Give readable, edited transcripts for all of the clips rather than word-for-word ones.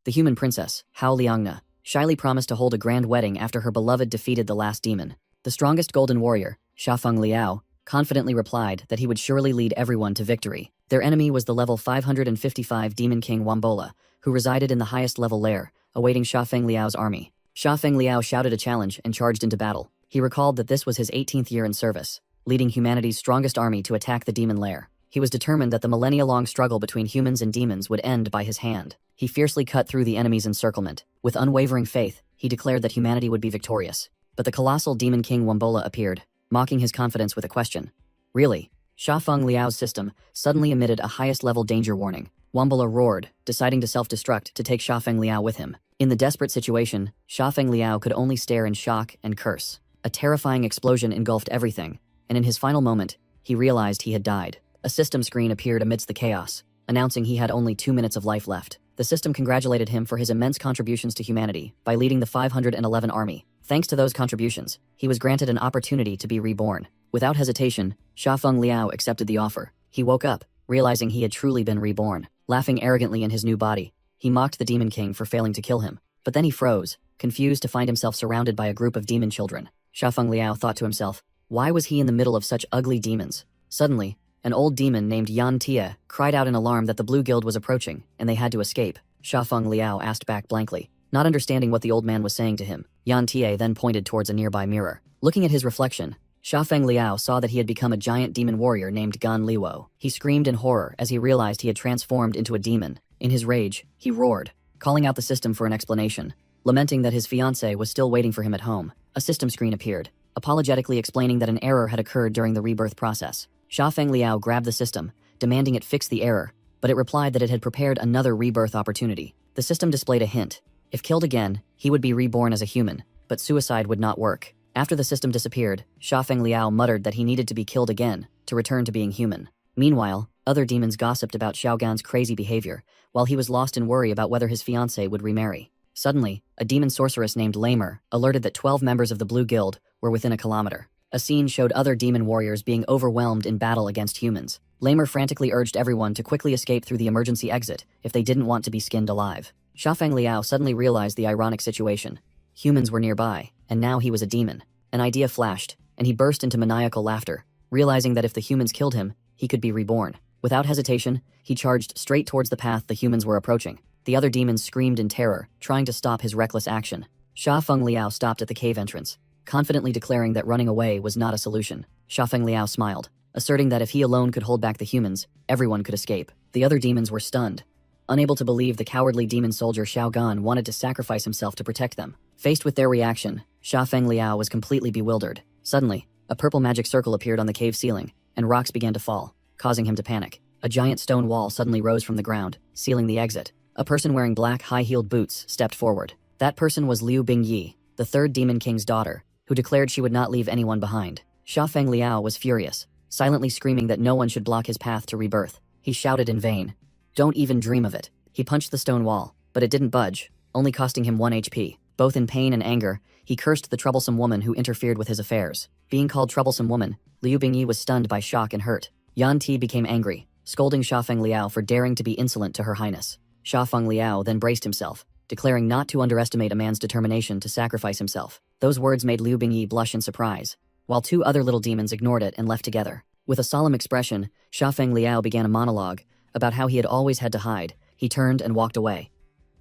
The human princess, Hao Liangna, shyly promised to hold a grand wedding after her beloved defeated the last demon. The strongest golden warrior, Shafeng Liao, confidently replied that he would surely lead everyone to victory. Their enemy was the level 555 Demon King Wambola, who resided in the highest level lair, awaiting Shafeng Liao's army. Shafeng Liao shouted a challenge and charged into battle. He recalled that this was his 18th year in service, leading humanity's strongest army to attack the demon lair. He was determined that the millennia-long struggle between humans and demons would end by his hand. He fiercely cut through the enemy's encirclement. With unwavering faith, he declared that humanity would be victorious. But the colossal Demon King Wambola appeared, mocking his confidence with a question. Really? Shafeng Liao's system suddenly emitted a highest-level danger warning. Wambola roared, deciding to self-destruct to take Shafeng Liao with him. In the desperate situation, Shafeng Liao could only stare in shock and curse. A terrifying explosion engulfed everything, and in his final moment, he realized he had died. A system screen appeared amidst the chaos, announcing he had only 2 minutes of life left. The system congratulated him for his immense contributions to humanity by leading the 511 army. Thanks to those contributions, he was granted an opportunity to be reborn. Without hesitation, Shafeng Liao accepted the offer. He woke up, realizing he had truly been reborn. Laughing arrogantly in his new body, he mocked the Demon King for failing to kill him. But then he froze, confused to find himself surrounded by a group of demon children. Shafeng Liao thought to himself, why was he in the middle of such ugly demons? Suddenly, an old demon named Yan Tie cried out in alarm that the Blue Guild was approaching, and they had to escape. Shafeng Liao asked back blankly, not understanding what the old man was saying to him. Yan Tie then pointed towards a nearby mirror. Looking at his reflection, Shafeng Liao saw that he had become a giant demon warrior named Gan Liwo. He screamed in horror as he realized he had transformed into a demon. In his rage, he roared, calling out the system for an explanation. Lamenting that his fiancée was still waiting for him at home, a system screen appeared, apologetically explaining that an error had occurred during the rebirth process. Shafeng Liao grabbed the system, demanding it fix the error, but it replied that it had prepared another rebirth opportunity. The system displayed a hint. If killed again, he would be reborn as a human, but suicide would not work. After the system disappeared, Shafeng Liao muttered that he needed to be killed again to return to being human. Meanwhile, other demons gossiped about Xiaogan's crazy behavior, while he was lost in worry about whether his fiancée would remarry. Suddenly, a demon sorceress named Lamer alerted that 12 members of the Blue Guild were within a kilometer. A scene showed other demon warriors being overwhelmed in battle against humans. Lamer frantically urged everyone to quickly escape through the emergency exit if they didn't want to be skinned alive. Shafeng Liao suddenly realized the ironic situation. Humans were nearby, and now he was a demon. An idea flashed, and he burst into maniacal laughter, realizing that if the humans killed him, he could be reborn. Without hesitation, he charged straight towards the path the humans were approaching. The other demons screamed in terror, trying to stop his reckless action. Shafeng Liao stopped at the cave entrance, confidently declaring that running away was not a solution. Shafeng Liao smiled, asserting that if he alone could hold back the humans, everyone could escape. The other demons were stunned, unable to believe the cowardly demon soldier Xiaogan wanted to sacrifice himself to protect them. Faced with their reaction, Shafeng Liao was completely bewildered. Suddenly, a purple magic circle appeared on the cave ceiling, and rocks began to fall, causing him to panic. A giant stone wall suddenly rose from the ground, sealing the exit. A person wearing black high-heeled boots stepped forward. That person was Liu Bingyi, the third Demon King's daughter, who declared she would not leave anyone behind. Shafeng Liao was furious, silently screaming that no one should block his path to rebirth. He shouted in vain. Don't even dream of it. He punched the stone wall, but it didn't budge, only costing him 1 HP. Both in pain and anger, he cursed the troublesome woman who interfered with his affairs. Being called troublesome woman, Liu Bingyi was stunned by shock and hurt. Yan Ti became angry, scolding Shafeng Liao for daring to be insolent to her highness. Shafeng Liao then braced himself, declaring not to underestimate a man's determination to sacrifice himself. Those words made Liu Bingyi blush in surprise, while 2 other little demons ignored it and left together. With a solemn expression, Shafeng Liao began a monologue about how he had always had to hide. He turned and walked away,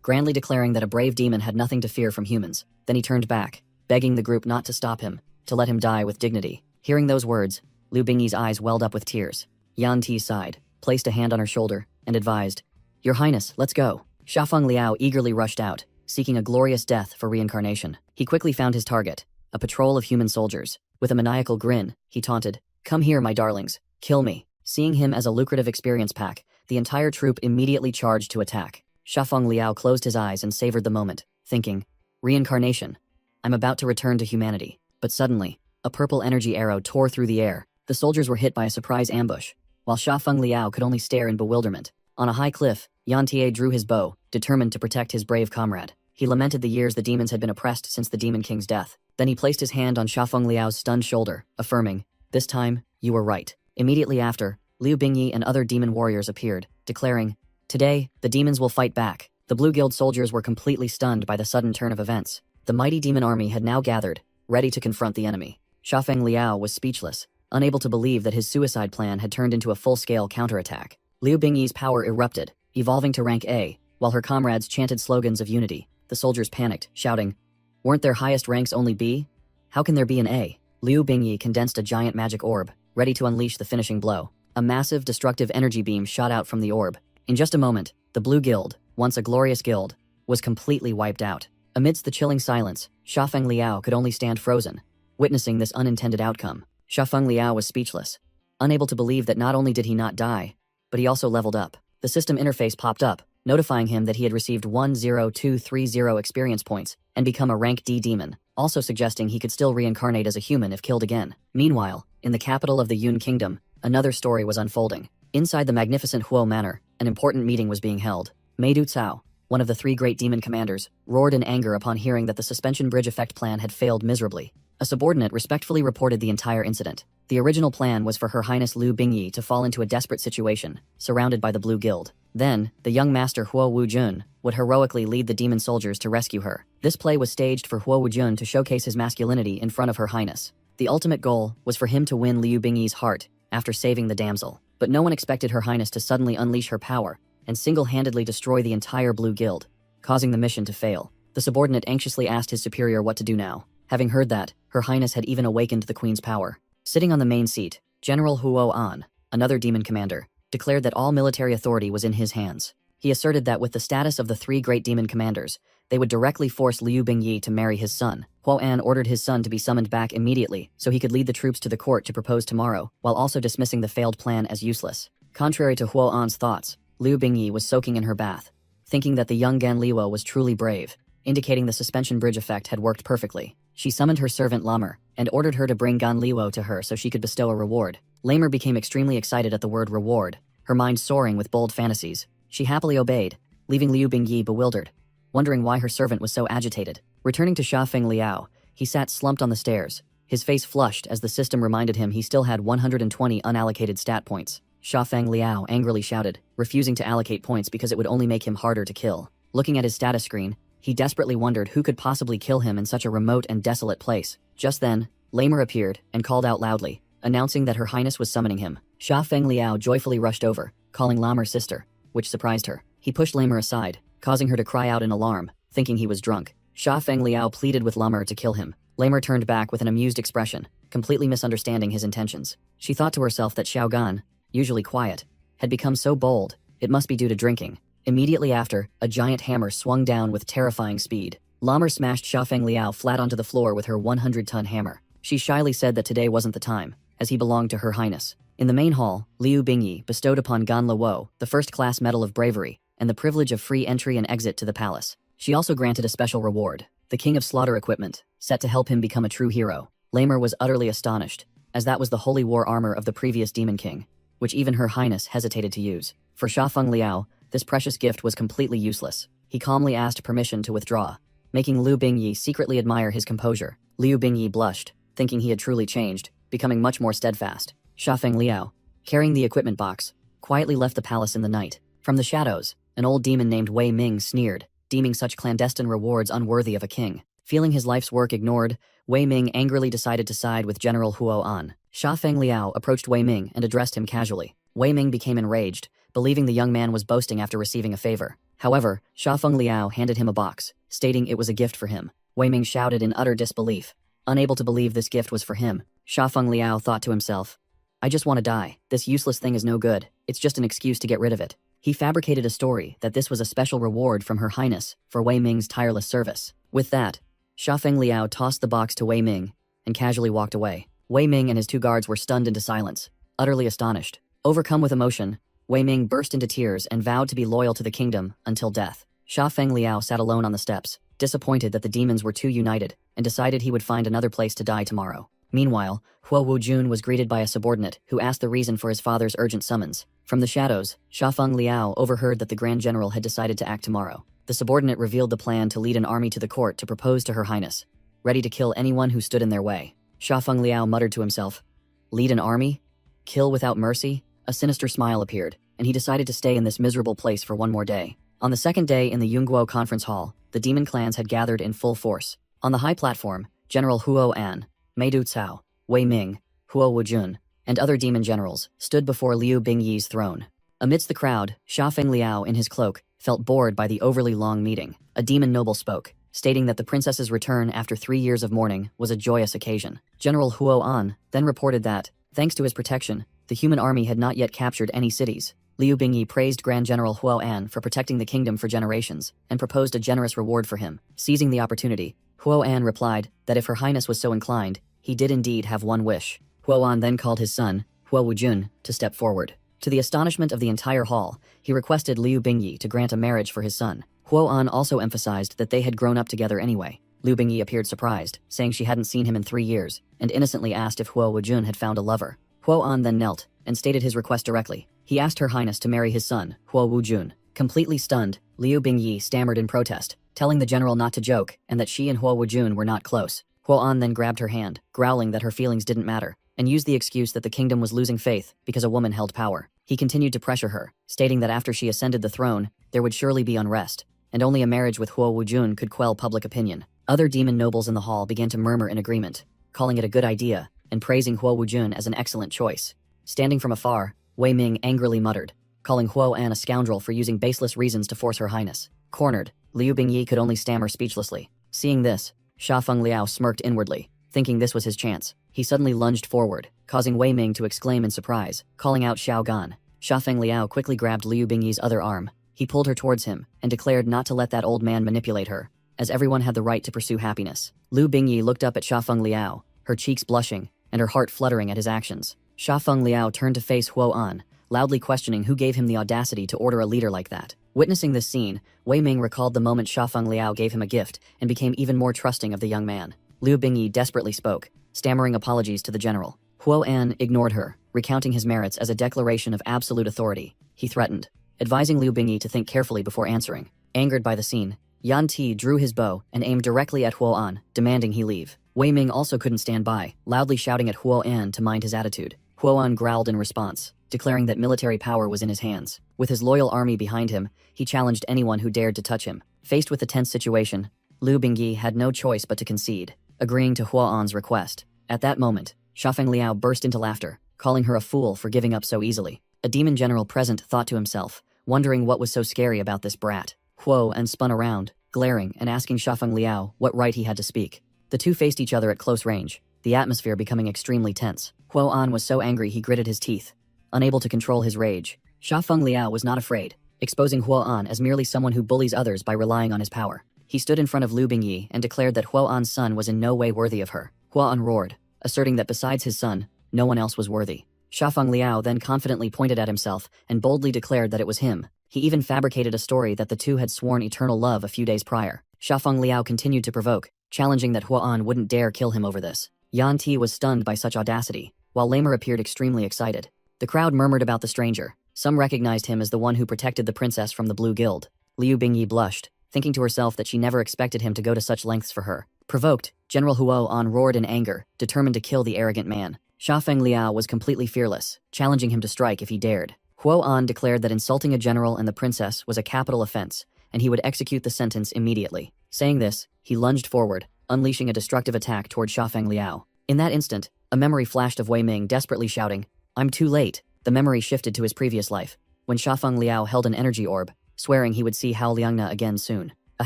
grandly declaring that a brave demon had nothing to fear from humans. Then he turned back, begging the group not to stop him, to let him die with dignity. Hearing those words, Liu Bingyi's eyes welled up with tears. Yan Ti sighed, placed a hand on her shoulder, and advised, Your Highness, let's go. Shafeng Liao eagerly rushed out, seeking a glorious death for reincarnation. He quickly found his target, a patrol of human soldiers. With a maniacal grin, he taunted, Come here, my darlings, kill me. Seeing him as a lucrative experience pack, the entire troop immediately charged to attack. Shafeng Liao closed his eyes and savored the moment, thinking, Reincarnation. I'm about to return to humanity. But suddenly, a purple energy arrow tore through the air. The soldiers were hit by a surprise ambush, while Shafeng Liao could only stare in bewilderment. On a high cliff, Yan Tie drew his bow, determined to protect his brave comrade. He lamented the years the demons had been oppressed since the Demon King's death. Then he placed his hand on Shafeng Liao's stunned shoulder, affirming, This time, you were right. Immediately after, Liu Bingyi and other demon warriors appeared, declaring, Today, the demons will fight back. The Blue Guild soldiers were completely stunned by the sudden turn of events. The mighty demon army had now gathered, ready to confront the enemy. Xiafeng Liao was speechless, unable to believe that his suicide plan had turned into a full-scale counterattack. Liu Bingyi's power erupted, evolving to rank A, while her comrades chanted slogans of unity. The soldiers panicked, shouting, "Weren't their highest ranks only B? How can there be an A?" Liu Bingyi condensed a giant magic orb, ready to unleash the finishing blow. A massive, destructive energy beam shot out from the orb. In just a moment, the Blue Guild, once a glorious guild, was completely wiped out. Amidst the chilling silence, Xiafeng Liao could only stand frozen, witnessing this unintended outcome. Xiafeng Liao was speechless, unable to believe that not only did he not die, but he also leveled up. The system interface popped up, notifying him that he had received 10230 experience points and become a rank D demon, also suggesting he could still reincarnate as a human if killed again. Meanwhile, in the capital of the Yun Kingdom, another story was unfolding. Inside the magnificent Huo Manor, an important meeting was being held. Meidu Cao, one of the 3 great demon commanders, roared in anger upon hearing that the suspension bridge effect plan had failed miserably. A subordinate respectfully reported the entire incident. The original plan was for Her Highness Liu Bingyi to fall into a desperate situation, surrounded by the Blue Guild. Then, the young master Huo Wujun would heroically lead the demon soldiers to rescue her. This play was staged for Huo Wujun to showcase his masculinity in front of Her Highness. The ultimate goal was for him to win Liu Bingyi's heart after saving the damsel. But no one expected Her Highness to suddenly unleash her power and single-handedly destroy the entire Blue Guild, causing the mission to fail. The subordinate anxiously asked his superior what to do now. Having heard that, Her Highness had even awakened the Queen's power. Sitting on the main seat, General Huo An, another demon commander, declared that all military authority was in his hands. He asserted that with the status of the 3 great demon commanders, they would directly force Liu Bingyi to marry his son. Huo An ordered his son to be summoned back immediately so he could lead the troops to the court to propose tomorrow, while also dismissing the failed plan as useless. Contrary to Huo An's thoughts, Liu Bingyi was soaking in her bath, thinking that the young Gan Liwo was truly brave, indicating the suspension bridge effect had worked perfectly. She summoned her servant Lamer and ordered her to bring Gan Liwo to her so she could bestow a reward. Lamer became extremely excited at the word reward, her mind soaring with bold fantasies. She happily obeyed, leaving Liu Bingyi bewildered, wondering why her servant was so agitated. Returning to Xiafeng Liao, he sat slumped on the stairs, his face flushed as the system reminded him he still had 120 unallocated stat points. Xiafeng Liao angrily shouted, refusing to allocate points because it would only make him harder to kill. Looking at his status screen, he desperately wondered who could possibly kill him in such a remote and desolate place. Just then, Lamer appeared and called out loudly, announcing that Her Highness was summoning him. Xiafeng Liao joyfully rushed over, calling Lamer's sister, which surprised her. He pushed Lamer aside, causing her to cry out in alarm, thinking he was drunk. Xiafeng Liao pleaded with Lamer to kill him. Lamer turned back with an amused expression, completely misunderstanding his intentions. She thought to herself that Xiao Gan, usually quiet, had become so bold, it must be due to drinking. Immediately after, a giant hammer swung down with terrifying speed. Lamer smashed Xiafeng Liao flat onto the floor with her 100-ton hammer. She shyly said that today wasn't the time, as he belonged to Her Highness. In the main hall, Liu Bingyi bestowed upon Gan Luo the first-class Medal of Bravery and the privilege of free entry and exit to the palace. She also granted a special reward, the King of Slaughter equipment, set to help him become a true hero. Lamer was utterly astonished, as that was the holy war armor of the previous Demon King, which even Her Highness hesitated to use. For Xiafeng Liao, this precious gift was completely useless. He calmly asked permission to withdraw, making Liu Bingyi secretly admire his composure. Liu Bingyi blushed, thinking he had truly changed, becoming much more steadfast. Xiafeng Liao, carrying the equipment box, quietly left the palace in the night. From the shadows, an old demon named Wei Ming sneered, deeming such clandestine rewards unworthy of a king. Feeling his life's work ignored, Wei Ming angrily decided to side with General Huo An. Xiafeng Liao approached Wei Ming and addressed him casually. Wei Ming became enraged, believing the young man was boasting after receiving a favor. However, Xiafeng Liao handed him a box, stating it was a gift for him. Wei Ming shouted in utter disbelief. Unable to believe this gift was for him, Xiafeng Liao thought to himself, "I just want to die. This useless thing is no good. It's just an excuse to get rid of it." He fabricated a story that this was a special reward from Her Highness for Wei Ming's tireless service. With that, Xiafeng Liao tossed the box to Wei Ming and casually walked away. Wei Ming and his 2 guards were stunned into silence, utterly astonished. Overcome with emotion, Wei Ming burst into tears and vowed to be loyal to the kingdom until death. Xiafeng Liao sat alone on the steps, disappointed that the demons were too united, and decided he would find another place to die tomorrow. Meanwhile, Huo Wujun was greeted by a subordinate who asked the reason for his father's urgent summons. From the shadows, Xiafeng Liao overheard that the Grand General had decided to act tomorrow. The subordinate revealed the plan to lead an army to the court to propose to Her Highness, ready to kill anyone who stood in their way. Xiafeng Liao muttered to himself, "Lead an army? Kill without mercy?" A sinister smile appeared, and he decided to stay in this miserable place for one more day. On the second day in the Yungguo conference hall, the demon clans had gathered in full force. On the high platform, General Huo An, Meidu Cao, Wei Ming, Huo Wujun, and other demon generals stood before Liu Bingyi's throne. Amidst the crowd, Sha Feng Liao in his cloak felt bored by the overly long meeting. A demon noble spoke, stating that the princess's return after 3 years of mourning was a joyous occasion. General Huo An then reported that, thanks to his protection, the human army had not yet captured any cities. Liu Bingyi praised Grand General Huo An for protecting the kingdom for generations, and proposed a generous reward for him. Seizing the opportunity, Huo An replied that if Her Highness was so inclined, he did indeed have one wish. Huo An then called his son, Huo Wujun, to step forward. To the astonishment of the entire hall, he requested Liu Bingyi to grant a marriage for his son. Huo An also emphasized that they had grown up together anyway. Liu Bingyi appeared surprised, saying she hadn't seen him in 3 years, and innocently asked if Huo Wujun had found a lover. Huo An then knelt and stated his request directly. He asked Her Highness to marry his son, Huo Wujun. Completely stunned, Liu Bingyi stammered in protest, telling the general not to joke and that she and Huo Wujun were not close. Huo An then grabbed her hand, growling that her feelings didn't matter, and used the excuse that the kingdom was losing faith because a woman held power. He continued to pressure her, stating that after she ascended the throne, there would surely be unrest, and only a marriage with Huo Wujun could quell public opinion. Other demon nobles in the hall began to murmur in agreement, calling it a good idea, and praising Huo Wujun as an excellent choice. Standing from afar, Wei Ming angrily muttered, calling Huo An a scoundrel for using baseless reasons to force Her Highness. Cornered, Liu Bingyi could only stammer speechlessly. Seeing this, Sha Feng Liao smirked inwardly, thinking this was his chance. He suddenly lunged forward, causing Wei Ming to exclaim in surprise, calling out Xiao Gan. Sha Feng Liao quickly grabbed Liu Bingyi's other arm. He pulled her towards him and declared not to let that old man manipulate her, as everyone had the right to pursue happiness. Liu Bingyi looked up at Sha Feng Liao, her cheeks blushing and her heart fluttering at his actions. Sha Feng Liao turned to face Huo An, loudly questioning who gave him the audacity to order a leader like that. Witnessing this scene, Wei Ming recalled the moment Sha Feng Liao gave him a gift and became even more trusting of the young man. Liu Bingyi desperately spoke, stammering apologies to the general. Huo An ignored her, recounting his merits as a declaration of absolute authority. He threatened, advising Liu Bingyi to think carefully before answering. Angered by the scene, Yan Ti drew his bow and aimed directly at Huo An, demanding he leave. Wei Ming also couldn't stand by, loudly shouting at Huo An to mind his attitude. Huo An growled in response, declaring that military power was in his hands. With his loyal army behind him, he challenged anyone who dared to touch him. Faced with the tense situation, Liu Bingyi had no choice but to concede, agreeing to Huo An's request. At that moment, Sha Feng Liao burst into laughter, calling her a fool for giving up so easily. A demon general present thought to himself, wondering what was so scary about this brat. Huo An spun around, glaring and asking Sha Feng Liao what right he had to speak. The two faced each other at close range, the atmosphere becoming extremely tense. Huo An was so angry he gritted his teeth, unable to control his rage. Sha Feng Liao was not afraid, exposing Huo An as merely someone who bullies others by relying on his power. He stood in front of Liu Bingyi and declared that Huo An's son was in no way worthy of her. Huo An roared, asserting that besides his son, no one else was worthy. Sha Feng Liao then confidently pointed at himself and boldly declared that it was him. He even fabricated a story that the two had sworn eternal love a few days prior. Sha Feng Liao continued to provoke, challenging that Huo An wouldn't dare kill him over this. Yan Ti was stunned by such audacity, while Lamer appeared extremely excited. The crowd murmured about the stranger. Some recognized him as the one who protected the princess from the Blue Guild. Liu Bingyi blushed, thinking to herself that she never expected him to go to such lengths for her. Provoked, General Huo An roared in anger, determined to kill the arrogant man. Sha Feng Liao was completely fearless, challenging him to strike if he dared. Huo An declared that insulting a general and the princess was a capital offense, and he would execute the sentence immediately. Saying this, he lunged forward, unleashing a destructive attack toward Sha Feng Liao. In that instant, a memory flashed of Wei Ming desperately shouting, "I'm too late." The memory shifted to his previous life, when Sha Feng Liao held an energy orb, swearing he would see Hao Liangna again soon. A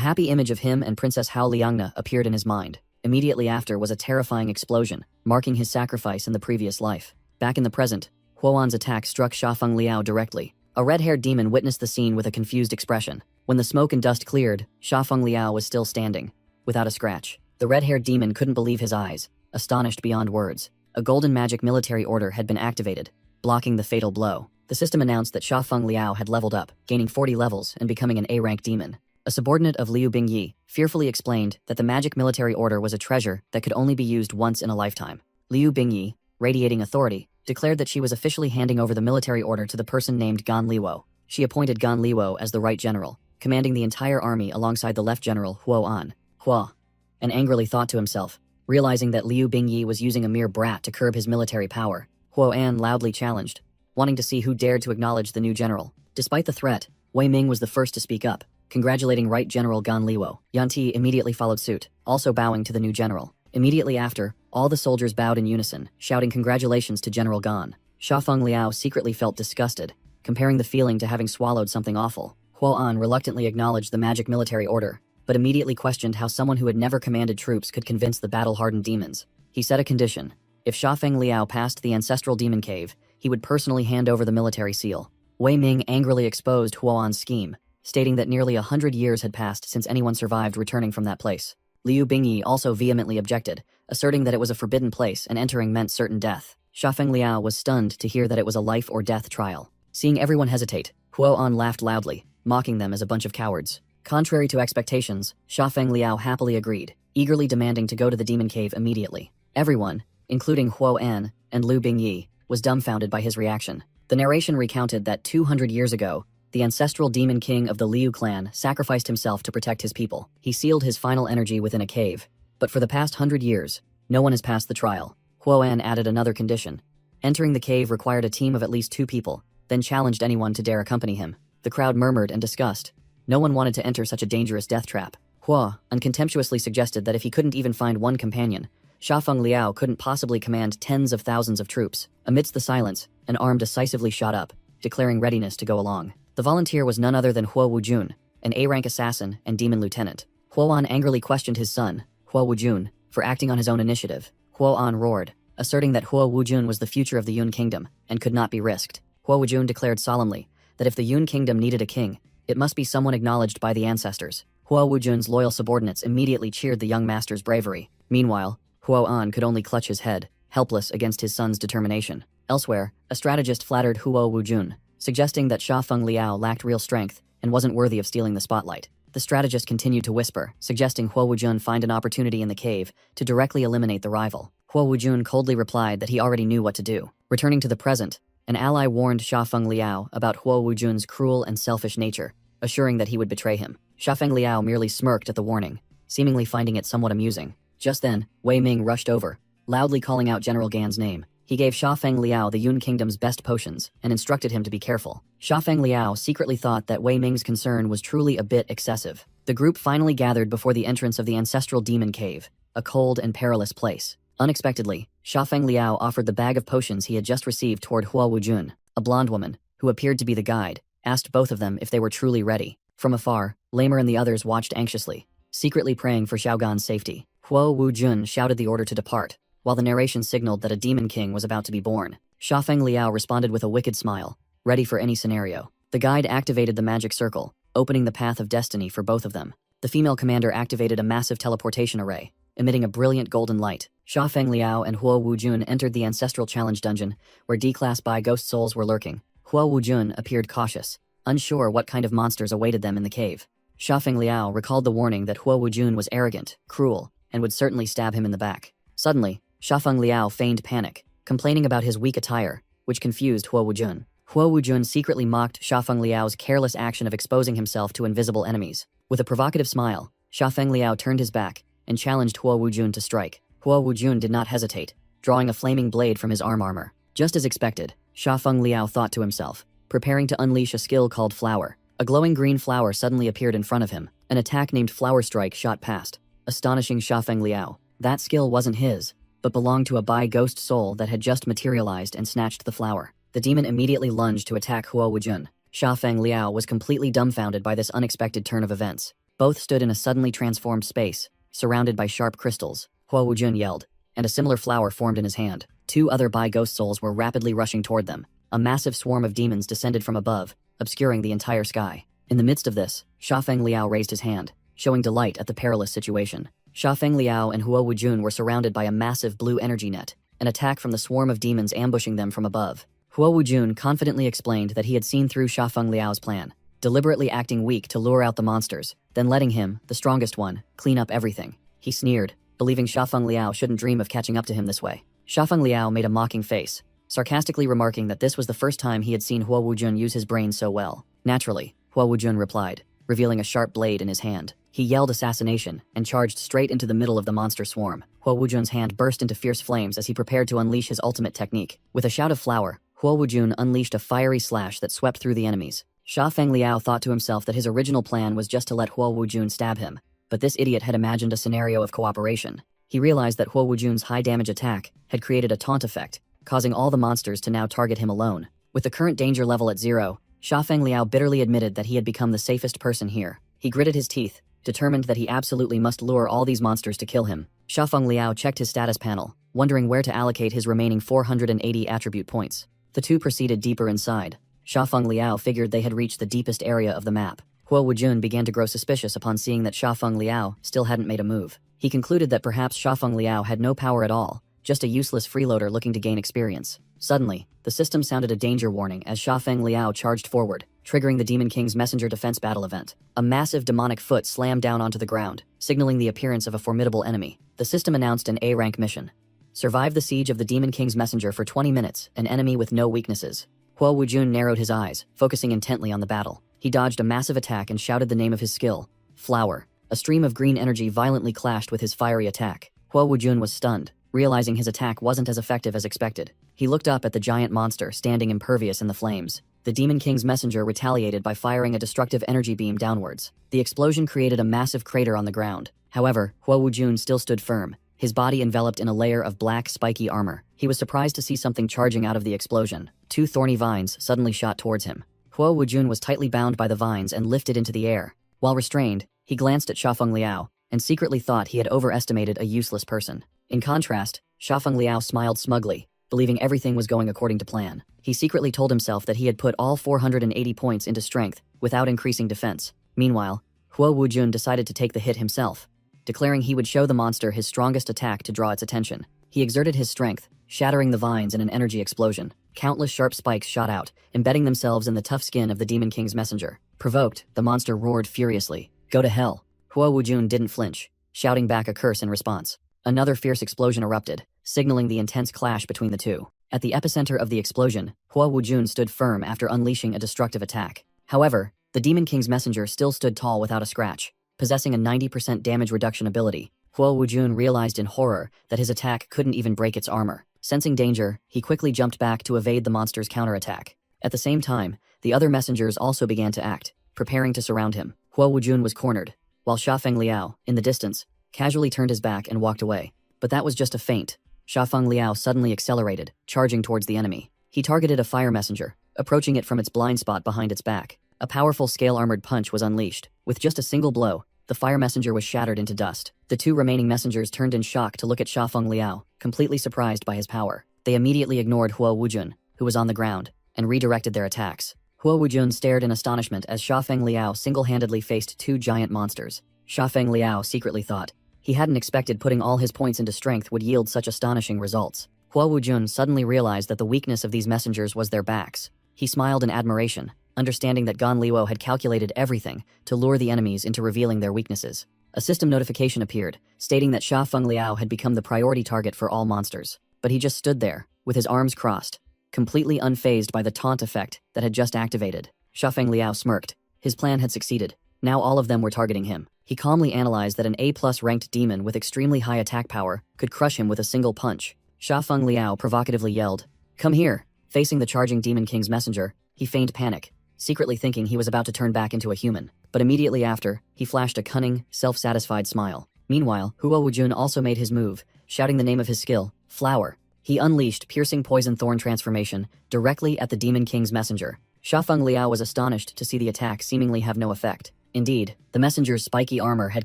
happy image of him and Princess Hao Liangna appeared in his mind. Immediately after was a terrifying explosion, marking his sacrifice in the previous life. Back in the present, Huo An's attack struck Sha Feng Liao directly. A red-haired demon witnessed the scene with a confused expression. When the smoke and dust cleared, Sha Feng Liao was still standing, without a scratch. The red-haired demon couldn't believe his eyes, astonished beyond words. A golden magic military order had been activated, blocking the fatal blow. The system announced that Sha Feng Liao had leveled up, gaining 40 levels and becoming an A-rank demon. A subordinate of Liu Bingyi fearfully explained that the magic military order was a treasure that could only be used once in a lifetime. Liu Bingyi, radiating authority, declared that she was officially handing over the military order to the person named Gan Liwo. She appointed Gan Liwo as the right general, commanding the entire army alongside the left general Huo An. Hua, and angrily thought to himself, realizing that Liu Bingyi was using a mere brat to curb his military power. Huo An loudly challenged, wanting to see who dared to acknowledge the new general. Despite the threat, Wei Ming was the first to speak up, congratulating Right General Gan Liwo. Yan Ti immediately followed suit, also bowing to the new general. Immediately after, all the soldiers bowed in unison, shouting congratulations to General Gan. Sha Feng Liao secretly felt disgusted, comparing the feeling to having swallowed something awful. Huo An reluctantly acknowledged the magic military order, but immediately questioned how someone who had never commanded troops could convince the battle-hardened demons. He set a condition. If Sha Feng Liao passed the ancestral demon cave, he would personally hand over the military seal. Wei Ming angrily exposed Huo An's scheme, stating that nearly 100 years had passed since anyone survived returning from that place. Liu Bingyi also vehemently objected, asserting that it was a forbidden place and entering meant certain death. Sha Feng Liao was stunned to hear that it was a life-or-death trial. Seeing everyone hesitate, Huo An laughed loudly, mocking them as a bunch of cowards. Contrary to expectations, Sha Feng Liao happily agreed, eagerly demanding to go to the demon cave immediately. Everyone, including Huo An and Liu Bingyi, was dumbfounded by his reaction. The narration recounted that 200 years ago, the ancestral demon king of the Liu clan sacrificed himself to protect his people. He sealed his final energy within a cave. But for the past 100 years, no one has passed the trial. Huo An added another condition. Entering the cave required a team of at least 2 people, then challenged anyone to dare accompany him. The crowd murmured and discussed. No one wanted to enter such a dangerous death trap. Huo An contemptuously suggested that if he couldn't even find one companion, Sha Feng Liao couldn't possibly command tens of thousands of troops. Amidst the silence, an arm decisively shot up, declaring readiness to go along. The volunteer was none other than Huo Wujun, an A-rank assassin and demon lieutenant. Huo An angrily questioned his son, Huo Wujun, for acting on his own initiative. Huo An roared, asserting that Huo Wujun was the future of the Yun kingdom and could not be risked. Huo Wujun declared solemnly that if the Yun kingdom needed a king, it must be someone acknowledged by the ancestors. Huo Wujun's loyal subordinates immediately cheered the young master's bravery. Meanwhile, Huo An could only clutch his head, helpless against his son's determination. Elsewhere, a strategist flattered Huo Wujun, suggesting that Sha Feng Liao lacked real strength and wasn't worthy of stealing the spotlight. The strategist continued to whisper, suggesting Huo Wujun find an opportunity in the cave to directly eliminate the rival. Huo Wujun coldly replied that he already knew what to do. Returning to the present, an ally warned Sha Feng Liao about Huo Wujun's cruel and selfish nature, assuring that he would betray him. Sha Feng Liao merely smirked at the warning, seemingly finding it somewhat amusing. Just then, Wei Ming rushed over, loudly calling out General Gan's name. He gave Sha Feng Liao the Yun Kingdom's best potions and instructed him to be careful. Sha Feng Liao secretly thought that Wei Ming's concern was truly a bit excessive. The group finally gathered before the entrance of the ancestral demon cave, a cold and perilous place. Unexpectedly, Sha Feng Liao offered the bag of potions he had just received toward Huo Wujun. A blonde woman, who appeared to be the guide, asked both of them if they were truly ready. From afar, Lamer and the others watched anxiously, secretly praying for Xiaogan's safety. Huo Wujun shouted the order to depart, while the narration signaled that a demon king was about to be born. Sha Feng Liao responded with a wicked smile, ready for any scenario. The guide activated the magic circle, opening the path of destiny for both of them. The female commander activated a massive teleportation array, emitting a brilliant golden light. Sha Feng Liao and Huo Wujun entered the ancestral challenge dungeon, where D-class by ghost souls were lurking. Huo Wujun appeared cautious, unsure what kind of monsters awaited them in the cave. Sha Feng Liao recalled the warning that Huo Wujun was arrogant, cruel, and would certainly stab him in the back. Suddenly, Sha Feng Liao feigned panic, complaining about his weak attire, which confused Huo Wujun. Huo Wujun secretly mocked Sha Feng Liao's careless action of exposing himself to invisible enemies. With a provocative smile, Sha Feng Liao turned his back and challenged Huo Wujun to strike. Huo Wujun did not hesitate, drawing a flaming blade from his armor. Just as expected, Sha Feng Liao thought to himself, preparing to unleash a skill called Flower. A glowing green flower suddenly appeared in front of him. An attack named Flower Strike shot past, astonishing Sha Feng Liao. That skill wasn't his, but belonged to a bi-ghost soul that had just materialized and snatched the flower. The demon immediately lunged to attack Huo Wujun. Sha Feng Liao was completely dumbfounded by this unexpected turn of events. Both stood in a suddenly transformed space, surrounded by sharp crystals. Huo Wujun yelled, and a similar flower formed in his hand. 2 other bi-ghost souls were rapidly rushing toward them. A massive swarm of demons descended from above, obscuring the entire sky. In the midst of this, Sha Feng Liao raised his hand, showing delight at the perilous situation. Sha Feng Liao and Huo Wujun were surrounded by a massive blue energy net, an attack from the swarm of demons ambushing them from above. Huo Wujun confidently explained that he had seen through Sha Feng Liao's plan, deliberately acting weak to lure out the monsters, then letting him, the strongest one, clean up everything. He sneered, believing Sha Feng Liao shouldn't dream of catching up to him this way. Sha Feng Liao made a mocking face, sarcastically remarking that this was the first time he had seen Huo Wujun use his brain so well. Naturally, Huo Wujun replied, revealing a sharp blade in his hand. He yelled assassination and charged straight into the middle of the monster swarm. Huo Wujun's hand burst into fierce flames as he prepared to unleash his ultimate technique. With a shout of flower, Huo Wujun unleashed a fiery slash that swept through the enemies. Sha Feng Liao thought to himself that his original plan was just to let Huo Wujun stab him, but this idiot had imagined a scenario of cooperation. He realized that Huo Wujun's high damage attack had created a taunt effect, causing all the monsters to now target him alone. With the current danger level at 0, Sha Feng Liao bitterly admitted that he had become the safest person here. He gritted his teeth, determined that he absolutely must lure all these monsters to kill him. Sha Feng Liao checked his status panel, wondering where to allocate his remaining 480 attribute points. The two proceeded deeper inside. Sha Feng Liao figured they had reached the deepest area of the map. Huo Wujun began to grow suspicious upon seeing that Sha Feng Liao still hadn't made a move. He concluded that perhaps Sha Feng Liao had no power at all, just a useless freeloader looking to gain experience. Suddenly, the system sounded a danger warning as Sha Feng Liao charged forward, triggering the Demon King's Messenger Defense Battle event. A massive demonic foot slammed down onto the ground, signaling the appearance of a formidable enemy. The system announced an A-rank mission. Survive the siege of the Demon King's Messenger for 20 minutes, an enemy with no weaknesses. Huo Wujun narrowed his eyes, focusing intently on the battle. He dodged a massive attack and shouted the name of his skill, Flower. A stream of green energy violently clashed with his fiery attack. Huo Wujun was stunned, realizing his attack wasn't as effective as expected. He looked up at the giant monster standing impervious in the flames. The Demon King's messenger retaliated by firing a destructive energy beam downwards. The explosion created a massive crater on the ground. However, Huo Wujun still stood firm, his body enveloped in a layer of black, spiky armor. He was surprised to see something charging out of the explosion. 2 thorny vines suddenly shot towards him. Huo Wujun was tightly bound by the vines and lifted into the air. While restrained, he glanced at Sha Feng Liao and secretly thought he had overestimated a useless person. In contrast, Sha Feng Liao smiled smugly, believing everything was going according to plan. He secretly told himself that he had put all 480 points into strength without increasing defense. Meanwhile, Huo Wujun decided to take the hit himself, declaring he would show the monster his strongest attack to draw its attention. He exerted his strength, shattering the vines in an energy explosion. Countless sharp spikes shot out, embedding themselves in the tough skin of the Demon King's messenger. Provoked, the monster roared furiously. "Go to hell." Huo Wujun didn't flinch, shouting back a curse in response. Another fierce explosion erupted, signaling the intense clash between the two. At the epicenter of the explosion, Huo Wujun stood firm after unleashing a destructive attack. However, the Demon King's messenger still stood tall without a scratch. Possessing a 90% damage reduction ability, Huo Wujun realized in horror that his attack couldn't even break its armor. Sensing danger, he quickly jumped back to evade the monster's counterattack. At the same time, the other messengers also began to act, preparing to surround him. Huo Wujun was cornered, while Sha Feng Liao, in the distance, casually turned his back and walked away. But that was just a feint. Sha Feng Liao suddenly accelerated, charging towards the enemy. He targeted a fire messenger, approaching it from its blind spot behind its back. A powerful scale-armored punch was unleashed. With just a single blow, the fire messenger was shattered into dust. The 2 remaining messengers turned in shock to look at Sha Feng Liao, completely surprised by his power. They immediately ignored Huo Wujun, who was on the ground, and redirected their attacks. Huo Wujun stared in astonishment as Sha Feng Liao single-handedly faced 2 giant monsters. Sha Feng Liao secretly thought he hadn't expected putting all his points into strength would yield such astonishing results. Huo Wujun suddenly realized that the weakness of these messengers was their backs. He smiled in admiration, understanding that Gan Liwo had calculated everything to lure the enemies into revealing their weaknesses. A system notification appeared, stating that Sha Feng Liao had become the priority target for all monsters. But he just stood there, with his arms crossed, completely unfazed by the taunt effect that had just activated. Sha Feng Liao smirked. His plan had succeeded. Now all of them were targeting him. He calmly analyzed that an A+ ranked demon with extremely high attack power could crush him with a single punch. Sha Feng Liao provocatively yelled, "Come here!" Facing the charging Demon King's messenger, he feigned panic, secretly thinking he was about to turn back into a human. But immediately after, he flashed a cunning, self-satisfied smile. Meanwhile, Huo Wujun also made his move, shouting the name of his skill, Flower. He unleashed piercing poison thorn transformation directly at the Demon King's messenger. Sha Feng Liao was astonished to see the attack seemingly have no effect. Indeed, the messenger's spiky armor had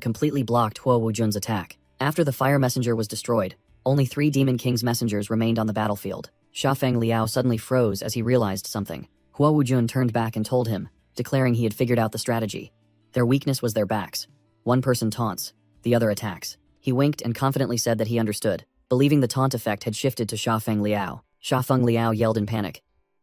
completely blocked Huo Wujun's attack. After the fire messenger was destroyed, only 3 Demon King's messengers remained on the battlefield. Sha Feng Liao suddenly froze as he realized something. Huo Wujun turned back and told him, declaring he had figured out the strategy. Their weakness was their backs. One person taunts, the other attacks. He winked and confidently said that he understood, believing the taunt effect had shifted to Sha Feng Liao. Sha Feng Liao yelled in panic.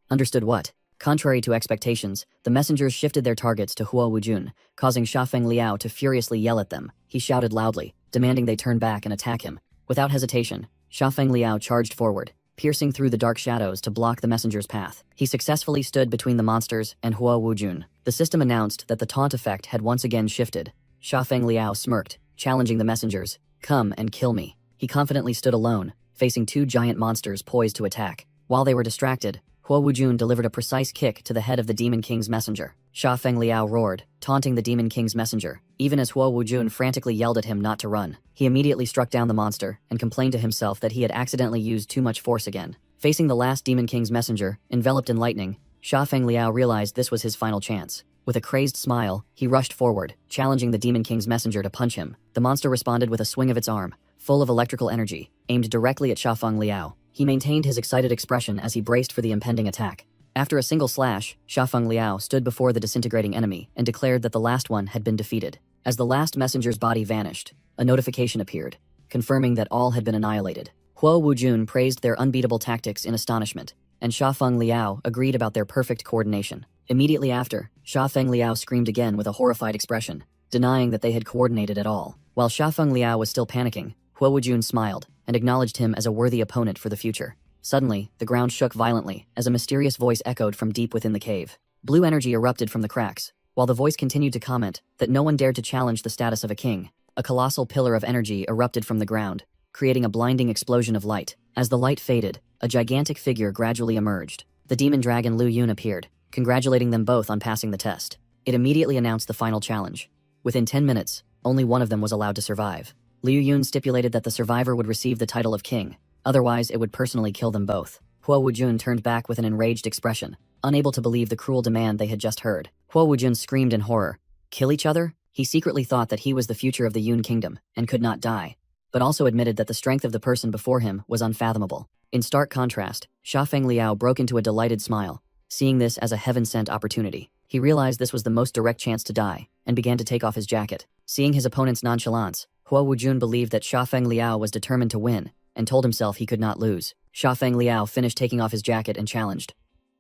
Understood what? Contrary to expectations, the messengers shifted their targets to Huo Wujun, causing Sha Feng Liao to furiously yell at them. He shouted loudly, demanding they turn back and attack him. Without hesitation, Sha Feng Liao charged forward, piercing through the dark shadows to block the messenger's path. He successfully stood between the monsters and Huo Wujun. The system announced that the taunt effect had once again shifted. Sha Feng Liao smirked, challenging the messengers, "Come and kill me." He confidently stood alone, facing 2 giant monsters poised to attack. While they were distracted, Huo Wujun delivered a precise kick to the head of the Demon King's messenger. Sha Feng Liao roared, taunting the Demon King's messenger. Even as Huo Wujun frantically yelled at him not to run, he immediately struck down the monster and complained to himself that he had accidentally used too much force again. Facing the last Demon King's messenger, enveloped in lightning, Sha Feng Liao realized this was his final chance. With a crazed smile, he rushed forward, challenging the Demon King's messenger to punch him. The monster responded with a swing of its arm, full of electrical energy, aimed directly at Sha Feng Liao. He maintained his excited expression as he braced for the impending attack. After a single slash, Sha Feng Liao stood before the disintegrating enemy and declared that the last one had been defeated. As the last messenger's body vanished, a notification appeared, confirming that all had been annihilated. Huo Wujun praised their unbeatable tactics in astonishment, and Sha Feng Liao agreed about their perfect coordination. Immediately after, Sha Feng Liao screamed again with a horrified expression, denying that they had coordinated at all. While Sha Feng Liao was still panicking, Huo Wujun smiled and acknowledged him as a worthy opponent for the future. Suddenly, the ground shook violently as a mysterious voice echoed from deep within the cave. Blue energy erupted from the cracks, while the voice continued to comment that no one dared to challenge the status of a king. A colossal pillar of energy erupted from the ground, creating a blinding explosion of light. As the light faded, a gigantic figure gradually emerged. The demon dragon Liu Yun appeared, congratulating them both on passing the test. It immediately announced the final challenge. Within 10 minutes, only one of them was allowed to survive. Liu Yun stipulated that the survivor would receive the title of king, otherwise it would personally kill them both. Huo Wujun turned back with an enraged expression, unable to believe the cruel demand they had just heard. Huo Wujun screamed in horror. Kill each other? He secretly thought that he was the future of the Yun kingdom and could not die, but also admitted that the strength of the person before him was unfathomable. In stark contrast, Sha Feng Liao broke into a delighted smile, seeing this as a heaven-sent opportunity. He realized this was the most direct chance to die, and began to take off his jacket. Seeing his opponent's nonchalance, Huo Wujun believed that Sha Feng Liao was determined to win, and told himself he could not lose. Sha Feng Liao finished taking off his jacket and challenged.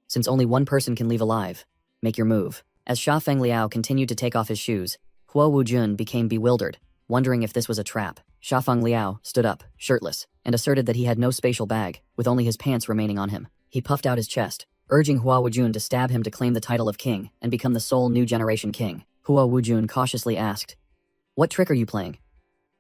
Since only one person can leave alive, make your move. As Sha Feng Liao continued to take off his shoes, Huo Wujun became bewildered, wondering if this was a trap. Sha Feng Liao stood up, shirtless, and asserted that he had no spatial bag, with only his pants remaining on him. He puffed out his chest, urging Huo Wujun to stab him to claim the title of king and become the sole new generation king. Huo Wujun cautiously asked, "What trick are you playing?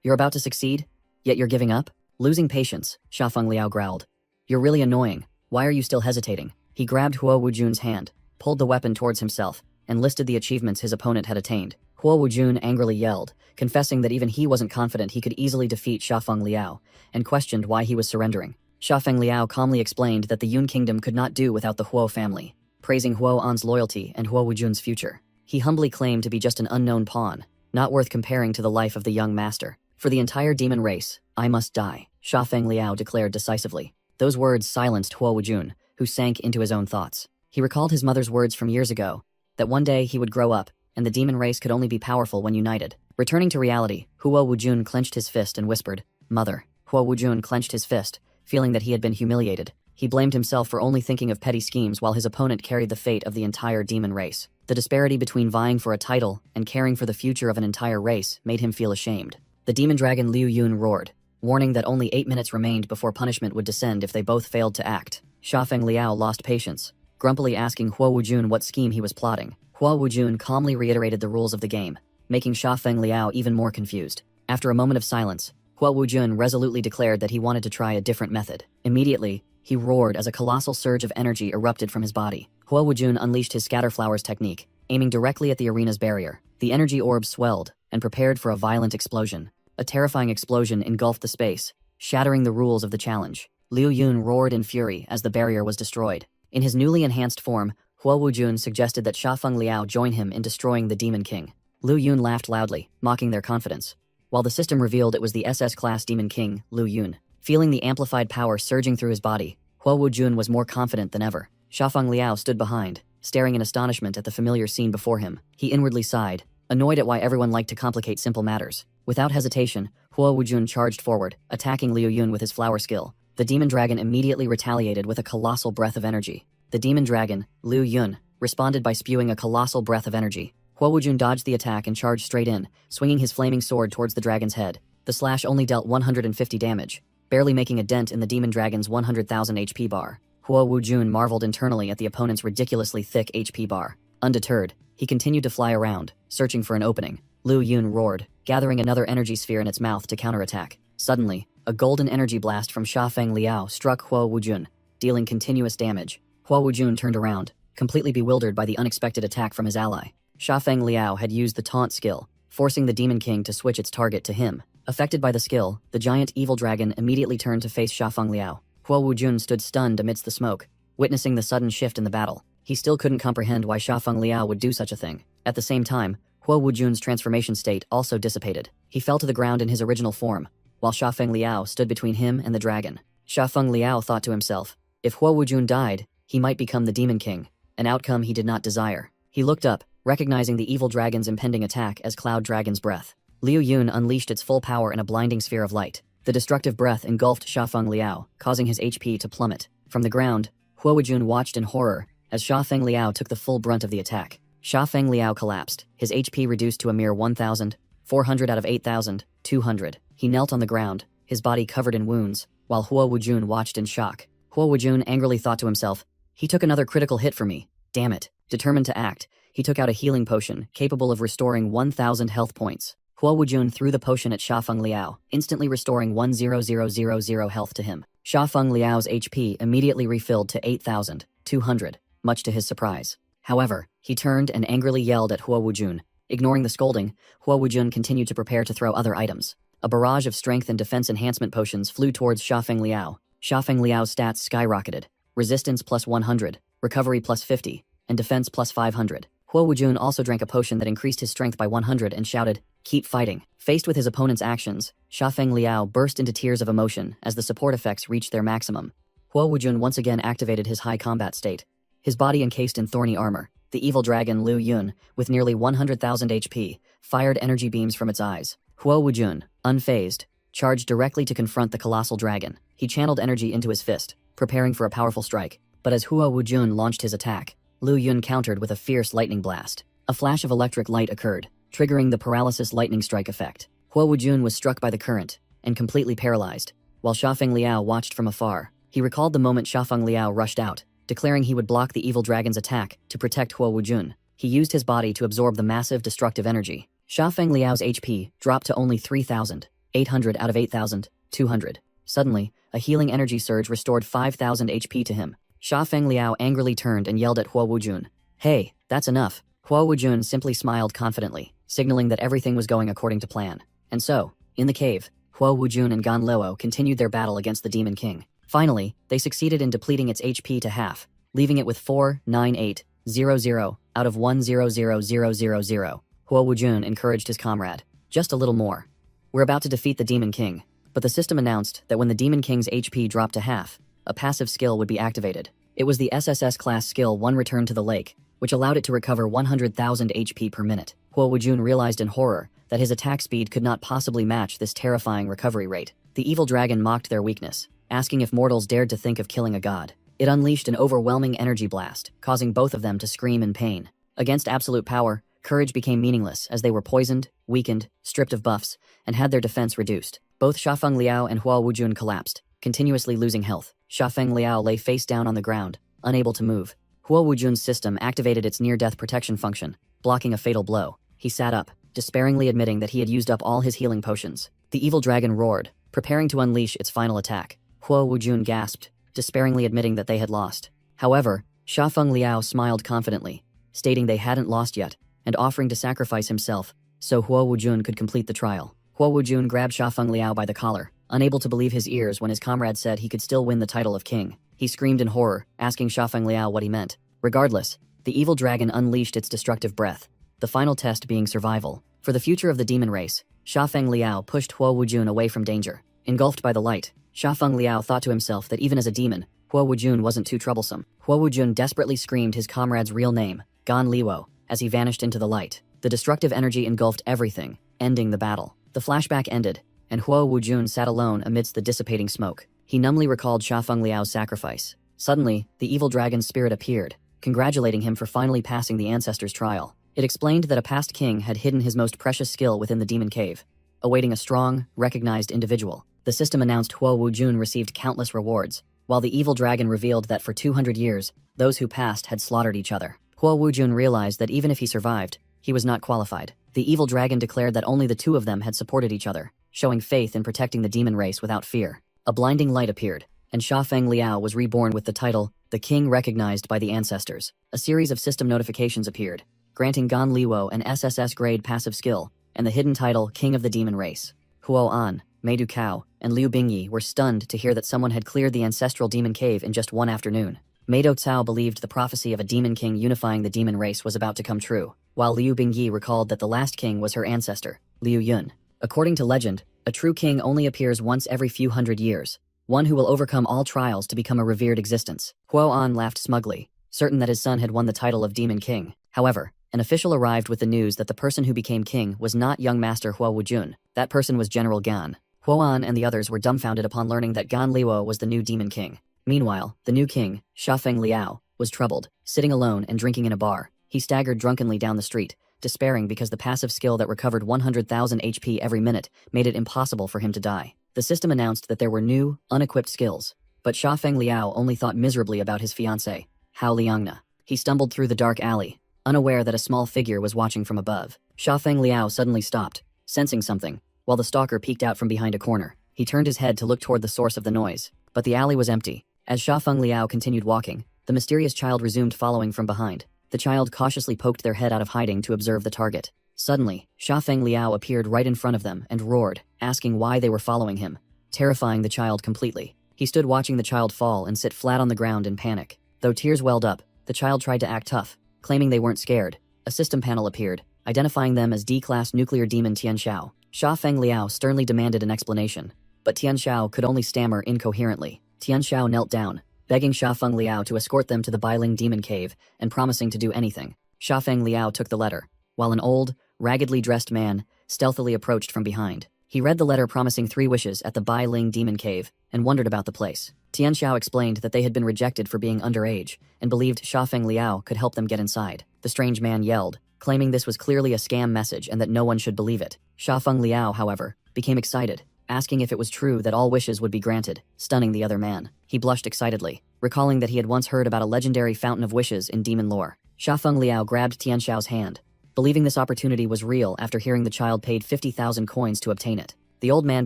You're about to succeed, yet you're giving up?" Losing patience, Sha Feng Liao growled. "You're really annoying. Why are you still hesitating?" He grabbed Huo Wujun's hand, pulled the weapon towards himself, and listed the achievements his opponent had attained. Huo Wujun angrily yelled, confessing that even he wasn't confident he could easily defeat Sha Feng Liao, and questioned why he was surrendering. Sha Feng Liao calmly explained that the Yun kingdom could not do without the Huo family, praising Huo An's loyalty and Huo Wujun's future. He humbly claimed to be just an unknown pawn, not worth comparing to the life of the young master. "For the entire demon race, I must die," Sha Feng Liao declared decisively. Those words silenced Huo Wujun, who sank into his own thoughts. He recalled his mother's words from years ago, that one day he would grow up, and the demon race could only be powerful when united. Returning to reality, Huo Wujun clenched his fist and whispered, "Mother." Huo Wujun clenched his fist, feeling that he had been humiliated. He blamed himself for only thinking of petty schemes while his opponent carried the fate of the entire demon race. The disparity between vying for a title and caring for the future of an entire race made him feel ashamed. The demon dragon Liu Yun roared, warning that only 8 minutes remained before punishment would descend if they both failed to act. Sha Feng Liao lost patience, grumpily asking Huo Wujun what scheme he was plotting. Huo Wujun calmly reiterated the rules of the game, making Sha Feng Liao even more confused. After a moment of silence, Huo Wujun resolutely declared that he wanted to try a different method. Immediately, he roared as a colossal surge of energy erupted from his body. Huo Wujun unleashed his scatterflowers technique, aiming directly at the arena's barrier. The energy orb swelled and prepared for a violent explosion. A terrifying explosion engulfed the space, shattering the rules of the challenge. Liu Yun roared in fury as the barrier was destroyed. In his newly enhanced form, Huo Wujun suggested that Sha Feng Liao join him in destroying the Demon King. Liu Yun laughed loudly, mocking their confidence, while the system revealed it was the SS-class Demon King, Liu Yun. Feeling the amplified power surging through his body, Huo Wujun was more confident than ever. Sha Feng Liao stood behind, staring in astonishment at the familiar scene before him. He inwardly sighed, annoyed at why everyone liked to complicate simple matters. Without hesitation, Huo Wujun charged forward, attacking Liu Yun with his flower skill. The demon dragon immediately retaliated with a colossal breath of energy. The demon dragon, Liu Yun, responded by spewing a colossal breath of energy. Huo Wujun dodged the attack and charged straight in, swinging his flaming sword towards the dragon's head. The slash only dealt 150 damage, barely making a dent in the demon dragon's 100,000 HP bar. Huo Wujun marveled internally at the opponent's ridiculously thick HP bar. Undeterred, he continued to fly around, searching for an opening. Liu Yun roared, gathering another energy sphere in its mouth to counterattack. Suddenly, a golden energy blast from Sha Feng Liao struck Huo Wujun, dealing continuous damage. Huo Wujun turned around, completely bewildered by the unexpected attack from his ally. Shafeng Liao had used the taunt skill, forcing the Demon King to switch its target to him. Affected by the skill, the giant evil dragon immediately turned to face Shafeng Liao. Huo Wujun stood stunned amidst the smoke, witnessing the sudden shift in the battle. He still couldn't comprehend why Shafeng Liao would do such a thing. At the same time, Huo Wujun's transformation state also dissipated. He fell to the ground in his original form, while Shafeng Liao stood between him and the dragon. Shafeng Liao thought to himself, if Huo Wujun died, he might become the Demon King, an outcome he did not desire. He looked up, recognizing the evil dragon's impending attack as Cloud Dragon's breath. Liu Yun unleashed its full power in a blinding sphere of light. The destructive breath engulfed Shafeng Liao, causing his HP to plummet. From the ground, Huo Wujun watched in horror as Shafeng Liao took the full brunt of the attack. Shafeng Liao collapsed, his HP reduced to a mere 1,400 out of 8,200. He knelt on the ground, his body covered in wounds, while Huo Wujun watched in shock. Huo Wujun angrily thought to himself, he took another critical hit for me. Damn it. Determined to act, he took out a healing potion capable of restoring 1,000 health points. Huo Wujun threw the potion at Shafeng Liao, instantly restoring 1,000 health to him. Shafeng Liao's HP immediately refilled to 8,200, much to his surprise. However, he turned and angrily yelled at Huo Wujun. Ignoring the scolding, Huo Wujun continued to prepare to throw other items. A barrage of strength and defense enhancement potions flew towards Shafeng Liao. Shafeng Liao's stats skyrocketed. Resistance plus 100, recovery plus 50, and defense plus 500. Huo Wujun also drank a potion that increased his strength by 100 and shouted, keep fighting. Faced with his opponent's actions, Shafeng Liao burst into tears of emotion as the support effects reached their maximum. Huo Wujun once again activated his high combat state. His body encased in thorny armor, the evil dragon Liu Yun, with nearly 100,000 HP, fired energy beams from its eyes. Huo Wujun, unfazed, charged directly to confront the colossal dragon. He channeled energy into his fist, preparing for a powerful strike. But as Huo Wujun launched his attack, Liu Yun countered with a fierce lightning blast. A flash of electric light occurred, triggering the paralysis lightning strike effect. Huo Wujun was struck by the current and completely paralyzed, while Shafeng Liao watched from afar. He recalled the moment Shafeng Liao rushed out, declaring he would block the evil dragon's attack to protect Huo Wujun. He used his body to absorb the massive destructive energy. Shafeng Liao's HP dropped to only 3,800 out of 8,200. Suddenly, a healing energy surge restored 5,000 HP to him. Shafeng Liao angrily turned and yelled at Huo Wujun. Hey, that's enough. Huo Wujun simply smiled confidently, signaling that everything was going according to plan. And so, in the cave, Huo Wujun and Gan Luo continued their battle against the Demon King. Finally, they succeeded in depleting its HP to half, leaving it with 4,9,800 out of 1,000,000. Huo Wujun encouraged his comrade. Just a little more. We're about to defeat the Demon King. But the system announced that when the Demon King's HP dropped to half, a passive skill would be activated. It was the SSS class skill One Return to the Lake, which allowed it to recover 100,000 HP per minute. Huo Wujun realized in horror that his attack speed could not possibly match this terrifying recovery rate. The evil dragon mocked their weakness, asking if mortals dared to think of killing a god. It unleashed an overwhelming energy blast, causing both of them to scream in pain. Against absolute power, courage became meaningless as they were poisoned, weakened, stripped of buffs, and had their defense reduced. Both Shafeng Liao and Huo Wujun collapsed, continuously losing health. Shafeng Liao lay face down on the ground, unable to move. Huo Wujun's system activated its near-death protection function, blocking a fatal blow. He sat up, despairingly admitting that he had used up all his healing potions. The evil dragon roared, preparing to unleash its final attack. Huo Wujun gasped, despairingly admitting that they had lost. However, Shafeng Liao smiled confidently, stating they hadn't lost yet, and offering to sacrifice himself so Huo Wujun could complete the trial. Huo Wujun grabbed Shafeng Liao by the collar, unable to believe his ears when his comrade said he could still win the title of king. He screamed in horror, asking Shafeng Liao what he meant. Regardless, the evil dragon unleashed its destructive breath, the final test being survival. For the future of the demon race, Shafeng Liao pushed Huo Wujun away from danger. Engulfed by the light, Shafeng Liao thought to himself that even as a demon, Huo Wujun wasn't too troublesome. Huo Wujun desperately screamed his comrade's real name, Gan Liwo, as he vanished into the light. The destructive energy engulfed everything, ending the battle. The flashback ended, and Huo Wujun sat alone amidst the dissipating smoke. He numbly recalled Shafeng Liao's sacrifice. Suddenly, the evil dragon's spirit appeared, congratulating him for finally passing the ancestor's trial. It explained that a past king had hidden his most precious skill within the demon cave, awaiting a strong, recognized individual. The system announced Huo Wujun received countless rewards, while the evil dragon revealed that for 200 years, those who passed had slaughtered each other. Huo Wujun realized that even if he survived, he was not qualified. The evil dragon declared that only the two of them had supported each other, showing faith in protecting the demon race without fear. A blinding light appeared, and Shafeng Liao was reborn with the title The king recognized by the ancestors. A series of system notifications appeared, granting Gan Liwo an SSS grade passive skill, and the hidden title King of the Demon Race. Huo An, Meidu Cao, and Liu Bingyi were stunned to hear that someone had cleared the ancestral demon cave in just one afternoon. Meido Cao believed the prophecy of a demon king unifying the demon race was about to come true, while Liu Bingyi recalled that the last king was her ancestor, Liu Yun. According to legend, a true king only appears once every few hundred years, one who will overcome all trials to become a revered existence. Huo An laughed smugly, certain that his son had won the title of Demon King. However, an official arrived with the news that the person who became king was not young master Huo Wujun. That person was General Gan. Huo An and the others were dumbfounded upon learning that Gan Liwo was the new demon king. Meanwhile, the new king, Shafeng Liao, was troubled, sitting alone and drinking in a bar. He staggered drunkenly down the street, despairing because the passive skill that recovered 100,000 HP every minute made it impossible for him to die. The system announced that there were new, unequipped skills, but Shafeng Liao only thought miserably about his fiancée, Hao Liangna. He stumbled through the dark alley, unaware that a small figure was watching from above. Shafeng Liao suddenly stopped, sensing something, while the stalker peeked out from behind a corner. He turned his head to look toward the source of the noise, but the alley was empty. As Shafeng Liao continued walking, the mysterious child resumed following from behind. The child cautiously poked their head out of hiding to observe the target. Suddenly, Shafeng Liao appeared right in front of them and roared, asking why they were following him, terrifying the child completely. He stood watching the child fall and sit flat on the ground in panic. Though tears welled up, the child tried to act tough, claiming they weren't scared. A system panel appeared, identifying them as D-class nuclear demon Tianxiao. Shafeng Liao sternly demanded an explanation, but Tianxiao could only stammer incoherently. Tianxiao knelt down, begging Shafeng Liao to escort them to the Bailing Demon Cave and promising to do anything. Shafeng Liao took the letter, while an old, raggedly dressed man stealthily approached from behind. He read the letter promising 3 wishes at the Bailing Demon Cave and wondered about the place. Tianxiao explained that they had been rejected for being underage and believed Shafeng Liao could help them get inside. The strange man yelled, claiming this was clearly a scam message and that no one should believe it. Shafeng Liao, however, became excited, asking if it was true that all wishes would be granted, stunning the other man. He blushed excitedly, recalling that he had once heard about a legendary fountain of wishes in demon lore. Shafeng Liao grabbed Tianxiao's hand, believing this opportunity was real after hearing the child paid 50,000 coins to obtain it. The old man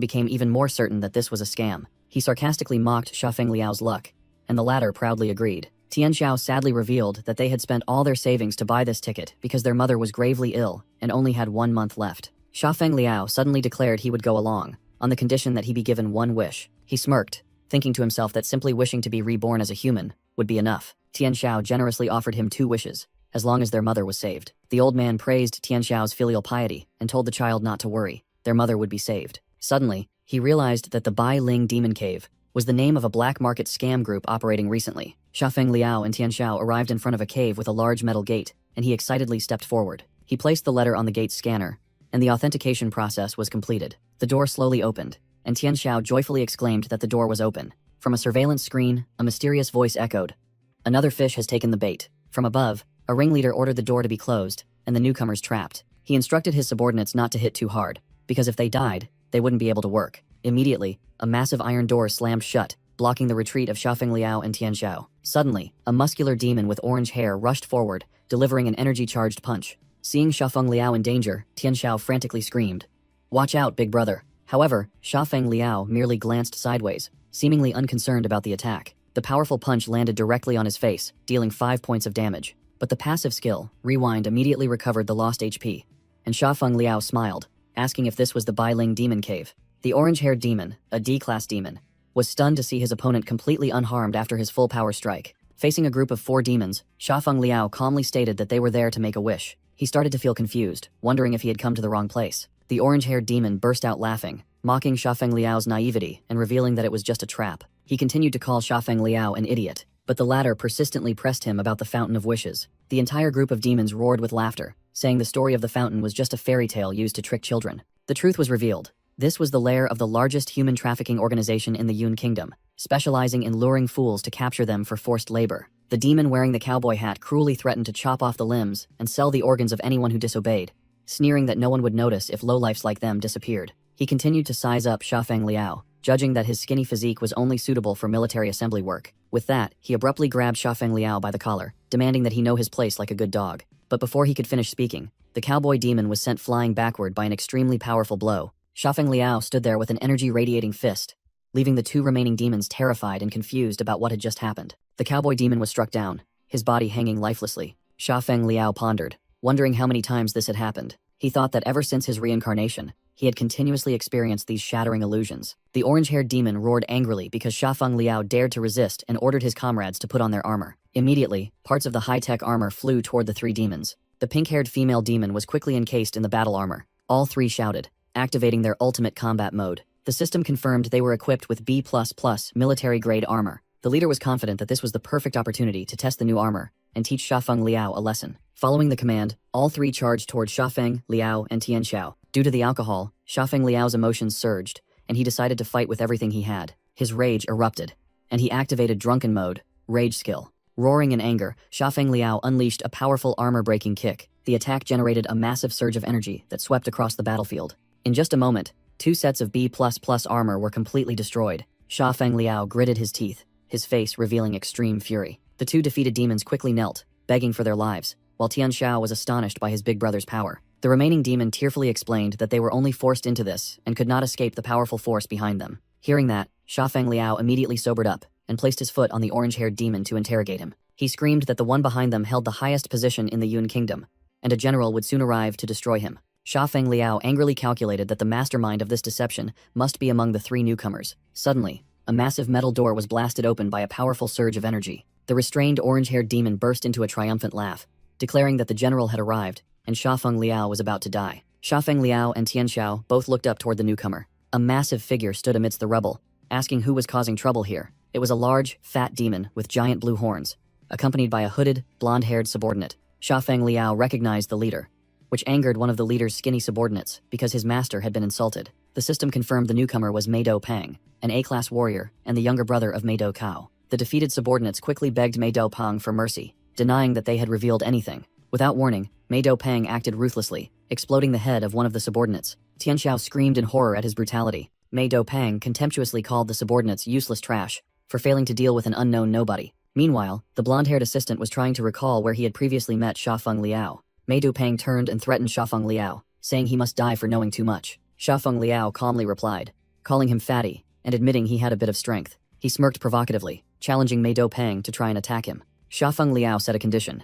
became even more certain that this was a scam. He sarcastically mocked Shafeng Liao's luck, and the latter proudly agreed. Tianxiao sadly revealed that they had spent all their savings to buy this ticket because their mother was gravely ill and only had 1 month left. Shafeng Liao suddenly declared he would go along, on the condition that he be given 1 wish. He smirked, thinking to himself that simply wishing to be reborn as a human would be enough. Tianxiao generously offered him 2 wishes, as long as their mother was saved. The old man praised Tianxiao's filial piety and told the child not to worry, their mother would be saved. Suddenly, he realized that the Bai Ling Demon Cave was the name of a black market scam group operating recently. Shafeng Liao and Tianxiao arrived in front of a cave with a large metal gate, and he excitedly stepped forward. He placed the letter on the gate's scanner, and the authentication process was completed. The door slowly opened, and Tianxiao joyfully exclaimed that the door was open. From a surveillance screen, a mysterious voice echoed, "Another fish has taken the bait." From above, a ringleader ordered the door to be closed, and the newcomers trapped. He instructed his subordinates not to hit too hard, because if they died, they wouldn't be able to work. Immediately, a massive iron door slammed shut, blocking the retreat of Shafeng Liao and Tianxiao. Suddenly, a muscular demon with orange hair rushed forward, delivering an energy-charged punch. Seeing Shafeng Liao in danger, Tianxiao frantically screamed, "Watch out, big brother." However, Shafeng Liao merely glanced sideways, seemingly unconcerned about the attack. The powerful punch landed directly on his face, dealing 5 points of damage. But the passive skill, Rewind, immediately recovered the lost HP, and Shafeng Liao smiled, asking if this was the Bailing Demon Cave. The orange-haired demon, a D-class demon, was stunned to see his opponent completely unharmed after his full-power strike. Facing a group of 4 demons, Shafeng Liao calmly stated that they were there to make a wish. He started to feel confused, wondering if he had come to the wrong place. The orange-haired demon burst out laughing, mocking Shafeng Liao's naivety and revealing that it was just a trap. He continued to call Shafeng Liao an idiot, but the latter persistently pressed him about the Fountain of Wishes. The entire group of demons roared with laughter, saying the story of the fountain was just a fairy tale used to trick children. The truth was revealed. This was the lair of the largest human trafficking organization in the Yun Kingdom, specializing in luring fools to capture them for forced labor. The demon wearing the cowboy hat cruelly threatened to chop off the limbs and sell the organs of anyone who disobeyed, sneering that no one would notice if lowlifes like them disappeared. He continued to size up Shafeng Liao, judging that his skinny physique was only suitable for military assembly work. With that, he abruptly grabbed Shafeng Liao by the collar, demanding that he know his place like a good dog. But before he could finish speaking, the cowboy demon was sent flying backward by an extremely powerful blow. Shafeng Liao stood there with an energy-radiating fist, leaving the two remaining demons terrified and confused about what had just happened. The cowboy demon was struck down, his body hanging lifelessly. Xiafeng Liao pondered, wondering how many times this had happened. He thought that ever since his reincarnation, he had continuously experienced these shattering illusions. The orange-haired demon roared angrily because Xiafeng Liao dared to resist and ordered his comrades to put on their armor. Immediately, parts of the high-tech armor flew toward the three demons. The pink-haired female demon was quickly encased in the battle armor. All three shouted, activating their ultimate combat mode. The system confirmed they were equipped with B++ military-grade armor. The leader was confident that this was the perfect opportunity to test the new armor and teach Xiafeng Liao a lesson. Following the command, all three charged toward Xiafeng, Liao, and Tianxiao. Due to the alcohol, Xiafeng Liao's emotions surged, and he decided to fight with everything he had. His rage erupted, and he activated drunken mode, rage skill. Roaring in anger, Xiafeng Liao unleashed a powerful armor-breaking kick. The attack generated a massive surge of energy that swept across the battlefield. In just a moment, 2 sets of B++ armor were completely destroyed. Xiafeng Liao gritted his teeth, his face revealing extreme fury. The two defeated demons quickly knelt, begging for their lives, while Tianxiao was astonished by his big brother's power. The remaining demon tearfully explained that they were only forced into this and could not escape the powerful force behind them. Hearing that, Xiafeng Liao immediately sobered up and placed his foot on the orange-haired demon to interrogate him. He screamed that the one behind them held the highest position in the Yun Kingdom, and a general would soon arrive to destroy him. Xiafeng Liao angrily calculated that the mastermind of this deception must be among the three newcomers. Suddenly, a massive metal door was blasted open by a powerful surge of energy. The restrained orange-haired demon burst into a triumphant laugh, declaring that the general had arrived and Xiafeng Liao was about to die. Xiafeng Liao and Tianxiao both looked up toward the newcomer. A massive figure stood amidst the rubble, asking who was causing trouble here. It was a large, fat demon with giant blue horns, accompanied by a hooded, blonde-haired subordinate. Xiafeng Liao recognized the leader, which angered one of the leader's skinny subordinates because his master had been insulted. The system confirmed the newcomer was Meido Pang, an A-class warrior and the younger brother of Meido Cao. The defeated subordinates quickly begged Meido Pang for mercy, denying that they had revealed anything. Without warning, Meido Pang acted ruthlessly, exploding the head of one of the subordinates. Tianxiao screamed in horror at his brutality. Meido Pang contemptuously called the subordinates useless trash for failing to deal with an unknown nobody. Meanwhile, the blonde-haired assistant was trying to recall where he had previously met Xiafeng Liao. Meido Pang turned and threatened Xiafeng Liao, saying he must die for knowing too much. Xiafeng Liao calmly replied, calling him fatty and admitting he had a bit of strength. He smirked provocatively, challenging Meido Pang to try and attack him. Xiafeng Liao set a condition.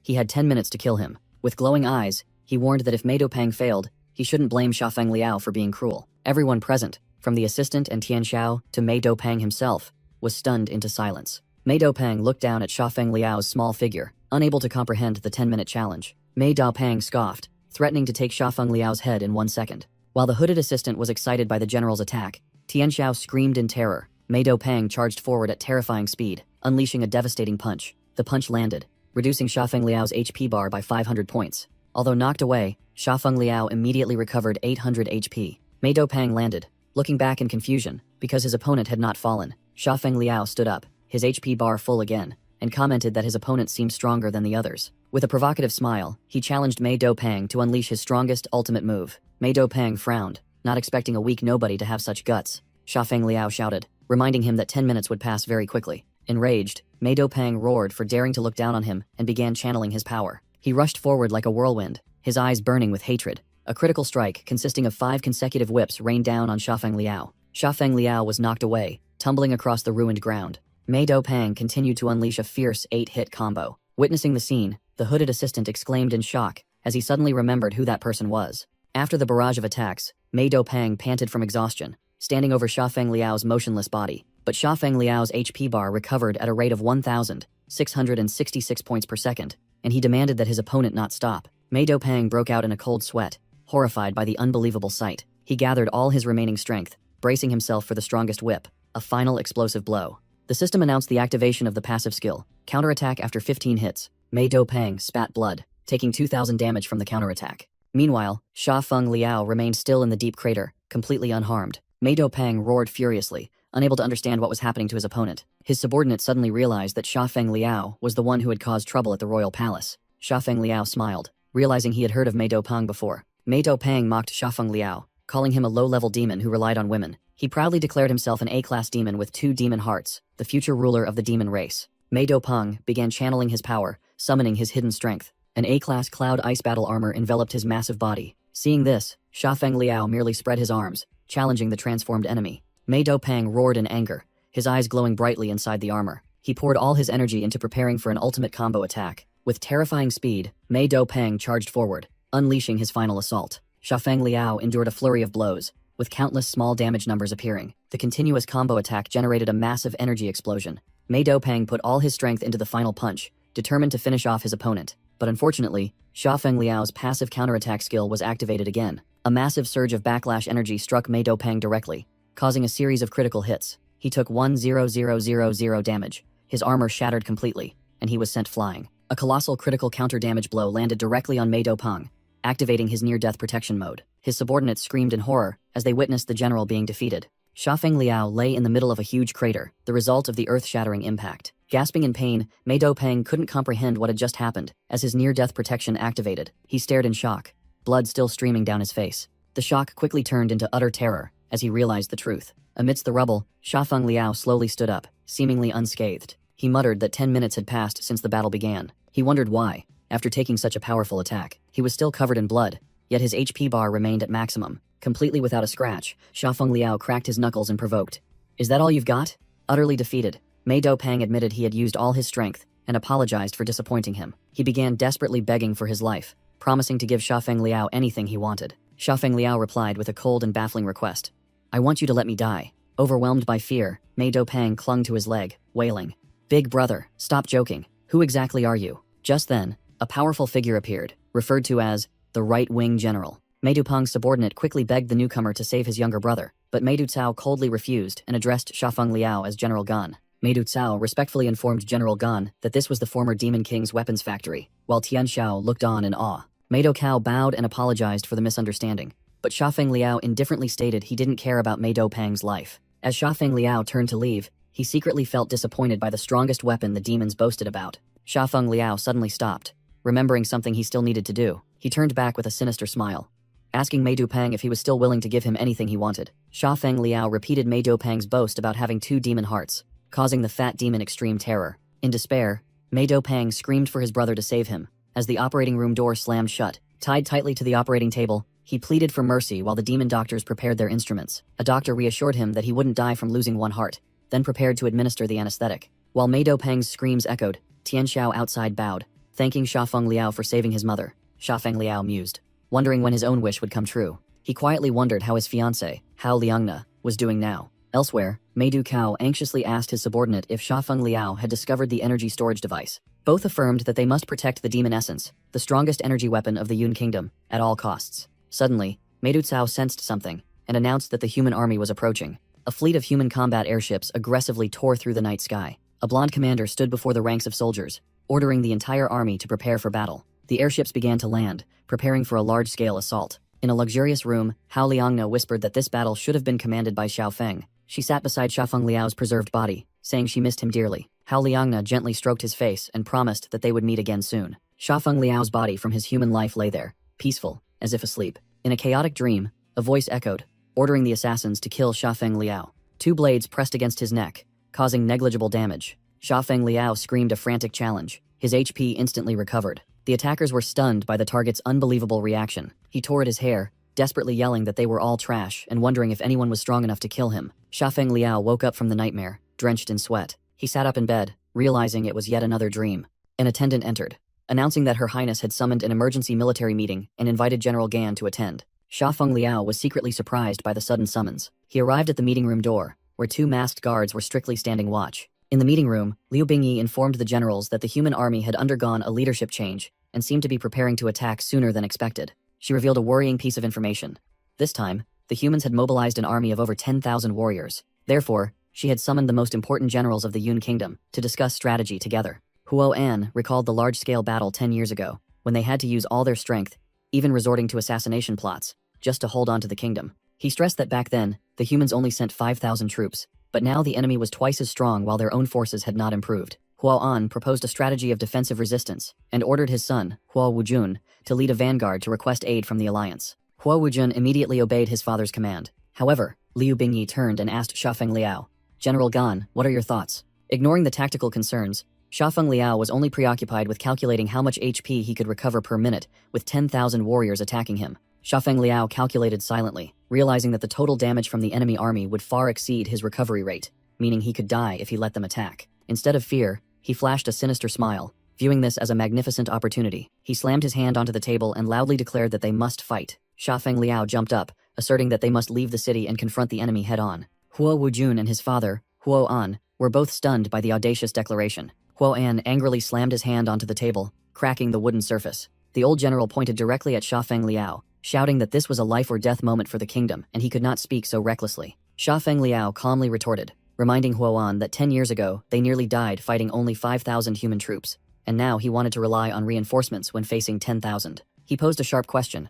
He had 10 minutes to kill him. With glowing eyes, he warned that if Meido Pang failed, he shouldn't blame Xiafeng Liao for being cruel. Everyone present, from the assistant and Tianxiao to Meido Pang himself, was stunned into silence. Meido Pang looked down at Xiafeng Liao's small figure, unable to comprehend the 10-minute challenge. Meido Pang scoffed, threatening to take Xiafeng Liao's head in 1 second. While the hooded assistant was excited by the general's attack, Tianxiao screamed in terror. Meido Pang charged forward at terrifying speed, unleashing a devastating punch. The punch landed, reducing Xiafeng Liao's HP bar by 500 points. Although knocked away, Xiafeng Liao immediately recovered 800 HP. Meido Pang landed, looking back in confusion, because his opponent had not fallen. Xiafeng Liao stood up, his HP bar full again, and commented that his opponent seemed stronger than the others. With a provocative smile, he challenged Meido Pang to unleash his strongest ultimate move. Meido Pang frowned, not expecting a weak nobody to have such guts. Xiafeng Liao shouted, reminding him that 10 minutes would pass very quickly. Enraged, Meido Pang roared for daring to look down on him and began channeling his power. He rushed forward like a whirlwind, his eyes burning with hatred. A critical strike consisting of 5 consecutive whips rained down on Xiafeng Liao. Xiafeng Liao was knocked away, tumbling across the ruined ground. Meido Pang continued to unleash a fierce 8-hit combo. Witnessing the scene, the hooded assistant exclaimed in shock as he suddenly remembered who that person was. After the barrage of attacks, Meido Pang panted from exhaustion, standing over Xiafeng Liao's motionless body. But Xiafeng Liao's HP bar recovered at a rate of 1,666 points per second, and he demanded that his opponent not stop. Meido Pang broke out in a cold sweat, horrified by the unbelievable sight. He gathered all his remaining strength, bracing himself for the strongest whip, a final explosive blow. The system announced the activation of the passive skill, counterattack after 15 hits. Meido Pang spat blood, taking 2,000 damage from the counterattack. Meanwhile, Xiafeng Liao remained still in the deep crater, completely unharmed. Meido Pang roared furiously, unable to understand what was happening to his opponent. His subordinate suddenly realized that Xiafeng Liao was the one who had caused trouble at the royal palace. Xiafeng Liao smiled, realizing he had heard of Meido Pang before. Meido Pang mocked Xiafeng Liao, calling him a low-level demon who relied on women. He proudly declared himself an A-class demon with 2 demon hearts, the future ruler of the demon race. Meido Pang began channeling his power, summoning his hidden strength. An A-class cloud ice battle armor enveloped his massive body. Seeing this, Xiafeng Liao merely spread his arms, challenging the transformed enemy. Mei Dopang roared in anger, his eyes glowing brightly inside the armor. He poured all his energy into preparing for an ultimate combo attack. With terrifying speed, Mei Dopang charged forward, unleashing his final assault. Shafeng Liao endured a flurry of blows, with countless small damage numbers appearing. The continuous combo attack generated a massive energy explosion. Mei Dopang put all his strength into the final punch, determined to finish off his opponent. But unfortunately, Shafeng Liao's passive counterattack skill was activated again. A massive surge of backlash energy struck Mei Dopang directly, causing a series of critical hits. He took 1,000 damage. His armor shattered completely, and he was sent flying. A colossal critical counter damage blow landed directly on Mei Dopang, activating his near-death protection mode. His subordinates screamed in horror as they witnessed the general being defeated. Shafeng Liao lay in the middle of a huge crater, the result of the earth-shattering impact. Gasping in pain, Mei Dopang couldn't comprehend what had just happened. As his near-death protection activated, he stared in shock, blood still streaming down his face. The shock quickly turned into utter terror as he realized the truth. Amidst the rubble, Shafeng Liao slowly stood up, seemingly unscathed. He muttered that 10 minutes had passed since the battle began. He wondered why, after taking such a powerful attack, he was still covered in blood, yet his HP bar remained at maximum. Completely without a scratch, Shafeng Liao cracked his knuckles and provoked. "Is that all you've got?" Utterly defeated, Mei Dopang admitted he had used all his strength and apologized for disappointing him. He began desperately begging for his life, promising to give Shafeng Liao anything he wanted. Shafeng Liao replied with a cold and baffling request. "I want you to let me die." Overwhelmed by fear, Mei Dopang clung to his leg, wailing, "Big brother, stop joking. Who exactly are you?" Just then, a powerful figure appeared, referred to as the right-wing general. Mei Dopang's subordinate quickly begged the newcomer to save his younger brother, but Mei Ducao coldly refused and addressed Shafeng Liao as General Gan. Mei Ducao respectfully informed General Gan that this was the former Demon King's weapons factory, while Tian Xiao looked on in awe. Mei Ducao bowed and apologized for the misunderstanding, but Shafeng Liao indifferently stated he didn't care about Mei Dopang's life. As Shafeng Liao turned to leave, he secretly felt disappointed by the strongest weapon the demons boasted about. Shafeng Liao suddenly stopped, remembering something he still needed to do. He turned back with a sinister smile, asking Mei Dopang if he was still willing to give him anything he wanted. Shafeng Liao repeated Mei Dopang's boast about having 2 demon hearts, causing the fat demon extreme terror. In despair, Mei Dopang screamed for his brother to save him. As the operating room door slammed shut, tied tightly to the operating table, he pleaded for mercy while the demon doctors prepared their instruments. A doctor reassured him that he wouldn't die from losing one heart, then prepared to administer the anesthetic. While Mei Dopang's screams echoed, Tian Xiao outside bowed, thanking Shafeng Liao for saving his mother. Shafeng Liao mused, wondering when his own wish would come true. He quietly wondered how his fiancée, Hao Liangna, was doing now. Elsewhere, Mei Ducao anxiously asked his subordinate if Shafeng Liao had discovered the energy storage device. Both affirmed that they must protect the demon essence, the strongest energy weapon of the Yun Kingdom, at all costs. Suddenly, Mei Ducao sensed something and announced that the human army was approaching. A fleet of human combat airships aggressively tore through the night sky. A blonde commander stood before the ranks of soldiers, ordering the entire army to prepare for battle. The airships began to land, preparing for a large-scale assault. In a luxurious room, Hao Liangna whispered that this battle should have been commanded by Xiao Feng. She sat beside Shafeng Liao's preserved body, saying she missed him dearly. Hao Liangna gently stroked his face and promised that they would meet again soon. Shafeng Liao's body from his human life lay there, peaceful, as if asleep. In a chaotic dream, a voice echoed, ordering the assassins to kill Shafeng Liao. 2 blades pressed against his neck, causing negligible damage. Shafeng Liao screamed a frantic challenge. His HP instantly recovered. The attackers were stunned by the target's unbelievable reaction. He tore at his hair, desperately yelling that they were all trash and wondering if anyone was strong enough to kill him. Shafeng Liao woke up from the nightmare, drenched in sweat. He sat up in bed, realizing it was yet another dream. An attendant entered, announcing that Her Highness had summoned an emergency military meeting and invited General Gan to attend. Shafeng Liao was secretly surprised by the sudden summons. He arrived at the meeting room door, where 2 masked guards were strictly standing watch. In the meeting room, Liu Bingyi informed the generals that the human army had undergone a leadership change and seemed to be preparing to attack sooner than expected. She revealed a worrying piece of information. This time, the humans had mobilized an army of over 10,000 warriors. Therefore, she had summoned the most important generals of the Yun Kingdom to discuss strategy together. Huo An recalled the large-scale battle 10 years ago, when they had to use all their strength, even resorting to assassination plots, just to hold on to the kingdom. He stressed that back then, the humans only sent 5,000 troops, but now the enemy was twice as strong while their own forces had not improved. Huo An proposed a strategy of defensive resistance and ordered his son, Huo Wujun, to lead a vanguard to request aid from the alliance. Huo Wujun immediately obeyed his father's command. However, Liu Bingyi turned and asked Shafeng Liao, "General Gan, what are your thoughts?" Ignoring the tactical concerns, Shafeng Liao was only preoccupied with calculating how much HP he could recover per minute with 10,000 warriors attacking him. Shafeng Liao calculated silently, realizing that the total damage from the enemy army would far exceed his recovery rate, meaning he could die if he let them attack. Instead of fear, he flashed a sinister smile. Viewing this as a magnificent opportunity, he slammed his hand onto the table and loudly declared that they must fight. Shafeng Liao jumped up, asserting that they must leave the city and confront the enemy head-on. Huo Wujun and his father, Huo An, were both stunned by the audacious declaration. Huo An angrily slammed his hand onto the table, cracking the wooden surface. The old general pointed directly at Shafeng Liao, shouting that this was a life-or-death moment for the kingdom and he could not speak so recklessly. Shafeng Liao calmly retorted, reminding Huo An that 10 years ago they nearly died fighting only 5,000 human troops, and now he wanted to rely on reinforcements when facing 10,000. He posed a sharp question.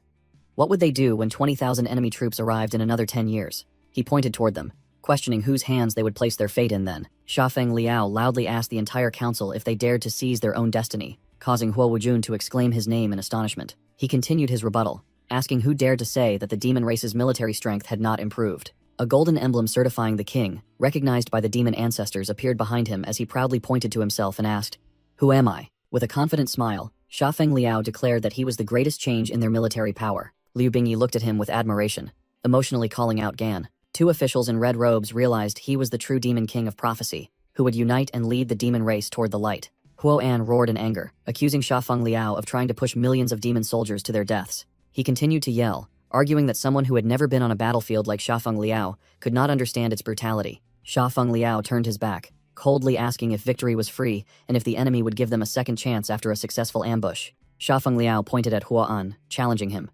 What would they do when 20,000 enemy troops arrived in another 10 years? He pointed toward them, questioning whose hands they would place their fate in then. Shafeng Liao loudly asked the entire council if they dared to seize their own destiny, causing Huo Wujun to exclaim his name in astonishment. He continued his rebuttal, asking who dared to say that the demon race's military strength had not improved. A golden emblem certifying the king, recognized by the demon ancestors, appeared behind him as he proudly pointed to himself and asked, "Who am I?" With a confident smile, Shafeng Liao declared that he was the greatest change in their military power. Liu Bingyi looked at him with admiration, emotionally calling out Gan. Two officials in red robes realized he was the true demon king of prophecy, who would unite and lead the demon race toward the light. Huo An roared in anger, accusing Shafeng Liao of trying to push millions of demon soldiers to their deaths. He continued to yell, arguing that someone who had never been on a battlefield like Shafeng Liao could not understand its brutality. Shafeng Liao turned his back, coldly asking if victory was free and if the enemy would give them a second chance after a successful ambush. Shafeng Liao pointed at Huo An, challenging him.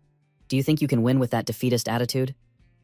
Do you think you can win with that defeatist attitude?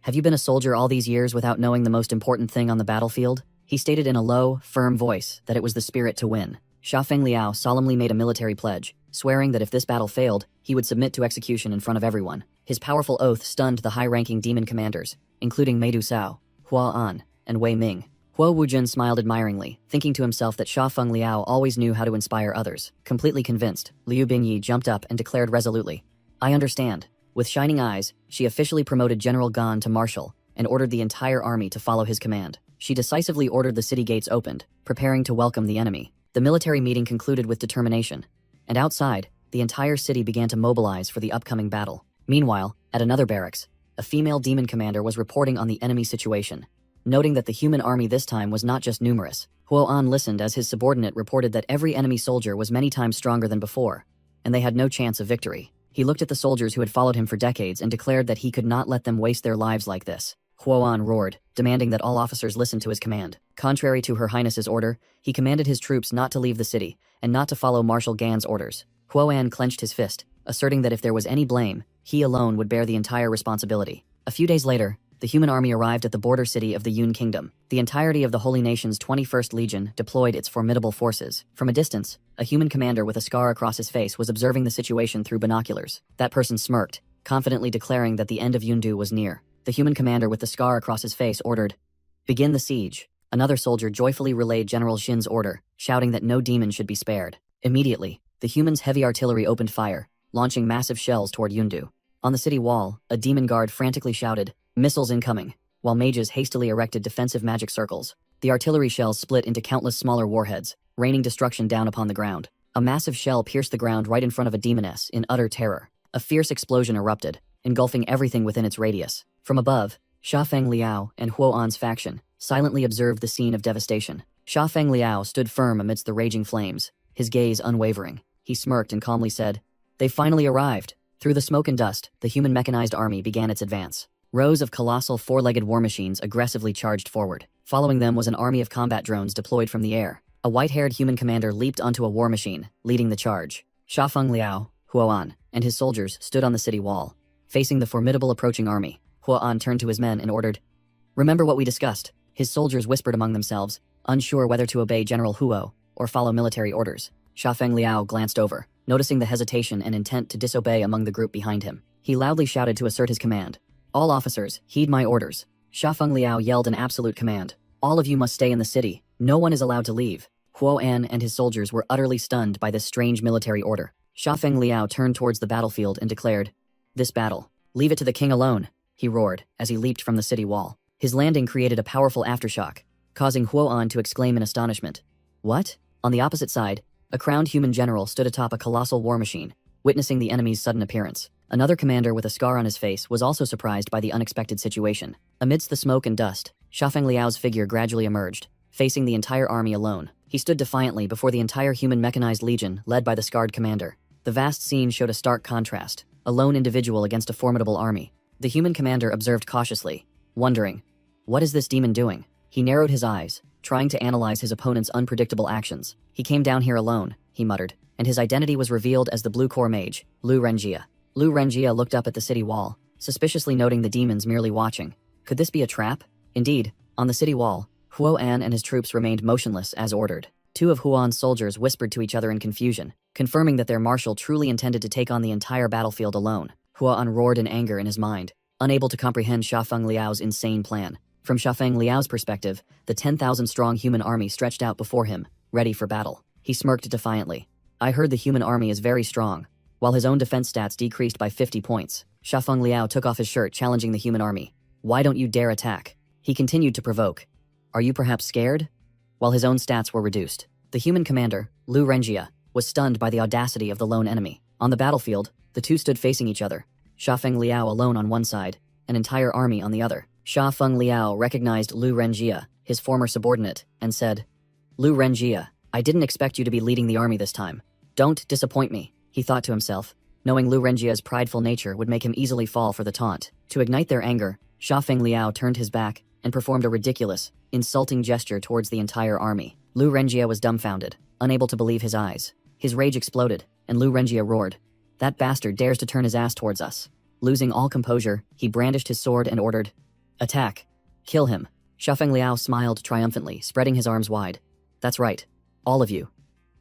Have you been a soldier all these years without knowing the most important thing on the battlefield? He stated in a low, firm voice that it was the spirit to win. Shafeng Liao solemnly made a military pledge, swearing that if this battle failed, he would submit to execution in front of everyone. His powerful oath stunned the high-ranking demon commanders, including Meidu Sao, Hua An, and Wei Ming. Huo Wujun smiled admiringly, thinking to himself that Shafeng Liao always knew how to inspire others. Completely convinced, Liu Bingyi jumped up and declared resolutely, "I understand." With shining eyes, she officially promoted General Gan to Marshal and ordered the entire army to follow his command. She decisively ordered the city gates opened, preparing to welcome the enemy. The military meeting concluded with determination, and outside, the entire city began to mobilize for the upcoming battle. Meanwhile, at another barracks, a female demon commander was reporting on the enemy situation. Noting that the human army this time was not just numerous, Huo An listened as his subordinate reported that every enemy soldier was many times stronger than before, and they had no chance of victory. He looked at the soldiers who had followed him for decades and declared that he could not let them waste their lives like this. Huo An roared, demanding that all officers listen to his command. Contrary to Her Highness's order, he commanded his troops not to leave the city and not to follow Marshal Gan's orders. Huo An clenched his fist, asserting that if there was any blame, he alone would bear the entire responsibility. A few days later, the human army arrived at the border city of the Yun Kingdom. The entirety of the Holy Nation's 21st Legion deployed its formidable forces. From a distance, a human commander with a scar across his face was observing the situation through binoculars. That person smirked, confidently declaring that the end of Yundu was near. The human commander with the scar across his face ordered, "Begin the siege." Another soldier joyfully relayed General Shin's order, shouting that no demon should be spared. Immediately, the humans' heavy artillery opened fire, launching massive shells toward Yundu. On the city wall, a demon guard frantically shouted, "Missiles incoming," while mages hastily erected defensive magic circles. The artillery shells split into countless smaller warheads, raining destruction down upon the ground. A massive shell pierced the ground right in front of a demoness in utter terror. A fierce explosion erupted, engulfing everything within its radius. From above, Shafeng Liao and Huo An's faction silently observed the scene of devastation. Shafeng Liao stood firm amidst the raging flames, his gaze unwavering. He smirked and calmly said, "They finally arrived." Through the smoke and dust, the human mechanized army began its advance. Rows of colossal four-legged war machines aggressively charged forward. Following them was an army of combat drones deployed from the air. A white-haired human commander leaped onto a war machine, leading the charge. Shafeng Liao, Huo An, and his soldiers stood on the city wall, facing the formidable approaching army. Huo An turned to his men and ordered, "Remember what we discussed." His soldiers whispered among themselves, unsure whether to obey General Huo or follow military orders. Shafeng Liao glanced over, noticing the hesitation and intent to disobey among the group behind him. He loudly shouted to assert his command. "All officers, heed my orders." Shafeng Liao yelled an absolute command. "All of you must stay in the city. No one is allowed to leave." Huo An and his soldiers were utterly stunned by this strange military order. Shafeng Liao turned towards the battlefield and declared, "This battle, leave it to the king alone," he roared as he leaped from the city wall. His landing created a powerful aftershock, causing Huo An to exclaim in astonishment, "What?" On the opposite side, a crowned human general stood atop a colossal war machine, witnessing the enemy's sudden appearance. Another commander with a scar on his face was also surprised by the unexpected situation. Amidst the smoke and dust, Xiafeng Liao's figure gradually emerged, facing the entire army alone. He stood defiantly before the entire human mechanized legion led by the scarred commander. The vast scene showed a stark contrast, a lone individual against a formidable army. The human commander observed cautiously, wondering, what is this demon doing? He narrowed his eyes, trying to analyze his opponent's unpredictable actions. He came down here alone, he muttered, and his identity was revealed as the Blue Core Mage, Lu Renjia. Lu Renjia looked up at the city wall, suspiciously noting the demons merely watching. Could this be a trap? Indeed, on the city wall, Huo An and his troops remained motionless as ordered. Two of Huan's soldiers whispered to each other in confusion, confirming that their marshal truly intended to take on the entire battlefield alone. Huan roared in anger in his mind, unable to comprehend Xiafeng Liao's insane plan. From Xiafeng Liao's perspective, the 10,000-strong human army stretched out before him, ready for battle. He smirked defiantly. I heard the human army is very strong. While his own defense stats decreased by 50 points, Xiafeng Liao took off his shirt, challenging the human army. Why don't you dare attack? He continued to provoke. Are you perhaps scared? While his own stats were reduced, the human commander, Lu Renjia, was stunned by the audacity of the lone enemy. On the battlefield, the two stood facing each other, Xiafeng Liao alone on one side, an entire army on the other. Xiafeng Liao recognized Lu Renjia, his former subordinate, and said, Lu Renjia, I didn't expect you to be leading the army this time. Don't disappoint me, he thought to himself, knowing Lu Renjia's prideful nature would make him easily fall for the taunt. To ignite their anger, Xiafeng Liao turned his back and performed a ridiculous, insulting gesture towards the entire army. Lu Renjia was dumbfounded, unable to believe his eyes. His rage exploded, and Lu Renjia roared, That bastard dares to turn his ass towards us. Losing all composure, he brandished his sword and ordered, Attack! Kill him! Xiafeng Liao smiled triumphantly, spreading his arms wide. That's right. All of you.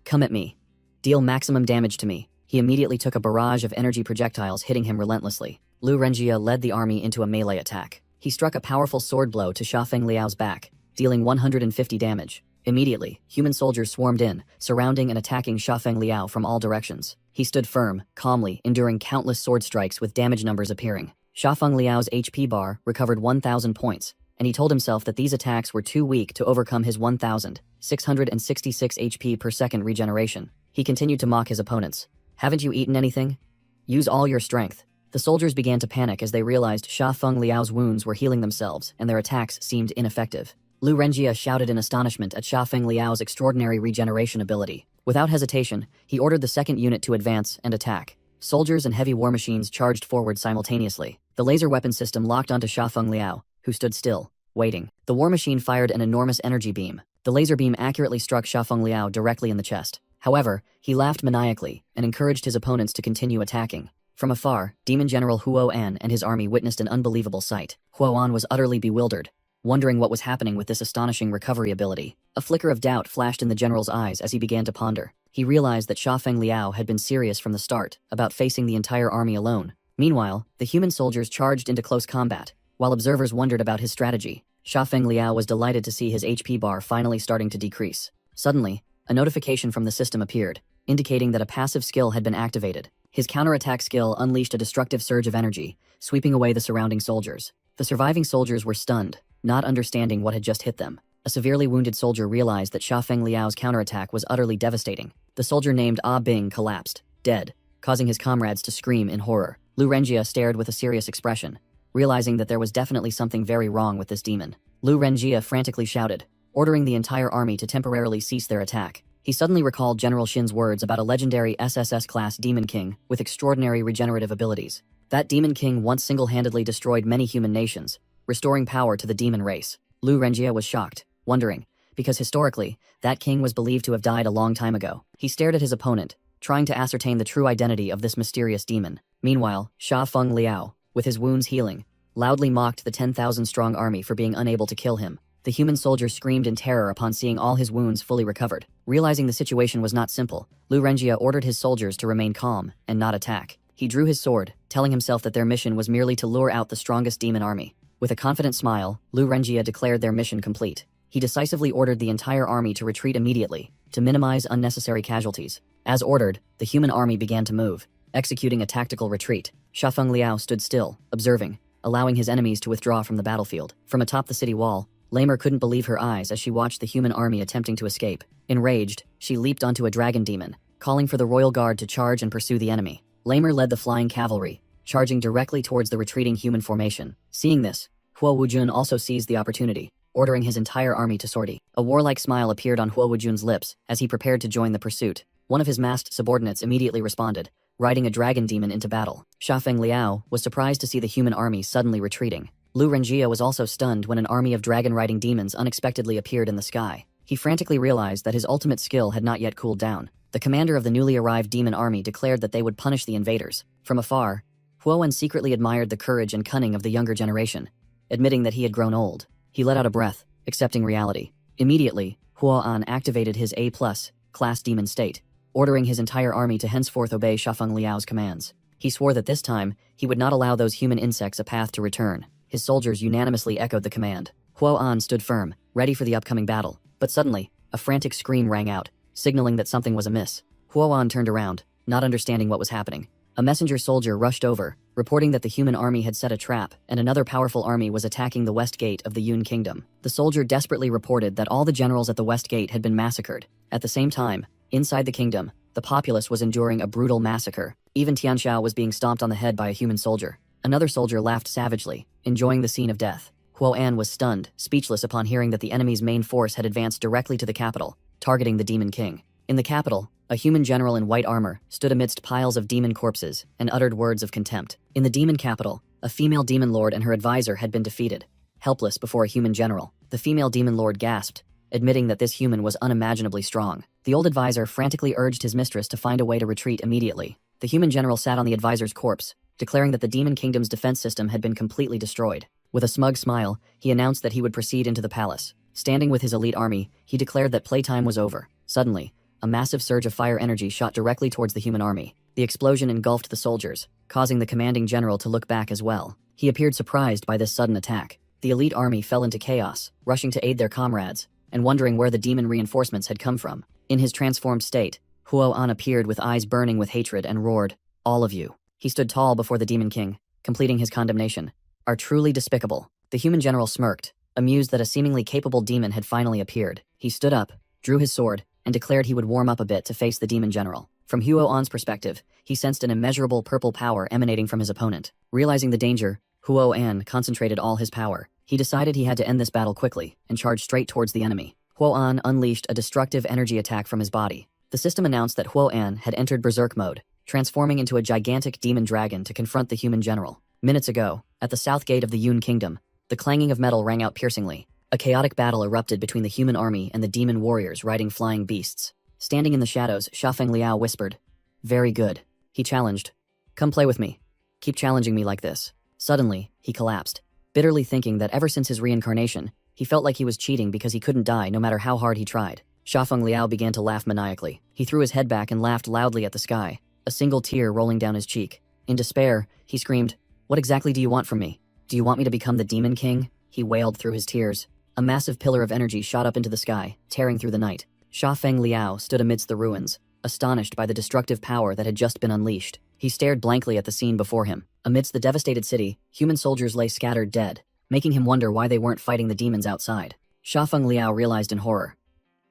Come at me. Deal maximum damage to me. He immediately took a barrage of energy projectiles, hitting him relentlessly. Lu Renjia led the army into a melee attack. He struck a powerful sword blow to Xiafeng Liao's back, dealing 150 damage. Immediately, human soldiers swarmed in, surrounding and attacking Xiafeng Liao from all directions. He stood firm, calmly, enduring countless sword strikes with damage numbers appearing. Xiafeng Liao's HP bar recovered 1,000 points, and he told himself that these attacks were too weak to overcome his 1,666 HP per second regeneration. He continued to mock his opponents. Haven't you eaten anything? Use all your strength. The soldiers began to panic as they realized Xiafeng Liao's wounds were healing themselves and their attacks seemed ineffective. Lu Renjia shouted in astonishment at Xiafeng Liao's extraordinary regeneration ability. Without hesitation, he ordered the second unit to advance and attack. Soldiers and heavy war machines charged forward simultaneously. The laser weapon system locked onto Xiafeng Liao, who stood still, waiting. The war machine fired an enormous energy beam. The laser beam accurately struck Xiafeng Liao directly in the chest. However, he laughed maniacally and encouraged his opponents to continue attacking. From afar, Demon General Huo An and his army witnessed an unbelievable sight. Huo An was utterly bewildered, wondering what was happening with this astonishing recovery ability. A flicker of doubt flashed in the general's eyes as he began to ponder. He realized that Xiafeng Liao had been serious from the start about facing the entire army alone. Meanwhile, the human soldiers charged into close combat. While observers wondered about his strategy, Xiafeng Liao was delighted to see his HP bar finally starting to decrease. Suddenly, a notification from the system appeared, indicating that a passive skill had been activated. His counterattack skill unleashed a destructive surge of energy, sweeping away the surrounding soldiers. The surviving soldiers were stunned, not understanding what had just hit them. A severely wounded soldier realized that Xiafeng Liao's counterattack was utterly devastating. The soldier named Ah Bing collapsed, dead, causing his comrades to scream in horror. Lu Renjia stared with a serious expression, realizing that there was definitely something very wrong with this demon. Lu Renjia frantically shouted, ordering the entire army to temporarily cease their attack. He suddenly recalled General Shin's words about a legendary SSS-class Demon King with extraordinary regenerative abilities. That Demon King once single-handedly destroyed many human nations, restoring power to the demon race. Lu Renjia was shocked, wondering, because historically, that king was believed to have died a long time ago. He stared at his opponent, trying to ascertain the true identity of this mysterious demon. Meanwhile, Xiafeng Liao, with his wounds healing, loudly mocked the 10,000-strong army for being unable to kill him. The human soldier screamed in terror upon seeing all his wounds fully recovered. Realizing the situation was not simple, Lu Renjia ordered his soldiers to remain calm and not attack. He drew his sword, telling himself that their mission was merely to lure out the strongest demon army. With a confident smile, Lu Renjia declared their mission complete. He decisively ordered the entire army to retreat immediately, to minimize unnecessary casualties. As ordered, the human army began to move, executing a tactical retreat. Xiafeng Liao stood still, observing, allowing his enemies to withdraw from the battlefield. From atop the city wall, Lamer couldn't believe her eyes as she watched the human army attempting to escape. Enraged, she leaped onto a dragon demon, calling for the royal guard to charge and pursue the enemy. Lamer led the flying cavalry, charging directly towards the retreating human formation. Seeing this, Huo Wujun also seized the opportunity, ordering his entire army to sortie. A warlike smile appeared on Huo Wujun's lips as he prepared to join the pursuit. One of his masked subordinates immediately responded, riding a dragon demon into battle. Xiafeng Liao was surprised to see the human army suddenly retreating. Lu Renjia was also stunned when an army of dragon-riding demons unexpectedly appeared in the sky. He frantically realized that his ultimate skill had not yet cooled down. The commander of the newly arrived demon army declared that they would punish the invaders. From afar, Huo An secretly admired the courage and cunning of the younger generation. Admitting that he had grown old, he let out a breath, accepting reality. Immediately, Huo An activated his A+ class demon state, ordering his entire army to henceforth obey Xiafeng Liao's commands. He swore that this time, he would not allow those human insects a path to return. His soldiers unanimously echoed the command. Huo An stood firm, ready for the upcoming battle. But suddenly, a frantic scream rang out, signaling that something was amiss. Huo An turned around, not understanding what was happening. A messenger soldier rushed over, reporting that the human army had set a trap and another powerful army was attacking the west gate of the Yun Kingdom. The soldier desperately reported that all the generals at the west gate had been massacred. At the same time, inside the kingdom, the populace was enduring a brutal massacre. Even Tianxiao was being stomped on the head by a human soldier. Another soldier laughed savagely, enjoying the scene of death. Huo An was stunned, speechless upon hearing that the enemy's main force had advanced directly to the capital, targeting the Demon King. In the capital, a human general in white armor stood amidst piles of demon corpses and uttered words of contempt. In the demon capital, a female demon lord and her advisor had been defeated. Helpless before a human general, the female demon lord gasped, admitting that this human was unimaginably strong. The old advisor frantically urged his mistress to find a way to retreat immediately. The human general sat on the advisor's corpse, declaring that the demon kingdom's defense system had been completely destroyed. With a smug smile, he announced that he would proceed into the palace. Standing with his elite army, he declared that playtime was over. Suddenly, a massive surge of fire energy shot directly towards the human army. The explosion engulfed the soldiers, causing the commanding general to look back as well. He appeared surprised by this sudden attack. The elite army fell into chaos, rushing to aid their comrades, and wondering where the demon reinforcements had come from. In his transformed state, Huo An appeared with eyes burning with hatred and roared, "All of you." He stood tall before the Demon King, completing his condemnation. "Are truly despicable." The human general smirked, amused that a seemingly capable demon had finally appeared. He stood up, drew his sword, and declared he would warm up a bit to face the demon general. From Huo An's perspective, he sensed an immeasurable purple power emanating from his opponent. Realizing the danger, Huo An concentrated all his power. He decided he had to end this battle quickly and charged straight towards the enemy. Huo An unleashed a destructive energy attack from his body. The system announced that Huo An had entered berserk mode, transforming into a gigantic demon dragon to confront the human general. Minutes ago, at the south gate of the Yun Kingdom, the clanging of metal rang out piercingly. A chaotic battle erupted between the human army and the demon warriors riding flying beasts. Standing in the shadows, Xiafeng Liao whispered, "Very good." He challenged, "Come play with me. Keep challenging me like this." Suddenly, he collapsed, bitterly thinking that ever since his reincarnation, he felt like he was cheating because he couldn't die no matter how hard he tried. Xiafeng Liao began to laugh maniacally. He threw his head back and laughed loudly at the sky, a single tear rolling down his cheek. In despair, he screamed, "What exactly do you want from me? Do you want me to become the Demon King?" He wailed through his tears. A massive pillar of energy shot up into the sky, tearing through the night. Xiafeng Liao stood amidst the ruins, astonished by the destructive power that had just been unleashed. He stared blankly at the scene before him. Amidst the devastated city, human soldiers lay scattered dead, making him wonder why they weren't fighting the demons outside. Xiafeng Liao realized in horror.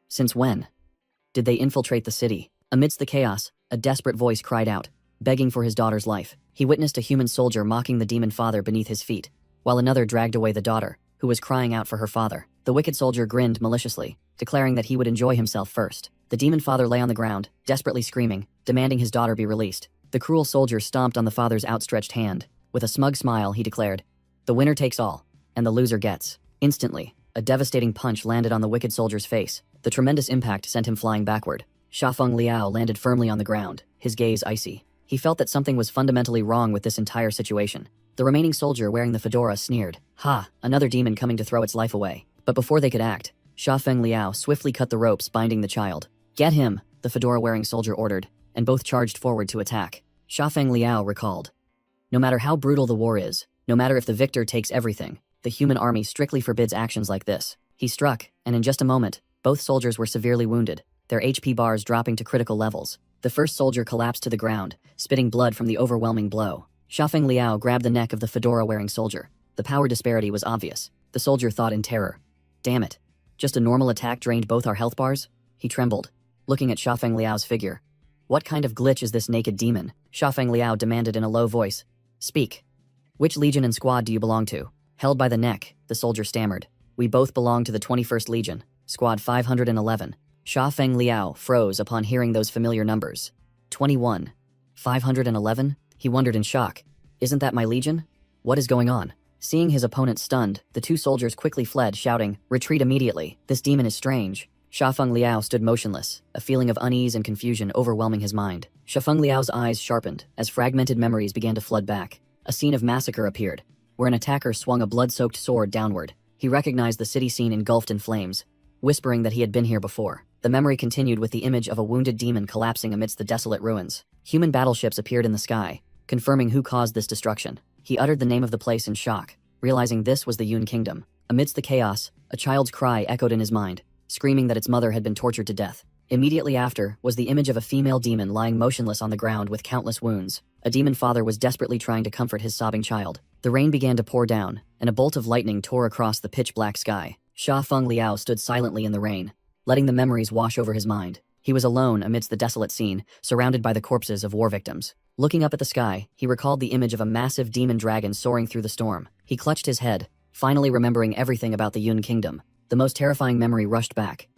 Since when did they infiltrate the city? Amidst the chaos, a desperate voice cried out, begging for his daughter's life. He witnessed a human soldier mocking the demon father beneath his feet, while another dragged away the daughter, who was crying out for her father. The wicked soldier grinned maliciously, declaring that he would enjoy himself first. The demon father lay on the ground, desperately screaming, demanding his daughter be released. The cruel soldier stomped on the father's outstretched hand. With a smug smile, he declared, "The winner takes all, and the loser gets." Instantly, a devastating punch landed on the wicked soldier's face. The tremendous impact sent him flying backward. Xiafeng Liao landed firmly on the ground, his gaze icy. He felt that something was fundamentally wrong with this entire situation. The remaining soldier wearing the fedora sneered, "Ha, another demon coming to throw its life away." But before they could act, Xiafeng Liao swiftly cut the ropes binding the child. "Get him," the fedora-wearing soldier ordered, and both charged forward to attack. Xiafeng Liao recalled, "No matter how brutal the war is, no matter if the victor takes everything, the human army strictly forbids actions like this." He struck, and in just a moment, both soldiers were severely wounded, their HP bars dropping to critical levels. The first soldier collapsed to the ground, spitting blood from the overwhelming blow. Xiafeng Liao grabbed the neck of the fedora-wearing soldier. The power disparity was obvious. The soldier thought in terror, "Damn it. Just a normal attack drained both our health bars?" He trembled, looking at Xiafeng Liao's figure. "What kind of glitch is this naked demon?" Xiafeng Liao demanded in a low voice. Speak. Which legion and squad do you belong to? Held by the neck, the soldier stammered. We both belong to the 21st Legion, Squad 511. Sha Feng Liao froze upon hearing those familiar numbers. 21. 511? He wondered in shock. Isn't that my legion? What is going on? Seeing his opponent stunned, the two soldiers quickly fled, shouting, "Retreat immediately! This demon is strange." Sha Feng Liao stood motionless, a feeling of unease and confusion overwhelming his mind. Sha Feng Liao's eyes sharpened as fragmented memories began to flood back. A scene of massacre appeared, where an attacker swung a blood-soaked sword downward. He recognized the city scene engulfed in flames, whispering that he had been here before. The memory continued with the image of a wounded demon collapsing amidst the desolate ruins. Human battleships appeared in the sky, confirming who caused this destruction. He uttered the name of the place in shock, realizing this was the Yun Kingdom. Amidst the chaos, a child's cry echoed in his mind, screaming that its mother had been tortured to death. Immediately after was the image of a female demon lying motionless on the ground with countless wounds. A demon father was desperately trying to comfort his sobbing child. The rain began to pour down, and a bolt of lightning tore across the pitch-black sky. Sha Feng Liao stood silently in the rain, letting the memories wash over his mind. He was alone amidst the desolate scene, surrounded by the corpses of war victims. Looking up at the sky, he recalled the image of a massive demon dragon soaring through the storm. He clutched his head, finally remembering everything about the Yun Kingdom. The most terrifying memory rushed back.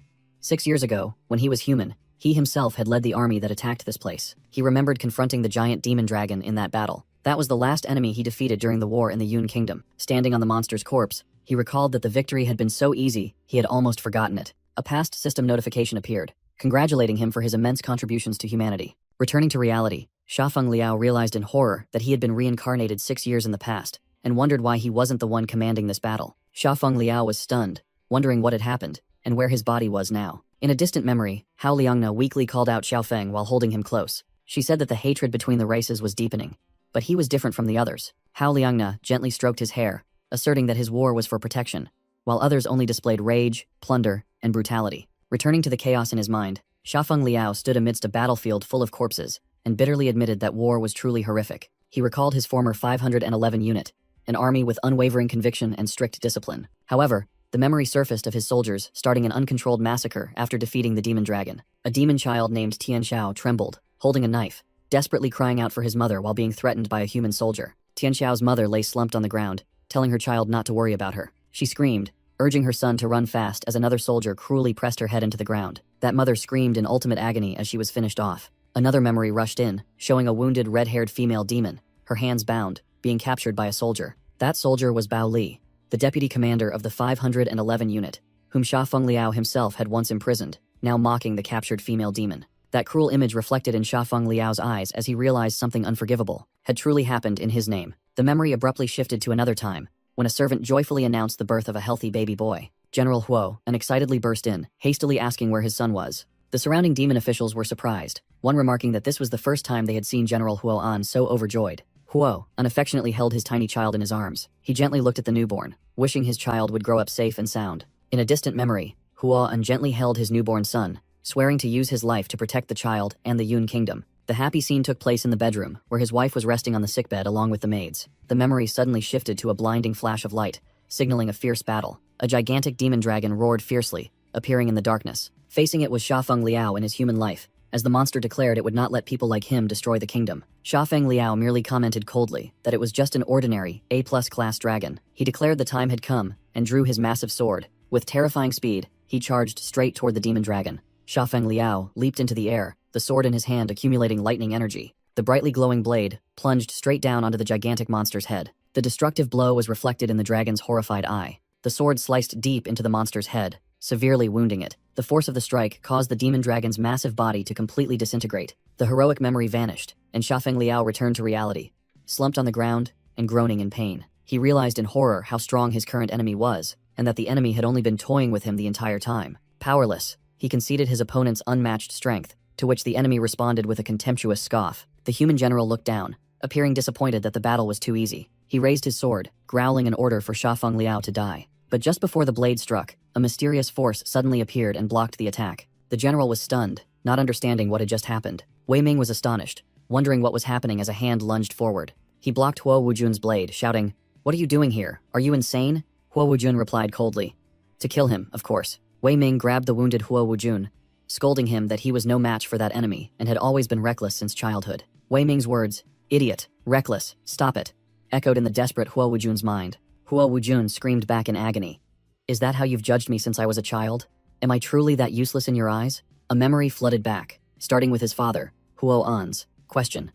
6 years ago, when he was human, he himself had led the army that attacked this place. He remembered confronting the giant demon dragon in that battle. That was the last enemy he defeated during the war in the Yun Kingdom. Standing on the monster's corpse, he recalled that the victory had been so easy, he had almost forgotten it. A past system notification appeared, congratulating him for his immense contributions to humanity. Returning to reality, Sha Feng Liao realized in horror that he had been reincarnated 6 years in the past, and wondered why he wasn't the one commanding this battle. Sha Feng Liao was stunned, wondering what had happened, and where his body was now. In a distant memory, Hao Liangna weakly called out Xiao Feng while holding him close. She said that the hatred between the races was deepening, but he was different from the others. Hao Liangna gently stroked his hair, asserting that his war was for protection, while others only displayed rage, plunder, and brutality. Returning to the chaos in his mind, Sha Feng Liao stood amidst a battlefield full of corpses, and bitterly admitted that war was truly horrific. He recalled his former 511 unit, an army with unwavering conviction and strict discipline. However, the memory surfaced of his soldiers starting an uncontrolled massacre after defeating the demon dragon. A demon child named Tian Xiao trembled, holding a knife, desperately crying out for his mother while being threatened by a human soldier. Tian Xiao's mother lay slumped on the ground, telling her child not to worry about her. She screamed, urging her son to run fast as another soldier cruelly pressed her head into the ground. That mother screamed in ultimate agony as she was finished off. Another memory rushed in, showing a wounded red-haired female demon, her hands bound, being captured by a soldier. That soldier was Bao Li, the deputy commander of the 511 unit, whom Sha Feng Liao himself had once imprisoned, now mocking the captured female demon. That cruel image reflected in Sha Feng Liao's eyes as he realized something unforgivable had truly happened in his name. The memory abruptly shifted to another time, when a servant joyfully announced the birth of a healthy baby boy. General Huo excitedly burst in, hastily asking where his son was. The surrounding demon officials were surprised, one remarking that this was the first time they had seen General Huo so overjoyed. Huo unaffectionately held his tiny child in his arms. He gently looked at the newborn, wishing his child would grow up safe and sound. In a distant memory, Huo gently held his newborn son, swearing to use his life to protect the child and the Yun Kingdom. The happy scene took place in the bedroom, where his wife was resting on the sickbed along with the maids. The memory suddenly shifted to a blinding flash of light, signaling a fierce battle. A gigantic demon dragon roared fiercely, appearing in the darkness. Facing it was Sha Feng Liao in his human life, as the monster declared it would not let people like him destroy the kingdom. Sha Feng Liao merely commented coldly that it was just an ordinary, A+ class dragon. He declared the time had come, and drew his massive sword. With terrifying speed, he charged straight toward the demon dragon. Sha Feng Liao leaped into the air, the sword in his hand accumulating lightning energy. The brightly glowing blade plunged straight down onto the gigantic monster's head. The destructive blow was reflected in the dragon's horrified eye. The sword sliced deep into the monster's head, severely wounding it. The force of the strike caused the demon dragon's massive body to completely disintegrate. The heroic memory vanished, and Sha Feng Liao returned to reality, slumped on the ground and groaning in pain. He realized in horror how strong his current enemy was, and that the enemy had only been toying with him the entire time. Powerless, he conceded his opponent's unmatched strength, to which the enemy responded with a contemptuous scoff. The human general looked down, appearing disappointed that the battle was too easy. He raised his sword, growling an order for Sha Feng Liao to die. But just before the blade struck, a mysterious force suddenly appeared and blocked the attack. The general was stunned, not understanding what had just happened. Wei Ming was astonished, wondering what was happening as a hand lunged forward. He blocked Huo Wujun's blade, shouting, "What are you doing here? Are you insane?" Huo Wujun replied coldly, "To kill him, of course." Wei Ming grabbed the wounded Huo Wujun, scolding him that he was no match for that enemy and had always been reckless since childhood. Wei Ming's words Idiot. Reckless. Stop it. Echoed in the desperate Huo Wujun's mind. Huo Wujun screamed back in agony. Is that how you've judged me since I was a child? Am I truly that useless in your eyes? A memory flooded back, starting with his father, Huo An's. Question.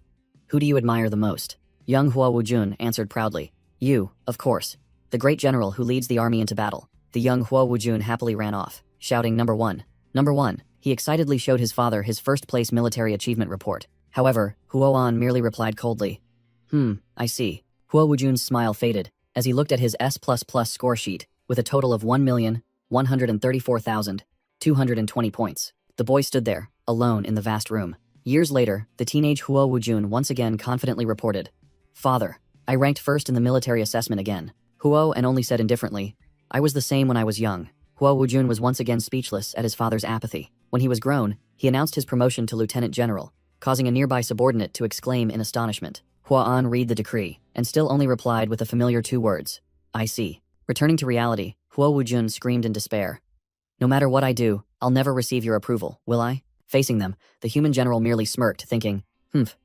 Who do you admire the most? Young Huo Wujun answered proudly. You, of course. The great general who leads the army into battle. The young Huo Wujun happily ran off, shouting number one. Number one. He excitedly showed his father his first-place military achievement report. However, Huo An merely replied coldly. I see. Huo Wujun's smile faded as he looked at his S++ score sheet with a total of 1,134,220 points. The boy stood there, alone in the vast room. Years later, the teenage Huo Wujun once again confidently reported, Father, I ranked first in the military assessment again. Huo and only said indifferently, I was the same when I was young. Huo Wujun was once again speechless at his father's apathy. When he was grown, he announced his promotion to lieutenant general, causing a nearby subordinate to exclaim in astonishment. Huo An read the decree, and still only replied with the familiar two words, I see. Returning to reality, Huo Wujun screamed in despair. No matter what I do, I'll never receive your approval, will I? Facing them, the human general merely smirked, thinking,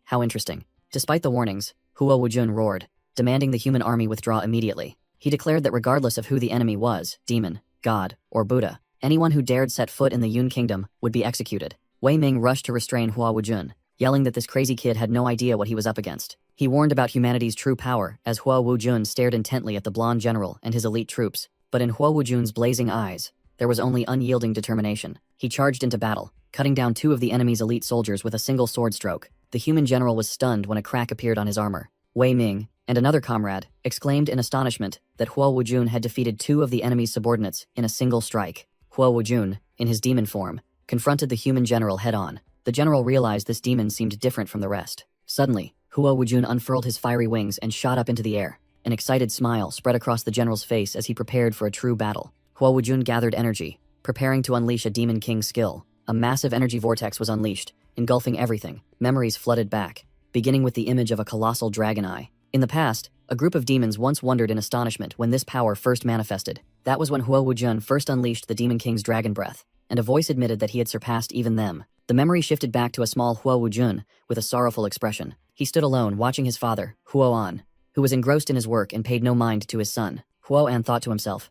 how interesting. Despite the warnings, Huo Wujun roared, demanding the human army withdraw immediately. He declared that regardless of who the enemy was, demon, god, or Buddha, anyone who dared set foot in the Yun kingdom would be executed. Wei Ming rushed to restrain Huo Wujun, yelling that this crazy kid had no idea what he was up against. He warned about humanity's true power as Huo Wujun stared intently at the blonde general and his elite troops, but in Huo Wujun's blazing eyes, there was only unyielding determination. He charged into battle, cutting down two of the enemy's elite soldiers with a single sword stroke. The human general was stunned when a crack appeared on his armor. Wei Ming, and another comrade, exclaimed in astonishment that Huo Wujun had defeated two of the enemy's subordinates in a single strike. Huo Wujun, in his demon form, confronted the human general head-on. The general realized this demon seemed different from the rest. Suddenly, Huo Wujun unfurled his fiery wings and shot up into the air. An excited smile spread across the general's face as he prepared for a true battle. Huo Wujun gathered energy, preparing to unleash a demon king's skill. A massive energy vortex was unleashed, engulfing everything. Memories flooded back, beginning with the image of a colossal dragon eye. In the past, a group of demons once wondered in astonishment when this power first manifested. That was when Huo Wujun first unleashed the demon king's dragon breath, and a voice admitted that he had surpassed even them. The memory shifted back to a small Huo Wujun with a sorrowful expression. He stood alone watching his father, Huo An, who was engrossed in his work and paid no mind to his son. Huo An thought to himself,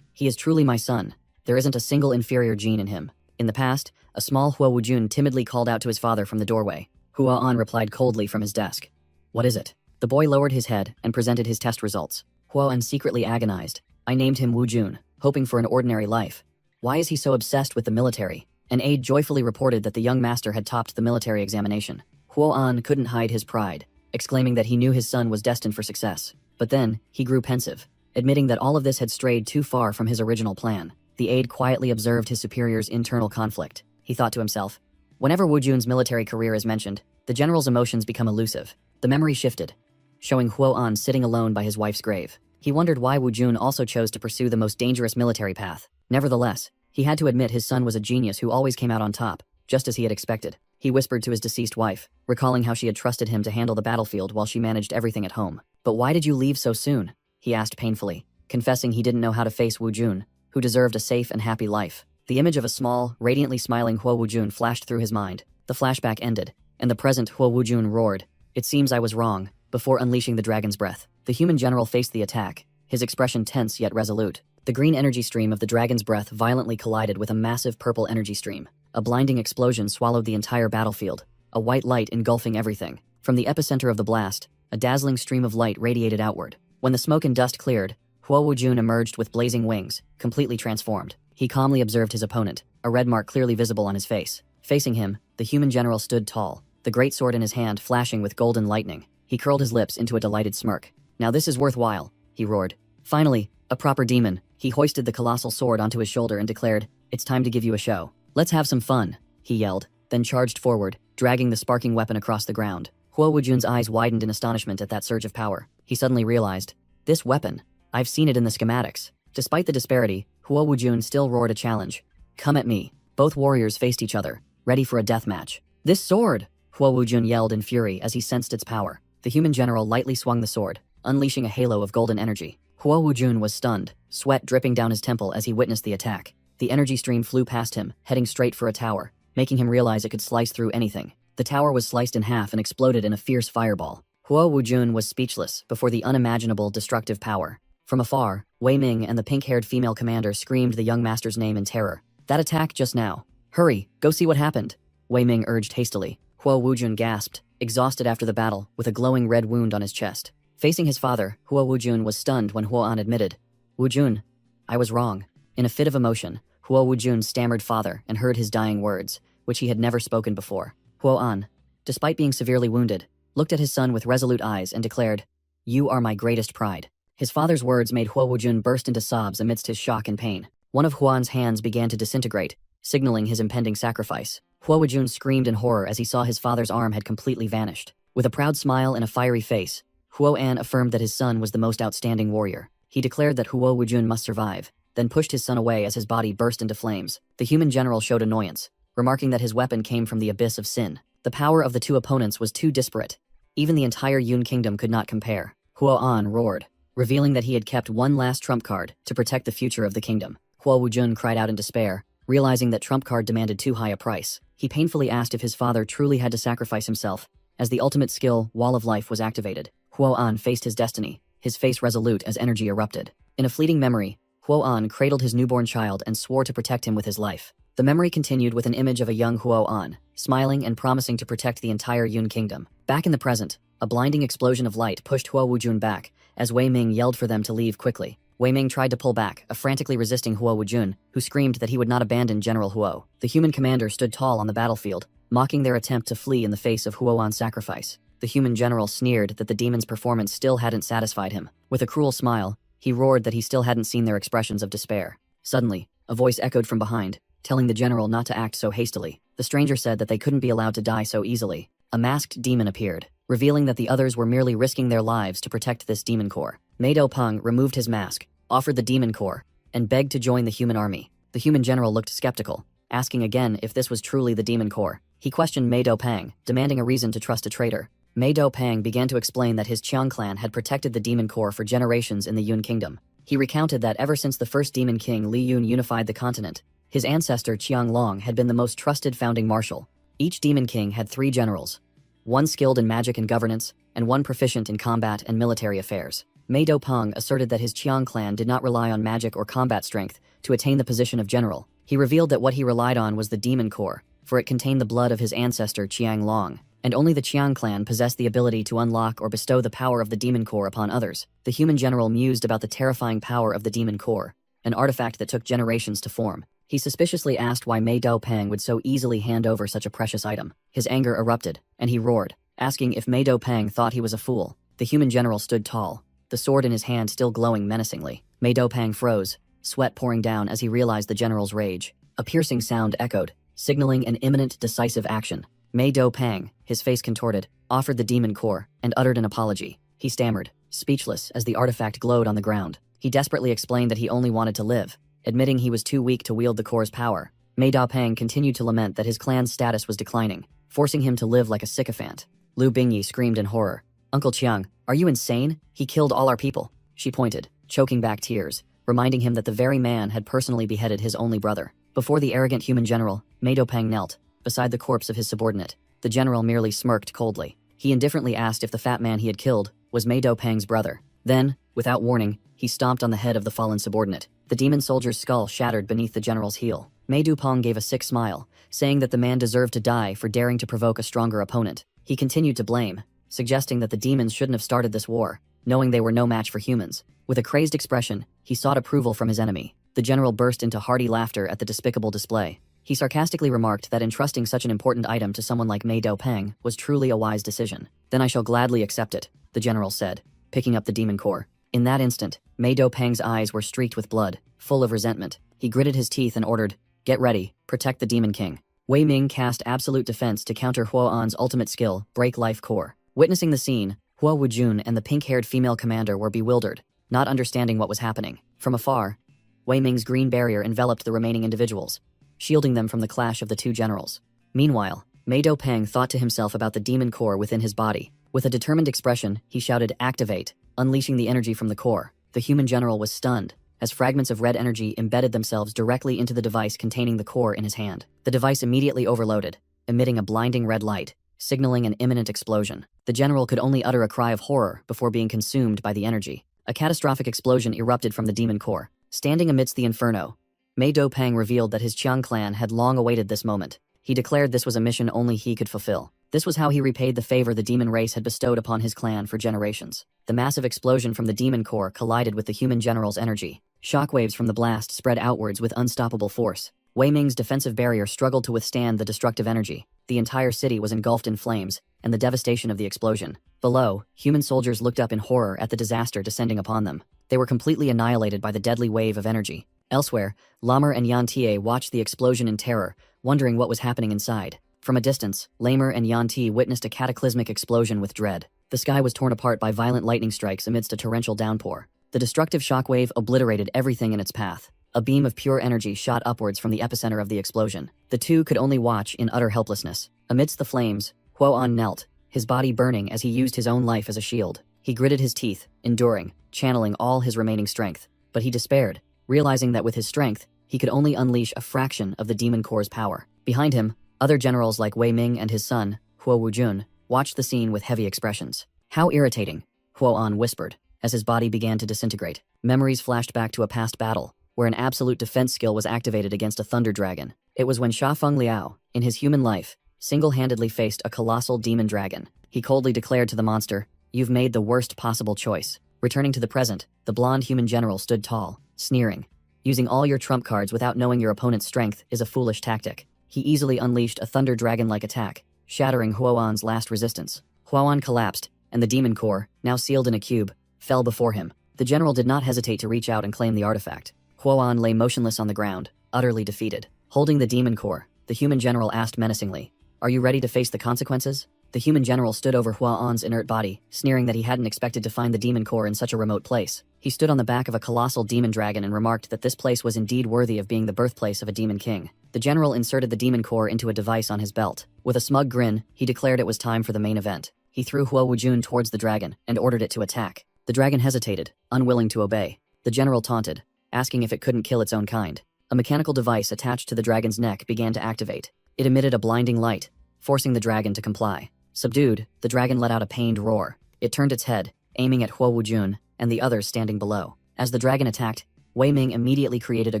he is truly my son. There isn't a single inferior gene in him. In the past, a small Huo Wujun timidly called out to his father from the doorway. Huo An replied coldly from his desk. What is it? The boy lowered his head and presented his test results. Huo An secretly agonized. I named him Wujun, hoping for an ordinary life. Why is he so obsessed with the military? An aide joyfully reported that the young master had topped the military examination. Huo An couldn't hide his pride, exclaiming that he knew his son was destined for success. But then, he grew pensive, admitting that all of this had strayed too far from his original plan. The aide quietly observed his superior's internal conflict. He thought to himself, whenever Wujun's military career is mentioned, the general's emotions become elusive. The memory shifted, showing Huo An sitting alone by his wife's grave. He wondered why Wujun also chose to pursue the most dangerous military path. Nevertheless, he had to admit his son was a genius who always came out on top, just as he had expected. He whispered to his deceased wife, recalling how she had trusted him to handle the battlefield while she managed everything at home. But why did you leave so soon? He asked painfully, confessing he didn't know how to face Wujun, who deserved a safe and happy life. The image of a small, radiantly smiling Huo Wujun flashed through his mind. The flashback ended, and the present Huo Wujun roared, It seems I was wrong, before unleashing the dragon's breath. The human general faced the attack, his expression tense yet resolute. The green energy stream of the dragon's breath violently collided with a massive purple energy stream. A blinding explosion swallowed the entire battlefield, a white light engulfing everything. From the epicenter of the blast, a dazzling stream of light radiated outward. When the smoke and dust cleared, Huo Wujun emerged with blazing wings, completely transformed. He calmly observed his opponent, a red mark clearly visible on his face. Facing him, the human general stood tall, the great sword in his hand flashing with golden lightning. He curled his lips into a delighted smirk. Now this is worthwhile, he roared. Finally, a proper demon. He hoisted the colossal sword onto his shoulder and declared, It's time to give you a show. Let's have some fun, he yelled, then charged forward, dragging the sparking weapon across the ground. Huo Wujun's eyes widened in astonishment at that surge of power. He suddenly realized, this weapon, I've seen it in the schematics. Despite the disparity, Huo Wujun still roared a challenge. Come at me. Both warriors faced each other, ready for a death match. This sword! Huo Wujun yelled in fury as he sensed its power. The human general lightly swung the sword, unleashing a halo of golden energy. Huo Wujun was stunned, sweat dripping down his temple as he witnessed the attack. The energy stream flew past him, heading straight for a tower, making him realize it could slice through anything. The tower was sliced in half and exploded in a fierce fireball. Huo Wujun was speechless before the unimaginable destructive power. From afar, Wei Ming and the pink-haired female commander screamed the young master's name in terror. That attack just now. Hurry, go see what happened. Wei Ming urged hastily. Huo Wujun gasped, exhausted after the battle, with a glowing red wound on his chest. Facing his father, Huo Wujun was stunned when Huo An admitted, "Wujun, I was wrong." In a fit of emotion, Huo Wujun stammered father and heard his dying words, which he had never spoken before. Huo An, despite being severely wounded, looked at his son with resolute eyes and declared, "You are my greatest pride." His father's words made Huo Wujun burst into sobs amidst his shock and pain. One of Huan's hands began to disintegrate, signaling his impending sacrifice. Huo Wujun screamed in horror as he saw his father's arm had completely vanished. With a proud smile and a fiery face, Huo An affirmed that his son was the most outstanding warrior. He declared that Huo Wujun must survive, then pushed his son away as his body burst into flames. The human general showed annoyance, remarking that his weapon came from the abyss of sin. The power of the two opponents was too disparate. Even the entire Yun kingdom could not compare. Huo An roared, revealing that he had kept one last trump card to protect the future of the kingdom. Huo Wujun cried out in despair, realizing that trump card demanded too high a price. He painfully asked if his father truly had to sacrifice himself, as the ultimate skill, Wall of Life, was activated. Huo An faced his destiny, his face resolute as energy erupted. In a fleeting memory, Huo An cradled his newborn child and swore to protect him with his life. The memory continued with an image of a young Huo An, smiling and promising to protect the entire Yun kingdom. Back in the present, a blinding explosion of light pushed Huo Wujun back, as Wei Ming yelled for them to leave quickly. Wei Ming tried to pull back, frantically resisting Huo Wujun, who screamed that he would not abandon General Huo. The human commander stood tall on the battlefield, mocking their attempt to flee in the face of Huo An's sacrifice. The human general sneered that the demon's performance still hadn't satisfied him. With a cruel smile, he roared that he still hadn't seen their expressions of despair. Suddenly, a voice echoed from behind, telling the general not to act so hastily. The stranger said that they couldn't be allowed to die so easily. A masked demon appeared, revealing that the others were merely risking their lives to protect this demon core. Meido Peng removed his mask, offered the demon core, and begged to join the human army. The human general looked skeptical, asking again if this was truly the demon core. He questioned Meido Peng, demanding a reason to trust a traitor. Meido Peng began to explain that his Qiang clan had protected the demon core for generations in the Yun kingdom. He recounted that ever since the first demon king Li Yun unified the continent, his ancestor Qiang Long had been the most trusted founding marshal. Each demon king had 3 generals, one skilled in magic and governance, and one proficient in combat and military affairs. Meido Peng asserted that his Qiang clan did not rely on magic or combat strength to attain the position of general. He revealed that what he relied on was the demon core, for it contained the blood of his ancestor Qiang Long, and only the Qiang clan possessed the ability to unlock or bestow the power of the demon core upon others. The human general mused about the terrifying power of the demon core, an artifact that took generations to form. He suspiciously asked why Meido Peng would so easily hand over such a precious item. His anger erupted, and he roared, asking if Meido Peng thought he was a fool. The human general stood tall, the sword in his hand still glowing menacingly. Meido Peng froze, sweat pouring down as he realized the general's rage. A piercing sound echoed, signaling an imminent decisive action. Meido Peng, his face contorted, offered the demon core, and uttered an apology. He stammered, speechless as the artifact glowed on the ground. He desperately explained that he only wanted to live, admitting he was too weak to wield the core's power. Meido Peng continued to lament that his clan's status was declining, forcing him to live like a sycophant. Lu Bingyi screamed in horror. "Uncle Qiang, are you insane? He killed all our people." She pointed, choking back tears, reminding him that the very man had personally beheaded his only brother. Before the arrogant human general, Meido Peng knelt, beside the corpse of his subordinate. The general merely smirked coldly. He indifferently asked if the fat man he had killed was Meido Peng's brother. Then, without warning, he stomped on the head of the fallen subordinate. The demon soldier's skull shattered beneath the general's heel. Meido Peng gave a sick smile, saying that the man deserved to die for daring to provoke a stronger opponent. He continued to blame, suggesting that the demons shouldn't have started this war, knowing they were no match for humans. With a crazed expression, he sought approval from his enemy. The general burst into hearty laughter at the despicable display. He sarcastically remarked that entrusting such an important item to someone like Meido Peng was truly a wise decision. "Then I shall gladly accept it," the general said, picking up the demon core. In that instant, Meido Peng's eyes were streaked with blood, full of resentment. He gritted his teeth and ordered, "Get ready, protect the demon king." Wei Ming cast absolute defense to counter Huo An's ultimate skill, Break Life Core. Witnessing the scene, Huo Wujun and the pink-haired female commander were bewildered, not understanding what was happening. From afar, Wei Ming's green barrier enveloped the remaining individuals, shielding them from the clash of the two generals. Meanwhile, Meido Peng thought to himself about the demon core within his body. With a determined expression, he shouted, "Activate," unleashing the energy from the core. The human general was stunned, as fragments of red energy embedded themselves directly into the device containing the core in his hand. The device immediately overloaded, emitting a blinding red light. signaling an imminent explosion. The general could only utter a cry of horror before being consumed by the energy. A catastrophic explosion erupted from the demon core. Standing amidst the inferno, Mei Dopang revealed that his Qiang clan had long awaited this moment. He declared this was a mission only he could fulfill. This was how he repaid the favor the demon race had bestowed upon his clan for generations. The massive explosion from the demon core collided with the human general's energy. Shockwaves from the blast spread outwards with unstoppable force. Wei Ming's defensive barrier struggled to withstand the destructive energy. The entire city was engulfed in flames and the devastation of the explosion. Below, human soldiers looked up in horror at the disaster descending upon them. They were completely annihilated by the deadly wave of energy. Elsewhere, Lamer and Yan Tie watched the explosion in terror, wondering what was happening inside. From a distance, Lamer and Yan Tie witnessed a cataclysmic explosion with dread. The sky was torn apart by violent lightning strikes amidst a torrential downpour. The destructive shockwave obliterated everything in its path. A beam of pure energy shot upwards from the epicenter of the explosion. The two could only watch in utter helplessness. Amidst the flames, Huoan knelt, his body burning as he used his own life as a shield. He gritted his teeth, enduring, channeling all his remaining strength. But he despaired, realizing that with his strength, he could only unleash a fraction of the demon core's power. Behind him, other generals like Wei Ming and his son, Huo Wujun, watched the scene with heavy expressions. "How irritating," Huoan whispered, as his body began to disintegrate. Memories flashed back to a past battle, where an absolute defense skill was activated against a thunder dragon. It was when Shafeng Liao, in his human life, single-handedly faced a colossal demon dragon. He coldly declared to the monster, "You've made the worst possible choice." Returning to the present, the blonde human general stood tall, sneering. Using all your trump cards without knowing your opponent's strength is a foolish tactic. He easily unleashed a thunder dragon-like attack, shattering Huoan's last resistance. Huoan collapsed, and the demon core, now sealed in a cube, fell before him. The general did not hesitate to reach out and claim the artifact. Huoan lay motionless on the ground, utterly defeated. Holding the demon core, the human general asked menacingly, "Are you ready to face the consequences?" The human general stood over Huoan's inert body, sneering that he hadn't expected to find the demon core in such a remote place. He stood on the back of a colossal demon dragon and remarked that this place was indeed worthy of being the birthplace of a demon king. The general inserted the demon core into a device on his belt. With a smug grin, he declared it was time for the main event. He threw Huo Wujun towards the dragon and ordered it to attack. The dragon hesitated, unwilling to obey. The general taunted, asking if it couldn't kill its own kind. A mechanical device attached to the dragon's neck began to activate. It emitted a blinding light, forcing the dragon to comply. Subdued, the dragon let out a pained roar. It turned its head, aiming at Huo Wujun and the others standing below. As the dragon attacked, Wei Ming immediately created a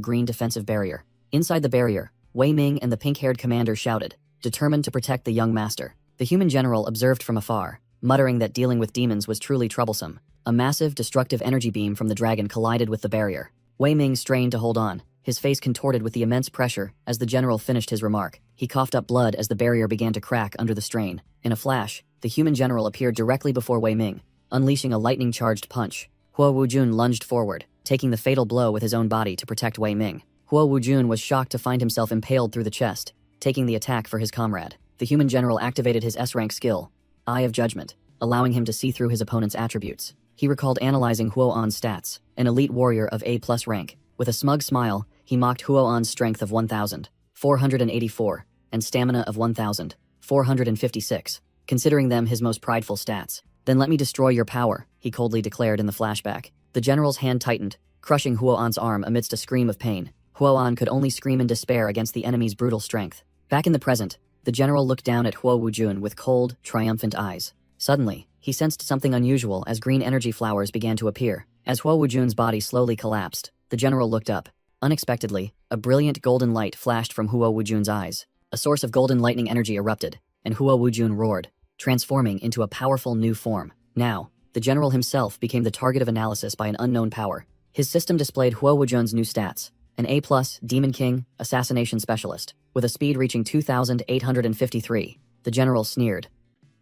green defensive barrier. Inside the barrier, Wei Ming and the pink-haired commander shouted, determined to protect the young master. The human general observed from afar, muttering that dealing with demons was truly troublesome. A massive, destructive energy beam from the dragon collided with the barrier. Wei Ming strained to hold on, his face contorted with the immense pressure as the general finished his remark. He coughed up blood as the barrier began to crack under the strain. In a flash, the human general appeared directly before Wei Ming, unleashing a lightning-charged punch. Huo Wujun lunged forward, taking the fatal blow with his own body to protect Wei Ming. Huo Wujun was shocked to find himself impaled through the chest, taking the attack for his comrade. The human general activated his S-rank skill, Eye of Judgment, allowing him to see through his opponent's attributes. He recalled analyzing Huoan's stats, an elite warrior of A+ rank. With a smug smile, he mocked Huoan's strength of 1,484 and stamina of 1,456, considering them his most prideful stats. "Then let me destroy your power," he coldly declared in the flashback. The general's hand tightened, crushing Huoan's arm amidst a scream of pain. Huoan could only scream in despair against the enemy's brutal strength. Back in the present, the general looked down at Huo Wujun with cold, triumphant eyes. Suddenly, he sensed something unusual as green energy flowers began to appear. As Huo Wujun's body slowly collapsed, the general looked up. Unexpectedly, a brilliant golden light flashed from Huo Wujun's eyes. A source of golden lightning energy erupted, and Huo Wujun roared, transforming into a powerful new form. Now, the general himself became the target of analysis by an unknown power. His system displayed Huo Wujun's new stats, an A+ Demon King, Assassination Specialist, with a speed reaching 2,853. The general sneered.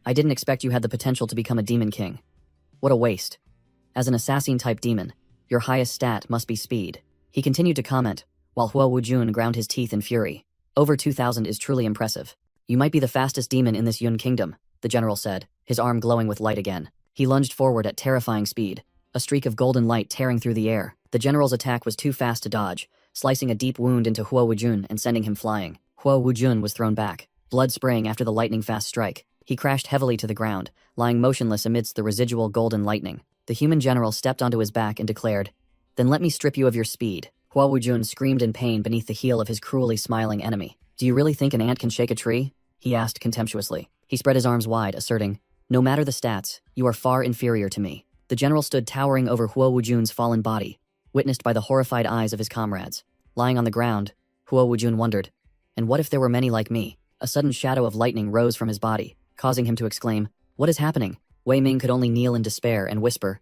"I didn't expect you had the potential to become a Demon King. What a waste. As an assassin-type demon, your highest stat must be speed." He continued to comment, while Huo Wujun ground his teeth in fury. "Over 2,000 is truly impressive. You might be the fastest demon in this Yun kingdom," the general said, his arm glowing with light again. He lunged forward at terrifying speed, a streak of golden light tearing through the air. The general's attack was too fast to dodge, slicing a deep wound into Huo Wujun and sending him flying. Huo Wujun was thrown back, blood spraying after the lightning-fast strike. He crashed heavily to the ground, lying motionless amidst the residual golden lightning. The human general stepped onto his back and declared, "Then let me strip you of your speed." Huo Wujun screamed in pain beneath the heel of his cruelly smiling enemy. "Do you really think an ant can shake a tree?" he asked contemptuously. He spread his arms wide, asserting, "No matter the stats, you are far inferior to me." The general stood towering over Huo Wujun's fallen body, witnessed by the horrified eyes of his comrades. Lying on the ground, Huo Wujun wondered, "And what if there were many like me?" A sudden shadow of lightning rose from his body, causing him to exclaim, "What is happening?" Wei Ming could only kneel in despair and whisper,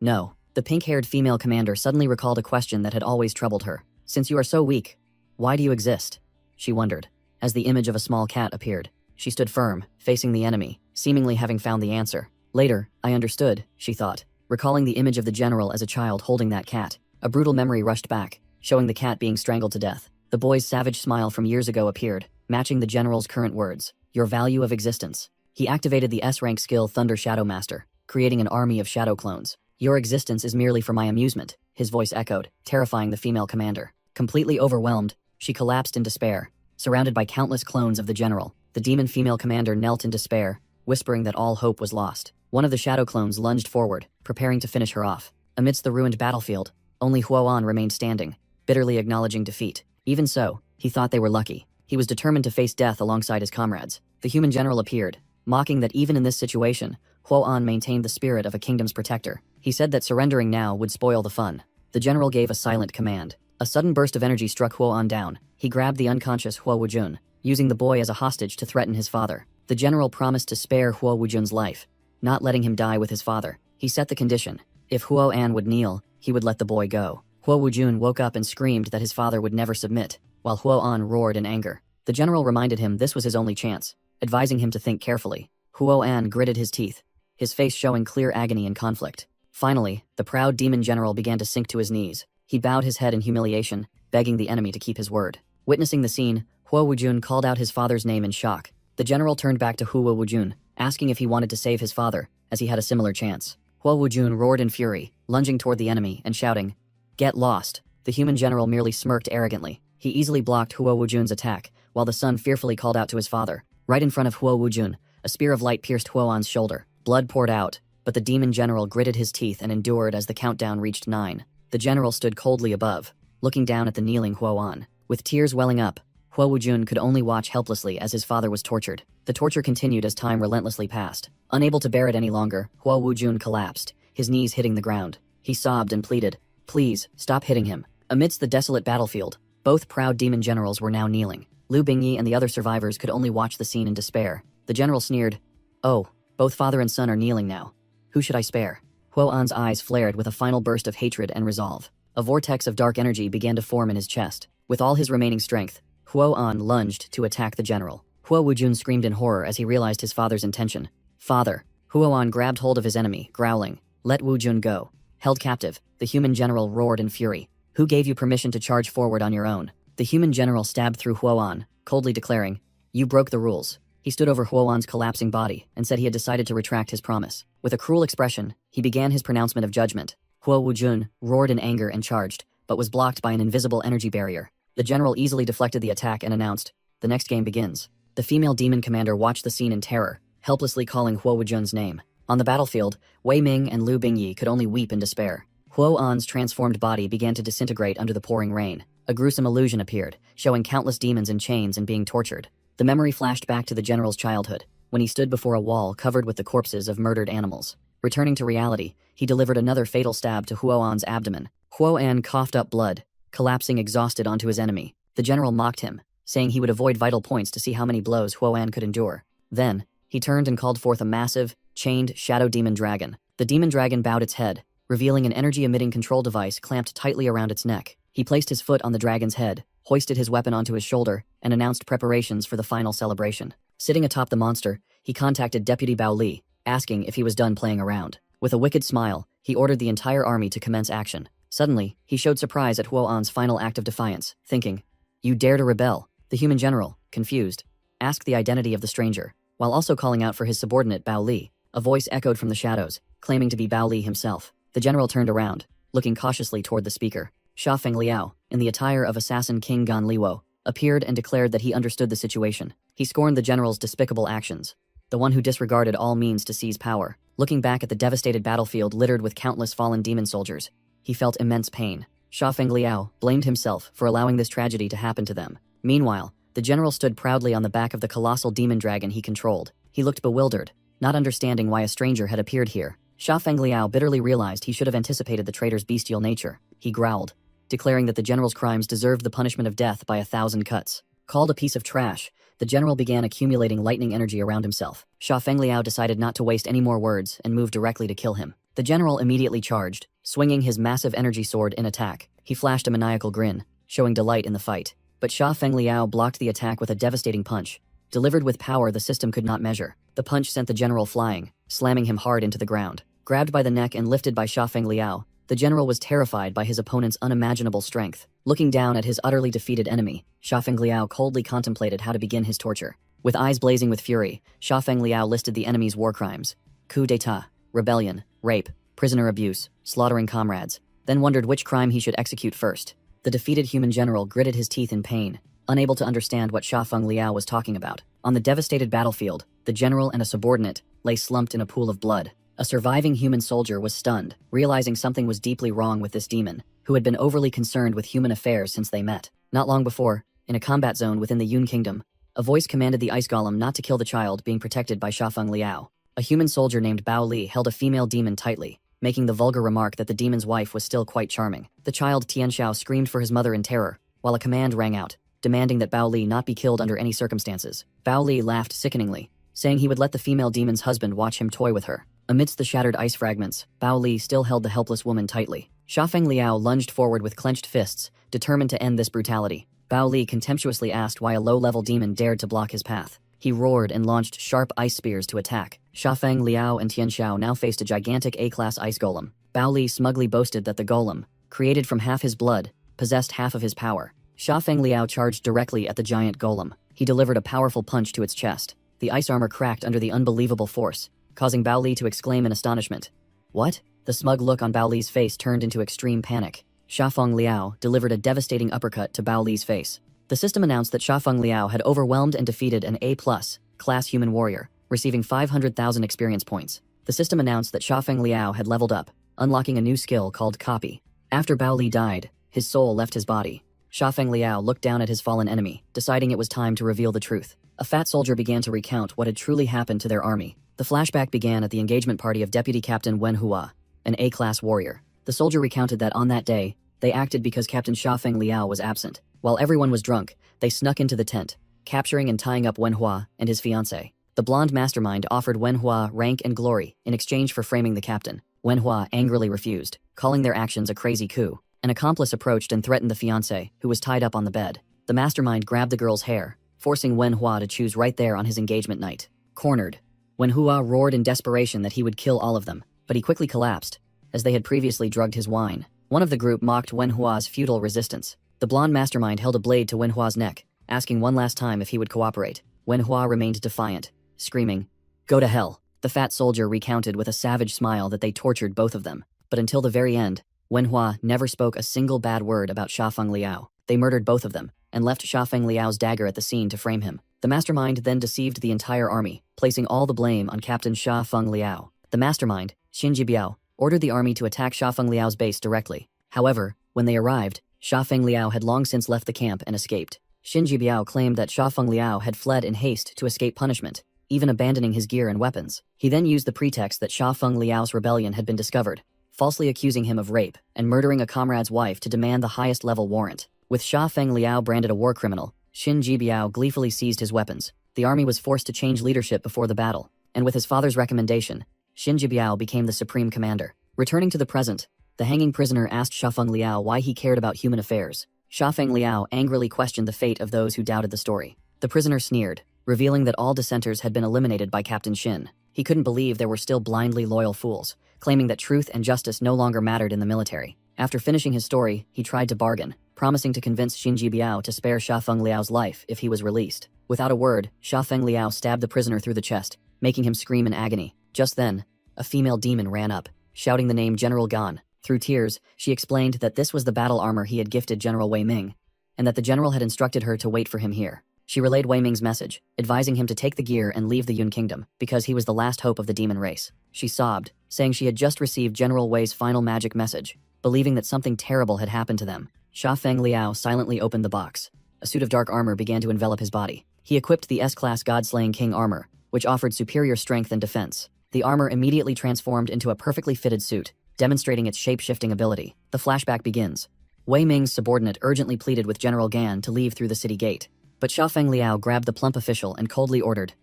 "No." The pink-haired female commander suddenly recalled a question that had always troubled her. "Since you are so weak, why do you exist?" she wondered. As the image of a small cat appeared, she stood firm, facing the enemy, seemingly having found the answer. Later, I understood, she thought, recalling the image of the general as a child holding that cat. A brutal memory rushed back, showing the cat being strangled to death. The boy's savage smile from years ago appeared, matching the general's current words, "Your value of existence." He activated the S-rank skill Thunder Shadow Master, creating an army of shadow clones. "Your existence is merely for my amusement," his voice echoed, terrifying the female commander. Completely overwhelmed, she collapsed in despair. Surrounded by countless clones of the general, the demon female commander knelt in despair, whispering that all hope was lost. One of the shadow clones lunged forward, preparing to finish her off. Amidst the ruined battlefield, only Huoan remained standing, bitterly acknowledging defeat. Even so, he thought they were lucky. He was determined to face death alongside his comrades. The human general appeared, mocking that even in this situation, Huoan maintained the spirit of a kingdom's protector. He said that surrendering now would spoil the fun. The general gave a silent command. A sudden burst of energy struck Huoan down. He grabbed the unconscious Huo Wujun, using the boy as a hostage to threaten his father. The general promised to spare Huo Wujun's life, not letting him die with his father. He set the condition: if Huo An would kneel, he would let the boy go. Huo Wujun woke up and screamed that his father would never submit, while Huo An roared in anger. The general reminded him this was his only chance, advising him to think carefully. Huo An gritted his teeth, his face showing clear agony and conflict. Finally, the proud demon general began to sink to his knees. He bowed his head in humiliation, begging the enemy to keep his word. Witnessing the scene, Huo Wujun called out his father's name in shock. The general turned back to Huo Wujun, asking if he wanted to save his father, as he had a similar chance. Huo Wujun roared in fury, lunging toward the enemy and shouting, "Get lost." The human general merely smirked arrogantly. He easily blocked Huo Wujun's attack, while the son fearfully called out to his father. Right in front of Huo Wujun, a spear of light pierced Huoan's shoulder. Blood poured out, but the demon general gritted his teeth and endured as the countdown reached 9. The general stood coldly above, looking down at the kneeling Huoan. With tears welling up, Huo Wujun could only watch helplessly as his father was tortured. The torture continued as time relentlessly passed. Unable to bear it any longer, Huo Wujun collapsed, his knees hitting the ground. He sobbed and pleaded, "Please, stop hitting him." Amidst the desolate battlefield, both proud demon generals were now kneeling. Lu Bingyi and the other survivors could only watch the scene in despair. The general sneered, "Oh, both father and son are kneeling now. Who should I spare?" Huoan's eyes flared with a final burst of hatred and resolve. A vortex of dark energy began to form in his chest. With all his remaining strength, Huoan lunged to attack the general. Huo Wujun screamed in horror as he realized his father's intention. "Father!" Huoan grabbed hold of his enemy, growling, "Let Wujun go." Held captive, the human general roared in fury. "Who gave you permission to charge forward on your own?" The human general stabbed through Huoan, coldly declaring, "You broke the rules." He stood over Huoan's collapsing body and said he had decided to retract his promise. With a cruel expression, he began his pronouncement of judgment. Huo Wujun roared in anger and charged, but was blocked by an invisible energy barrier. The general easily deflected the attack and announced, "The next game begins." The female demon commander watched the scene in terror, helplessly calling Huo Wujun's name. On the battlefield, Wei Ming and Lu Bingyi could only weep in despair. Huo An's transformed body began to disintegrate under the pouring rain. A gruesome illusion appeared, showing countless demons in chains and being tortured. The memory flashed back to the general's childhood, when he stood before a wall covered with the corpses of murdered animals. Returning to reality, he delivered another fatal stab to Huoan's abdomen. Huoan coughed up blood, collapsing exhausted onto his enemy. The general mocked him, saying he would avoid vital points to see how many blows Huoan could endure. Then, he turned and called forth a massive, chained shadow demon dragon. The demon dragon bowed its head, revealing an energy-emitting control device clamped tightly around its neck. He placed his foot on the dragon's head, hoisted his weapon onto his shoulder, and announced preparations for the final celebration. Sitting atop the monster, he contacted Deputy Bao Li, asking if he was done playing around. With a wicked smile, he ordered the entire army to commence action. Suddenly, he showed surprise at Huoan's final act of defiance, thinking, "You dare to rebel?" The human general, confused, asked the identity of the stranger, while also calling out for his subordinate Bao Li. A voice echoed from the shadows, claiming to be Bao Li himself. The general turned around, looking cautiously toward the speaker. Sha Feng Liao, in the attire of assassin King Gan Liwo, appeared and declared that he understood the situation. He scorned the general's despicable actions, the one who disregarded all means to seize power. Looking back at the devastated battlefield littered with countless fallen demon soldiers, he felt immense pain. Sha Feng Liao blamed himself for allowing this tragedy to happen to them. Meanwhile, the general stood proudly on the back of the colossal demon dragon he controlled. He looked bewildered, not understanding why a stranger had appeared here. Sha Fengliao bitterly realized he should have anticipated the traitor's bestial nature. He growled, declaring that the general's crimes deserved the punishment of death by 1,000 cuts. Called a piece of trash, the general began accumulating lightning energy around himself. Sha Fengliao decided not to waste any more words and moved directly to kill him. The general immediately charged, swinging his massive energy sword in attack. He flashed a maniacal grin, showing delight in the fight. But Sha Fengliao blocked the attack with a devastating punch, delivered with power the system could not measure. The punch sent the general flying, slamming him hard into the ground. Grabbed by the neck and lifted by Sha Fengliao, the general was terrified by his opponent's unimaginable strength. Looking down at his utterly defeated enemy, Sha Fengliao coldly contemplated how to begin his torture. With eyes blazing with fury, Sha Fengliao listed the enemy's war crimes: coup d'état, rebellion, rape, prisoner abuse, slaughtering comrades, then wondered which crime he should execute first. The defeated human general gritted his teeth in pain, unable to understand what Sha Fengliao was talking about. On the devastated battlefield, the general and a subordinate lay slumped in a pool of blood. A surviving human soldier was stunned, realizing something was deeply wrong with this demon, who had been overly concerned with human affairs since they met. Not long before, in a combat zone within the Yun Kingdom, a voice commanded the ice golem not to kill the child being protected by Sha Fengliao. A human soldier named Bao Li held a female demon tightly, making the vulgar remark that the demon's wife was still quite charming. The child Tianxiao screamed for his mother in terror, while a command rang out, demanding that Bao Li not be killed under any circumstances. Bao Li laughed sickeningly, saying he would let the female demon's husband watch him toy with her. Amidst the shattered ice fragments, Bao Li still held the helpless woman tightly. Sha Fengliao lunged forward with clenched fists, determined to end this brutality. Bao Li contemptuously asked why a low-level demon dared to block his path. He roared and launched sharp ice spears to attack. Sha Fengliao and Tianxiao now faced a gigantic A-class ice golem. Bao Li smugly boasted that the golem, created from half his blood, possessed half of his power. Sha Fengliao charged directly at the giant golem. He delivered a powerful punch to its chest. The ice armor cracked under the unbelievable force, causing Bao Li to exclaim in astonishment. What? The smug look on Bao Li's face turned into extreme panic. Sha Fengliao delivered a devastating uppercut to Bao Li's face. The system announced that Sha Fengliao had overwhelmed and defeated an A+ class human warrior, receiving 500,000 experience points. The system announced that Sha Fengliao had leveled up, unlocking a new skill called Copy. After Bao Li died, his soul left his body. Sha Fengliao looked down at his fallen enemy, deciding it was time to reveal the truth. A fat soldier began to recount what had truly happened to their army. The flashback began at the engagement party of Deputy Captain Manhwa, an A-class warrior. The soldier recounted that on that day, they acted because Captain Sha Fengliao was absent. While everyone was drunk, they snuck into the tent, capturing and tying up Wenhua and his fiancée. The blonde mastermind offered Wenhua rank and glory in exchange for framing the captain. Wenhua angrily refused, calling their actions a crazy coup. An accomplice approached and threatened the fiancée, who was tied up on the bed. The mastermind grabbed the girl's hair, forcing Wenhua to choose right there on his engagement night. Cornered, Wenhua roared in desperation that he would kill all of them, but he quickly collapsed, as they had previously drugged his wine. One of the group mocked Wenhua's futile resistance. The blonde mastermind held a blade to Wenhua's neck, asking one last time if he would cooperate. Wenhua remained defiant, screaming, "Go to hell." The fat soldier recounted with a savage smile that they tortured both of them. But until the very end, Wenhua never spoke a single bad word about Sha Fengliao. They murdered both of them, and left Sha Fengliao's dagger at the scene to frame him. The mastermind then deceived the entire army, placing all the blame on Captain Sha Fengliao. The mastermind, Xin Jibiao, ordered the army to attack Sha Fengliao's base directly. However, when they arrived, Sha Fengliao had long since left the camp and escaped. Xin Jibiao claimed that Sha Fengliao had fled in haste to escape punishment, even abandoning his gear and weapons. He then used the pretext that Sha Fengliao's rebellion had been discovered, falsely accusing him of rape and murdering a comrade's wife to demand the highest level warrant. With Sha Fengliao branded a war criminal, Xin Jibiao gleefully seized his weapons. The army was forced to change leadership before the battle, and with his father's recommendation, Xin Jibiao became the supreme commander. Returning to the present, the hanging prisoner asked Sha Fengliao why he cared about human affairs. Sha Fengliao angrily questioned the fate of those who doubted the story. The prisoner sneered, revealing that all dissenters had been eliminated by Captain Xin. He couldn't believe there were still blindly loyal fools, claiming that truth and justice no longer mattered in the military. After finishing his story, he tried to bargain, promising to convince Xin Jibiao to spare Sha Fengliao's life if he was released. Without a word, Sha Fengliao stabbed the prisoner through the chest, making him scream in agony. Just then, a female demon ran up, shouting the name General Gan. Through tears, she explained that this was the battle armor he had gifted General Wei Ming, and that the general had instructed her to wait for him here. She relayed Wei Ming's message, advising him to take the gear and leave the Yun Kingdom, because he was the last hope of the demon race. She sobbed, saying she had just received General Wei's final magic message, believing that something terrible had happened to them. Sha Fengliao silently opened the box. A suit of dark armor began to envelop his body. He equipped the S-class God-slaying king armor, which offered superior strength and defense. The armor immediately transformed into a perfectly fitted suit, demonstrating its shape-shifting ability. The flashback begins. Wei Ming's subordinate urgently pleaded with General Gan to leave through the city gate. But Xiaofeng Liao grabbed the plump official and coldly ordered,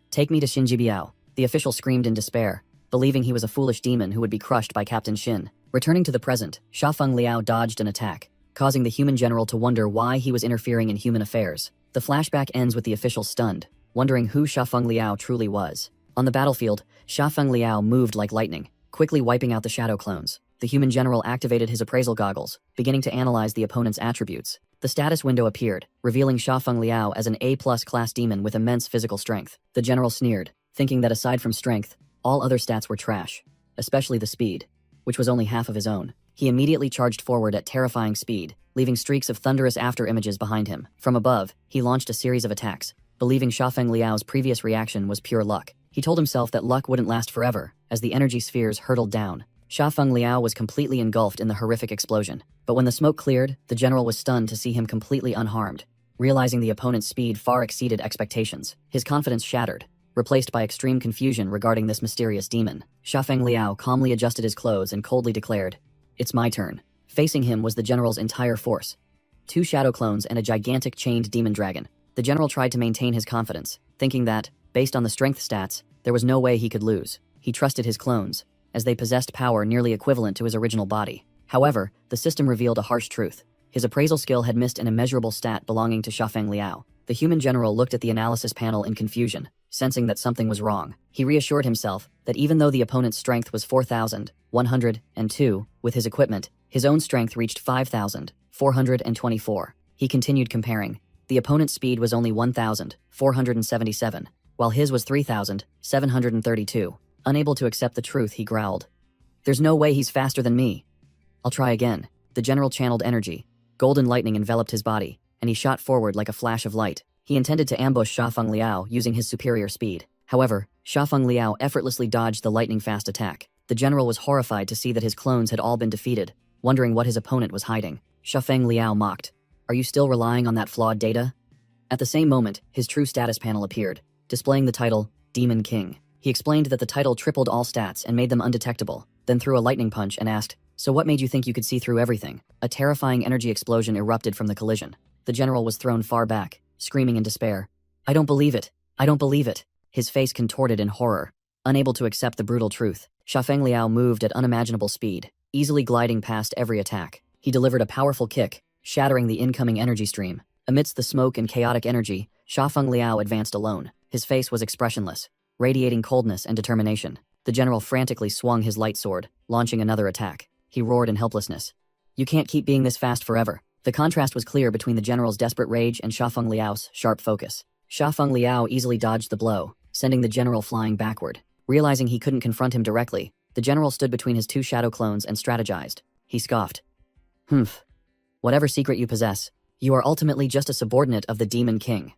"Take me to Xinjibiao." The official screamed in despair, believing he was a foolish demon who would be crushed by Captain Xin. Returning to the present, Xiaofeng Liao dodged an attack, causing the human general to wonder why he was interfering in human affairs. The flashback ends with the official stunned, wondering who Xiaofeng Liao truly was. On the battlefield, Xiaofeng Liao moved like lightning, quickly wiping out the shadow clones. The human general activated his appraisal goggles, beginning to analyze the opponent's attributes. The status window appeared, revealing Xiaofeng Liao as an A+ class demon with immense physical strength. The general sneered, thinking that aside from strength, all other stats were trash, especially the speed, which was only half of his own. He immediately charged forward at terrifying speed, leaving streaks of thunderous after-images behind him. From above, he launched a series of attacks, believing Xiaofeng Liao's previous reaction was pure luck. He told himself that luck wouldn't last forever, as the energy spheres hurtled down. Xiaofeng Liao was completely engulfed in the horrific explosion. But when the smoke cleared, the general was stunned to see him completely unharmed. Realizing the opponent's speed far exceeded expectations, his confidence shattered, replaced by extreme confusion regarding this mysterious demon. Xiaofeng Liao calmly adjusted his clothes and coldly declared, "It's my turn." Facing him was the general's entire force. 2 shadow clones and a gigantic chained demon dragon. The general tried to maintain his confidence, thinking that, based on the strength stats, there was no way he could lose. He trusted his clones, as they possessed power nearly equivalent to his original body. However, the system revealed a harsh truth. His appraisal skill had missed an immeasurable stat belonging to Xiaofeng Liao. The human general looked at the analysis panel in confusion, sensing that something was wrong. He reassured himself that even though the opponent's strength was 4,102 with his equipment, his own strength reached 5,424. He continued comparing. The opponent's speed was only 1,477, while his was 3,732. Unable to accept the truth, he growled, "There's no way he's faster than me. I'll try again." The general channeled energy. Golden lightning enveloped his body, and he shot forward like a flash of light. He intended to ambush Xiaofeng Liao using his superior speed. However, Xiaofeng Liao effortlessly dodged the lightning-fast attack. The general was horrified to see that his clones had all been defeated, wondering what his opponent was hiding. Xiaofeng Liao mocked, "Are you still relying on that flawed data?" At the same moment, his true status panel appeared, displaying the title, Demon King. He explained that the title tripled all stats and made them undetectable, then threw a lightning punch and asked, "So what made you think you could see through everything?" A terrifying energy explosion erupted from the collision. The general was thrown far back, screaming in despair, "I don't believe it! I don't believe it!" His face contorted in horror. Unable to accept the brutal truth, Xiaofeng Liao moved at unimaginable speed, easily gliding past every attack. He delivered a powerful kick, shattering the incoming energy stream. Amidst the smoke and chaotic energy, Xiaofeng Liao advanced alone. His face was expressionless, radiating coldness and determination. The general frantically swung his light sword, launching another attack. He roared in helplessness, "You can't keep being this fast forever." The contrast was clear between the general's desperate rage and Xiaofeng Liao's sharp focus. Xiaofeng Liao easily dodged the blow, sending the general flying backward. Realizing he couldn't confront him directly, the general stood between his 2 shadow clones and strategized. He scoffed, "Humph. Whatever secret you possess, you are ultimately just a subordinate of the Demon King."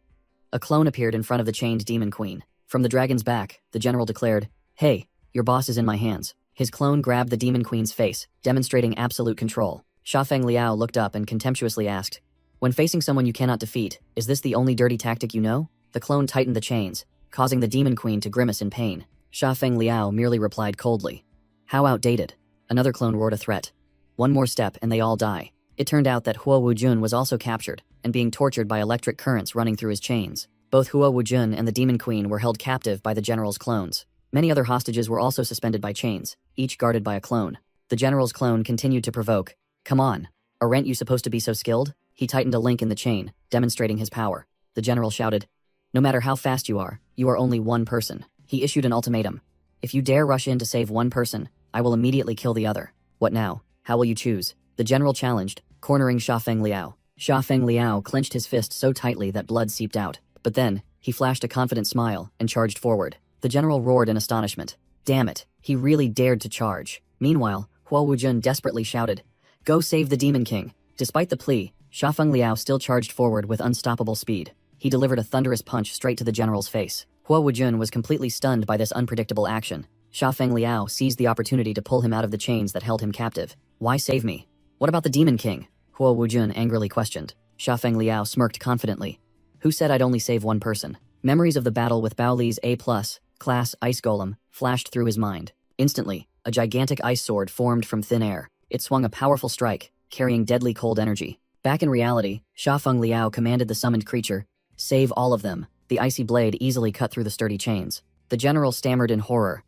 A clone appeared in front of the chained Demon Queen. From the dragon's back, the general declared, "Hey, your boss is in my hands." His clone grabbed the Demon Queen's face, demonstrating absolute control. Xiaofeng Liao looked up and contemptuously asked, "When facing someone you cannot defeat, is this the only dirty tactic you know?" The clone tightened the chains, causing the Demon Queen to grimace in pain. Xiaofeng Liao merely replied coldly, "How outdated." Another clone roared a threat. "One more step and they all die." It turned out that Huo Wujun was also captured and being tortured by electric currents running through his chains. Both Huo Wujun and the Demon Queen were held captive by the general's clones. Many other hostages were also suspended by chains, each guarded by a clone. The general's clone continued to provoke, "Come on, aren't you supposed to be so skilled?" He tightened a link in the chain, demonstrating his power. The general shouted, "No matter how fast you are only one person." He issued an ultimatum. "If you dare rush in to save one person, I will immediately kill the other." "What now? How will you choose?" The general challenged, cornering Xiaofeng Liao. Xiaofeng Liao clenched his fist so tightly that blood seeped out. But then, he flashed a confident smile and charged forward. The general roared in astonishment. Damn it, he really dared to charge. Meanwhile, Huo Wujun desperately shouted, "Go save the Demon King." Despite the plea, Xiaofeng Liao still charged forward with unstoppable speed. He delivered a thunderous punch straight to the general's face. Huo Wujun was completely stunned by this unpredictable action. Xiaofeng Liao seized the opportunity to pull him out of the chains that held him captive. "Why save me? What about the Demon King?" Huo Wujun angrily questioned. Xiaofeng Liao smirked confidently. "Who said I'd only save one person? Memories of the battle with Baoli's A+ class ice golem flashed through his mind. Instantly, a gigantic ice sword formed from thin air. It swung a powerful strike, carrying deadly cold energy. Back in reality, Shafeng Liao commanded the summoned creature, "Save all of them." The icy blade easily cut through the sturdy chains. The general stammered in horror.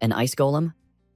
"An ice golem?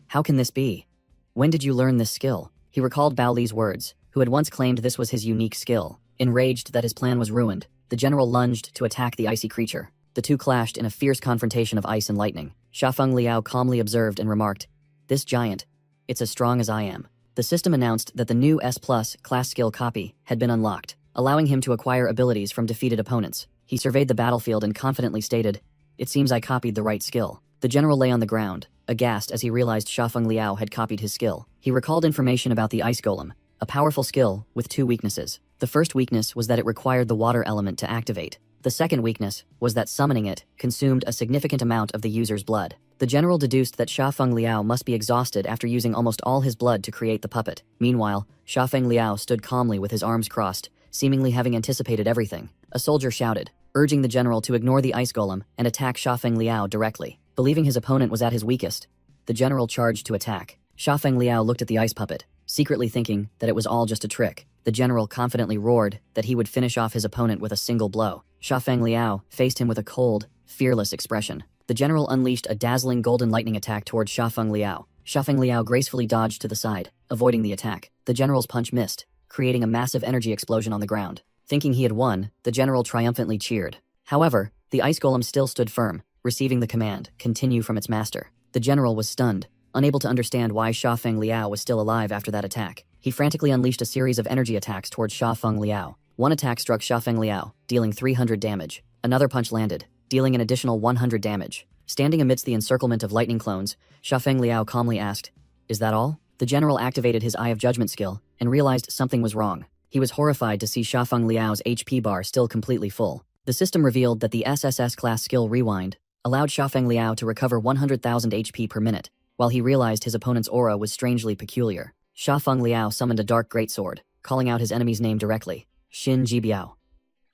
How can this be? When did you learn this skill?" He recalled Baoli's words, who had once claimed this was his unique skill. Enraged that his plan was ruined, the general lunged to attack the icy creature. The two clashed in a fierce confrontation of ice and lightning. Shafeng Liao calmly observed and remarked, "This giant, it's as strong as I am." The system announced that the new S+ class skill copy had been unlocked, allowing him to acquire abilities from defeated opponents. He surveyed the battlefield and confidently stated, "It seems I copied the right skill." The general lay on the ground, aghast as he realized Shafeng Liao had copied his skill. He recalled information about the ice golem, a powerful skill with two weaknesses. The first weakness was that it required the water element to activate. The second weakness was that summoning it consumed a significant amount of the user's blood. The general deduced that Shafeng Liao must be exhausted after using almost all his blood to create the puppet. Meanwhile, Shafeng Liao stood calmly with his arms crossed, seemingly having anticipated everything. A soldier shouted, urging the general to ignore the ice golem and attack Shafeng Liao directly. Believing his opponent was at his weakest, the general charged to attack. Shafeng Liao looked at the ice puppet, secretly thinking that it was all just a trick. The general confidently roared that he would finish off his opponent with a single blow. Shafeng Liao faced him with a cold, fearless expression. The general unleashed a dazzling golden lightning attack towards Shafeng Liao. Shafeng Liao gracefully dodged to the side, avoiding the attack. The general's punch missed, creating a massive energy explosion on the ground. Thinking he had won, the general triumphantly cheered. However, the ice golem still stood firm, receiving the command, "Continue," from its master. The general was stunned, unable to understand why Shafeng Liao was still alive after that attack. He frantically unleashed a series of energy attacks towards Shafeng Liao. One attack struck Shafeng Liao, dealing 300 damage. Another punch landed, dealing an additional 100 damage. Standing amidst the encirclement of lightning clones, Shafeng Liao calmly asked, "Is that all?" The general activated his Eye of Judgment skill and realized something was wrong. He was horrified to see Shafeng Liao's HP bar still completely full. The system revealed that the SSS class skill Rewind allowed Shafeng Liao to recover 100,000 HP per minute, while he realized his opponent's aura was strangely peculiar. Shafeng Liao summoned a dark greatsword, calling out his enemy's name directly, "Xin Jibiao.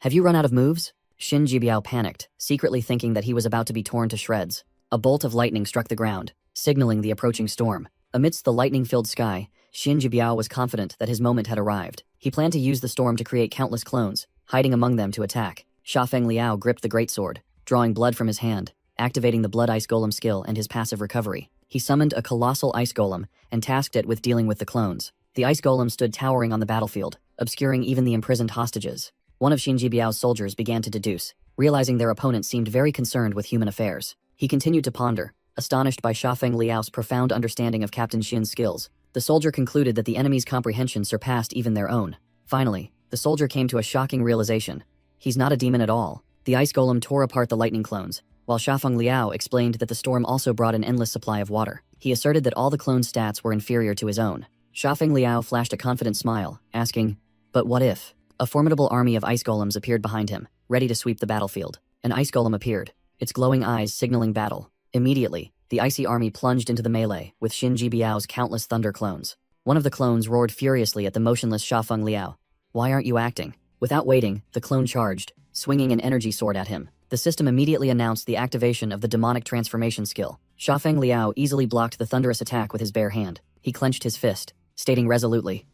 Have you run out of moves?" Xin Jibiao panicked, secretly thinking that he was about to be torn to shreds. A bolt of lightning struck the ground, signaling the approaching storm. Amidst the lightning-filled sky, Xin Jibiao was confident that his moment had arrived. He planned to use the storm to create countless clones, hiding among them to attack. Shafeng Liao gripped the greatsword, drawing blood from his hand, activating the Blood Ice Golem skill and his passive recovery. He summoned a colossal ice golem and tasked it with dealing with the clones. The ice golem stood towering on the battlefield, obscuring even the imprisoned hostages. One of Xin Jibiao's soldiers began to deduce, realizing their opponent seemed very concerned with human affairs. He continued to ponder, astonished by Shafeng Liao's profound understanding of Captain Xin's skills. The soldier concluded that the enemy's comprehension surpassed even their own. Finally, the soldier came to a shocking realization. He's not a demon at all. The ice golem tore apart the lightning clones, while Shafeng Liao explained that the storm also brought an endless supply of water. He asserted that all the clones' stats were inferior to his own. Shafeng Liao flashed a confident smile, asking, "But what if?" A formidable army of ice golems appeared behind him, ready to sweep the battlefield. An ice golem appeared, its glowing eyes signaling battle. Immediately, the icy army plunged into the melee with Xin Jibiao's countless thunder clones. One of the clones roared furiously at the motionless Shafeng Liao. "Why aren't you acting?" Without waiting, the clone charged, swinging an energy sword at him. The system immediately announced the activation of the demonic transformation skill. Shafeng Liao easily blocked the thunderous attack with his bare hand. He clenched his fist, stating resolutely,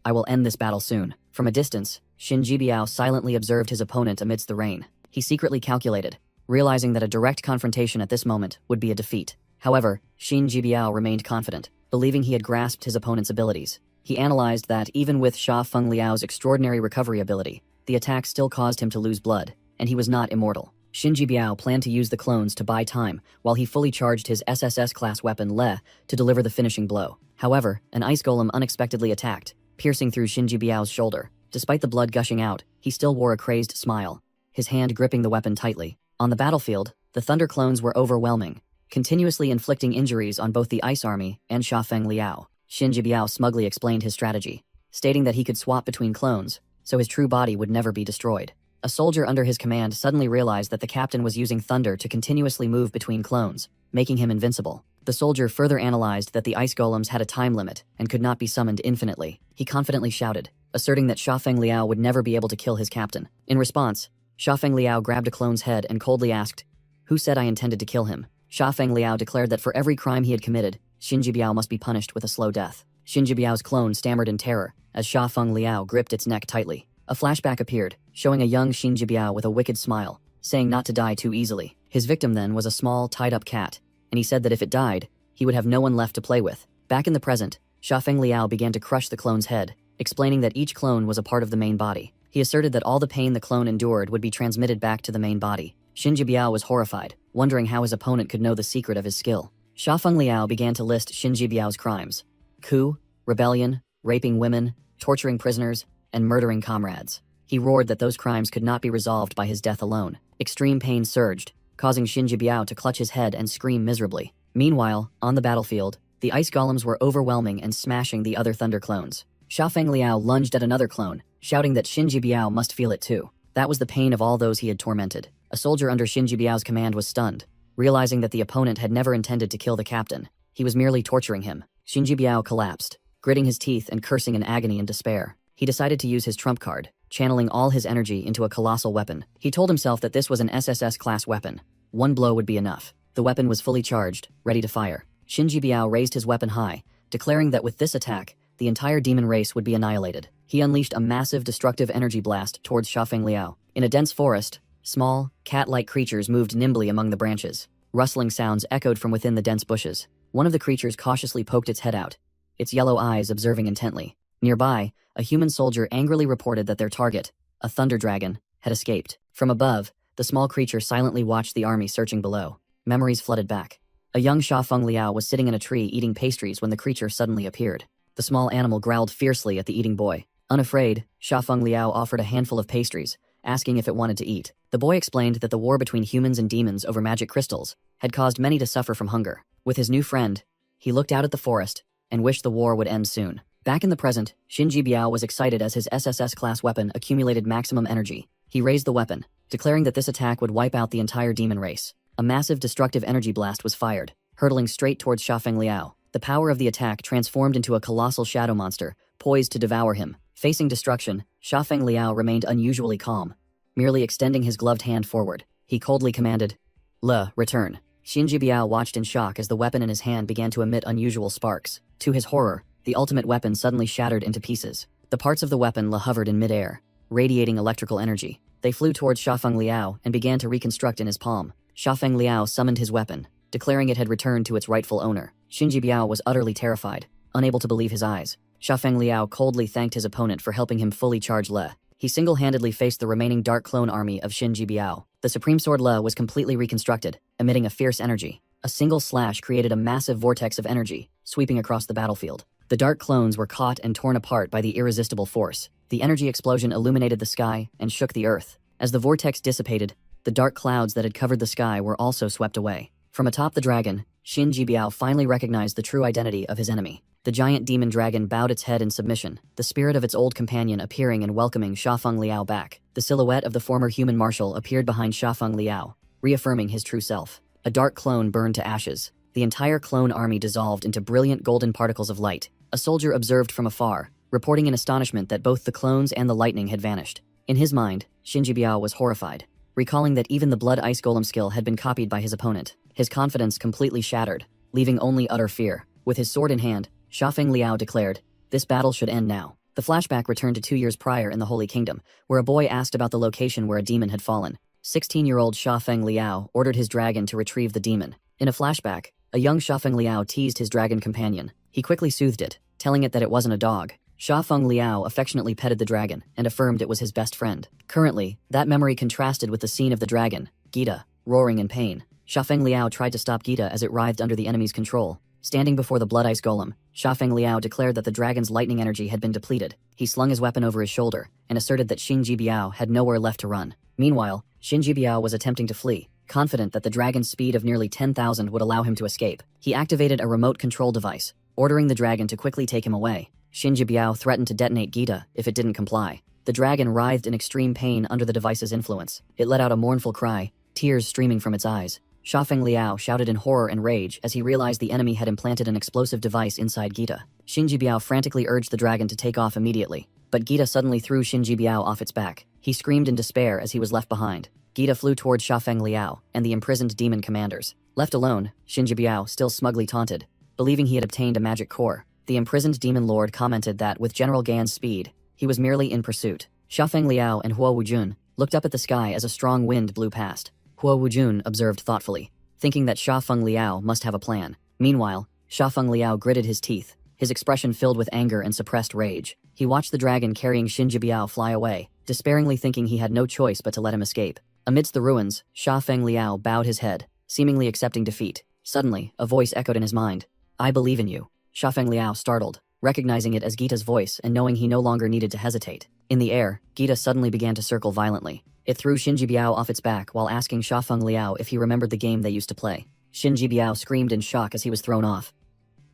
"I will end this battle soon." From a distance, Xin Jibiao silently observed his opponent amidst the rain. He secretly calculated, realizing that a direct confrontation at this moment would be a defeat. However, Xin Jibiao remained confident, believing he had grasped his opponent's abilities. He analyzed that even with Shafeng Liao's extraordinary recovery ability, the attack still caused him to lose blood, and he was not immortal. Xin Jibiao planned to use the clones to buy time while he fully charged his SSS class weapon Le to deliver the finishing blow. However, an ice golem unexpectedly attacked, piercing through Xin Jibiao's shoulder. Despite the blood gushing out, he still wore a crazed smile, his hand gripping the weapon tightly. On the battlefield, the thunder clones were overwhelming, continuously inflicting injuries on both the ice army and Shafeng Liao. Xin Jibiao smugly explained his strategy, stating that he could swap between clones, so his true body would never be destroyed. A soldier under his command suddenly realized that the captain was using thunder to continuously move between clones, making him invincible. The soldier further analyzed that the ice golems had a time limit and could not be summoned infinitely. He confidently shouted, asserting that Shafeng Liao would never be able to kill his captain. In response, Sha Feng Liao grabbed a clone's head and coldly asked, "Who said I intended to kill him?" Sha Feng Liao declared that for every crime he had committed, Xinji Biao must be punished with a slow death. Xinji Biao's clone stammered in terror as Sha Feng Liao gripped its neck tightly. A flashback appeared, showing a young Xinji Biao with a wicked smile, saying not to die too easily. His victim then was a small, tied-up cat, and he said that if it died, he would have no one left to play with. Back in the present, Sha Feng Liao began to crush the clone's head, explaining that each clone was a part of the main body. He asserted that all the pain the clone endured would be transmitted back to the main body. Xinji Biao was horrified, wondering how his opponent could know the secret of his skill. Sha Feng Liao began to list Xinji Biao's crimes: coup, rebellion, raping women, torturing prisoners, and murdering comrades. He roared that those crimes could not be resolved by his death alone. Extreme pain surged, causing Xinji Biao to clutch his head and scream miserably. Meanwhile, on the battlefield, the ice golems were overwhelming and smashing the other thunder clones. Sha Feng Liao lunged at another clone, shouting that Xinji Biao must feel it too. That was the pain of all those he had tormented. A soldier under Xinji Biao's command was stunned, realizing that the opponent had never intended to kill the captain. He was merely torturing him. Xinji Biao collapsed, gritting his teeth and cursing in agony and despair. He decided to use his trump card, channeling all his energy into a colossal weapon. He told himself that this was an SSS-class weapon. One blow would be enough. The weapon was fully charged, ready to fire. Xinji Biao raised his weapon high, declaring that with this attack, the entire demon race would be annihilated. He unleashed a massive destructive energy blast towards Sha Feng Liao. In a dense forest, small, cat-like creatures moved nimbly among the branches. Rustling sounds echoed from within the dense bushes. One of the creatures cautiously poked its head out, its yellow eyes observing intently. Nearby, a human soldier angrily reported that their target, a thunder dragon, had escaped. From above, the small creature silently watched the army searching below. Memories flooded back. A young Sha Feng Liao was sitting in a tree eating pastries when the creature suddenly appeared. The small animal growled fiercely at the eating boy. Unafraid, Sha Feng Liao offered a handful of pastries, asking if it wanted to eat. The boy explained that the war between humans and demons over magic crystals had caused many to suffer from hunger. With his new friend, he looked out at the forest and wished the war would end soon. Back in the present, Xinji Biao was excited as his SSS-class weapon accumulated maximum energy. He raised the weapon, declaring that this attack would wipe out the entire demon race. A massive destructive energy blast was fired, hurtling straight towards Sha Feng Liao. The power of the attack transformed into a colossal shadow monster, poised to devour him. Facing destruction, Sha Feng Liao remained unusually calm, merely extending his gloved hand forward. He coldly commanded, return." Xinji Biao watched in shock as the weapon in his hand began to emit unusual sparks. To his horror, the ultimate weapon suddenly shattered into pieces. The parts of the weapon hovered in midair, radiating electrical energy. They flew towards Sha Feng Liao and began to reconstruct in his palm. Sha Feng Liao summoned his weapon, declaring it had returned to its rightful owner. Xinji Biao was utterly terrified, unable to believe his eyes. Sha Feng Liao coldly thanked his opponent for helping him fully charge Le. He single-handedly faced the remaining dark clone army of Xinji Biao. The Supreme Sword Le was completely reconstructed, emitting a fierce energy. A single slash created a massive vortex of energy, sweeping across the battlefield. The dark clones were caught and torn apart by the irresistible force. The energy explosion illuminated the sky and shook the earth. As the vortex dissipated, the dark clouds that had covered the sky were also swept away. From atop the dragon, Xinji Biao finally recognized the true identity of his enemy. The giant demon dragon bowed its head in submission, the spirit of its old companion appearing and welcoming Sha Feng Liao back. The silhouette of the former human marshal appeared behind Sha Feng Liao, reaffirming his true self. A dark clone burned to ashes. The entire clone army dissolved into brilliant golden particles of light. A soldier observed from afar, reporting in astonishment that both the clones and the lightning had vanished. In his mind, Xinji Biao was horrified, recalling that even the blood ice golem skill had been copied by his opponent. His confidence completely shattered, leaving only utter fear. With his sword in hand, Sha Feng Liao declared, "This battle should end now." The flashback returned to 2 years prior in the Holy Kingdom, where a boy asked about the location where a demon had fallen. 16-year-old Sha Feng Liao ordered his dragon to retrieve the demon. In a flashback, a young Sha Feng Liao teased his dragon companion. He quickly soothed it, telling it that it wasn't a dog. Sha Feng Liao affectionately petted the dragon and affirmed it was his best friend. Currently, that memory contrasted with the scene of the dragon, Gita, roaring in pain. Sha Feng Liao tried to stop Gita as it writhed under the enemy's control. Standing before the blood ice golem, Sha Feng Liao declared that the dragon's lightning energy had been depleted. He slung his weapon over his shoulder and asserted that Xinji Biao had nowhere left to run. Meanwhile, Xinji Biao was attempting to flee, confident that the dragon's speed of nearly 10,000 would allow him to escape. He activated a remote control device, ordering the dragon to quickly take him away. Xinji Biao threatened to detonate Gita if it didn't comply. The dragon writhed in extreme pain under the device's influence. It let out a mournful cry, tears streaming from its eyes. Sha Feng Liao shouted in horror and rage as he realized the enemy had implanted an explosive device inside Gita. Xinji Biao frantically urged the dragon to take off immediately, But Gita suddenly threw Shinji Biao off its back. He screamed in despair as he was left behind. Gita flew towards Shafeng Liao and the imprisoned demon commanders. Left alone, Shinji Biao still smugly taunted, believing he had obtained a magic core. The imprisoned demon lord commented that with General Gan's speed, he was merely in pursuit. Shafeng Liao and Huo Wujun looked up at the sky as a strong wind blew past. Huo Wujun observed thoughtfully, thinking that Shafeng Liao must have a plan. Meanwhile, Shafeng Liao gritted his teeth, his expression filled with anger and suppressed rage. He watched the dragon carrying Shinji Biao fly away, despairingly thinking he had no choice but to let him escape. Amidst the ruins, Shafeng Liao bowed his head, seemingly accepting defeat. Suddenly, a voice echoed in his mind. "I believe in you." Shafeng Liao startled, recognizing it as Gita's voice and knowing he no longer needed to hesitate. In the air, Gita suddenly began to circle violently. It threw Shinji Biao off its back while asking Shafeng Liao if he remembered the game they used to play. Shinji Biao screamed in shock as he was thrown off.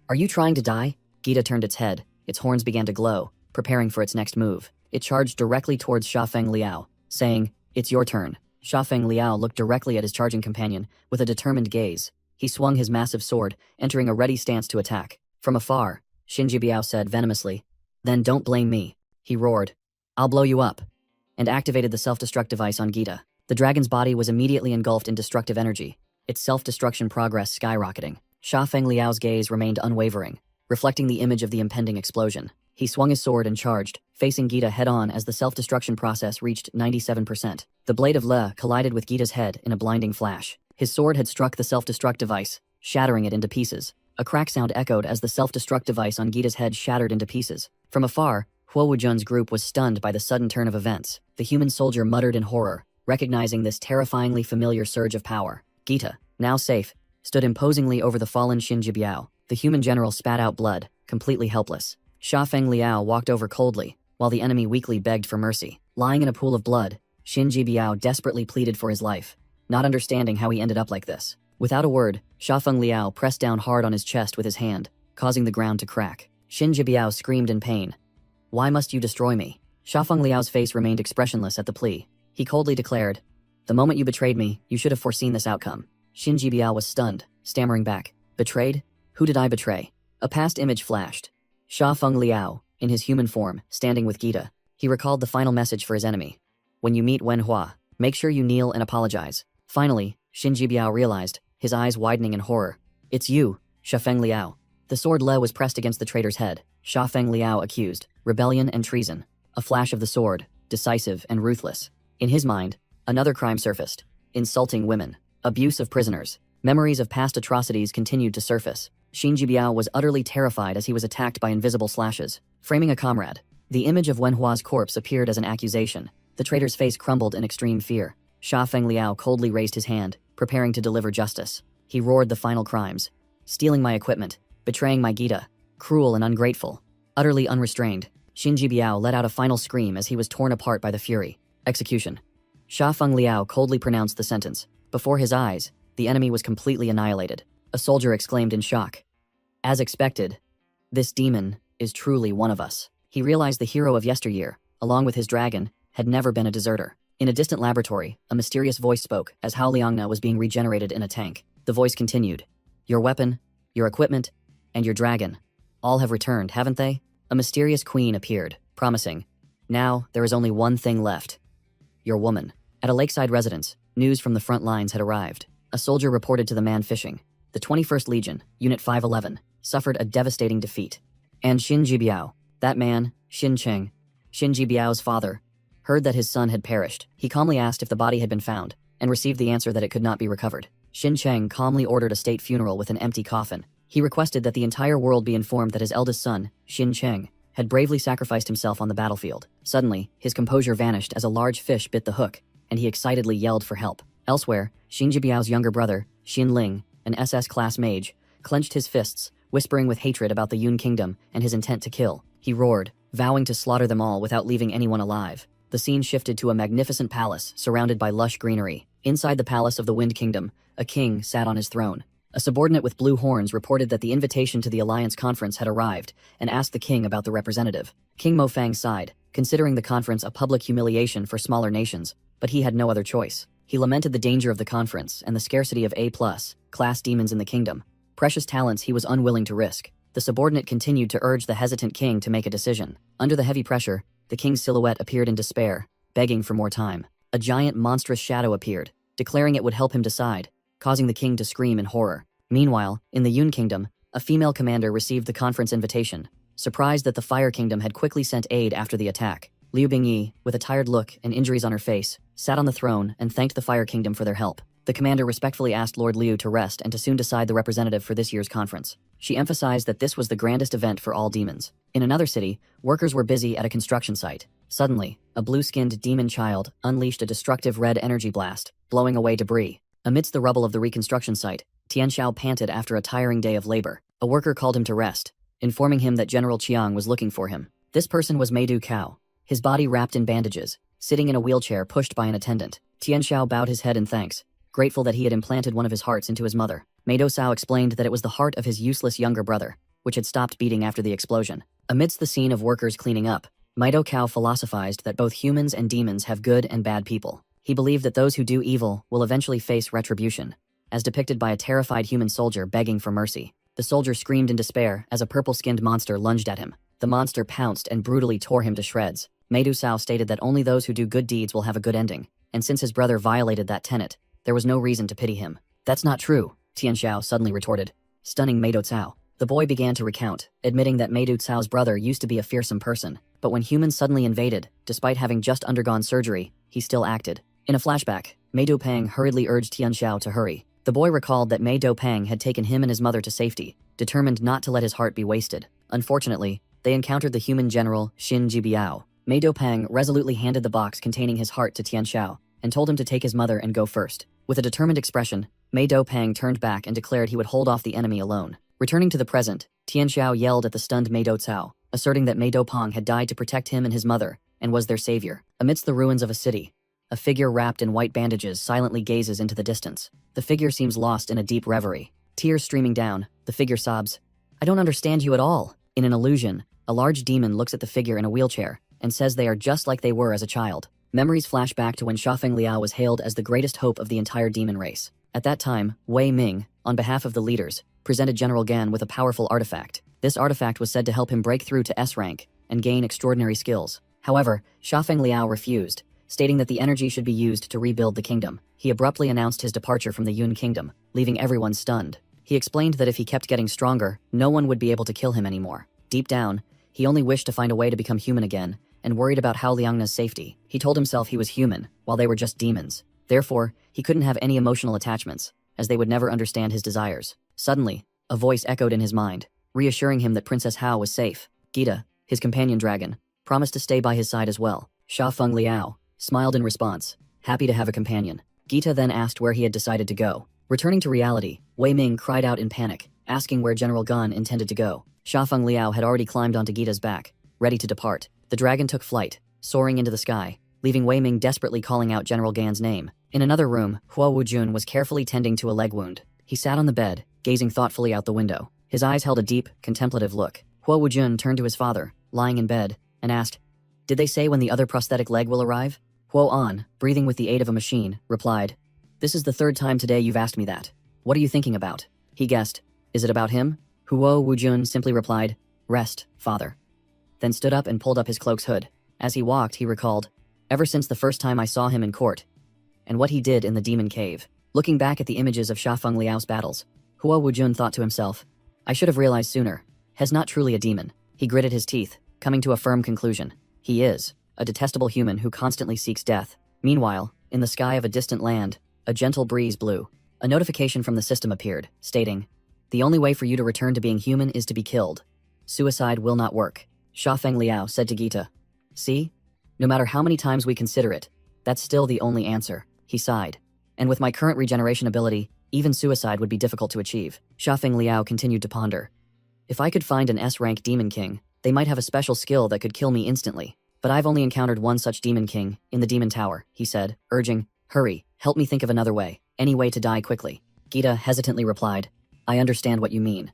"Are you trying to die?" Gita turned its head, its horns began to glow, preparing for its next move. It charged directly towards Shafeng Liao, saying, "It's your turn." Shafeng Liao looked directly at his charging companion with a determined gaze. He swung his massive sword, entering a ready stance to attack. From afar, Shinji Biao said venomously, "Then don't blame me." He roared, "I'll blow you up," and activated the self-destruct device on Gita. The dragon's body was immediately engulfed in destructive energy, its self-destruction progress skyrocketing. Shafeng Liao's gaze remained unwavering, reflecting the image of the impending explosion. He swung his sword and charged, facing Gita head-on as the self-destruction process reached 97%. The blade of Le collided with Gita's head in a blinding flash. His sword had struck the self-destruct device, shattering it into pieces. A crack sound echoed as the self-destruct device on Gita's head shattered into pieces. From afar, Huo Wujun's group was stunned by the sudden turn of events. The human soldier muttered in horror, recognizing this terrifyingly familiar surge of power. Gita, now safe, stood imposingly over the fallen Shinji Biao. The human general spat out blood, completely helpless. Shafeng Liao walked over coldly, while the enemy weakly begged for mercy. Lying in a pool of blood, Shinji Biao desperately pleaded for his life, not understanding how he ended up like this. Without a word, Shafeng Liao pressed down hard on his chest with his hand, causing the ground to crack. Shinji Biao screamed in pain. "Why must you destroy me?" Shafeng Liao's face remained expressionless at the plea. He coldly declared, "The moment you betrayed me, you should have foreseen this outcome." Shinji Biao was stunned, stammering back, "Betrayed? Who did I betray?" A past image flashed. Shafeng Liao, in his human form, standing with Gita. He recalled the final message for his enemy. "When you meet Manhwa, make sure you kneel and apologize." Finally, Shinji Biao realized, his eyes widening in horror. "It's you, Shafeng Liao." The sword Le was pressed against the traitor's head. Shafeng Liao accused, rebellion and treason. A flash of the sword, decisive and ruthless. In his mind, another crime surfaced. Insulting women. Abuse of prisoners. Memories of past atrocities continued to surface. Shinji Biao was utterly terrified as he was attacked by invisible slashes. Framing a comrade. The image of Wenhua's corpse appeared as an accusation. The traitor's face crumbled in extreme fear. Shafeng Liao coldly raised his hand, preparing to deliver justice. He roared the final crimes. "Stealing my equipment, betraying my Gita, cruel and ungrateful." Utterly unrestrained, Shinji Biao let out a final scream as he was torn apart by the fury. Execution. Shafeng Liao coldly pronounced the sentence. Before his eyes, the enemy was completely annihilated. A soldier exclaimed in shock. "As expected, this demon is truly one of us." He realized the hero of yesteryear, along with his dragon, had never been a deserter. In a distant laboratory, a mysterious voice spoke as Hao Liangna was being regenerated in a tank. The voice continued. "Your weapon, your equipment, and your dragon, all have returned, haven't they?" A mysterious queen appeared, promising, "Now, there is only one thing left. Your woman." At a lakeside residence, news from the front lines had arrived. A soldier reported to the man fishing. The 21st Legion, Unit 511, suffered a devastating defeat. And Shinji Biao, that man, Xin Cheng, Shinji Biao's father, heard that his son had perished. He calmly asked if the body had been found, and received the answer that it could not be recovered. Xin Cheng calmly ordered a state funeral with an empty coffin. He requested that the entire world be informed that his eldest son, Xin Cheng, had bravely sacrificed himself on the battlefield. Suddenly, his composure vanished as a large fish bit the hook, and he excitedly yelled for help. Elsewhere, Shinji Biao's younger brother, Xin Ling, an SS-class mage, clenched his fists, whispering with hatred about the Yun Kingdom and his intent to kill. He roared, vowing to slaughter them all without leaving anyone alive. The scene shifted to a magnificent palace surrounded by lush greenery. Inside the palace of the Wind Kingdom, a king sat on his throne. A subordinate with blue horns reported that the invitation to the Alliance Conference had arrived and asked the king about the representative. King Mofang sighed, considering the conference a public humiliation for smaller nations, but he had no other choice. He lamented the danger of the conference and the scarcity of A+ class demons in the kingdom. Precious talents he was unwilling to risk. The subordinate continued to urge the hesitant king to make a decision. Under the heavy pressure, the king's silhouette appeared in despair, begging for more time. A giant monstrous shadow appeared, declaring it would help him decide, causing the king to scream in horror. Meanwhile, in the Yun Kingdom, a female commander received the conference invitation. Surprised that the Fire Kingdom had quickly sent aid after the attack, Liu Bingyi, with a tired look and injuries on her face, sat on the throne and thanked the Fire Kingdom for their help. The commander respectfully asked Lord Liu to rest and to soon decide the representative for this year's conference. She emphasized that this was the grandest event for all demons. In another city, workers were busy at a construction site. Suddenly, a blue-skinned demon child unleashed a destructive red energy blast, blowing away debris. Amidst the rubble of the reconstruction site, Tianxiao panted after a tiring day of labor. A worker called him to rest, informing him that General Chiang was looking for him. This person was Meidu Cao, his body wrapped in bandages, sitting in a wheelchair pushed by an attendant. Tianxiao bowed his head in thanks, grateful that he had implanted one of his hearts into his mother. Meidu Cao explained that it was the heart of his useless younger brother, which had stopped beating after the explosion. Amidst the scene of workers cleaning up, Meidu Cao philosophized that both humans and demons have good and bad people. He believed that those who do evil will eventually face retribution, as depicted by a terrified human soldier begging for mercy. The soldier screamed in despair as a purple-skinned monster lunged at him. The monster pounced and brutally tore him to shreds. Meidu Cao stated that only those who do good deeds will have a good ending, and since his brother violated that tenet, there was no reason to pity him. That's not true, Tianxiao suddenly retorted, stunning Meidu Cao. The boy began to recount, admitting that Meidu Cao's brother used to be a fearsome person, but when humans suddenly invaded, despite having just undergone surgery, he still acted. In a flashback, Meidu Pang hurriedly urged Tianxiao to hurry. The boy recalled that Meidu Pang had taken him and his mother to safety, determined not to let his heart be wasted. Unfortunately, they encountered the human general, Xin Jibiao. Meidu Pang resolutely handed the box containing his heart to Tianxiao, and told him to take his mother and go first. With a determined expression, Meidu Pang turned back and declared he would hold off the enemy alone. Returning to the present, Tianxiao yelled at the stunned Meidu Cao, asserting that Meidu Pang had died to protect him and his mother, and was their savior. Amidst the ruins of a city, a figure wrapped in white bandages silently gazes into the distance. The figure seems lost in a deep reverie. Tears streaming down, the figure sobs, "I don't understand you at all." In an illusion, a large demon looks at the figure in a wheelchair and says they are just like they were as a child. Memories flash back to when Xiafeng Liao was hailed as the greatest hope of the entire demon race. At that time, Wei Ming, on behalf of the leaders, presented General Gan with a powerful artifact. This artifact was said to help him break through to S rank and gain extraordinary skills. However, Xiafeng Liao refused, stating that the energy should be used to rebuild the kingdom. He abruptly announced his departure from the Yun Kingdom, leaving everyone stunned. He explained that if he kept getting stronger, no one would be able to kill him anymore. Deep down, he only wished to find a way to become human again, and worried about Hao Liangna's safety. He told himself he was human, while they were just demons. Therefore, he couldn't have any emotional attachments, as they would never understand his desires. Suddenly, a voice echoed in his mind, reassuring him that Princess Hao was safe. Gita, his companion dragon, promised to stay by his side as well. Xiafeng Liao smiled in response, happy to have a companion. Gita then asked where he had decided to go. Returning to reality, Wei Ming cried out in panic, asking where General Gan intended to go. Xiafeng Liao had already climbed onto Gita's back, ready to depart. The dragon took flight, soaring into the sky, leaving Wei Ming desperately calling out General Gan's name. In another room, Hua Wujun was carefully tending to a leg wound. He sat on the bed, gazing thoughtfully out the window. His eyes held a deep, contemplative look. Hua Wujun turned to his father, lying in bed, and asked, "Did they say when the other prosthetic leg will arrive?" Huo An, breathing with the aid of a machine, replied, "This is the third time today you've asked me that. What are you thinking about?" He guessed, "Is it about him?" Huo Wujun simply replied, "Rest, father," then stood up and pulled up his cloak's hood. As he walked, he recalled, "Ever since the first time I saw him in court, and what he did in the demon cave." Looking back at the images of Xiafeng Liao's battles, Huo Wujun thought to himself, "I should have realized sooner. He's not truly a demon." He gritted his teeth, coming to a firm conclusion. He is a detestable human who constantly seeks death. Meanwhile, in the sky of a distant land, a gentle breeze blew. A notification from the system appeared, stating, "The only way for you to return to being human is to be killed. Suicide will not work." Xiafeng Liao said to Gita, "See? No matter how many times we consider it, that's still the only answer." He sighed. "And with my current regeneration ability, even suicide would be difficult to achieve." Xiafeng Liao continued to ponder. "If I could find an S-rank demon king, they might have a special skill that could kill me instantly. But I've only encountered one such demon king, in the demon tower," he said, urging, "Hurry, help me think of another way, any way to die quickly." Gita hesitantly replied, "I understand what you mean.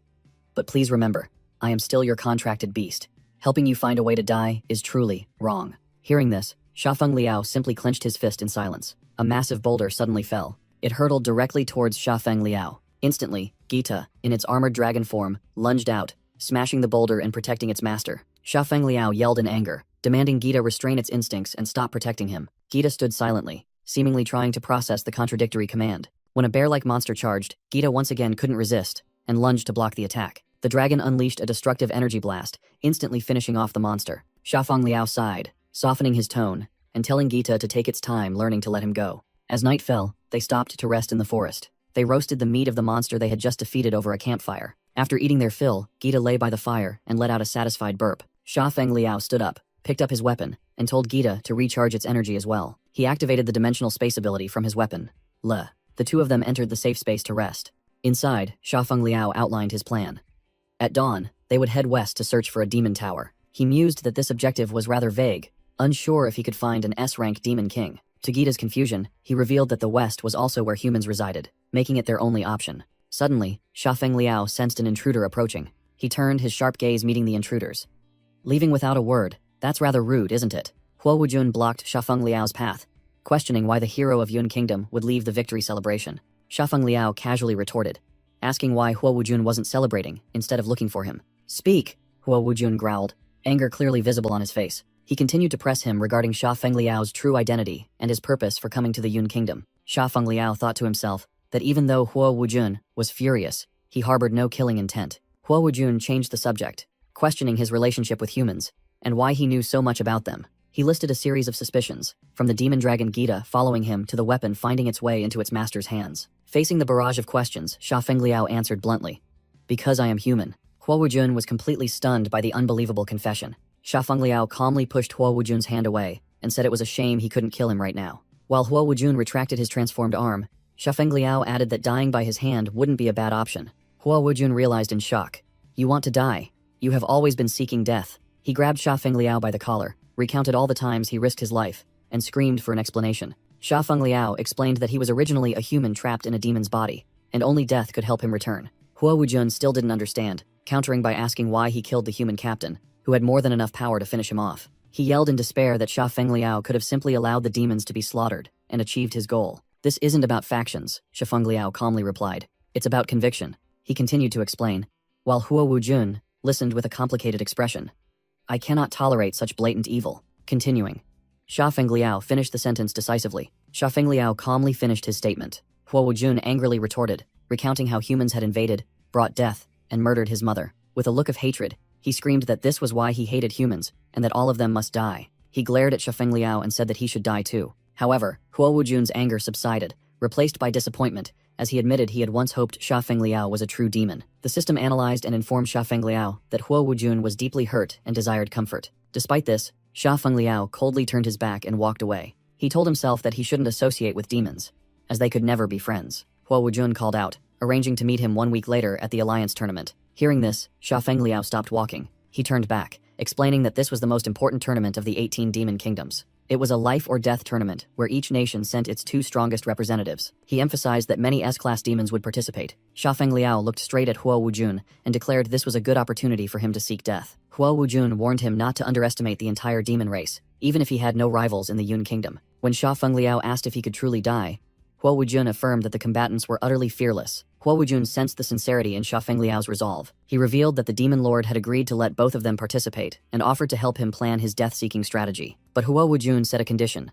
But please remember, I am still your contracted beast. Helping you find a way to die is truly wrong." Hearing this, Xiafeng Liao simply clenched his fist in silence. A massive boulder suddenly fell. It hurtled directly towards Xiafeng Liao. Instantly, Gita, in its armored dragon form, lunged out, smashing the boulder and protecting its master. Xiafeng Liao yelled in anger, demanding Gita restrain its instincts and stop protecting him. Gita stood silently, seemingly trying to process the contradictory command. When a bear-like monster charged, Gita once again couldn't resist and lunged to block the attack. The dragon unleashed a destructive energy blast, instantly finishing off the monster. Shafang Liao sighed, softening his tone and telling Gita to take its time learning to let him go. As night fell, they stopped to rest in the forest. They roasted the meat of the monster they had just defeated over a campfire. After eating their fill, Gita lay by the fire and let out a satisfied burp. Shafang Liao stood up, picked up his weapon, and told Gita to recharge its energy as well. He activated the dimensional space ability from his weapon. The two of them entered the safe space to rest. Inside, Shafang Liao outlined his plan. At dawn, they would head west to search for a demon tower. He mused that this objective was rather vague, unsure if he could find an S-rank demon king. To Gita's confusion, he revealed that the west was also where humans resided, making it their only option. Suddenly, Shafang Liao sensed an intruder approaching. He turned, his sharp gaze meeting the intruders. Leaving without a word, that's rather rude, isn't it? Huo Wujun blocked Shafang Liao's path, questioning why the hero of Yun Kingdom would leave the victory celebration. Shafang Liao casually retorted, asking why Huo Wujun wasn't celebrating instead of looking for him. Speak, Huo Wujun growled, anger clearly visible on his face. He continued to press him regarding Shafang Liao's true identity and his purpose for coming to the Yun Kingdom. Shafang Liao thought to himself that even though Huo Wujun was furious, he harbored no killing intent. Huo Wujun changed the subject, questioning his relationship with humans and why he knew so much about them. He listed a series of suspicions, from the demon dragon Gita following him to the weapon finding its way into its master's hands. Facing the barrage of questions, Shafang Liao answered bluntly, "Because I am human." Huo Wujun was completely stunned by the unbelievable confession. Shafang Liao calmly pushed Huo Wujun's hand away and said it was a shame he couldn't kill him right now. While Huo Wujun retracted his transformed arm, Shafang Liao added that dying by his hand wouldn't be a bad option. Huo Wujun realized in shock. "You want to die? You have always been seeking death." He grabbed Shafang Liao by the collar, recounted all the times he risked his life, and screamed for an explanation. Shafang Liao explained that he was originally a human trapped in a demon's body, and only death could help him return. Huo Wujun still didn't understand, countering by asking why he killed the human captain, who had more than enough power to finish him off. He yelled in despair that Shafang Liao could have simply allowed the demons to be slaughtered and achieved his goal. "This isn't about factions," Shafang Liao calmly replied. "It's about conviction." He continued to explain, while Huo Wujun listened with a complicated expression. "I cannot tolerate such blatant evil." Continuing, Shafang Liao finished the sentence decisively. Shafang Liao calmly finished his statement. Huo Wujun angrily retorted, recounting how humans had invaded, brought death, and murdered his mother. With a look of hatred, he screamed that this was why he hated humans, and that all of them must die. He glared at Shafang Liao and said that he should die too. However, Huo Wujun's anger subsided, replaced by disappointment, as he admitted he had once hoped Shafang Liao was a true demon. The system analyzed and informed Shafang Liao that Huo Wujun was deeply hurt and desired comfort. Despite this, Shafang Liao coldly turned his back and walked away. He told himself that he shouldn't associate with demons, as they could never be friends. Huo Wujun called out, arranging to meet him 1 week later at the Alliance tournament. Hearing this, Shafang Liao stopped walking. He turned back, explaining that this was the most important tournament of the 18 demon kingdoms. It was a life-or-death tournament where each nation sent its 2 strongest representatives. He emphasized that many S-class demons would participate. Shafang Liao looked straight at Huo Wujun and declared this was a good opportunity for him to seek death. Huo Wujun warned him not to underestimate the entire demon race, even if he had no rivals in the Yun Kingdom. When Shafang Liao asked if he could truly die, Huo Wujun affirmed that the combatants were utterly fearless. Huo Wujun sensed the sincerity in Shafang Liao's resolve. He revealed that the demon lord had agreed to let both of them participate and offered to help him plan his death-seeking strategy. But Huo Wujun set a condition.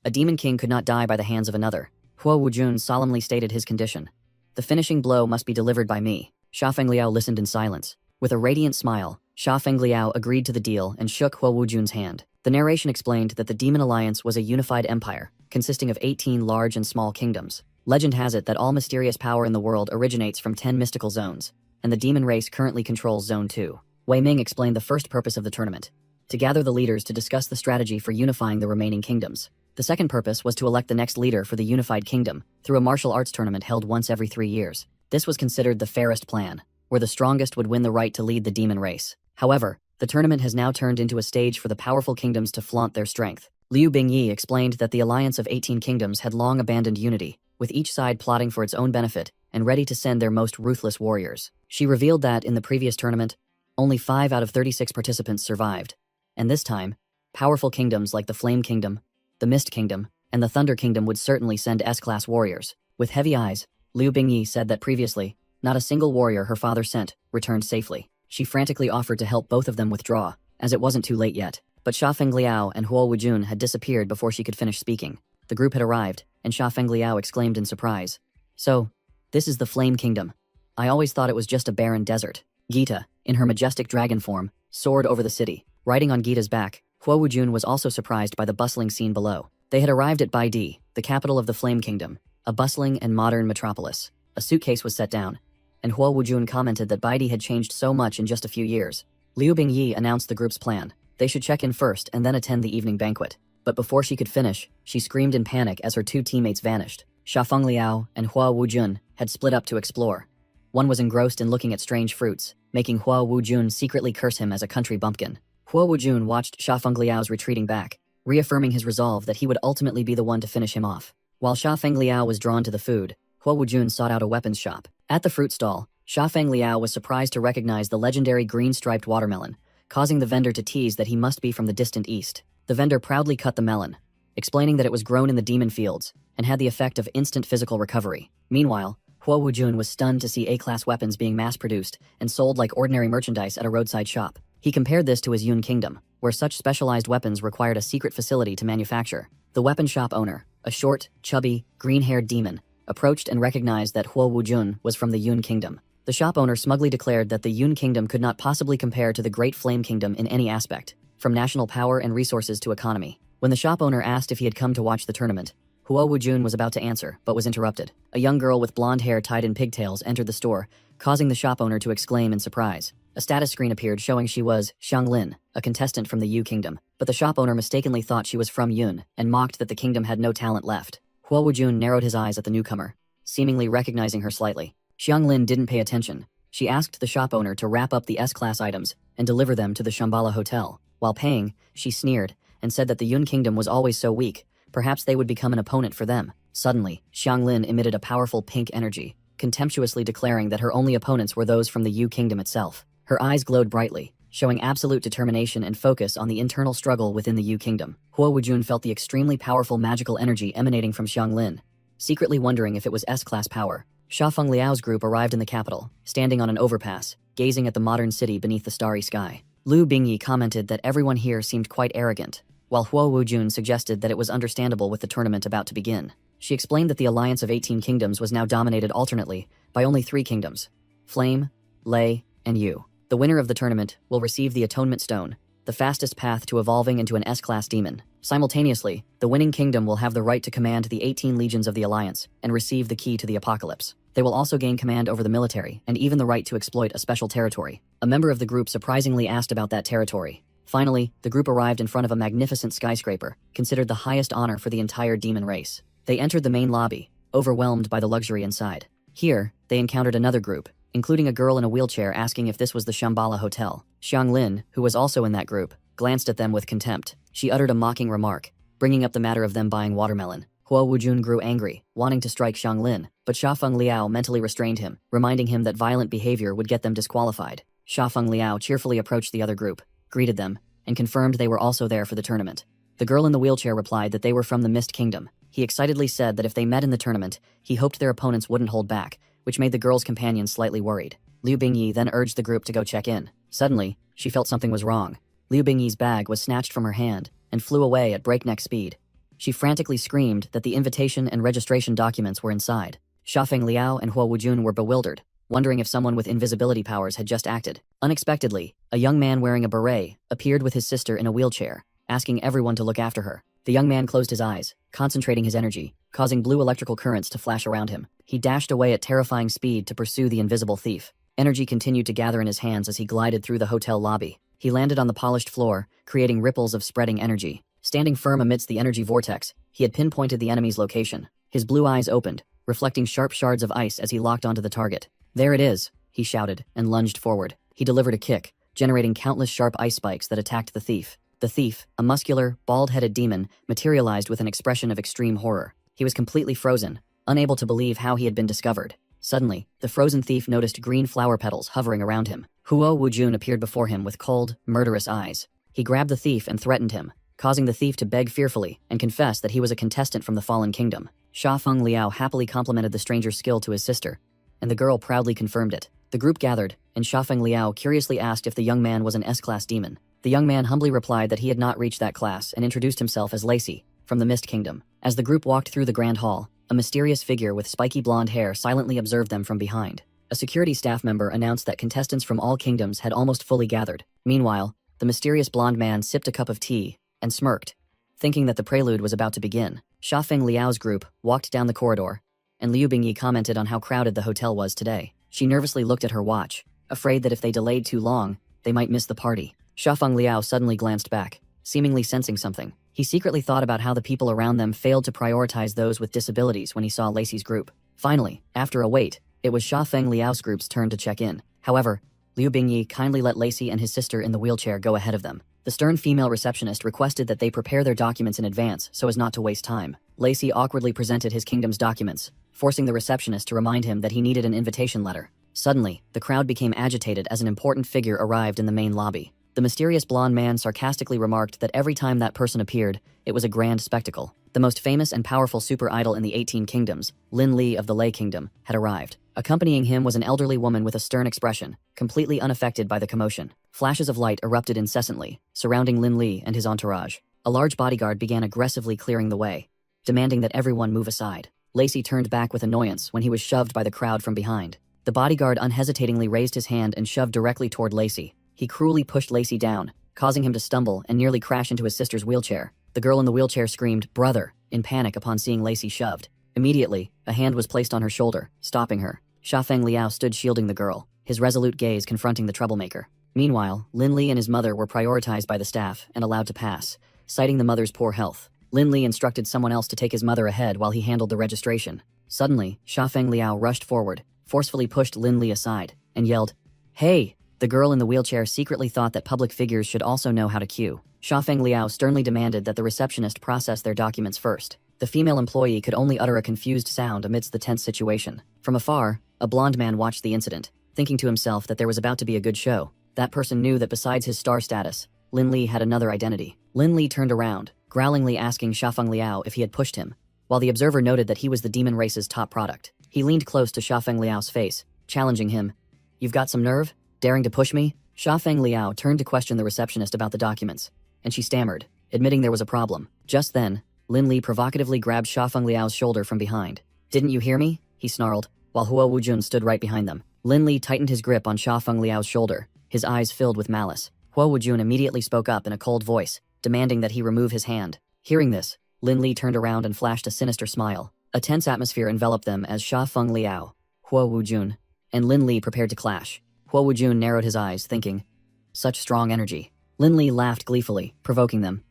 A demon king could not die by the hands of another. Huo Wujun solemnly stated his condition. "The finishing blow must be delivered by me." Shafang Liao listened in silence. With a radiant smile, Shafang Liao agreed to the deal and shook Huo Wujun's hand. The narration explained that the Demon Alliance was a unified empire, consisting of 18 large and small kingdoms. Legend has it that all mysterious power in the world originates from 10 mystical zones, and the demon race currently controls Zone 2. Wei Ming explained the first purpose of the tournament: to gather the leaders to discuss the strategy for unifying the remaining kingdoms. The second purpose was to elect the next leader for the unified kingdom through a martial arts tournament held once every 3 years. This was considered the fairest plan, where the strongest would win the right to lead the demon race. However, the tournament has now turned into a stage for the powerful kingdoms to flaunt their strength. Liu Bingyi explained that the alliance of 18 kingdoms had long abandoned unity, with each side plotting for its own benefit and ready to send their most ruthless warriors. She revealed that, in the previous tournament, only 5 out of 36 participants survived. And this time, powerful kingdoms like the Flame Kingdom, the Mist Kingdom, and the Thunder Kingdom would certainly send S-class warriors. With heavy eyes, Liu Bingyi said that previously, not a single warrior her father sent returned safely. She frantically offered to help both of them withdraw, as it wasn't too late yet. But Sha Fengliao and Huo Wujun had disappeared before she could finish speaking. The group had arrived, and Sha Fengliao exclaimed in surprise. So, this is the Flame Kingdom. I always thought it was just a barren desert. Gita, in her majestic dragon form, soared over the city. Riding on Gita's back, Huo Wujun was also surprised by the bustling scene below. They had arrived at Baidi, the capital of the Flame Kingdom, a bustling and modern metropolis. A suitcase was set down, and Huo Wujun commented that Baidi had changed so much in just a few years. Liu Bingyi announced the group's plan. They should check in first and then attend the evening banquet. But before she could finish, she screamed in panic as her two teammates vanished. Sha Fengliao and Huo Wujun had split up to explore. One was engrossed in looking at strange fruits, making Huo Wujun secretly curse him as a country bumpkin. Huo Wujun watched Sha Fengliao's retreating back, reaffirming his resolve that he would ultimately be the one to finish him off. While Sha Fengliao was drawn to the food, Huo Wujun sought out a weapons shop. At the fruit stall, Sha Fengliao was surprised to recognize the legendary green-striped watermelon, causing the vendor to tease that he must be from the distant east. The vendor proudly cut the melon, explaining that it was grown in the demon fields and had the effect of instant physical recovery. Meanwhile, Huo Wujun was stunned to see A-class weapons being mass-produced and sold like ordinary merchandise at a roadside shop. He compared this to his Yun Kingdom, where such specialized weapons required a secret facility to manufacture. The weapon shop owner, a short, chubby, green-haired demon, approached and recognized that Huo Wujun was from the Yun Kingdom. The shop owner smugly declared that the Yun Kingdom could not possibly compare to the Great Flame Kingdom in any aspect, from national power and resources to economy. When the shop owner asked if he had come to watch the tournament, Huo Wujun was about to answer, but was interrupted. A young girl with blonde hair tied in pigtails entered the store, causing the shop owner to exclaim in surprise. A status screen appeared showing she was Xiang Lin, a contestant from the Yu Kingdom, but the shop owner mistakenly thought she was from Yun and mocked that the kingdom had no talent left. Huo Wujun narrowed his eyes at the newcomer, seemingly recognizing her slightly. Xiang Lin didn't pay attention. She asked the shop owner to wrap up the S-class items and deliver them to the Shambhala Hotel. While paying, she sneered and said that the Yun Kingdom was always so weak, perhaps they would become an opponent for them. Suddenly, Xiang Lin emitted a powerful pink energy, contemptuously declaring that her only opponents were those from the Yu Kingdom itself. Her eyes glowed brightly, showing absolute determination and focus on the internal struggle within the Yu Kingdom. Huo Wujun felt the extremely powerful magical energy emanating from Xiang Lin, secretly wondering if it was S-class power. Sha Fengliao's group arrived in the capital, standing on an overpass, gazing at the modern city beneath the starry sky. Liu Bingyi commented that everyone here seemed quite arrogant, while Huo Wujun suggested that it was understandable with the tournament about to begin. She explained that the alliance of 18 kingdoms was now dominated alternately by only 3 kingdoms: Flame, Lei, and Yu. The winner of the tournament will receive the Atonement Stone, the fastest path to evolving into an S-class demon. Simultaneously, the winning kingdom will have the right to command the 18 legions of the alliance and receive the key to the apocalypse. They will also gain command over the military and even the right to exploit a special territory. A member of the group surprisingly asked about that territory. Finally, the group arrived in front of a magnificent skyscraper, considered the highest honor for the entire demon race. They entered the main lobby, overwhelmed by the luxury inside. Here, they encountered another group, including a girl in a wheelchair asking if this was the Shambhala Hotel. Xiang Lin, who was also in that group, glanced at them with contempt. She uttered a mocking remark, bringing up the matter of them buying watermelon. Huo Wujun grew angry, wanting to strike Xiang Lin, but Sha Fengliao mentally restrained him, reminding him that violent behavior would get them disqualified. Sha Fengliao cheerfully approached the other group, greeted them, and confirmed they were also there for the tournament. The girl in the wheelchair replied that they were from the Mist Kingdom. He excitedly said that if they met in the tournament, he hoped their opponents wouldn't hold back, which made the girl's companion slightly worried. Liu Bingyi then urged the group to go check in. Suddenly, she felt something was wrong. Liu Bingyi's bag was snatched from her hand and flew away at breakneck speed. She frantically screamed that the invitation and registration documents were inside. Sha Fengliao and Huo Wujun were bewildered, wondering if someone with invisibility powers had just acted. Unexpectedly, a young man wearing a beret appeared with his sister in a wheelchair, asking everyone to look after her. The young man closed his eyes, concentrating his energy, causing blue electrical currents to flash around him. He dashed away at terrifying speed to pursue the invisible thief. Energy continued to gather in his hands as he glided through the hotel lobby. He landed on the polished floor, creating ripples of spreading energy. Standing firm amidst the energy vortex, he had pinpointed the enemy's location. His blue eyes opened, reflecting sharp shards of ice as he locked onto the target. "There it is," he shouted, and lunged forward. He delivered a kick, generating countless sharp ice spikes that attacked the thief. The thief, a muscular, bald-headed demon, materialized with an expression of extreme horror. He was completely frozen, unable to believe how he had been discovered. Suddenly, the frozen thief noticed green flower petals hovering around him. Huo Wujun appeared before him with cold, murderous eyes. He grabbed the thief and threatened him, causing the thief to beg fearfully and confess that he was a contestant from the Fallen Kingdom. Sha Fengliao happily complimented the stranger's skill to his sister, and the girl proudly confirmed it. The group gathered, and Sha Fengliao curiously asked if the young man was an S-class demon. The young man humbly replied that he had not reached that class and introduced himself as Lacey, from the Mist Kingdom. As the group walked through the grand hall, a mysterious figure with spiky blonde hair silently observed them from behind. A security staff member announced that contestants from all kingdoms had almost fully gathered. Meanwhile, the mysterious blonde man sipped a cup of tea and smirked, thinking that the prelude was about to begin. Sha Feng Liao's group walked down the corridor, and Liu Bingyi commented on how crowded the hotel was today. She nervously looked at her watch, afraid that if they delayed too long, they might miss the party. Sha Feng Liao suddenly glanced back, seemingly sensing something. He secretly thought about how the people around them failed to prioritize those with disabilities when he saw Lacey's group. Finally, after a wait, it was Sha Feng Liao's group's turn to check in. However, Liu Bingyi kindly let Lacey and his sister in the wheelchair go ahead of them. The stern female receptionist requested that they prepare their documents in advance so as not to waste time. Lacey awkwardly presented his kingdom's documents, forcing the receptionist to remind him that he needed an invitation letter. Suddenly, the crowd became agitated as an important figure arrived in the main lobby. The mysterious blonde man sarcastically remarked that every time that person appeared, it was a grand spectacle. The most famous and powerful super idol in the 18 kingdoms, Lin Li of the Lei Kingdom, had arrived. Accompanying him was an elderly woman with a stern expression, completely unaffected by the commotion. Flashes of light erupted incessantly, surrounding Lin Li and his entourage. A large bodyguard began aggressively clearing the way, demanding that everyone move aside. Lacey turned back with annoyance when he was shoved by the crowd from behind. The bodyguard unhesitatingly raised his hand and shoved directly toward Lacey. He cruelly pushed Lacey down, causing him to stumble and nearly crash into his sister's wheelchair. The girl in the wheelchair screamed, "Brother," in panic upon seeing Lacey shoved. Immediately, a hand was placed on her shoulder, stopping her. Sha Feng Liao stood shielding the girl, his resolute gaze confronting the troublemaker. Meanwhile, Lin Li and his mother were prioritized by the staff and allowed to pass, citing the mother's poor health. Lin Li instructed someone else to take his mother ahead while he handled the registration. Suddenly, Sha Feng Liao rushed forward, forcefully pushed Lin Li aside, and yelled, "Hey!" The girl in the wheelchair secretly thought that public figures should also know how to queue. Sha Feng Liao sternly demanded that the receptionist process their documents first. The female employee could only utter a confused sound amidst the tense situation. From afar, a blonde man watched the incident, thinking to himself that there was about to be a good show. That person knew that besides his star status, Lin Li had another identity. Lin Li turned around, growlingly asking Sha Feng Liao if he had pushed him, while the observer noted that he was the demon race's top product. He leaned close to Sha Feng Liao's face, challenging him. "You've got some nerve? Daring to push me?" Sha Feng Liao turned to question the receptionist about the documents, and she stammered, admitting there was a problem. Just then, Lin Li provocatively grabbed Sha Feng Liao's shoulder from behind. "Didn't you hear me?" he snarled, while Huo Wujun stood right behind them. Lin Li tightened his grip on Sha Feng Liao's shoulder, his eyes filled with malice. Huo Wujun immediately spoke up in a cold voice, demanding that he remove his hand. Hearing this, Lin Li turned around and flashed a sinister smile. A tense atmosphere enveloped them as Sha Feng Liao, Huo Wujun, and Lin Li prepared to clash. Huo Wujun narrowed his eyes, thinking, "Such strong energy." Lin Li laughed gleefully, provoking them.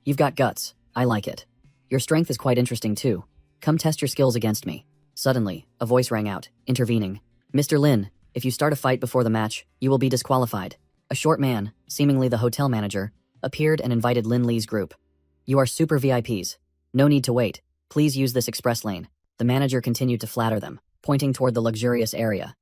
"You've got guts. I like it. Your strength is quite interesting too. Come test your skills against me." Suddenly, a voice rang out, intervening. "Mr. Lin, if you start a fight before the match, you will be disqualified." A short man, seemingly the hotel manager, appeared and invited Lin Li's group. "You are super VIPs. No need to wait. Please use this express lane." The manager continued to flatter them, pointing toward the luxurious area.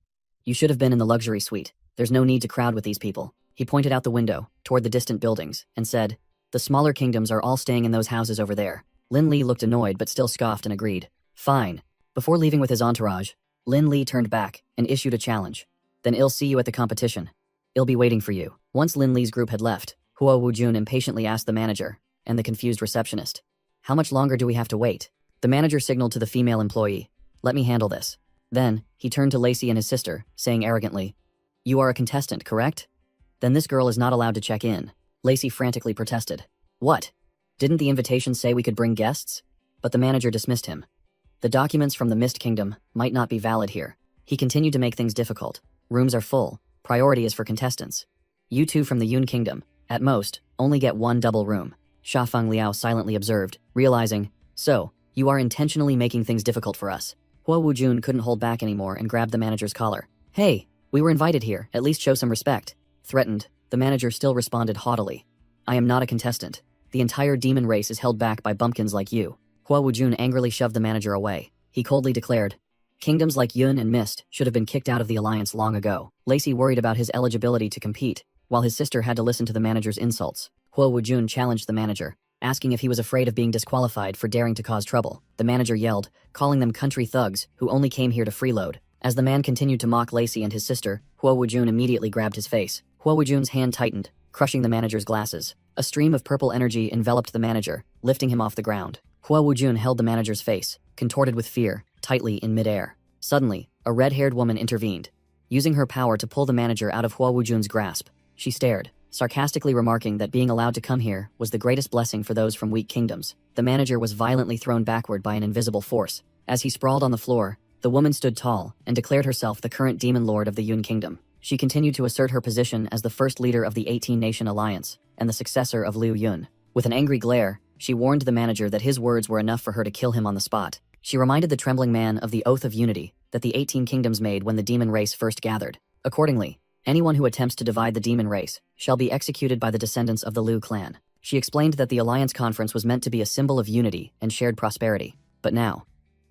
"You should have been in the luxury suite. There's no need to crowd with these people." He pointed out the window, toward the distant buildings, and said, "The smaller kingdoms are all staying in those houses over there." Lin Li looked annoyed but still scoffed and agreed. "Fine." Before leaving with his entourage, Lin Li turned back and issued a challenge. "Then I'll see you at the competition. I'll be waiting for you." Once Lin Li's group had left, Huo Wujun impatiently asked the manager and the confused receptionist, "How much longer do we have to wait?" The manager signaled to the female employee, "Let me handle this." Then, he turned to Lacey and his sister, saying arrogantly, "You are a contestant, correct? Then this girl is not allowed to check in." Lacey frantically protested. "What? Didn't the invitation say we could bring guests?" But the manager dismissed him. The documents from the Mist Kingdom might not be valid here. He continued to make things difficult. "Rooms are full. Priority is for contestants. You two from the Yun Kingdom, at most, only get one double room." Sha Feng Liao silently observed, realizing, "So, you are intentionally making things difficult for us." Huo Wujun couldn't hold back anymore and grabbed the manager's collar. "Hey, we were invited here, at least show some respect." Threatened, the manager still responded haughtily, "I am not a contestant. The entire demon race is held back by bumpkins like you." Huo Wujun angrily shoved the manager away. He coldly declared, "Kingdoms like Yun and Mist should have been kicked out of the alliance long ago." Lacey worried about his eligibility to compete, while his sister had to listen to the manager's insults. Huo Wujun challenged the manager, asking if he was afraid of being disqualified for daring to cause trouble. The manager yelled, calling them country thugs who only came here to freeload. As the man continued to mock Lacey and his sister, Huo Wujun immediately grabbed his face. Huo Wujun's hand tightened, crushing the manager's glasses. A stream of purple energy enveloped the manager, lifting him off the ground. Hua Wujun held the manager's face, contorted with fear, tightly in midair. Suddenly, a red-haired woman intervened. Using her power to pull the manager out of Hua Wujun's grasp, she stared, sarcastically remarking that being allowed to come here was the greatest blessing for those from weak kingdoms. The manager was violently thrown backward by an invisible force. As he sprawled on the floor, the woman stood tall and declared herself the current demon lord of the Yun Kingdom. She continued to assert her position as the first leader of the 18-nation alliance and the successor of Liu Yun. With an angry glare, she warned the manager that his words were enough for her to kill him on the spot. She reminded the trembling man of the Oath of Unity that the 18 kingdoms made when the demon race first gathered. Accordingly, anyone who attempts to divide the demon race shall be executed by the descendants of the Liu clan. She explained that the Alliance Conference was meant to be a symbol of unity and shared prosperity. But now,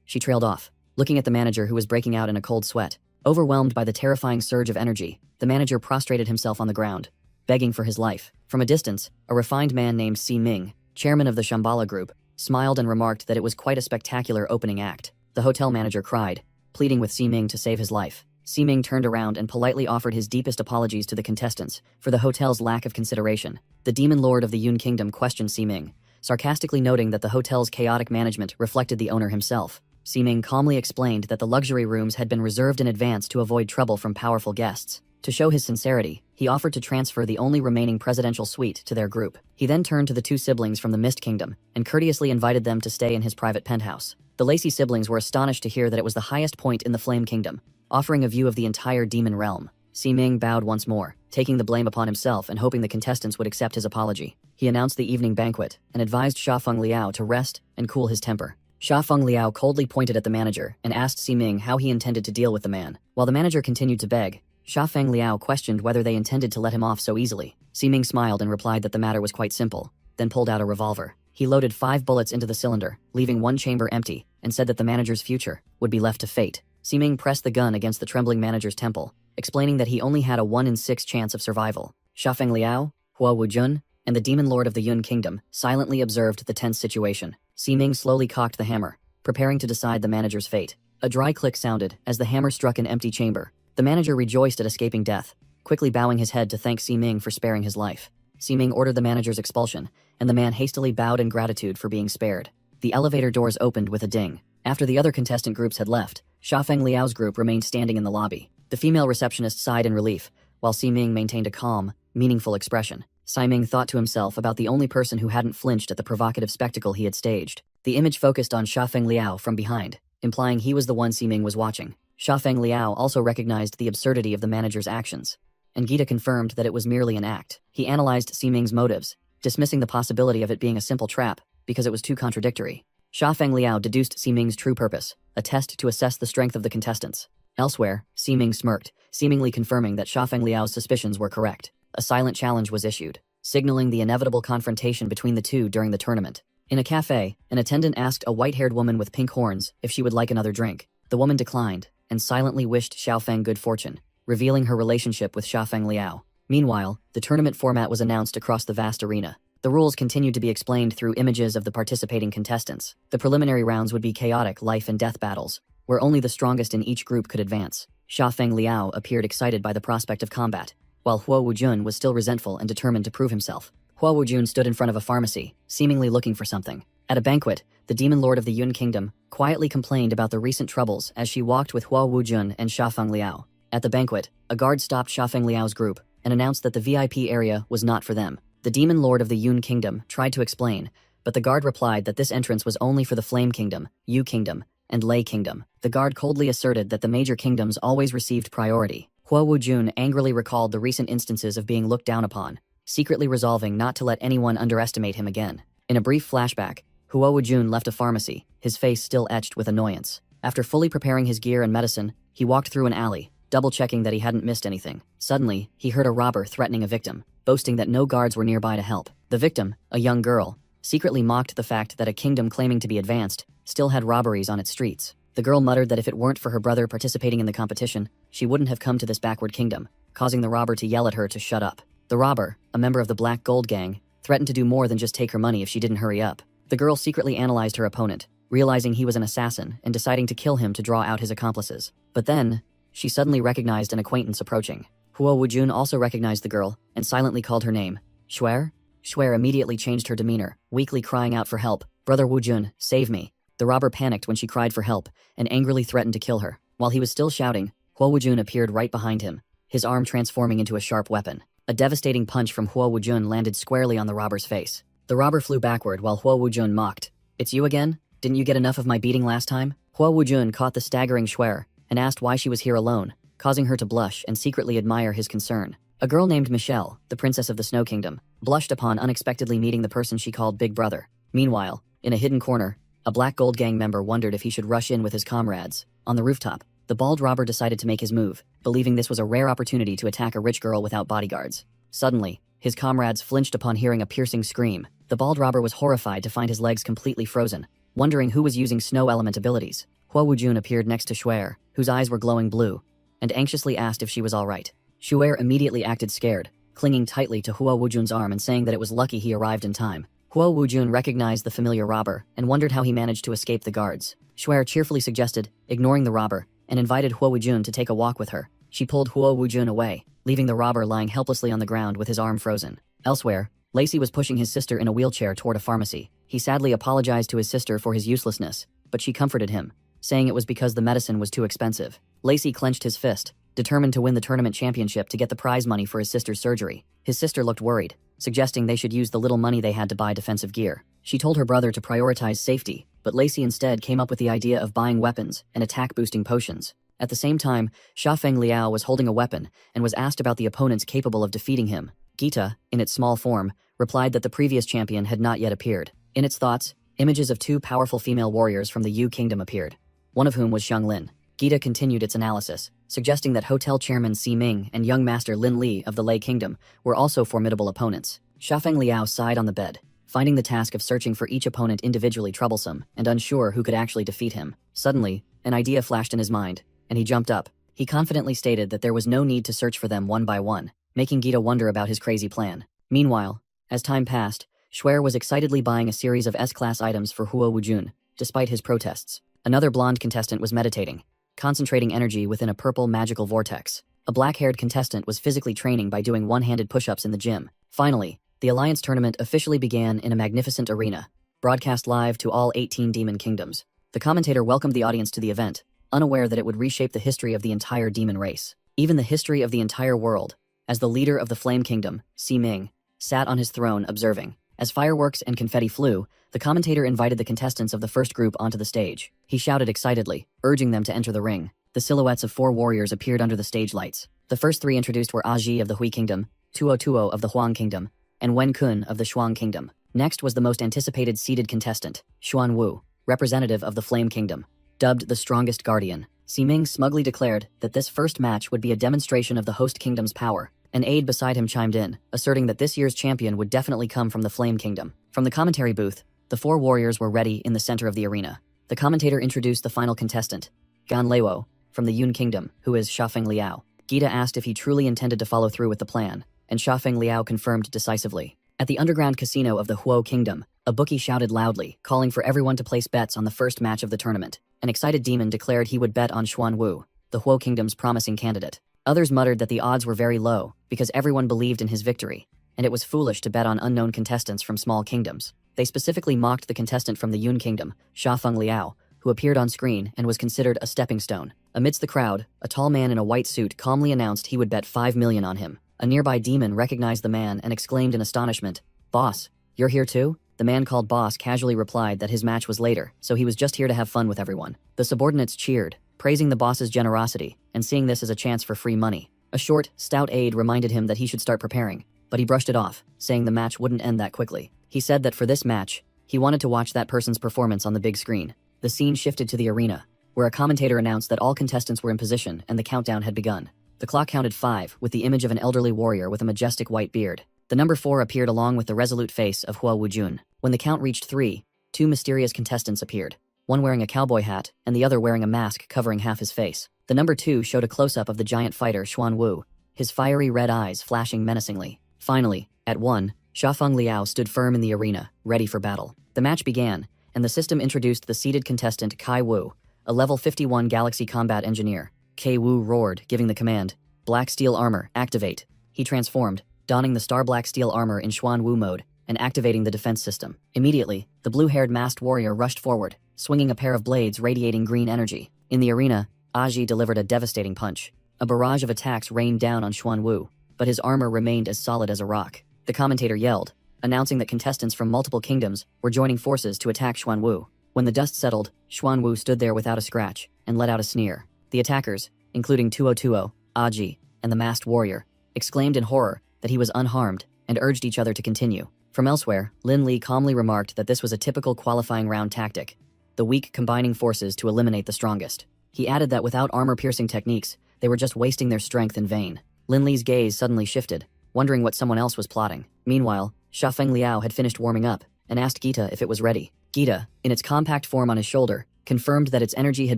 she trailed off, looking at the manager who was breaking out in a cold sweat. Overwhelmed by the terrifying surge of energy, the manager prostrated himself on the ground, begging for his life. From a distance, a refined man named Si Ming, chairman of the Shambhala group, smiled and remarked that it was quite a spectacular opening act. The hotel manager cried, pleading with Si Ming to save his life. Si Ming turned around and politely offered his deepest apologies to the contestants for the hotel's lack of consideration. The demon lord of the Yun Kingdom questioned Si Ming, sarcastically noting that the hotel's chaotic management reflected the owner himself. Si Ming calmly explained that the luxury rooms had been reserved in advance to avoid trouble from powerful guests. To show his sincerity, he offered to transfer the only remaining presidential suite to their group. He then turned to the two siblings from the Mist Kingdom and courteously invited them to stay in his private penthouse. The Lacey siblings were astonished to hear that it was the highest point in the Flame Kingdom, offering a view of the entire demon realm. Si Ming bowed once more, taking the blame upon himself and hoping the contestants would accept his apology. He announced the evening banquet and advised Shafeng Liao to rest and cool his temper. Shafeng Liao coldly pointed at the manager and asked Si Ming how he intended to deal with the man. While the manager continued to beg, Shafeng Liao questioned whether they intended to let him off so easily. Si Ming smiled and replied that the matter was quite simple, then pulled out a revolver. He loaded 5 bullets into the cylinder, leaving one chamber empty, and said that the manager's future would be left to fate. Si Ming pressed the gun against the trembling manager's temple, explaining that he only had a 1 in 6 chance of survival. Shafeng Liao, Hua Wujun, and the demon lord of the Yun Kingdom silently observed the tense situation. Si Ming slowly cocked the hammer, preparing to decide the manager's fate. A dry click sounded as the hammer struck an empty chamber. The manager rejoiced at escaping death, quickly bowing his head to thank Si Ming for sparing his life. Si Ming ordered the manager's expulsion, and the man hastily bowed in gratitude for being spared. The elevator doors opened with a ding. After the other contestant groups had left, Shafeng Liao's group remained standing in the lobby. The female receptionist sighed in relief, while Si Ming maintained a calm, meaningful expression. Si Ming thought to himself about the only person who hadn't flinched at the provocative spectacle he had staged. The image focused on Shafeng Liao from behind, implying he was the one Si Ming was watching. Shafeng Liao also recognized the absurdity of the manager's actions, and Gita confirmed that it was merely an act. He analyzed Si Ming's motives, dismissing the possibility of it being a simple trap because it was too contradictory. Shafeng Liao deduced Si Ming's true purpose, a test to assess the strength of the contestants. Elsewhere, Si Ming smirked, seemingly confirming that Shafeng Liao's suspicions were correct. A silent challenge was issued, signaling the inevitable confrontation between the two during the tournament. In a cafe, an attendant asked a white-haired woman with pink horns if she would like another drink. The woman declined and silently wished Xiaofeng good fortune, revealing her relationship with Shafeng Liao. Meanwhile, the tournament format was announced across the vast arena. The rules continued to be explained through images of the participating contestants. The preliminary rounds would be chaotic life and death battles, where only the strongest in each group could advance. Xiaofeng Liao appeared excited by the prospect of combat, while Hua Wujun was still resentful and determined to prove himself. Hua Wujun stood in front of a pharmacy, seemingly looking for something. At a banquet, the demon lord of the Yun Kingdom quietly complained about the recent troubles as she walked with Hua Wujun and Shafeng Liao. At the banquet, a guard stopped Shafeng Liao's group and announced that the VIP area was not for them. The demon lord of the Yun Kingdom tried to explain, but the guard replied that this entrance was only for the Flame Kingdom, Yu Kingdom, and Lei Kingdom. The guard coldly asserted that the major kingdoms always received priority. Hua Wujun angrily recalled the recent instances of being looked down upon, secretly resolving not to let anyone underestimate him again. In a brief flashback, Hua Wujun left a pharmacy, his face still etched with annoyance. After fully preparing his gear and medicine, he walked through an alley, double-checking that he hadn't missed anything. Suddenly, he heard a robber threatening a victim, boasting that no guards were nearby to help. The victim, a young girl, secretly mocked the fact that a kingdom claiming to be advanced still had robberies on its streets. The girl muttered that if it weren't for her brother participating in the competition, she wouldn't have come to this backward kingdom, causing the robber to yell at her to shut up. The robber, a member of the Black Gold Gang, threatened to do more than just take her money if she didn't hurry up. The girl secretly analyzed her opponent, realizing he was an assassin and deciding to kill him to draw out his accomplices. But then, she suddenly recognized an acquaintance approaching. Huo Wujun also recognized the girl and silently called her name. Shuer? Shuer immediately changed her demeanor, weakly crying out for help. Brother Wujun, save me. The robber panicked when she cried for help and angrily threatened to kill her. While he was still shouting, Huo Wujun appeared right behind him, his arm transforming into a sharp weapon. A devastating punch from Huo Wujun landed squarely on the robber's face. The robber flew backward while Huo Wujun mocked. It's you again? Didn't you get enough of my beating last time? Huo Wujun caught the staggering Shuer and asked why she was here alone, causing her to blush and secretly admire his concern. A girl named Michelle, the princess of the Snow Kingdom, blushed upon unexpectedly meeting the person she called Big Brother. Meanwhile, in a hidden corner, a Black Gold Gang member wondered if he should rush in with his comrades. On the rooftop, the bald robber decided to make his move, believing this was a rare opportunity to attack a rich girl without bodyguards. Suddenly, his comrades flinched upon hearing a piercing scream. The bald robber was horrified to find his legs completely frozen, wondering who was using snow element abilities. Huo Wujun appeared next to Shuer, whose eyes were glowing blue, and anxiously asked if she was all right. Shuer immediately acted scared, clinging tightly to Huo Wujun's arm and saying that it was lucky he arrived in time. Huo Wujun recognized the familiar robber and wondered how he managed to escape the guards. Shuer cheerfully suggested ignoring the robber and invited Huo Wujun to take a walk with her. She pulled Huo Wujun away, leaving the robber lying helplessly on the ground with his arm frozen. Elsewhere, Lacey was pushing his sister in a wheelchair toward a pharmacy. He sadly apologized to his sister for his uselessness, but she comforted him, saying it was because the medicine was too expensive. Lacey clenched his fist, determined to win the tournament championship to get the prize money for his sister's surgery. His sister looked worried, suggesting they should use the little money they had to buy defensive gear. She told her brother to prioritize safety, but Lacey instead came up with the idea of buying weapons and attack-boosting potions. At the same time, Xiafeng Liao was holding a weapon and was asked about the opponents capable of defeating him. Gita, in its small form, replied that the previous champion had not yet appeared. In its thoughts, images of two powerful female warriors from the Yu Kingdom appeared, one of whom was Xiang Lin. Gita continued its analysis, suggesting that Hotel Chairman Si Ming and young master Lin Li of the Lei Kingdom were also formidable opponents. Xiafeng Liao sighed on the bed, finding the task of searching for each opponent individually troublesome and unsure who could actually defeat him. Suddenly, an idea flashed in his mind, and he jumped up. He confidently stated that there was no need to search for them one by one, making Gita wonder about his crazy plan. Meanwhile, as time passed, Shuer was excitedly buying a series of S-class items for Huo Wujun, despite his protests. Another blonde contestant was meditating, concentrating energy within a purple magical vortex. A black-haired contestant was physically training by doing one-handed push-ups in the gym. Finally, the Alliance tournament officially began in a magnificent arena, broadcast live to all 18 demon kingdoms. The commentator welcomed the audience to the event, unaware that it would reshape the history of the entire demon race, even the history of the entire world. As the leader of the Flame Kingdom, Si Ming, sat on his throne observing. As fireworks and confetti flew, the commentator invited the contestants of the first group onto the stage. He shouted excitedly, urging them to enter the ring. The silhouettes of 4 warriors appeared under the stage lights. The first 3 introduced were Aji of the Hui Kingdom, Tuo Tuo of the Huang Kingdom, and Wen Kun of the Shuang Kingdom. Next was the most anticipated seeded contestant, Xuan Wu, representative of the Flame Kingdom. Dubbed the strongest guardian, Si Ming smugly declared that this first match would be a demonstration of the host kingdom's power. An aide beside him chimed in, asserting that this year's champion would definitely come from the Flame Kingdom. From the commentary booth, the 4 warriors were ready in the center of the arena. The commentator introduced the final contestant, Gan Leiwo, from the Yun Kingdom, who is Xiafeng Liao. Gita asked if he truly intended to follow through with the plan, and Xiafeng Liao confirmed decisively. At the underground casino of the Huo Kingdom, a bookie shouted loudly, calling for everyone to place bets on the first match of the tournament. An excited demon declared he would bet on Xuan Wu, the Huo Kingdom's promising candidate. Others muttered that the odds were very low, because everyone believed in his victory, and it was foolish to bet on unknown contestants from small kingdoms. They specifically mocked the contestant from the Yun Kingdom, Xiafeng Liao, who appeared on screen and was considered a stepping stone. Amidst the crowd, a tall man in a white suit calmly announced he would bet 5 million on him. A nearby demon recognized the man and exclaimed in astonishment, "Boss, you're here too?" The man called Boss casually replied that his match was later, so he was just here to have fun with everyone. The subordinates cheered, praising the boss's generosity and seeing this as a chance for free money. A short, stout aide reminded him that he should start preparing, but he brushed it off, saying the match wouldn't end that quickly. He said that for this match, he wanted to watch that person's performance on the big screen. The scene shifted to the arena, where a commentator announced that all contestants were in position and the countdown had begun. The clock counted 5, with the image of an elderly warrior with a majestic white beard. The number 4 appeared along with the resolute face of Huo Wujun. When the count reached 3, 2 mysterious contestants appeared, one wearing a cowboy hat and the other wearing a mask covering half his face. The number 2 showed a close-up of the giant fighter Xuan Wu, his fiery red eyes flashing menacingly. Finally, at 1, Xiafeng Liao stood firm in the arena, ready for battle. The match began, and the system introduced the seated contestant Kai Wu, a level 51 Galaxy Combat Engineer. Kai Wu roared, giving the command, Black steel armor, activate. He transformed, donning the star black steel armor in Xuan Wu mode and activating the defense system. Immediately, the blue-haired masked warrior rushed forward, swinging a pair of blades radiating green energy. In the arena, Aji delivered a devastating punch. A barrage of attacks rained down on Xuan Wu, but his armor remained as solid as a rock. The commentator yelled, announcing that contestants from multiple kingdoms were joining forces to attack Xuan Wu. When the dust settled, Xuan Wu stood there without a scratch and let out a sneer. The attackers, including 2020, Aji, and the masked warrior, exclaimed in horror that he was unharmed and urged each other to continue. From elsewhere, Lin Li calmly remarked that this was a typical qualifying round tactic, the weak combining forces to eliminate the strongest. He added that without armor-piercing techniques, they were just wasting their strength in vain. Lin Li's gaze suddenly shifted, wondering what someone else was plotting. Meanwhile, Xiafeng Liao had finished warming up and asked Gita if it was ready. Gita, in its compact form on his shoulder, confirmed that its energy had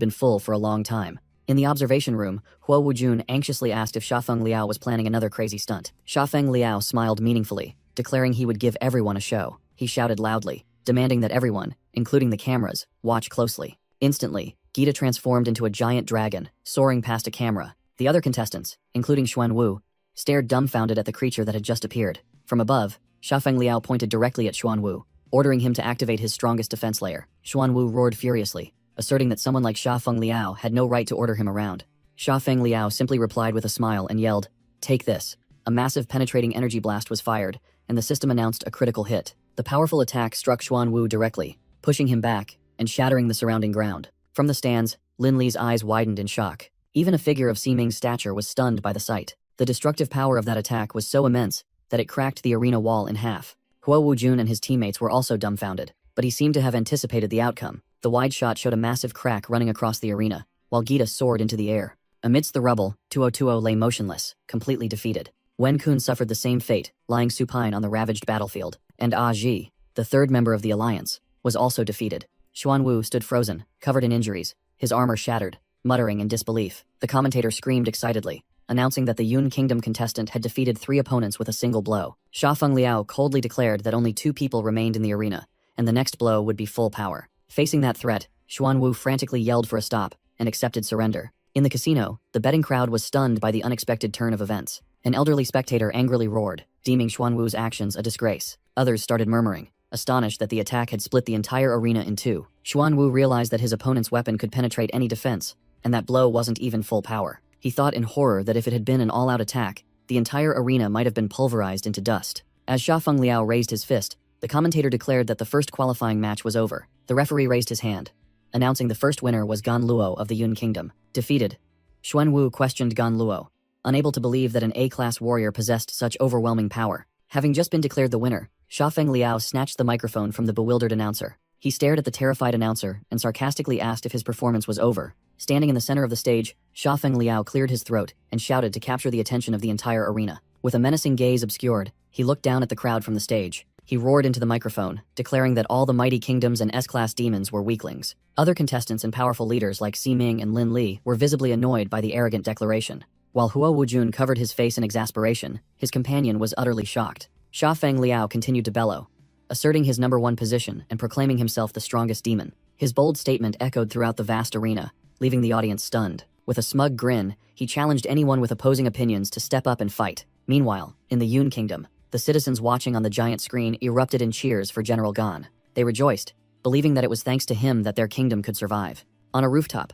been full for a long time. In the observation room, Huo Wujun anxiously asked if Xiafeng Liao was planning another crazy stunt. Xiafeng Liao smiled meaningfully, declaring he would give everyone a show. He shouted loudly, demanding that everyone, including the cameras, watch closely. Instantly, Gita transformed into a giant dragon, soaring past a camera. The other contestants, including Xuan Wu, stared dumbfounded at the creature that had just appeared. From above, Xiafeng Liao pointed directly at Xuan Wu, ordering him to activate his strongest defense layer. Xuan Wu roared furiously, asserting that someone like Xiafeng Liao had no right to order him around. Xiafeng Liao simply replied with a smile and yelled, "Take this." A massive penetrating energy blast was fired, and the system announced a critical hit. The powerful attack struck Xuan Wu directly, pushing him back and shattering the surrounding ground. From the stands, Lin Li's eyes widened in shock. Even a figure of Ximing's stature was stunned by the sight. The destructive power of that attack was so immense that it cracked the arena wall in half. Huo Wujun and his teammates were also dumbfounded, but he seemed to have anticipated the outcome. The wide shot showed a massive crack running across the arena, while Gita soared into the air. Amidst the rubble, 2020 lay motionless, completely defeated. Wen Kun suffered the same fate, lying supine on the ravaged battlefield. And Ji, the third member of the alliance, was also defeated. Xuan Wu stood frozen, covered in injuries, his armor shattered, muttering in disbelief. The commentator screamed excitedly, announcing that the Yun Kingdom contestant had defeated 3 opponents with a single blow. Xiafeng Liao coldly declared that only 2 people remained in the arena, and the next blow would be full power. Facing that threat, Xuan Wu frantically yelled for a stop and accepted surrender. In the casino, the betting crowd was stunned by the unexpected turn of events. An elderly spectator angrily roared, deeming Xuan Wu's actions a disgrace. Others started murmuring, astonished that the attack had split the entire arena in 2. Xuan Wu realized that his opponent's weapon could penetrate any defense, and that blow wasn't even full power. He thought in horror that if it had been an all-out attack, the entire arena might have been pulverized into dust. As Xiafeng Liao raised his fist, the commentator declared that the first qualifying match was over. The referee raised his hand, announcing the first winner was Gan Luo of the Yun Kingdom. Defeated, Xuan Wu questioned Gan Luo, unable to believe that an A-class warrior possessed such overwhelming power. Having just been declared the winner, Xiafeng Liao snatched the microphone from the bewildered announcer. He stared at the terrified announcer and sarcastically asked if his performance was over. Standing in the center of the stage, Xiafeng Liao cleared his throat and shouted to capture the attention of the entire arena. With a menacing gaze obscured, he looked down at the crowd from the stage. He roared into the microphone, declaring that all the mighty kingdoms and S-class demons were weaklings. Other contestants and powerful leaders like Ximing and Lin Li were visibly annoyed by the arrogant declaration. While Huo Wujun covered his face in exasperation, his companion was utterly shocked. Xiafeng Liao continued to bellow, asserting his #1 position and proclaiming himself the strongest demon. His bold statement echoed throughout the vast arena, leaving the audience stunned. With a smug grin, he challenged anyone with opposing opinions to step up and fight. Meanwhile, in the Yun Kingdom, the citizens watching on the giant screen erupted in cheers for General Gan. They rejoiced, believing that it was thanks to him that their kingdom could survive. On a rooftop,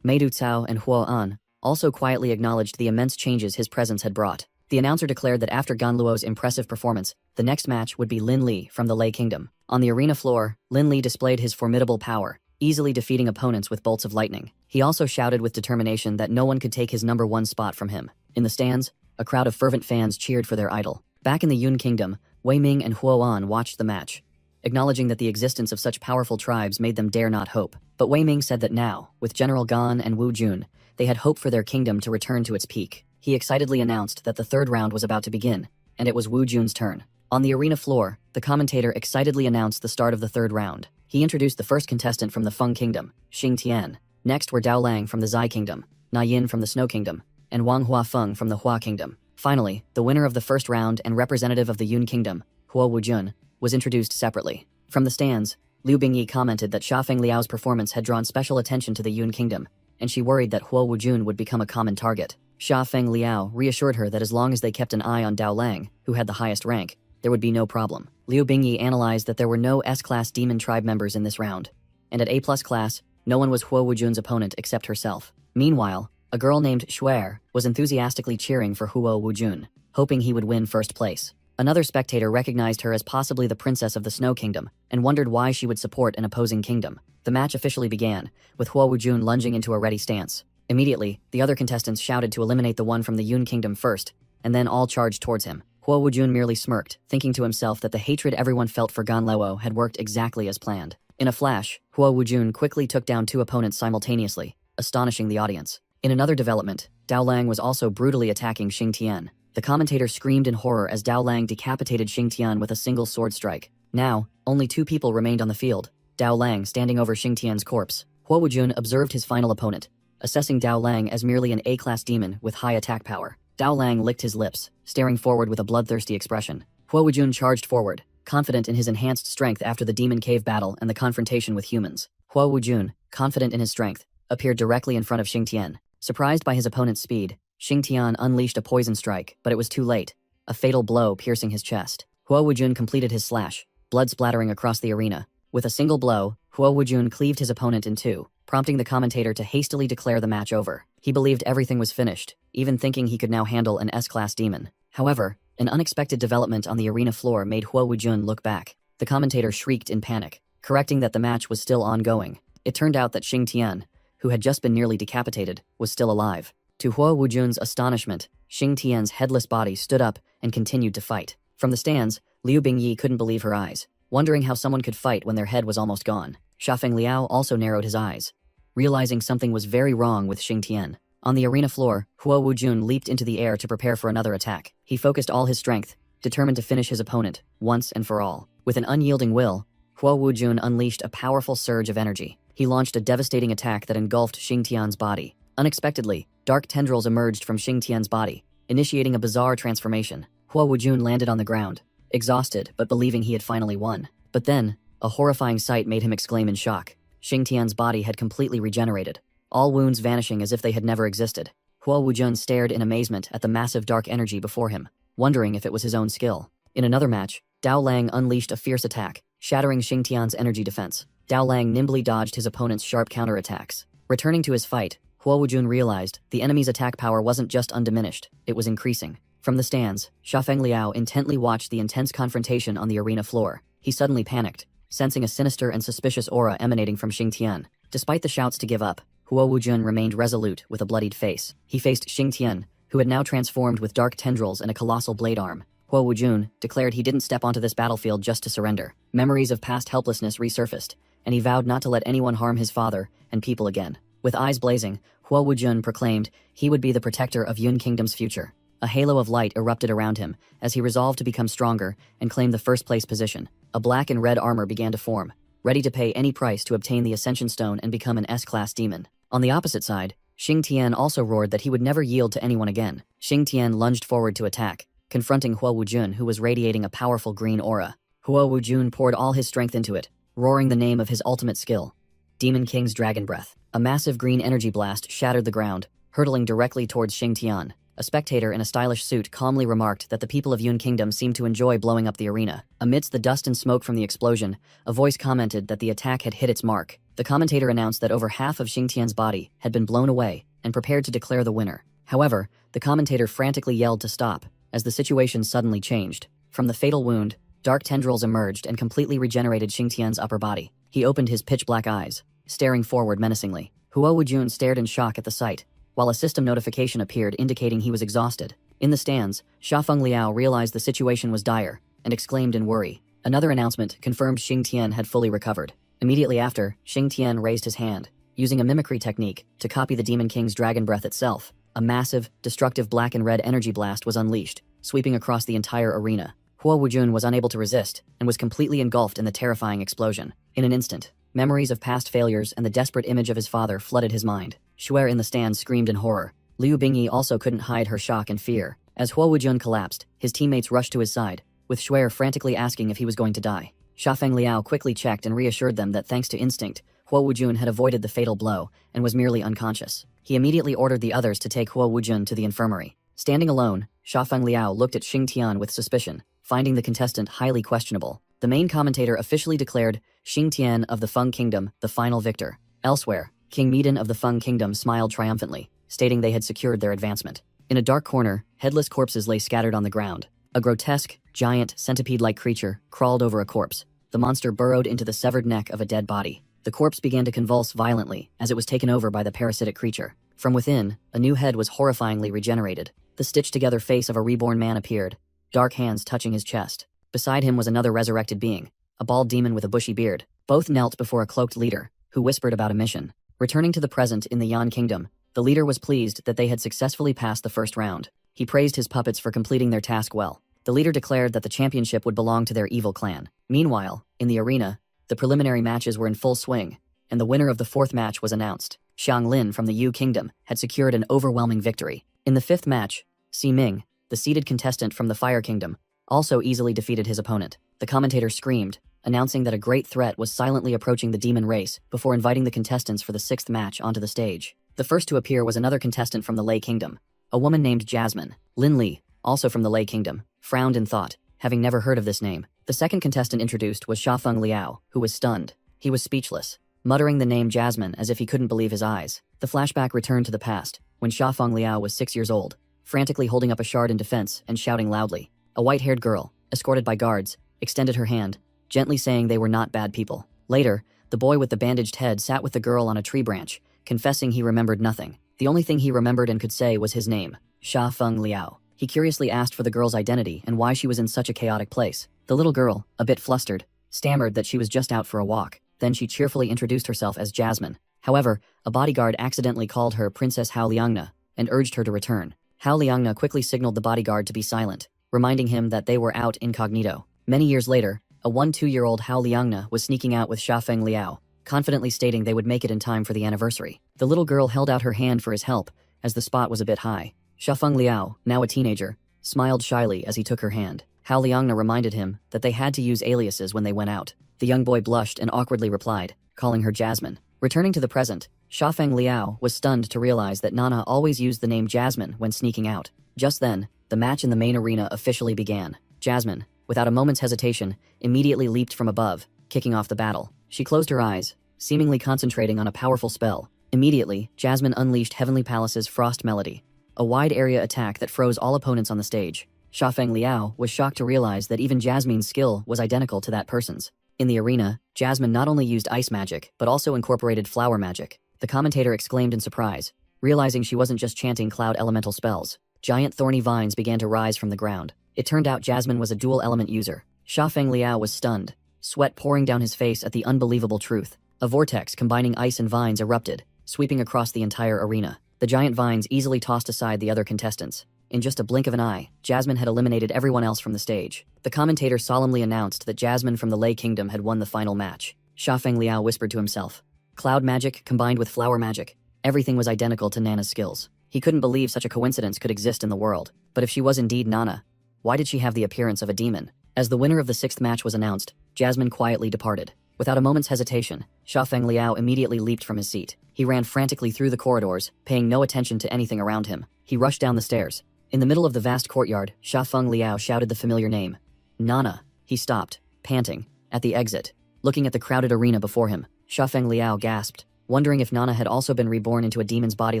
Meidu Cao and Huo An also quietly acknowledged the immense changes his presence had brought. The announcer declared that after Gan Luo's impressive performance, the next match would be Lin Li from the Lei Kingdom. On the arena floor, Lin Li displayed his formidable power, easily defeating opponents with bolts of lightning. He also shouted with determination that no one could take his #1 spot from him. In the stands, a crowd of fervent fans cheered for their idol. Back in the Yun Kingdom, Wei Ming and Huo An watched the match, acknowledging that the existence of such powerful tribes made them dare not hope. But Wei Ming said that now, with General Gan and Wu Jun, they had hope for their kingdom to return to its peak. He excitedly announced that the 3rd round was about to begin, and it was Wu Jun's turn. On the arena floor, the commentator excitedly announced the start of the 3rd round. He introduced the first contestant from the Feng Kingdom, Xing Tian. Next were Dao Lang from the Zai Kingdom, Na Yin from the Snow Kingdom, and Wang Hua Feng from the Hua Kingdom. Finally, the winner of the first round and representative of the Yun Kingdom, Huo Wujun, was introduced separately. From the stands, Liu Bingyi commented that Xiafeng Liao's performance had drawn special attention to the Yun Kingdom, and she worried that Huo Wujun would become a common target. Xia Feng Liao reassured her that as long as they kept an eye on Dao Lang, who had the highest rank, there would be no problem. Liu Bingyi analyzed that there were no S-class demon tribe members in this round, and at A+ class, no one was Huo Wujun's opponent except herself. Meanwhile, a girl named Xuer was enthusiastically cheering for Huo Wujun, hoping he would win first place. Another spectator recognized her as possibly the princess of the Snow Kingdom and wondered why she would support an opposing kingdom. The match officially began, with Huo Wujun lunging into a ready stance. Immediately, the other contestants shouted to eliminate the one from the Yun Kingdom first, and then all charged towards him. Huo Wujun merely smirked, thinking to himself that the hatred everyone felt for Gan Luo had worked exactly as planned. In a flash, Huo Wujun quickly took down two opponents simultaneously, astonishing the audience. In another development, Dao Lang was also brutally attacking Xing Tian. The commentator screamed in horror as Dao Lang decapitated Xing Tian with a single sword strike. Now, only two people remained on the field, Dao Lang standing over Xing Tian's corpse. Huo Wujun observed his final opponent, assessing Dao Lang as merely an A-class demon with high attack power. Dao Lang licked his lips, staring forward with a bloodthirsty expression. Huo Wujun charged forward, confident in his enhanced strength after the demon cave battle and the confrontation with humans. Huo Wujun, confident in his strength, appeared directly in front of Xing Tian. Surprised by his opponent's speed, Xing Tian unleashed a poison strike, but it was too late, a fatal blow piercing his chest. Huo Wujun completed his slash, blood splattering across the arena. With a single blow, Huo Wujun cleaved his opponent in two, prompting the commentator to hastily declare the match over. He believed everything was finished, even thinking he could now handle an S-class demon. However, an unexpected development on the arena floor made Huo Wujun look back. The commentator shrieked in panic, correcting that the match was still ongoing. It turned out that Xing Tian, who had just been nearly decapitated, was still alive. To Huo Wujun's astonishment, Xing Tian's headless body stood up and continued to fight. From the stands, Liu Bingyi couldn't believe her eyes, wondering how someone could fight when their head was almost gone. Xia Feng Liao also narrowed his eyes, realizing something was very wrong with Xing Tian. On the arena floor, Huo Wujun leaped into the air to prepare for another attack. He focused all his strength, determined to finish his opponent, once and for all. With an unyielding will, Huo Wujun unleashed a powerful surge of energy. He launched a devastating attack that engulfed Xing Tian's body. Unexpectedly, dark tendrils emerged from Xing Tian's body, initiating a bizarre transformation. Huo Wujun landed on the ground, exhausted but believing he had finally won. But then, a horrifying sight made him exclaim in shock. Xing Tian's body had completely regenerated, all wounds vanishing as if they had never existed. Huo Wujun stared in amazement at the massive dark energy before him, wondering if it was his own skill. In another match, Dao Lang unleashed a fierce attack, shattering Xing Tian's energy defense. Dao Lang nimbly dodged his opponent's sharp counterattacks. Returning to his fight, Huo Wujun realized the enemy's attack power wasn't just undiminished, it was increasing. From the stands, Xia Feng Liao intently watched the intense confrontation on the arena floor. He suddenly panicked, sensing a sinister and suspicious aura emanating from Xing Tian. Despite the shouts to give up, Huo Wujun remained resolute with a bloodied face. He faced Xing Tian, who had now transformed with dark tendrils and a colossal blade arm. Huo Wujun declared he didn't step onto this battlefield just to surrender. Memories of past helplessness resurfaced, and he vowed not to let anyone harm his father and people again. With eyes blazing, Huo Wujun proclaimed he would be the protector of Yun Kingdom's future. A halo of light erupted around him as he resolved to become stronger and claim the first-place position. A black and red armor began to form, ready to pay any price to obtain the Ascension Stone and become an S-class demon. On the opposite side, Xing Tian also roared that he would never yield to anyone again. Xing Tian lunged forward to attack, confronting Huo Wujun, who was radiating a powerful green aura. Huo Wujun poured all his strength into it, roaring the name of his ultimate skill, Demon King's Dragon Breath. A massive green energy blast shattered the ground, hurtling directly towards Xing Tian. A spectator in a stylish suit calmly remarked that the people of Yun Kingdom seemed to enjoy blowing up the arena. Amidst the dust and smoke from the explosion, a voice commented that the attack had hit its mark. The commentator announced that over half of Xing Tian's body had been blown away and prepared to declare the winner. However, the commentator frantically yelled to stop, as the situation suddenly changed. From the fatal wound, dark tendrils emerged and completely regenerated Xing Tian's upper body. He opened his pitch-black eyes, staring forward menacingly. Huo Wujun stared in shock at the sight, while a system notification appeared indicating he was exhausted. In the stands, Xia Feng Liao realized the situation was dire and exclaimed in worry. Another announcement confirmed Xing Tian had fully recovered. Immediately after, Xing Tian raised his hand, using a mimicry technique to copy the Demon King's Dragon Breath itself. A massive, destructive black and red energy blast was unleashed, sweeping across the entire arena. Huo Wujun was unable to resist and was completely engulfed in the terrifying explosion. In an instant, memories of past failures and the desperate image of his father flooded his mind. Xuer in the stands screamed in horror. Liu Bingyi also couldn't hide her shock and fear. As Huo Wujun collapsed, his teammates rushed to his side, with Xuer frantically asking if he was going to die. Xia Feng Liao quickly checked and reassured them that thanks to instinct, Huo Wujun had avoided the fatal blow and was merely unconscious. he immediately ordered the others to take Hua Wujun to the infirmary. Standing alone, Sha Feng Liao looked at Xing Tian with suspicion, finding the contestant highly questionable. The main commentator officially declared Xing Tian of the Feng Kingdom the final victor. Elsewhere, King Medan of the Feng Kingdom smiled triumphantly, stating they had secured their advancement. In a dark corner, headless corpses lay scattered on the ground. A grotesque, giant, centipede-like creature crawled over a corpse. The monster burrowed into the severed neck of a dead body. The corpse began to convulse violently as it was taken over by the parasitic creature. From within, a new head was horrifyingly regenerated. The stitched-together face of a reborn man appeared, dark hands touching his chest. Beside him was another resurrected being, a bald demon with a bushy beard. Both knelt before a cloaked leader, who whispered about a mission. Returning to the present in the Yan Kingdom, the leader was pleased that they had successfully passed the first round. He praised his puppets for completing their task well. The leader declared that the championship would belong to their evil clan. Meanwhile, in the arena, the preliminary matches were in full swing, and the winner of the fourth match was announced. Xiang Lin from the Yu Kingdom had secured an overwhelming victory. In the fifth match, Si Ming, the seeded contestant from the Fire Kingdom, also easily defeated his opponent. The commentator screamed, announcing that a great threat was silently approaching the demon race before inviting the contestants for the sixth match onto the stage. The first to appear was another contestant from the Lei Kingdom, a woman named Jasmine. Lin Li, also from the Lei Kingdom, frowned in thought, having never heard of this name. The second contestant introduced was Sha Feng Liao, who was stunned. He was speechless, muttering the name Jasmine as if he couldn't believe his eyes. The flashback returned to the past, when Sha Feng Liao was 6 years old, frantically holding up a shard in defense and shouting loudly. A white-haired girl, escorted by guards, extended her hand, gently saying they were not bad people. Later, the boy with the bandaged head sat with the girl on a tree branch, confessing he remembered nothing. The only thing he remembered and could say was his name, Sha Feng Liao. He curiously asked for the girl's identity and why she was in such a chaotic place. The little girl, a bit flustered, stammered that she was just out for a walk. Then she cheerfully introduced herself as Jasmine. However, a bodyguard accidentally called her Princess Hao Liangna and urged her to return. Hao Liangna quickly signaled the bodyguard to be silent, reminding him that they were out incognito. Many years later, a 1-2-year-old Hao Liangna was sneaking out with Sha Feng Liao, confidently stating they would make it in time for the anniversary. The little girl held out her hand for his help, as the spot was a bit high. Sha Feng Liao, now a teenager, smiled shyly as he took her hand. Hao Liangna reminded him that they had to use aliases when they went out. The young boy blushed and awkwardly replied, calling her Jasmine. Returning to the present, Sha Feng Liao was stunned to realize that Nana always used the name Jasmine when sneaking out. Just then, the match in the main arena officially began. Jasmine, without a moment's hesitation, immediately leaped from above, kicking off the battle. She closed her eyes, seemingly concentrating on a powerful spell. Immediately, Jasmine unleashed Heavenly Palace's Frost Melody, a wide-area attack that froze all opponents on the stage. Sha Feng Liao was shocked to realize that even Jasmine's skill was identical to that person's. In the arena, Jasmine not only used ice magic, but also incorporated flower magic. The commentator exclaimed in surprise, realizing she wasn't just chanting cloud elemental spells. Giant thorny vines began to rise from the ground. It turned out Jasmine was a dual-element user. Sha Feng Liao was stunned, sweat pouring down his face at the unbelievable truth. A vortex combining ice and vines erupted, sweeping across the entire arena. The giant vines easily tossed aside the other contestants. In just a blink of an eye, Jasmine had eliminated everyone else from the stage. The commentator solemnly announced that Jasmine from the Lei Kingdom had won the final match. Sha Feng Liao whispered to himself. Cloud magic combined with flower magic. Everything was identical to Nana's skills. He couldn't believe such a coincidence could exist in the world. But if she was indeed Nana, why did she have the appearance of a demon? As the winner of the sixth match was announced, Jasmine quietly departed. Without a moment's hesitation, Sha Feng Liao immediately leaped from his seat. He ran frantically through the corridors, paying no attention to anything around him. He rushed down the stairs. In the middle of the vast courtyard, Sha Feng Liao shouted the familiar name. Nana. He stopped, panting, at the exit. Looking at the crowded arena before him, Sha Feng Liao gasped, wondering if Nana had also been reborn into a demon's body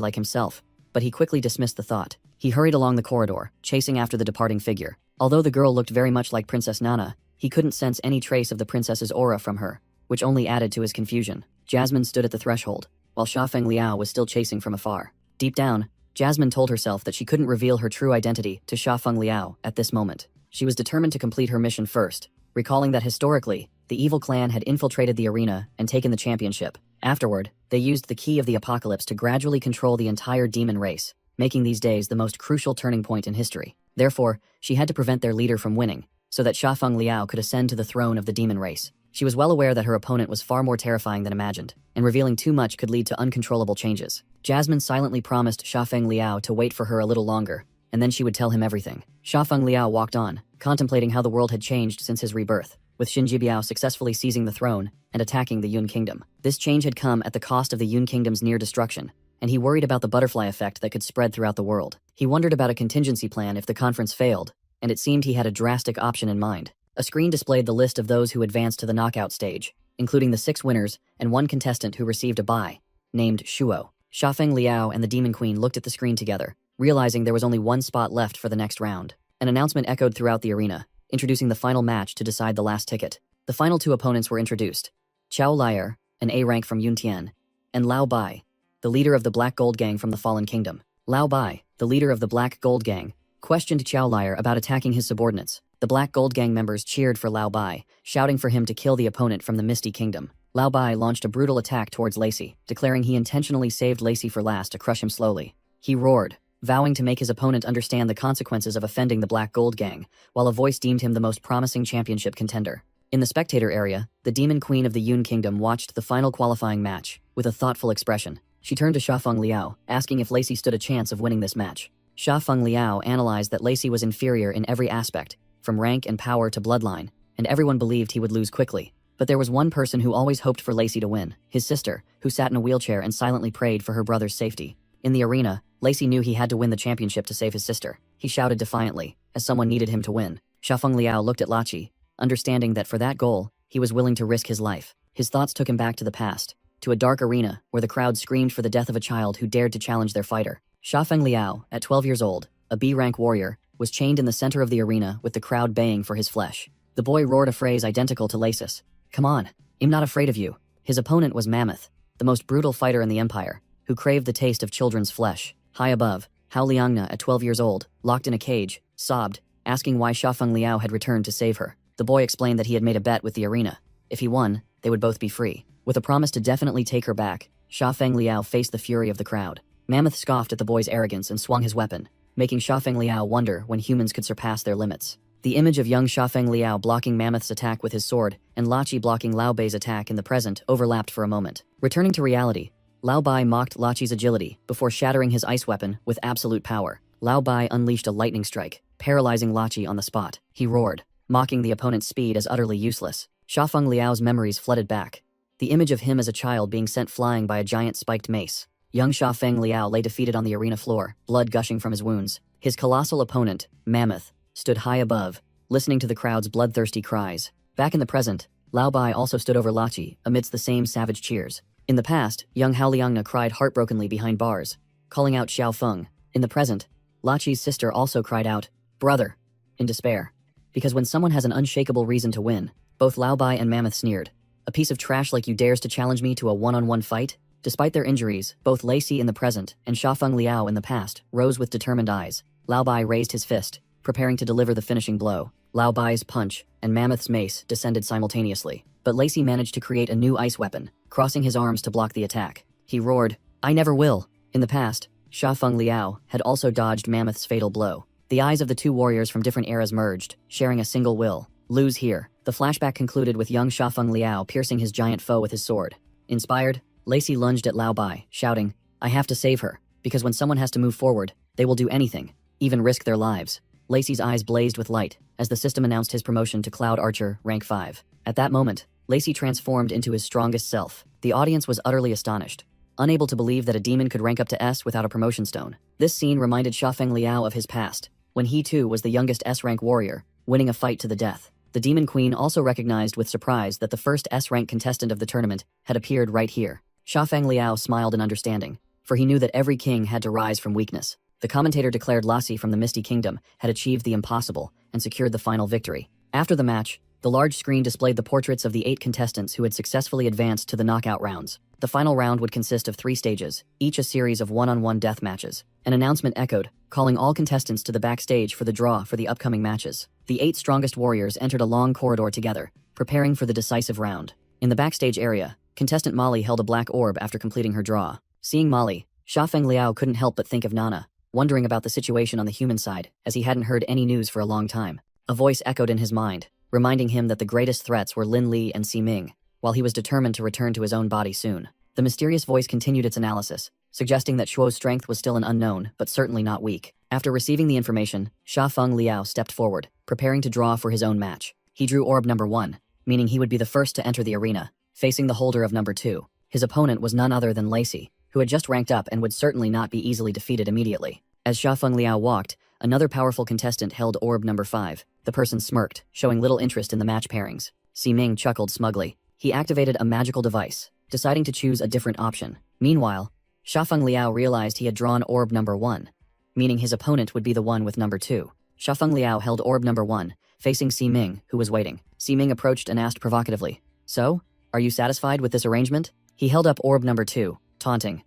like himself. But he quickly dismissed the thought. He hurried along the corridor, chasing after the departing figure. Although the girl looked very much like Princess Nana, he couldn't sense any trace of the princess's aura from her, which only added to his confusion. Jasmine stood at the threshold, while Sha Feng Liao was still chasing from afar. Deep down, Jasmine told herself that she couldn't reveal her true identity to Sha Feng Liao at this moment. She was determined to complete her mission first, recalling that historically, the evil clan had infiltrated the arena and taken the championship. Afterward, they used the key of the apocalypse to gradually control the entire demon race, making these days the most crucial turning point in history. Therefore, she had to prevent their leader from winning, so that Sha Feng Liao could ascend to the throne of the demon race. She was well aware that her opponent was far more terrifying than imagined, and revealing too much could lead to uncontrollable changes. Jasmine silently promised Sha Feng Liao to wait for her a little longer, and then she would tell him everything. Sha Feng Liao walked on, contemplating how the world had changed since his rebirth, with Xin Jibiao successfully seizing the throne and attacking the Yun Kingdom. This change had come at the cost of the Yun Kingdom's near destruction, and he worried about the butterfly effect that could spread throughout the world. He wondered about a contingency plan if the conference failed, and it seemed he had a drastic option in mind. A screen displayed the list of those who advanced to the knockout stage, including the 6 winners and 1 contestant who received a bye, named Shuo. Xiafeng Liao and the Demon Queen looked at the screen together, realizing there was only 1 spot left for the next round. An announcement echoed throughout the arena, introducing the final match to decide the last ticket. The final 2 opponents were introduced: Chao Liar, an A rank from Yuntian, and Lao Bai, the leader of the Black Gold Gang from the Fallen Kingdom. Lao Bai, the leader of the Black Gold Gang, questioned Chao Liar about attacking his subordinates. The Black Gold Gang members cheered for Lao Bai, shouting for him to kill the opponent from the Misty Kingdom. Lao Bai launched a brutal attack towards Lacey, declaring he intentionally saved Lacey for last to crush him slowly. He roared, vowing to make his opponent understand the consequences of offending the Black Gold Gang, while a voice deemed him the most promising championship contender. In the spectator area, the Demon Queen of the Yun Kingdom watched the final qualifying match with a thoughtful expression. She turned to Xiafeng Liao, asking if Lacey stood a chance of winning this match. Xiafeng Liao analyzed that Lacey was inferior in every aspect, from rank and power to bloodline, and everyone believed he would lose quickly. But there was one person who always hoped for Lacey to win: his sister, who sat in a wheelchair and silently prayed for her brother's safety. In the arena, Lacey knew he had to win the championship to save his sister. He shouted defiantly, as someone needed him to win. Xiafeng Liao looked at Lachi, understanding that for that goal, he was willing to risk his life. His thoughts took him back to the past, to a dark arena where the crowd screamed for the death of a child who dared to challenge their fighter. Xiafeng Liao, at 12 years old, a B-rank warrior, was chained in the center of the arena with the crowd baying for his flesh. The boy roared a phrase identical to Lasis. "Come on, I'm not afraid of you." His opponent was Mammoth, the most brutal fighter in the empire, who craved the taste of children's flesh. High above, Hao Liangna, at 12 years old, locked in a cage, sobbed, asking why Xiafeng Liao had returned to save her. The boy explained that he had made a bet with the arena. If he won, they would both be free. With a promise to definitely take her back, Xiafeng Liao faced the fury of the crowd. Mammoth scoffed at the boy's arrogance and swung his weapon, making Xiafeng Liao wonder when humans could surpass their limits. The image of young Xiafeng Liao blocking Mammoth's attack with his sword and Lachi blocking Lao Bai's attack in the present overlapped for a moment. Returning to reality, Lao Bai mocked Lachi's agility before shattering his ice weapon with absolute power. Lao Bai unleashed a lightning strike, paralyzing Lachi on the spot. He roared, mocking the opponent's speed as utterly useless. Xiafeng Liao's memories flooded back. The image of him as a child being sent flying by a giant spiked mace. Young Xiafeng Liao lay defeated on the arena floor, blood gushing from his wounds. His colossal opponent, Mammoth, stood high above, listening to the crowd's bloodthirsty cries. Back in the present, Lao Bai also stood over Lachi, amidst the same savage cheers. In the past, young Hao Liangna cried heartbrokenly behind bars, calling out Xiao Feng. In the present, Lachi's sister also cried out, "Brother," in despair. Because when someone has an unshakable reason to win, both Lao Bai and Mammoth sneered. "A piece of trash like you dares to challenge me to a one-on-one fight?" Despite their injuries, both Lacey in the present and Xiafeng Liao in the past rose with determined eyes. Lao Bai raised his fist, preparing to deliver the finishing blow. Lao Bai's punch and Mammoth's mace descended simultaneously, but Lacey managed to create a new ice weapon, crossing his arms to block the attack. He roared, "I never will." In the past, Xiafeng Liao had also dodged Mammoth's fatal blow. The eyes of the two warriors from different eras merged, sharing a single will: lose here. The flashback concluded with young Xiafeng Liao piercing his giant foe with his sword. Inspired, Lacey lunged at Lao Bai, shouting, "I have to save her, because when someone has to move forward, they will do anything, even risk their lives." Lacey's eyes blazed with light as the system announced his promotion to Cloud Archer, rank 5. At that moment, Lacey transformed into his strongest self. The audience was utterly astonished, unable to believe that a demon could rank up to S without a promotion stone. This scene reminded Xiafeng Liao of his past, when he too was the youngest S-rank warrior, winning a fight to the death. The Demon Queen also recognized with surprise that the first S-rank contestant of the tournament had appeared right here. Xiafeng Liao smiled in understanding, for he knew that every king had to rise from weakness. The commentator declared Lassie from the Misty Kingdom had achieved the impossible and secured the final victory. After the match, the large screen displayed the portraits of the 8 contestants who had successfully advanced to the knockout rounds. The final round would consist of 3 stages, each a series of one-on-one death matches. An announcement echoed, calling all contestants to the backstage for the draw for the upcoming matches. The 8 strongest warriors entered a long corridor together, preparing for the decisive round. In the backstage area, contestant Molly held a black orb after completing her draw. Seeing Molly, Xiafeng Liao couldn't help but think of Nana, wondering about the situation on the human side, as he hadn't heard any news for a long time. A voice echoed in his mind, reminding him that the greatest threats were Lin Li and Si Ming, while he was determined to return to his own body soon. The mysterious voice continued its analysis, suggesting that Shuo's strength was still an unknown, but certainly not weak. After receiving the information, Xiafeng Liao stepped forward, preparing to draw for his own match. He drew orb number 1, meaning he would be the first to enter the arena, facing the holder of number 2. His opponent was none other than Lacey, who had just ranked up and would certainly not be easily defeated immediately. As Xiafeng Liao walked, another powerful contestant held orb number 5. The person smirked, showing little interest in the match pairings. Ming chuckled smugly. He activated a magical device, deciding to choose a different option. Meanwhile, Xiafeng Liao realized he had drawn orb number 1, meaning his opponent would be the one with number 2. Xiafeng Liao held orb number 1, facing Ming, who was waiting. Ming approached and asked provocatively, "So, are you satisfied with this arrangement?" He held up orb number 2, taunting.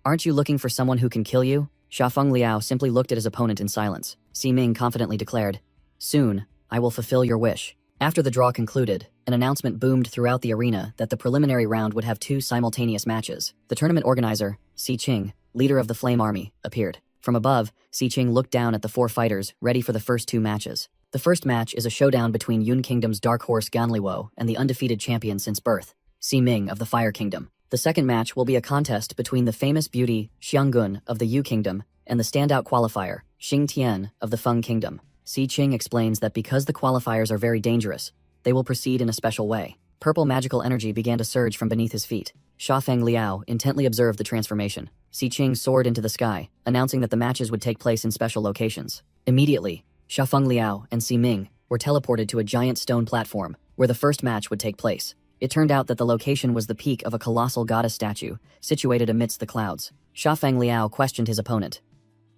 "Aren't you looking for someone who can kill you?" Xiafeng Liao simply looked at his opponent in silence. Ming confidently declared, "Soon, I will fulfill your wish." After the draw concluded, an announcement boomed throughout the arena that the preliminary round would have 2 simultaneous matches. The tournament organizer, Qing, leader of the Flame Army, appeared. From above, Qing looked down at the 4 fighters, ready for the first 2 matches. The first match is a showdown between Yun Kingdom's dark horse Ganliwo and the undefeated champion since birth, Ming of the Fire Kingdom. The second match will be a contest between the famous beauty Xianggun of the Yu Kingdom and the standout qualifier, Xing Tian of the Feng Kingdom. Qing explains that because the qualifiers are very dangerous, they will proceed in a special way. Purple magical energy began to surge from beneath his feet. Xiafeng Liao intently observed the transformation. Qing soared into the sky, announcing that the matches would take place in special locations. Immediately, Xiafeng Liao and Ming were teleported to a giant stone platform, where the first match would take place. It turned out that the location was the peak of a colossal goddess statue, situated amidst the clouds. Xiafeng Liao questioned his opponent.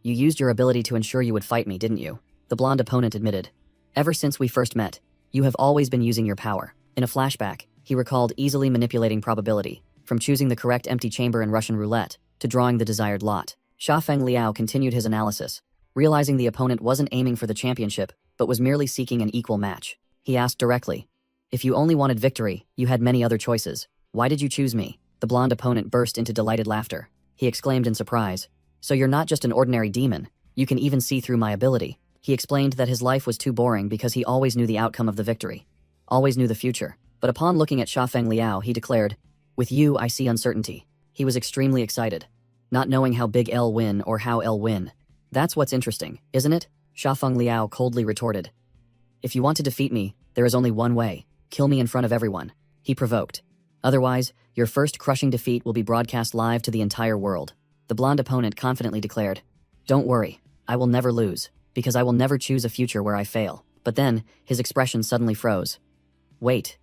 "You used your ability to ensure you would fight me, didn't you?" The blonde opponent admitted. "Ever since we first met, you have always been using your power." In a flashback, he recalled easily manipulating probability, from choosing the correct empty chamber in Russian roulette, to drawing the desired lot. Xiafeng Liao continued his analysis, realizing the opponent wasn't aiming for the championship, but was merely seeking an equal match. He asked directly, "If you only wanted victory, you had many other choices. Why did you choose me?" The blonde opponent burst into delighted laughter. He exclaimed in surprise, "So you're not just an ordinary demon, you can even see through my ability." He explained that his life was too boring because he always knew the outcome of the victory, always knew the future. But upon looking at Xiafeng Liao, he declared, "With you, I see uncertainty." He was extremely excited, not knowing how big L win or how L win. "That's what's interesting, isn't it?" Xiafeng Liao coldly retorted. "If you want to defeat me, there is only one way. Kill me in front of everyone." He provoked. "Otherwise, your first crushing defeat will be broadcast live to the entire world." The blonde opponent confidently declared, "Don't worry, I will never lose, because I will never choose a future where I fail." But then, his expression suddenly froze. "Wait.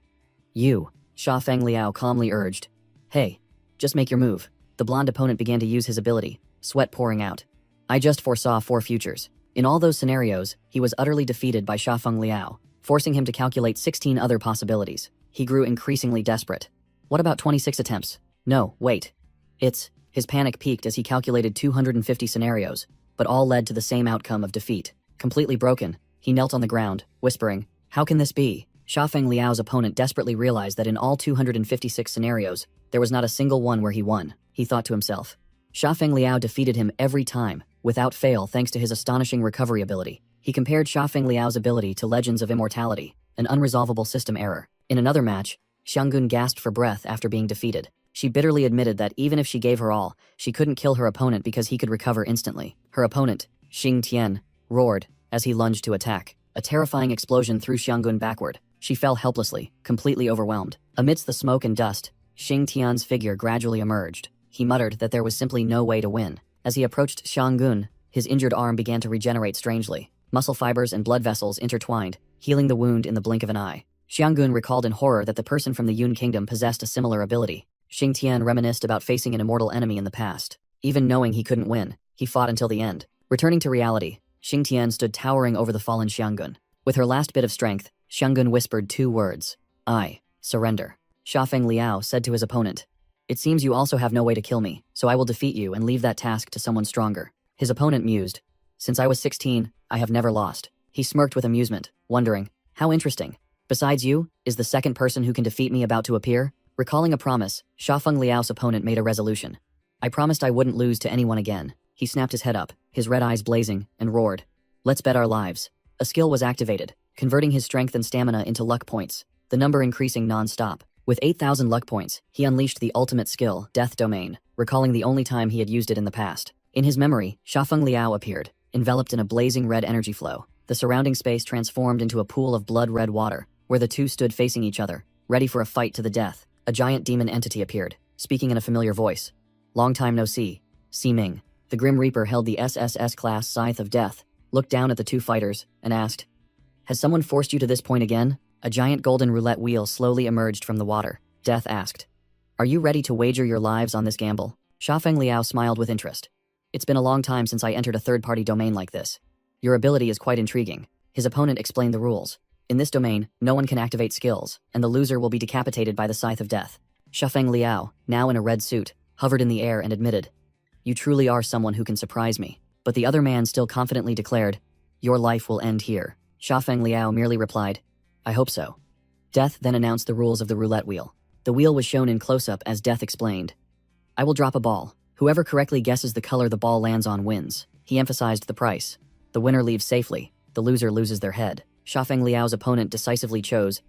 You," Xiafeng Liao calmly urged. "Hey, just make your move." The blonde opponent began to use his ability, sweat pouring out. "I just foresaw 4 futures. In all those scenarios, he was utterly defeated by Xiafeng Liao, forcing him to calculate 16 other possibilities. He grew increasingly desperate. What about 26 attempts? No, wait. His panic peaked as he calculated 250 scenarios, but all led to the same outcome of defeat. Completely broken, he knelt on the ground, whispering, "How can this be?" Xiafeng Liao's opponent desperately realized that in all 256 scenarios, there was not a single one where he won. He thought to himself. Xiafeng Liao defeated him every time, without fail thanks to his astonishing recovery ability. He compared Xiafeng Liao's ability to Legends of Immortality, an unresolvable system error. In another match, Xianggun gasped for breath after being defeated. She bitterly admitted that even if she gave her all, she couldn't kill her opponent because he could recover instantly. Her opponent, Xing Tian, roared as he lunged to attack. A terrifying explosion threw Xianggun backward. She fell helplessly, completely overwhelmed. Amidst the smoke and dust, Xing Tian's figure gradually emerged. He muttered that there was simply no way to win. As he approached Xianggun, his injured arm began to regenerate strangely. Muscle fibers and blood vessels intertwined, healing the wound in the blink of an eye. Xianggun recalled in horror that the person from the Yun Kingdom possessed a similar ability. Xing Tian reminisced about facing an immortal enemy in the past. Even knowing he couldn't win, he fought until the end. Returning to reality, Xing Tian stood towering over the fallen Xianggun. With her last bit of strength, Xianggun whispered 2 words. "I surrender." Xiafeng Liao said to his opponent, "It seems you also have no way to kill me, so I will defeat you and leave that task to someone stronger." His opponent mused. "Since I was 16, I have never lost." He smirked with amusement, wondering, "How interesting. Besides you, is the second person who can defeat me about to appear?" Recalling a promise, Xiafeng Liao's opponent made a resolution. "I promised I wouldn't lose to anyone again." He snapped his head up, his red eyes blazing, and roared, "Let's bet our lives." A skill was activated, converting his strength and stamina into luck points, the number increasing non-stop. With 8,000 luck points, he unleashed the ultimate skill, Death Domain, recalling the only time he had used it in the past. In his memory, Xiafeng Liao appeared, enveloped in a blazing red energy flow. The surrounding space transformed into a pool of blood-red water, where the two stood facing each other, ready for a fight to the death. A giant demon entity appeared, speaking in a familiar voice. Long time no see. Si Ming. The Grim Reaper held the SSS-class Scythe of Death, looked down at the two fighters, and asked, "Has someone forced you to this point again?" A giant golden roulette wheel slowly emerged from the water. Death asked, "Are you ready to wager your lives on this gamble?" Xiafeng Liao smiled with interest. "It's been a long time since I entered a third-party domain like this. Your ability is quite intriguing." His opponent explained the rules. In this domain, no one can activate skills, and the loser will be decapitated by the Scythe of Death. Xiafeng Liao, now in a red suit, hovered in the air and admitted, "You truly are someone who can surprise me." But the other man still confidently declared, "Your life will end here." Xiafeng Liao merely replied, "I hope so." Death then announced the rules of the roulette wheel. The wheel was shown in close-up as Death explained, "I will drop a ball. Whoever correctly guesses the color the ball lands on wins." He emphasized the price. The winner leaves safely, the loser loses their head. Xiafeng Liao's opponent decisively chose,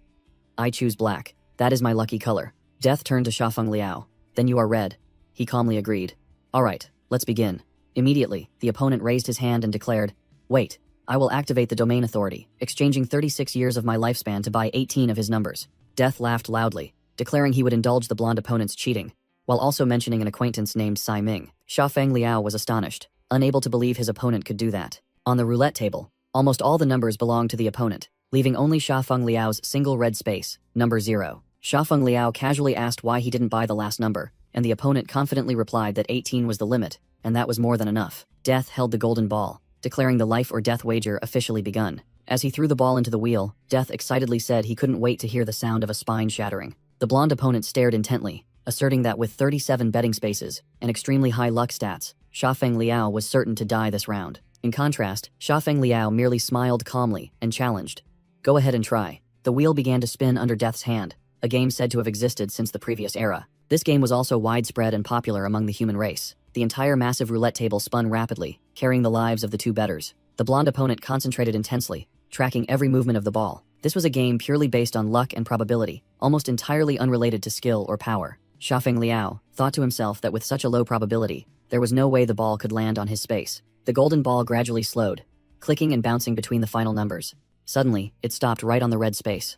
"I choose black. That is my lucky color." Death turned to Xiafeng Liao. "Then you are red." He calmly agreed. "All right, let's begin." Immediately, the opponent raised his hand and declared, "Wait, I will activate the domain authority, exchanging 36 years of my lifespan to buy 18 of his numbers." Death laughed loudly, declaring he would indulge the blonde opponent's cheating, while also mentioning an acquaintance named Si Ming. Xiafeng Liao was astonished, unable to believe his opponent could do that. On the roulette table, almost all the numbers belonged to the opponent, leaving only Xiafeng Liao's single red space, number 0. Xiafeng Liao casually asked why he didn't buy the last number, and the opponent confidently replied that 18 was the limit, and that was more than enough. Death held the golden ball, declaring the life or death wager officially begun. As he threw the ball into the wheel, Death excitedly said he couldn't wait to hear the sound of a spine shattering. The blonde opponent stared intently, asserting that with 37 betting spaces and extremely high luck stats, Xiafeng Liao was certain to die this round. In contrast, Xiafeng Liao merely smiled calmly and challenged, "Go ahead and try." The wheel began to spin under Death's hand, a game said to have existed since the previous era. This game was also widespread and popular among the human race. The entire massive roulette table spun rapidly, carrying the lives of the two bettors. The blonde opponent concentrated intensely, tracking every movement of the ball. This was a game purely based on luck and probability, almost entirely unrelated to skill or power. Xiafeng Liao thought to himself that with such a low probability, there was no way the ball could land on his space. The golden ball gradually slowed, clicking and bouncing between the final numbers. Suddenly, it stopped right on the red space.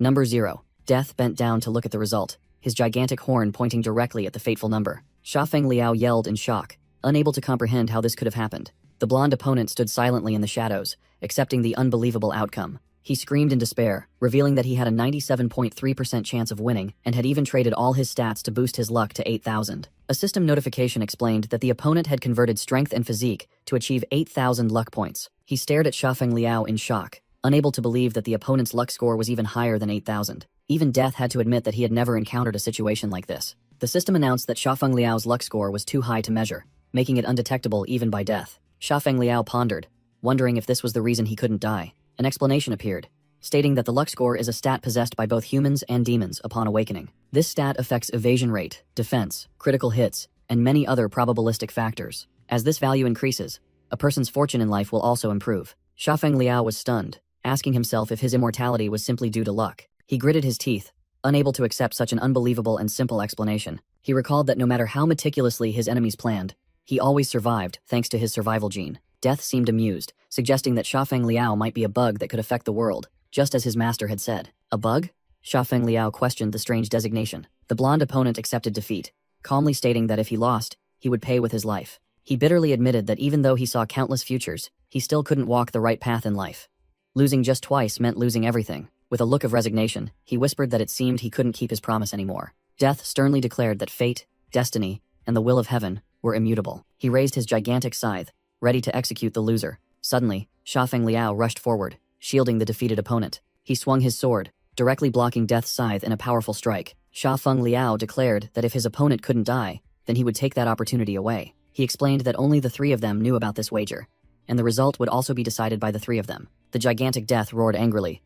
Number 0. Death bent down to look at the result, his gigantic horn pointing directly at the fateful number. Xiafeng Liao yelled in shock, unable to comprehend how this could have happened. The blonde opponent stood silently in the shadows, accepting the unbelievable outcome. He screamed in despair, revealing that he had a 97.3% chance of winning and had even traded all his stats to boost his luck to 8,000. A system notification explained that the opponent had converted strength and physique to achieve 8,000 luck points. He stared at Xiafeng Liao in shock, unable to believe that the opponent's luck score was even higher than 8,000. Even Death had to admit that he had never encountered a situation like this. The system announced that Xiafeng Liao's luck score was too high to measure, making it undetectable even by Death. Xiafeng Liao pondered, wondering if this was the reason he couldn't die. An explanation appeared, stating that the luck score is a stat possessed by both humans and demons upon awakening. This stat affects evasion rate, defense, critical hits, and many other probabilistic factors. As this value increases, a person's fortune in life will also improve. Xiafeng Liao was stunned, asking himself if his immortality was simply due to luck. He gritted his teeth, unable to accept such an unbelievable and simple explanation. He recalled that no matter how meticulously his enemies planned, he always survived thanks to his survival gene. Death seemed amused, suggesting that Xiafeng Liao might be a bug that could affect the world, just as his master had said. A bug? Xiafeng Liao questioned the strange designation. The blonde opponent accepted defeat, calmly stating that if he lost, he would pay with his life. He bitterly admitted that even though he saw countless futures, he still couldn't walk the right path in life. Losing just twice meant losing everything. With a look of resignation, he whispered that it seemed he couldn't keep his promise anymore. Death sternly declared that fate, destiny, and the will of heaven were immutable. He raised his gigantic scythe, ready to execute the loser. Suddenly, Xiafeng Liao rushed forward, shielding the defeated opponent. He swung his sword, directly blocking Death's scythe in a powerful strike. Xiafeng Liao declared that if his opponent couldn't die, then he would take that opportunity away. He explained that only the three of them knew about this wager, and the result would also be decided by the three of them. The gigantic Death roared angrily.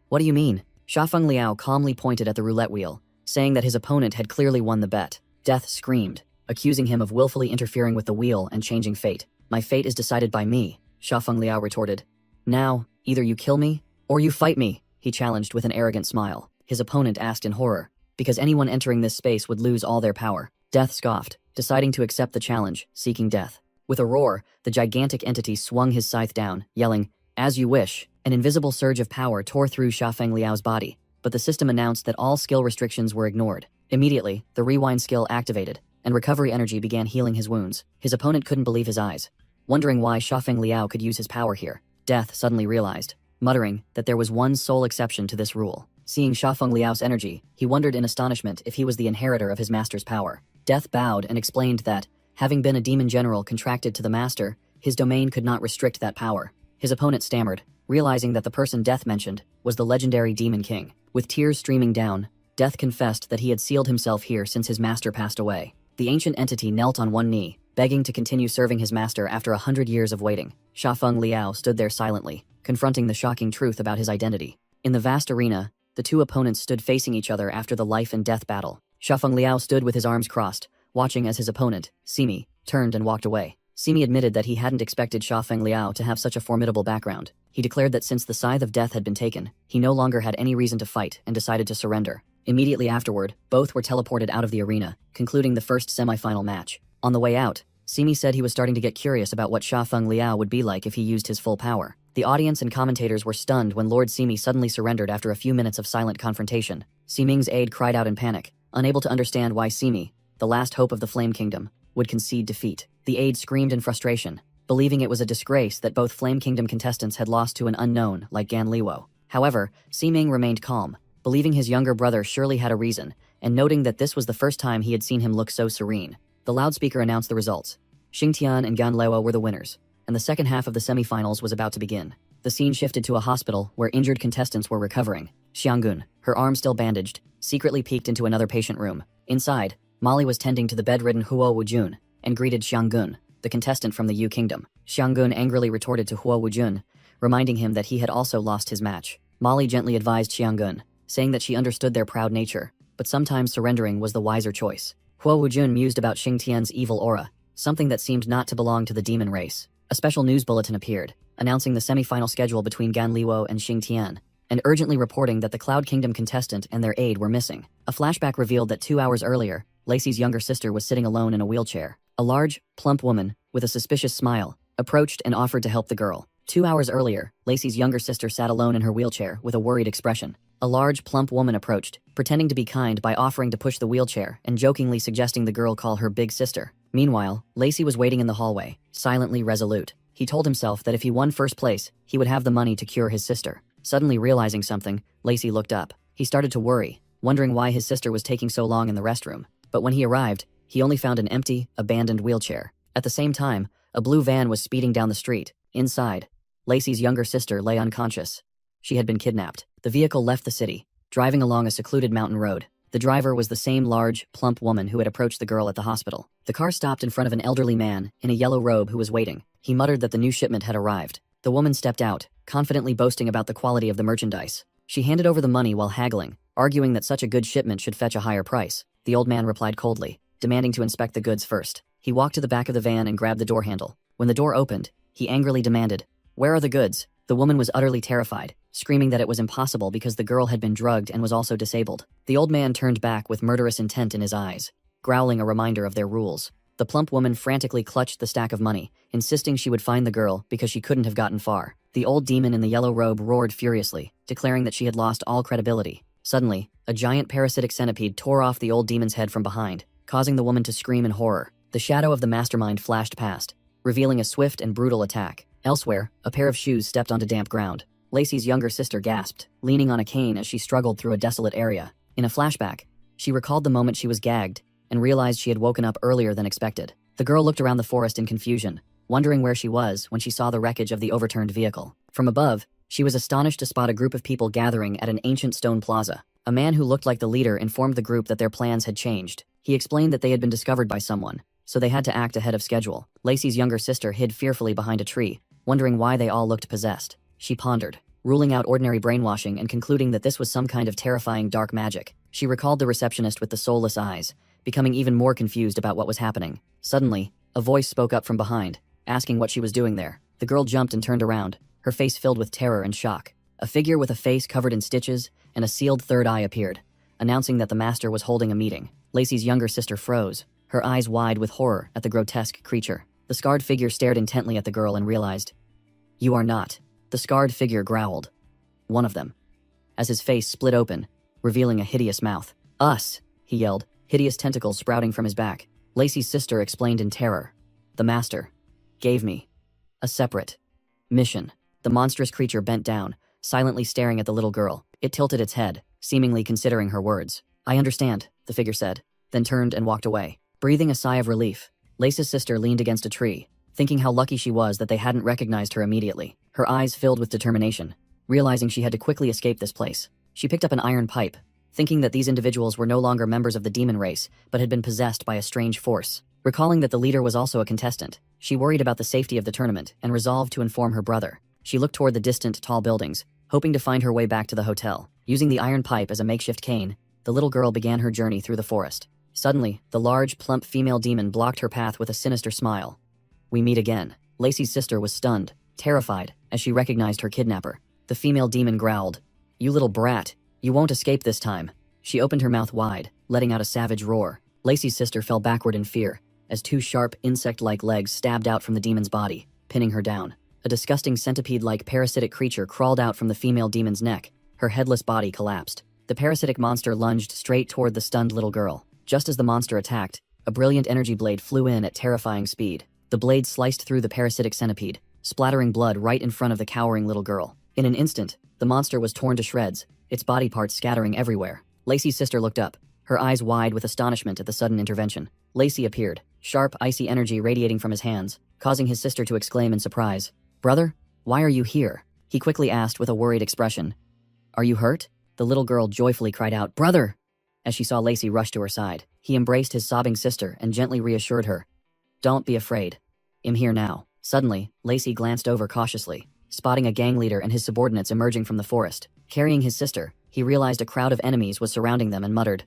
"What do you mean?" Xiafeng Liao calmly pointed at the roulette wheel, saying that his opponent had clearly won the bet. Death screamed, accusing him of willfully interfering with the wheel and changing fate. "My fate is decided by me," Xiafeng Liao retorted. "Now, either you kill me, or you fight me," he challenged with an arrogant smile. His opponent asked in horror, because anyone entering this space would lose all their power. Death scoffed, deciding to accept the challenge, seeking death. With a roar, the gigantic entity swung his scythe down, yelling, "As you wish." An invisible surge of power tore through Xiafeng Liao's body, but the system announced that all skill restrictions were ignored. Immediately, the rewind skill activated, and recovery energy began healing his wounds. His opponent couldn't believe his eyes. Wondering why Shafeng Liao could use his power here, Death suddenly realized, muttering that there was one sole exception to this rule. Seeing Shafeng Liao's energy, he wondered in astonishment if he was the inheritor of his master's power. Death bowed and explained that, having been a demon general contracted to the master, his domain could not restrict that power. His opponent stammered, realizing that the person Death mentioned was the legendary Demon King. With tears streaming down, Death confessed that he had sealed himself here since his master passed away. The ancient entity knelt on one knee, begging to continue serving his master after 100 years of waiting. Shafeng Liao stood there silently, confronting the shocking truth about his identity. In the vast arena, the two opponents stood facing each other after the life and death battle. Shafeng Liao stood with his arms crossed, watching as his opponent, Simi, turned and walked away. Simi admitted that he hadn't expected Shafeng Liao to have such a formidable background. He declared that since the Scythe of Death had been taken, he no longer had any reason to fight and decided to surrender. Immediately afterward, both were teleported out of the arena, concluding the first semi-final match. On the way out, Simi said he was starting to get curious about what Shafeng Liao would be like if he used his full power. The audience and commentators were stunned when Lord Simi suddenly surrendered after a few minutes of silent confrontation. Siming's aide cried out in panic, unable to understand why Simi, the last hope of the Flame Kingdom, would concede defeat. The aide screamed in frustration, believing it was a disgrace that both Flame Kingdom contestants had lost to an unknown like Gan Liwo. However, Siming remained calm, believing his younger brother surely had a reason, and noting that this was the first time he had seen him look so serene. The loudspeaker announced the results. Xingtian and Gan Liwo were the winners, and the second half of the semifinals was about to begin. The scene shifted to a hospital where injured contestants were recovering. Xianggun, her arm still bandaged, secretly peeked into another patient room. Inside, Molly was tending to the bedridden Huo Wujun and greeted Xianggun, the contestant from the Yu Kingdom. Xianggun angrily retorted to Huo Wujun, reminding him that he had also lost his match. Molly gently advised Xianggun, saying that she understood their proud nature, but sometimes surrendering was the wiser choice. Huo Wujun mused about Xingtian's evil aura, something that seemed not to belong to the demon race. A special news bulletin appeared, announcing the semi-final schedule between Gan Liwo and Xingtian, and urgently reporting that the Cloud Kingdom contestant and their aide were missing. A flashback revealed that 2 hours earlier, Lacey's younger sister was sitting alone in a wheelchair. A large, plump woman, with a suspicious smile, approached and offered to help the girl. 2 hours earlier, Lacey's younger sister sat alone in her wheelchair with a worried expression. A large, plump woman approached, pretending to be kind by offering to push the wheelchair and jokingly suggesting the girl call her big sister. Meanwhile, Lacey was waiting in the hallway, silently resolute. He told himself that if he won first place, he would have the money to cure his sister. Suddenly realizing something, Lacey looked up. He started to worry, wondering why his sister was taking so long in the restroom. But when he arrived, he only found an empty, abandoned wheelchair. At the same time, a blue van was speeding down the street. Inside, Lacey's younger sister lay unconscious. She had been kidnapped. The vehicle left the city, driving along a secluded mountain road. The driver was the same large, plump woman who had approached the girl at the hospital. The car stopped in front of an elderly man in a yellow robe who was waiting. He muttered that the new shipment had arrived. The woman stepped out, confidently boasting about the quality of the merchandise. She handed over the money while haggling, arguing that such a good shipment should fetch a higher price. The old man replied coldly, demanding to inspect the goods first. He walked to the back of the van and grabbed the door handle. When the door opened, he angrily demanded, "Where are the goods?" The woman was utterly terrified, screaming that it was impossible because the girl had been drugged and was also disabled. The old man turned back with murderous intent in his eyes, growling a reminder of their rules. The plump woman frantically clutched the stack of money, insisting she would find the girl because she couldn't have gotten far. The old demon in the yellow robe roared furiously, declaring that she had lost all credibility. Suddenly, a giant parasitic centipede tore off the old demon's head from behind, causing the woman to scream in horror. The shadow of the mastermind flashed past, revealing a swift and brutal attack. Elsewhere, a pair of shoes stepped onto damp ground. Lacey's younger sister gasped, leaning on a cane as she struggled through a desolate area. In a flashback, she recalled the moment she was gagged and realized she had woken up earlier than expected. The girl looked around the forest in confusion, wondering where she was when she saw the wreckage of the overturned vehicle. From above, she was astonished to spot a group of people gathering at an ancient stone plaza. A man who looked like the leader informed the group that their plans had changed. He explained that they had been discovered by someone, so they had to act ahead of schedule. Lacey's younger sister hid fearfully behind a tree, wondering why they all looked possessed. She pondered, ruling out ordinary brainwashing and concluding that this was some kind of terrifying dark magic. She recalled the receptionist with the soulless eyes, becoming even more confused about what was happening. Suddenly, a voice spoke up from behind, asking what she was doing there. The girl jumped and turned around, her face filled with terror and shock. A figure with a face covered in stitches and a sealed third eye appeared, announcing that the master was holding a meeting. Lacey's younger sister froze, her eyes wide with horror at the grotesque creature. The scarred figure stared intently at the girl and realized, "You are not." The scarred figure growled. "One of them," as his face split open, revealing a hideous mouth. "Us," he yelled, hideous tentacles sprouting from his back. Lacey's sister explained in terror. The master gave me a separate mission. The monstrous creature bent down, silently staring at the little girl. It tilted its head, seemingly considering her words. I understand, the figure said, then turned and walked away. Breathing a sigh of relief, Lacey's sister leaned against a tree, thinking how lucky she was that they hadn't recognized her immediately. Her eyes filled with determination, realizing she had to quickly escape this place. She picked up an iron pipe, thinking that these individuals were no longer members of the demon race, but had been possessed by a strange force. Recalling that the leader was also a contestant, she worried about the safety of the tournament and resolved to inform her brother. She looked toward the distant, tall buildings, hoping to find her way back to the hotel. Using the iron pipe as a makeshift cane, the little girl began her journey through the forest. Suddenly, the large, plump female demon blocked her path with a sinister smile. We meet again. Lacey's sister was stunned, terrified, as she recognized her kidnapper. The female demon growled, You little brat, you won't escape this time. She opened her mouth wide, letting out a savage roar. Lacey's sister fell backward in fear, as two sharp, insect-like legs stabbed out from the demon's body, pinning her down. A disgusting centipede-like parasitic creature crawled out from the female demon's neck. Her headless body collapsed. The parasitic monster lunged straight toward the stunned little girl. Just as the monster attacked, a brilliant energy blade flew in at terrifying speed. The blade sliced through the parasitic centipede, splattering blood right in front of the cowering little girl. In an instant, the monster was torn to shreds, its body parts scattering everywhere. Lacey's sister looked up, her eyes wide with astonishment at the sudden intervention. Lacey appeared, sharp, icy energy radiating from his hands, causing his sister to exclaim in surprise. Brother, why are you here? He quickly asked with a worried expression. Are you hurt? The little girl joyfully cried out, Brother! As she saw Lacey rush to her side, he embraced his sobbing sister and gently reassured her. Don't be afraid. I'm here now. Suddenly, Lacey glanced over cautiously, spotting a gang leader and his subordinates emerging from the forest. Carrying his sister, he realized a crowd of enemies was surrounding them and muttered,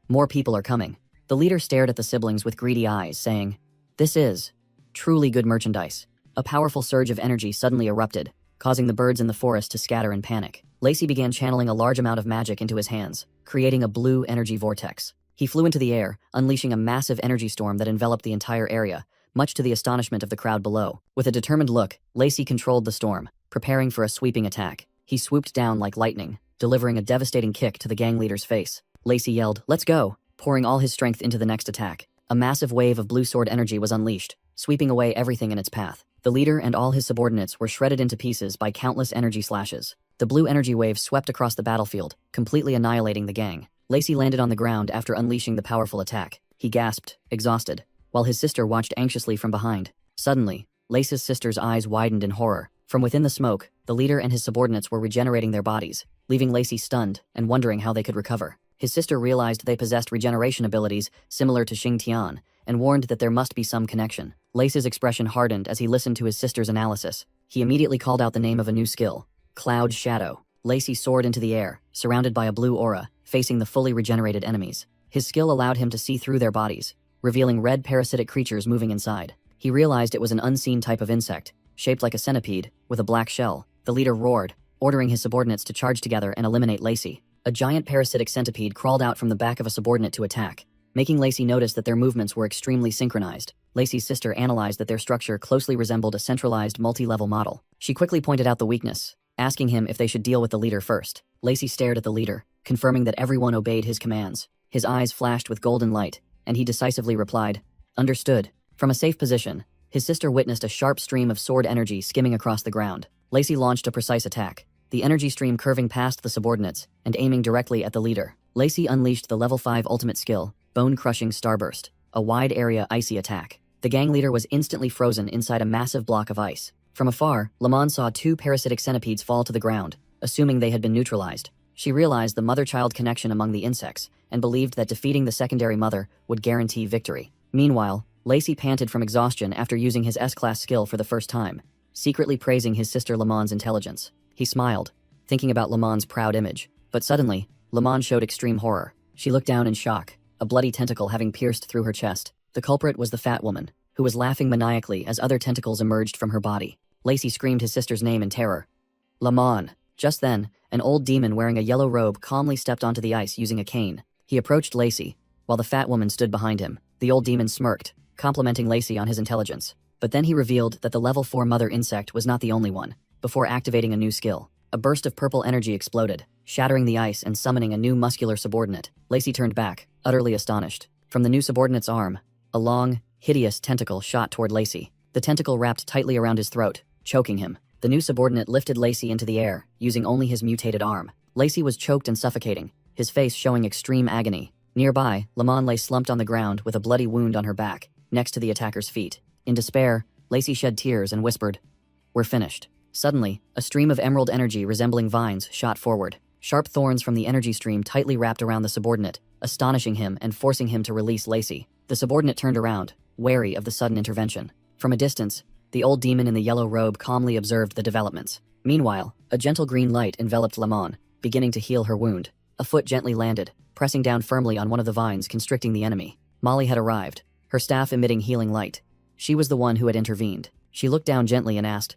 More people are coming. The leader stared at the siblings with greedy eyes, saying, This is truly good merchandise. A powerful surge of energy suddenly erupted, causing the birds in the forest to scatter in panic. Lacey began channeling a large amount of magic into his hands, creating a blue energy vortex. He flew into the air, unleashing a massive energy storm that enveloped the entire area, much to the astonishment of the crowd below. With a determined look, Lacey controlled the storm, preparing for a sweeping attack. He swooped down like lightning, delivering a devastating kick to the gang leader's face. Lacey yelled, Let's go, pouring all his strength into the next attack. A massive wave of blue sword energy was unleashed, sweeping away everything in its path. The leader and all his subordinates were shredded into pieces by countless energy slashes. The blue energy wave swept across the battlefield, completely annihilating the gang. Lacey landed on the ground after unleashing the powerful attack. He gasped, exhausted, while his sister watched anxiously from behind. Suddenly, Lacey's sister's eyes widened in horror. From within the smoke, the leader and his subordinates were regenerating their bodies, leaving Lacey stunned and wondering how they could recover. His sister realized they possessed regeneration abilities similar to Xing Tian, and warned that there must be some connection. Lacey's expression hardened as he listened to his sister's analysis. He immediately called out the name of a new skill, Cloud Shadow. Lacey soared into the air, surrounded by a blue aura, facing the fully regenerated enemies. His skill allowed him to see through their bodies, revealing red parasitic creatures moving inside. He realized it was an unseen type of insect, shaped like a centipede, with a black shell. The leader roared, ordering his subordinates to charge together and eliminate Lacey. A giant parasitic centipede crawled out from the back of a subordinate to attack, making Lacey notice that their movements were extremely synchronized. Lacey's sister analyzed that their structure closely resembled a centralized multi-level model. She quickly pointed out the weakness, asking him if they should deal with the leader first. Lacey stared at the leader, confirming that everyone obeyed his commands. His eyes flashed with golden light, and he decisively replied, Understood. From a safe position, his sister witnessed a sharp stream of sword energy skimming across the ground. Lacey launched a precise attack, the energy stream curving past the subordinates and aiming directly at the leader. Lacey unleashed the level 5 ultimate skill, Bone-Crushing Starburst, a wide-area icy attack. The gang leader was instantly frozen inside a massive block of ice. From afar, Lamon saw 2 parasitic centipedes fall to the ground, assuming they had been neutralized. She realized the mother-child connection among the insects and believed that defeating the secondary mother would guarantee victory. Meanwhile, Lacey panted from exhaustion after using his S-class skill for the first time, secretly praising his sister Lamon's intelligence. He smiled, thinking about Lamon's proud image. But suddenly, Lamon showed extreme horror. She looked down in shock, a bloody tentacle having pierced through her chest. The culprit was the fat woman, who was laughing maniacally as other tentacles emerged from her body. Lacey screamed his sister's name in terror. Lamon. Just then, an old demon wearing a yellow robe calmly stepped onto the ice using a cane. He approached Lacey, while the fat woman stood behind him. The old demon smirked, complimenting Lacey on his intelligence. But then he revealed that the level 4 mother insect was not the only one. Before activating a new skill, a burst of purple energy exploded, shattering the ice and summoning a new muscular subordinate. Lacey turned back, utterly astonished. From the new subordinate's arm, A long, hideous tentacle shot toward Lacey. The tentacle wrapped tightly around his throat, choking him. The new subordinate lifted Lacey into the air, using only his mutated arm. Lacey was choked and suffocating, his face showing extreme agony. Nearby, Lamon lay slumped on the ground with a bloody wound on her back, next to the attacker's feet. In despair, Lacey shed tears and whispered, "We're finished." Suddenly, a stream of emerald energy resembling vines shot forward. Sharp thorns from the energy stream tightly wrapped around the subordinate, astonishing him and forcing him to release Lacey. The subordinate turned around, wary of the sudden intervention. From a distance, the old demon in the yellow robe calmly observed the developments. Meanwhile, a gentle green light enveloped Lamon, beginning to heal her wound. A foot gently landed, pressing down firmly on one of the vines constricting the enemy. Molly had arrived, her staff emitting healing light. She was the one who had intervened. She looked down gently and asked,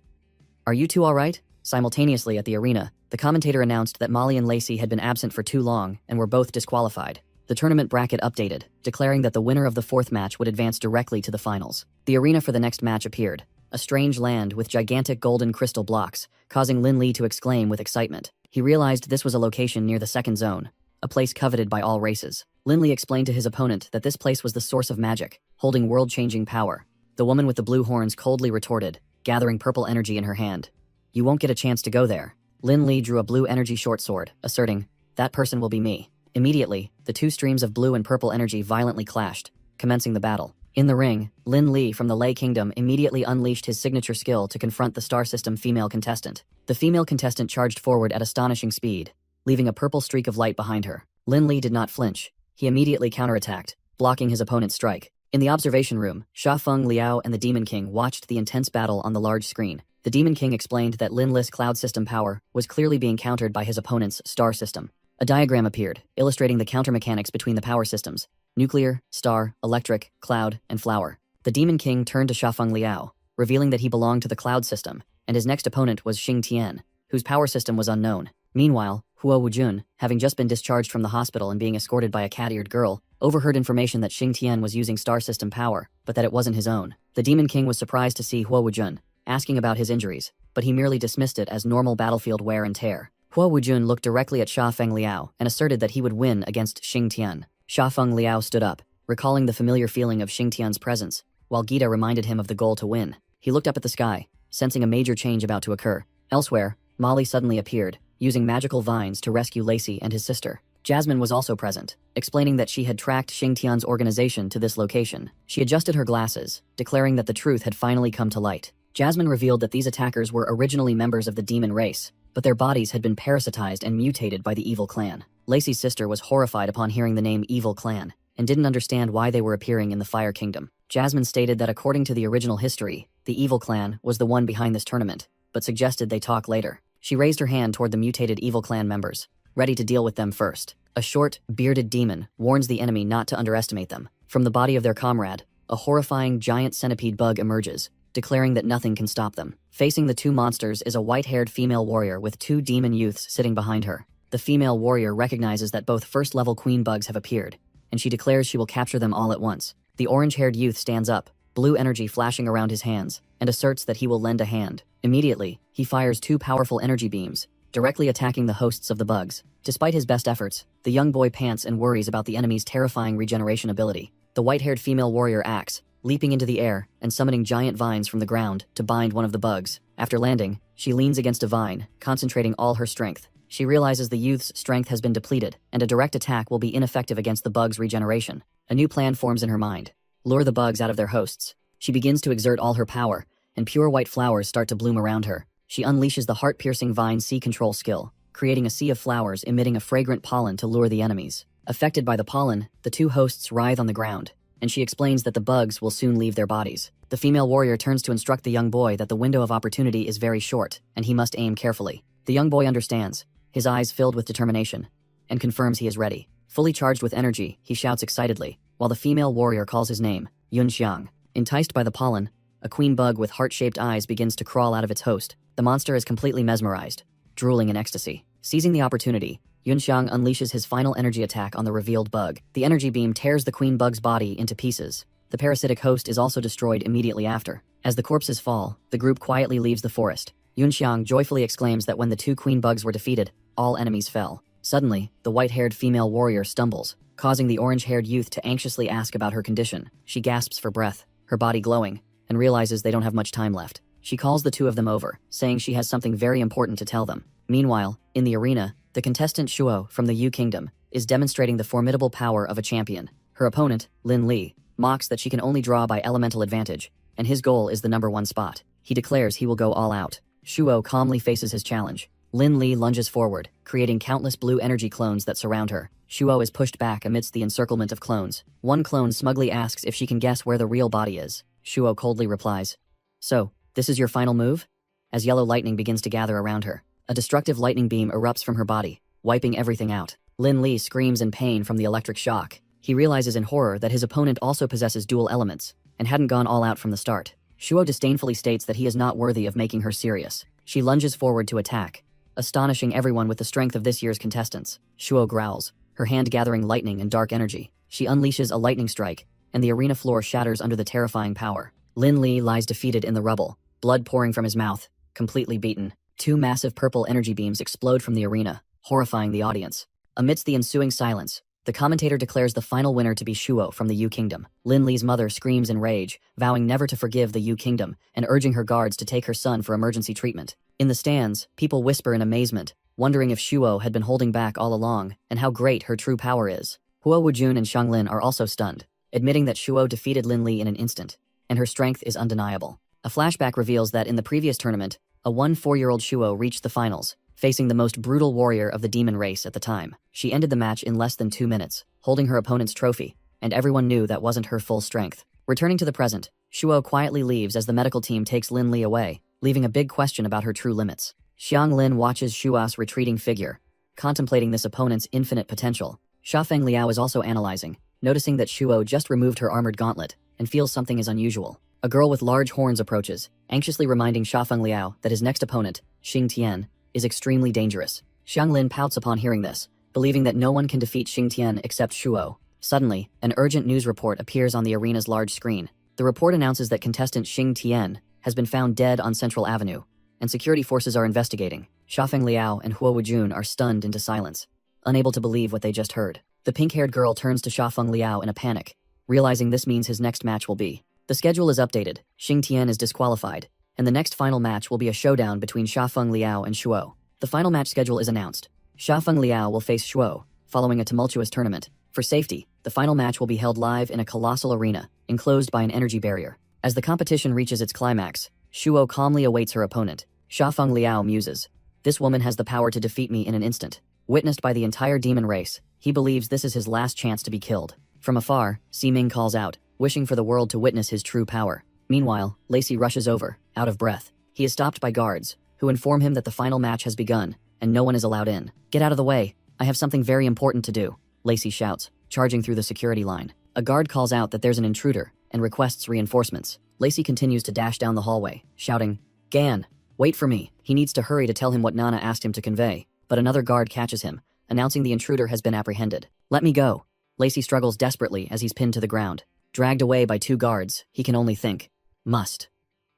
"Are you two all right?" Simultaneously at the arena, the commentator announced that Molly and Lacey had been absent for too long and were both disqualified. The tournament bracket updated, declaring that the winner of the fourth match would advance directly to the finals. The arena for the next match appeared, a strange land with gigantic golden crystal blocks, causing Lin Li to exclaim with excitement. He realized this was a location near the second zone, a place coveted by all races. Lin Li explained to his opponent that this place was the source of magic, holding world-changing power. The woman with the blue horns coldly retorted, gathering purple energy in her hand, "You won't get a chance to go there." Lin Li drew a blue energy short sword, asserting, "That person will be me." Immediately, the two streams of blue and purple energy violently clashed, commencing the battle. In the ring, Lin Li from the Lei Kingdom immediately unleashed his signature skill to confront the star system female contestant. The female contestant charged forward at astonishing speed, leaving a purple streak of light behind her. Lin Li did not flinch. He immediately counterattacked, blocking his opponent's strike. In the observation room, Sha Feng Liao and the Demon King watched the intense battle on the large screen. The Demon King explained that Lin Li's cloud system power was clearly being countered by his opponent's star system. A diagram appeared, illustrating the counter mechanics between the power systems: nuclear, star, electric, cloud, and flower. The Demon King turned to Sha Feng Liao, revealing that he belonged to the cloud system, and his next opponent was Xing Tian, whose power system was unknown. Meanwhile, Huo Wujun, having just been discharged from the hospital and being escorted by a cat-eared girl, overheard information that Xing Tian was using star system power, but that it wasn't his own. The Demon King was surprised to see Huo Wujun, asking about his injuries, but he merely dismissed it as normal battlefield wear and tear. Huo Wujun looked directly at Sha Feng Liao and asserted that he would win against Xing Tian. Sha Feng Liao stood up, recalling the familiar feeling of Xing Tian's presence, while Gita reminded him of the goal to win. He looked up at the sky, sensing a major change about to occur. Elsewhere, Molly suddenly appeared, using magical vines to rescue Lacey and his sister. Jasmine was also present, explaining that she had tracked Xing Tian's organization to this location. She adjusted her glasses, declaring that the truth had finally come to light. Jasmine revealed that these attackers were originally members of the demon race, but their bodies had been parasitized and mutated by the evil clan. Lacey's sister was horrified upon hearing the name Evil Clan, and didn't understand why they were appearing in the Fire Kingdom. Jasmine stated that according to the original history, the Evil Clan was the one behind this tournament, but suggested they talk later. She raised her hand toward the mutated Evil Clan members, ready to deal with them first. A short, bearded demon warns the enemy not to underestimate them. From the body of their comrade, a horrifying giant centipede bug emerges, declaring that nothing can stop them. Facing the two monsters is a white-haired female warrior with two demon youths sitting behind her. The female warrior recognizes that both first-level queen bugs have appeared, and she declares she will capture them all at once. The orange-haired youth stands up, blue energy flashing around his hands, and asserts that he will lend a hand. Immediately, he fires two powerful energy beams, directly attacking the hosts of the bugs. Despite his best efforts, the young boy pants and worries about the enemy's terrifying regeneration ability. The white-haired female warrior acts, leaping into the air and summoning giant vines from the ground to bind one of the bugs. After landing, she leans against a vine, concentrating all her strength. She realizes the youth's strength has been depleted, and a direct attack will be ineffective against the bug's regeneration. A new plan forms in her mind: lure the bugs out of their hosts. She begins to exert all her power, and pure white flowers start to bloom around her. She unleashes the heart-piercing vine sea control skill, creating a sea of flowers emitting a fragrant pollen to lure the enemies. Affected by the pollen, the two hosts writhe on the ground, and she explains that the bugs will soon leave their bodies. The female warrior turns to instruct the young boy that the window of opportunity is very short, and he must aim carefully. The young boy understands, his eyes filled with determination, and confirms he is ready. Fully charged with energy, he shouts excitedly, while the female warrior calls his name, Yun Xiang. Enticed by the pollen, a queen bug with heart-shaped eyes begins to crawl out of its host. The monster is completely mesmerized, drooling in ecstasy. Seizing the opportunity, Yun Xiang unleashes his final energy attack on the revealed bug. The energy beam tears the queen bug's body into pieces. The parasitic host is also destroyed immediately after. As the corpses fall, the group quietly leaves the forest. Yun Xiang joyfully exclaims that when the two queen bugs were defeated, all enemies fell. Suddenly, the white-haired female warrior stumbles, causing the orange-haired youth to anxiously ask about her condition. She gasps for breath, her body glowing, and realizes they don't have much time left. She calls the two of them over, saying she has something very important to tell them. Meanwhile, in the arena, the contestant Shuo from the Yu Kingdom is demonstrating the formidable power of a champion. Her opponent, Lin Li, mocks that she can only draw by elemental advantage, and his goal is the #1 spot. He declares he will go all out. Shuo calmly faces his challenge. Lin Li lunges forward, creating countless blue energy clones that surround her. Shuo is pushed back amidst the encirclement of clones. One clone smugly asks if she can guess where the real body is. Shuo coldly replies, "So, this is your final move?" As yellow lightning begins to gather around her, a destructive lightning beam erupts from her body, wiping everything out. Lin Li screams in pain from the electric shock. He realizes in horror that his opponent also possesses dual elements, and hadn't gone all out from the start. Shuo disdainfully states that he is not worthy of making her serious. She lunges forward to attack, astonishing everyone with the strength of this year's contestants. Shuo growls, her hand gathering lightning and dark energy. She unleashes a lightning strike, and the arena floor shatters under the terrifying power. Lin Li lies defeated in the rubble, blood pouring from his mouth, completely beaten. Two massive purple energy beams explode from the arena, horrifying the audience. Amidst the ensuing silence, the commentator declares the final winner to be Shuo from the Yu Kingdom. Lin Li's mother screams in rage, vowing never to forgive the Yu Kingdom and urging her guards to take her son for emergency treatment. In the stands, people whisper in amazement, wondering if Shuo had been holding back all along and how great her true power is. Huo Wujun and Xianglin are also stunned, admitting that Shuo defeated Lin Li in an instant, and her strength is undeniable. A flashback reveals that in the previous tournament, a 4-year-old Shuo reached the finals, facing the most brutal warrior of the demon race at the time. She ended the match in less than 2 minutes, holding her opponent's trophy, and everyone knew that wasn't her full strength. Returning to the present, Shuo quietly leaves as the medical team takes Lin Li away, leaving a big question about her true limits. Xianglin watches Shua's retreating figure, contemplating this opponent's infinite potential. Shafeng Liao is also analyzing, noticing that Shuo just removed her armored gauntlet, and feels something is unusual. A girl with large horns approaches, anxiously reminding Shafeng Liao that his next opponent, Xing Tian, is extremely dangerous. Xianglin pouts upon hearing this, believing that no one can defeat Xing Tian except Shuo. Suddenly, an urgent news report appears on the arena's large screen. The report announces that contestant Xing Tian has been found dead on Central Avenue, and security forces are investigating. Shafeng Liao and Huo Wujun are stunned into silence, unable to believe what they just heard. The pink-haired girl turns to Shafeng Liao in a panic, realizing this means his next match will be. The schedule is updated, Xing Tian is disqualified, and the next final match will be a showdown between Shafeng Liao and Shuo. The final match schedule is announced. Shafeng Liao will face Shuo, following a tumultuous tournament. For safety, the final match will be held live in a colossal arena, enclosed by an energy barrier. As the competition reaches its climax, Shuo calmly awaits her opponent. Shafeng Liao muses, "This woman has the power to defeat me in an instant." Witnessed by the entire demon race, he believes this is his last chance to be killed. From afar, Ximing calls out, wishing for the world to witness his true power. Meanwhile, Lacey rushes over, out of breath. He is stopped by guards, who inform him that the final match has begun, and no one is allowed in. "Get out of the way, I have something very important to do," Lacey shouts, charging through the security line. A guard calls out that there's an intruder, and requests reinforcements. Lacey continues to dash down the hallway, shouting, "Gan, wait for me." He needs to hurry to tell him what Nana asked him to convey, but another guard catches him, announcing the intruder has been apprehended. "Let me go." Lacey struggles desperately as he's pinned to the ground. Dragged away by 2 guards, he can only think, "Must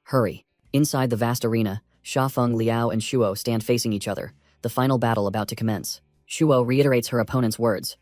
hurry." Inside the vast arena, Shafeng Liao and Shuo stand facing each other, the final battle about to commence. Shuo reiterates her opponent's words.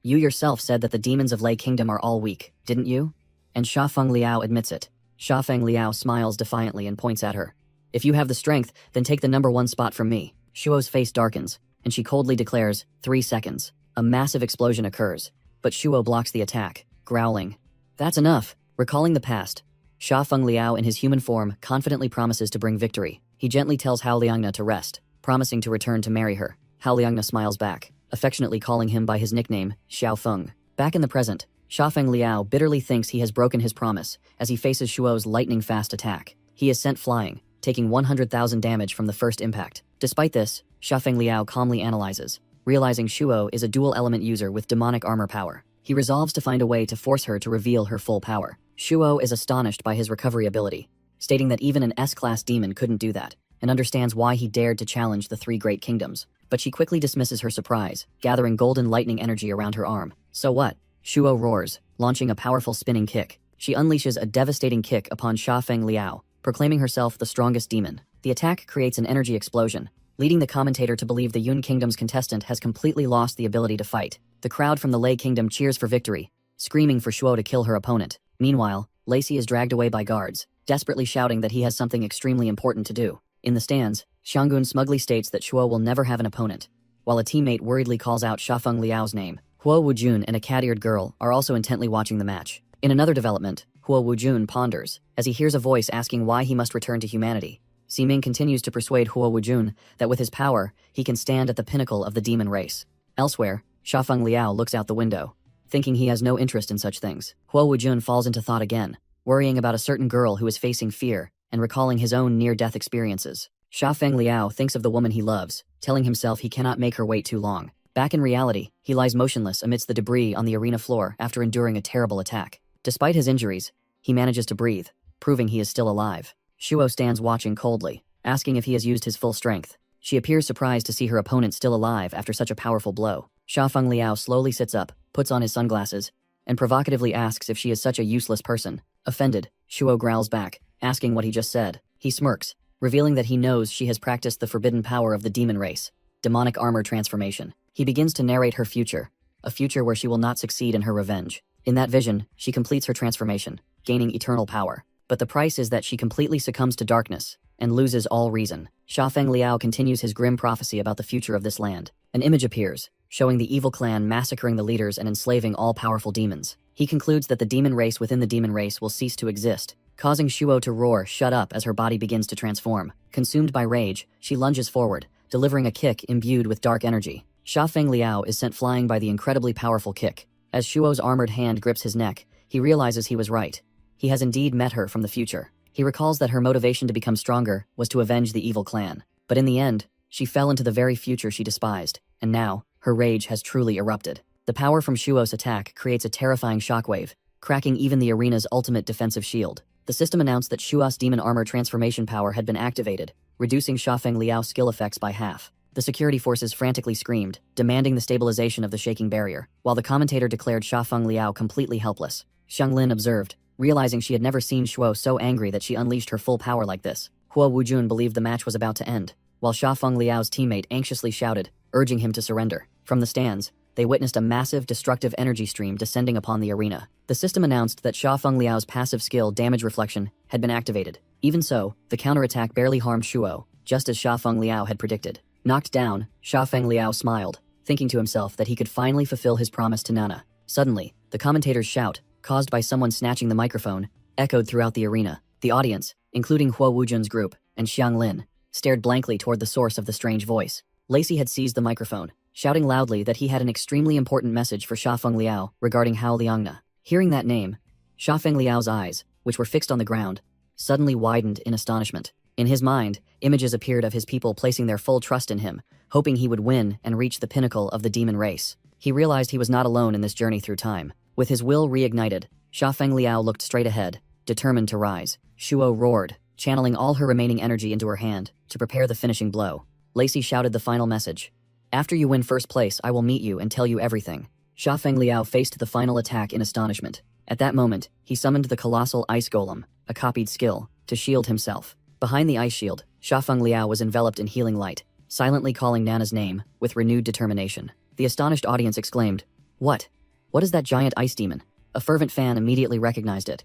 "You yourself said that the demons of Lei Kingdom are all weak, didn't you?" And Shafeng Liao admits it. Shafeng Liao smiles defiantly and points at her. "If you have the strength, then take the #1 spot from me." Shuo's face darkens, and she coldly declares, 3 seconds. A massive explosion occurs, but Shuo blocks the attack, growling, "That's enough." Recalling the past, Shafeng Liao in his human form confidently promises to bring victory. He gently tells Hao Liangna to rest, promising to return to marry her. Hao Liangna smiles back, affectionately calling him by his nickname, Xiao Feng. Back in the present, Shafeng Liao bitterly thinks he has broken his promise as he faces Shuo's lightning-fast attack. He is sent flying, taking 100,000 damage from the first impact. Despite this, Shafeng Liao calmly analyzes, realizing Shuo is a dual-element user with demonic armor power. He resolves to find a way to force her to reveal her full power. Shuo is astonished by his recovery ability, stating that even an S-class demon couldn't do that, and understands why he dared to challenge the 3 great kingdoms. But she quickly dismisses her surprise, gathering golden lightning energy around her arm. "So what?" Shuo roars, launching a powerful spinning kick. She unleashes a devastating kick upon Shafeng Liao, proclaiming herself the strongest demon. The attack creates an energy explosion, leading the commentator to believe the Yun Kingdom's contestant has completely lost the ability to fight. The crowd from the Lei Kingdom cheers for victory, screaming for Shuo to kill her opponent. Meanwhile, Lacey is dragged away by guards, desperately shouting that he has something extremely important to do. In the stands, Xianggun smugly states that Shuo will never have an opponent, while a teammate worriedly calls out Shafeng Liao's name. Huo Wujun and a cat-eared girl are also intently watching the match. In another development, Huo Wujun ponders, as he hears a voice asking why he must return to humanity. Ximing continues to persuade Huo Wujun that with his power, he can stand at the pinnacle of the demon race. Elsewhere, Shafeng Liao looks out the window, thinking he has no interest in such things. Huo Wujun falls into thought again, worrying about a certain girl who is facing fear and recalling his own near-death experiences. Shafeng Liao thinks of the woman he loves, telling himself he cannot make her wait too long. Back in reality, he lies motionless amidst the debris on the arena floor after enduring a terrible attack. Despite his injuries, he manages to breathe, proving he is still alive. Shuo stands watching coldly, asking if he has used his full strength. She appears surprised to see her opponent still alive after such a powerful blow. Shafeng Liao slowly sits up, puts on his sunglasses, and provocatively asks if she is such a useless person. Offended, Shuo growls back, asking what he just said. He smirks, revealing that he knows she has practiced the forbidden power of the demon race, demonic armor transformation. He begins to narrate her future, a future where she will not succeed in her revenge. In that vision, she completes her transformation, gaining eternal power. But the price is that she completely succumbs to darkness and loses all reason. Shafeng Liao continues his grim prophecy about the future of this land. An image appears, showing the evil clan massacring the leaders and enslaving all powerful demons. He concludes that the demon race within the demon race will cease to exist, causing Shuo to roar "shut up" as her body begins to transform. Consumed by rage, she lunges forward, delivering a kick imbued with dark energy. Shafeng Liao is sent flying by the incredibly powerful kick. As Shuo's armored hand grips his neck, he realizes he was right. He has indeed met her from the future. He recalls that her motivation to become stronger was to avenge the evil clan. But in the end, she fell into the very future she despised, and now, her rage has truly erupted. The power from Shuo's attack creates a terrifying shockwave, cracking even the arena's ultimate defensive shield. The system announced that Shuo's demon armor transformation power had been activated, reducing Shafeng Liao's skill effects by half. The security forces frantically screamed, demanding the stabilization of the shaking barrier, while the commentator declared Shafeng Liao completely helpless. Xiang Lin observed, realizing she had never seen Shuo so angry that she unleashed her full power like this. Huo Wujun believed the match was about to end, while Shafeng Liao's teammate anxiously shouted, urging him to surrender. From the stands, they witnessed a massive, destructive energy stream descending upon the arena. The system announced that Shafeng Liao's passive skill, Damage Reflection, had been activated. Even so, the counterattack barely harmed Shuo, just as Shafeng Liao had predicted. Knocked down, Shafeng Liao smiled, thinking to himself that he could finally fulfill his promise to Nana. Suddenly, the commentator's shout, caused by someone snatching the microphone, echoed throughout the arena. The audience, including Huo Wujun's group and Xiang Lin, stared blankly toward the source of the strange voice. Lacey had seized the microphone, shouting loudly that he had an extremely important message for Shafeng Liao regarding Hao Liangna. Hearing that name, Shafeng Liao's eyes, which were fixed on the ground, suddenly widened in astonishment. In his mind, images appeared of his people placing their full trust in him, hoping he would win and reach the pinnacle of the demon race. He realized he was not alone in this journey through time. With his will reignited, Shafeng Liao looked straight ahead, determined to rise. Shuo roared, channeling all her remaining energy into her hand to prepare the finishing blow. Lacey shouted the final message. After you win first place, I will meet you and tell you everything. Shafeng Liao faced the final attack in astonishment. At that moment, he summoned the colossal ice golem, a copied skill, to shield himself. Behind the ice shield, Shafeng Liao was enveloped in healing light, silently calling Nana's name with renewed determination. The astonished audience exclaimed, "What? What is that giant ice demon?" A fervent fan immediately recognized it.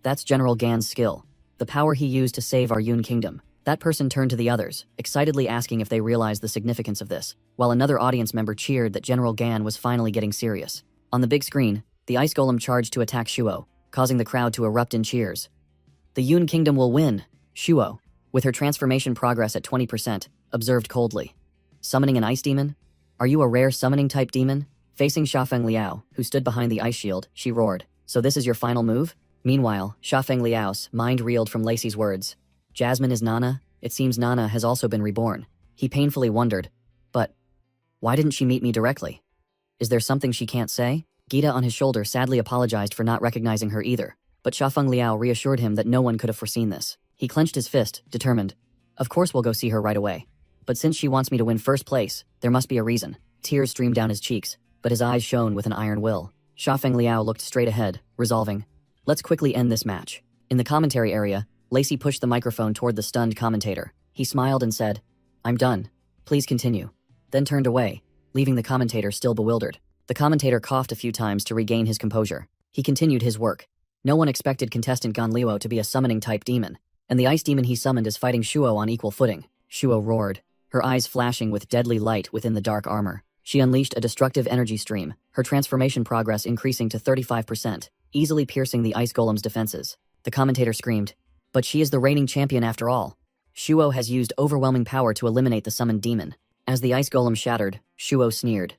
That's General Gan's skill, the power he used to save our Yun Kingdom. That person turned to the others, excitedly asking if they realized the significance of this, while another audience member cheered that General Gan was finally getting serious. On the big screen, the ice golem charged to attack Shuo, causing the crowd to erupt in cheers. The Yun Kingdom will win! Shuo, with her transformation progress at 20%, observed coldly. Summoning an ice demon? Are you a rare summoning type demon? Facing Shafeng Liao, who stood behind the ice shield, she roared, "So this is your final move?" Meanwhile, Shafeng Liao's mind reeled from Lacey's words. Jasmine is Nana? It seems Nana has also been reborn. He painfully wondered, but why didn't she meet me directly? Is there something she can't say? Gita on his shoulder sadly apologized for not recognizing her either, but Shafeng Liao reassured him that no one could have foreseen this. He clenched his fist, determined. Of course we'll go see her right away. But since she wants me to win first place, there must be a reason. Tears streamed down his cheeks, but his eyes shone with an iron will. Shafeng Liao looked straight ahead, resolving, let's quickly end this match. In the commentary area, Lacey pushed the microphone toward the stunned commentator. He smiled and said, I'm done. Please continue. Then turned away, leaving the commentator still bewildered. The commentator coughed a few times to regain his composure. He continued his work. No one expected contestant Ganliwo to be a summoning-type demon, and the ice demon he summoned is fighting Shuo on equal footing. Shuo roared, her eyes flashing with deadly light within the dark armor. She unleashed a destructive energy stream, her transformation progress increasing to 35%, easily piercing the ice golem's defenses. The commentator screamed, "But she is the reigning champion after all." Shuo has used overwhelming power to eliminate the summoned demon. As the ice golem shattered, Shuo sneered,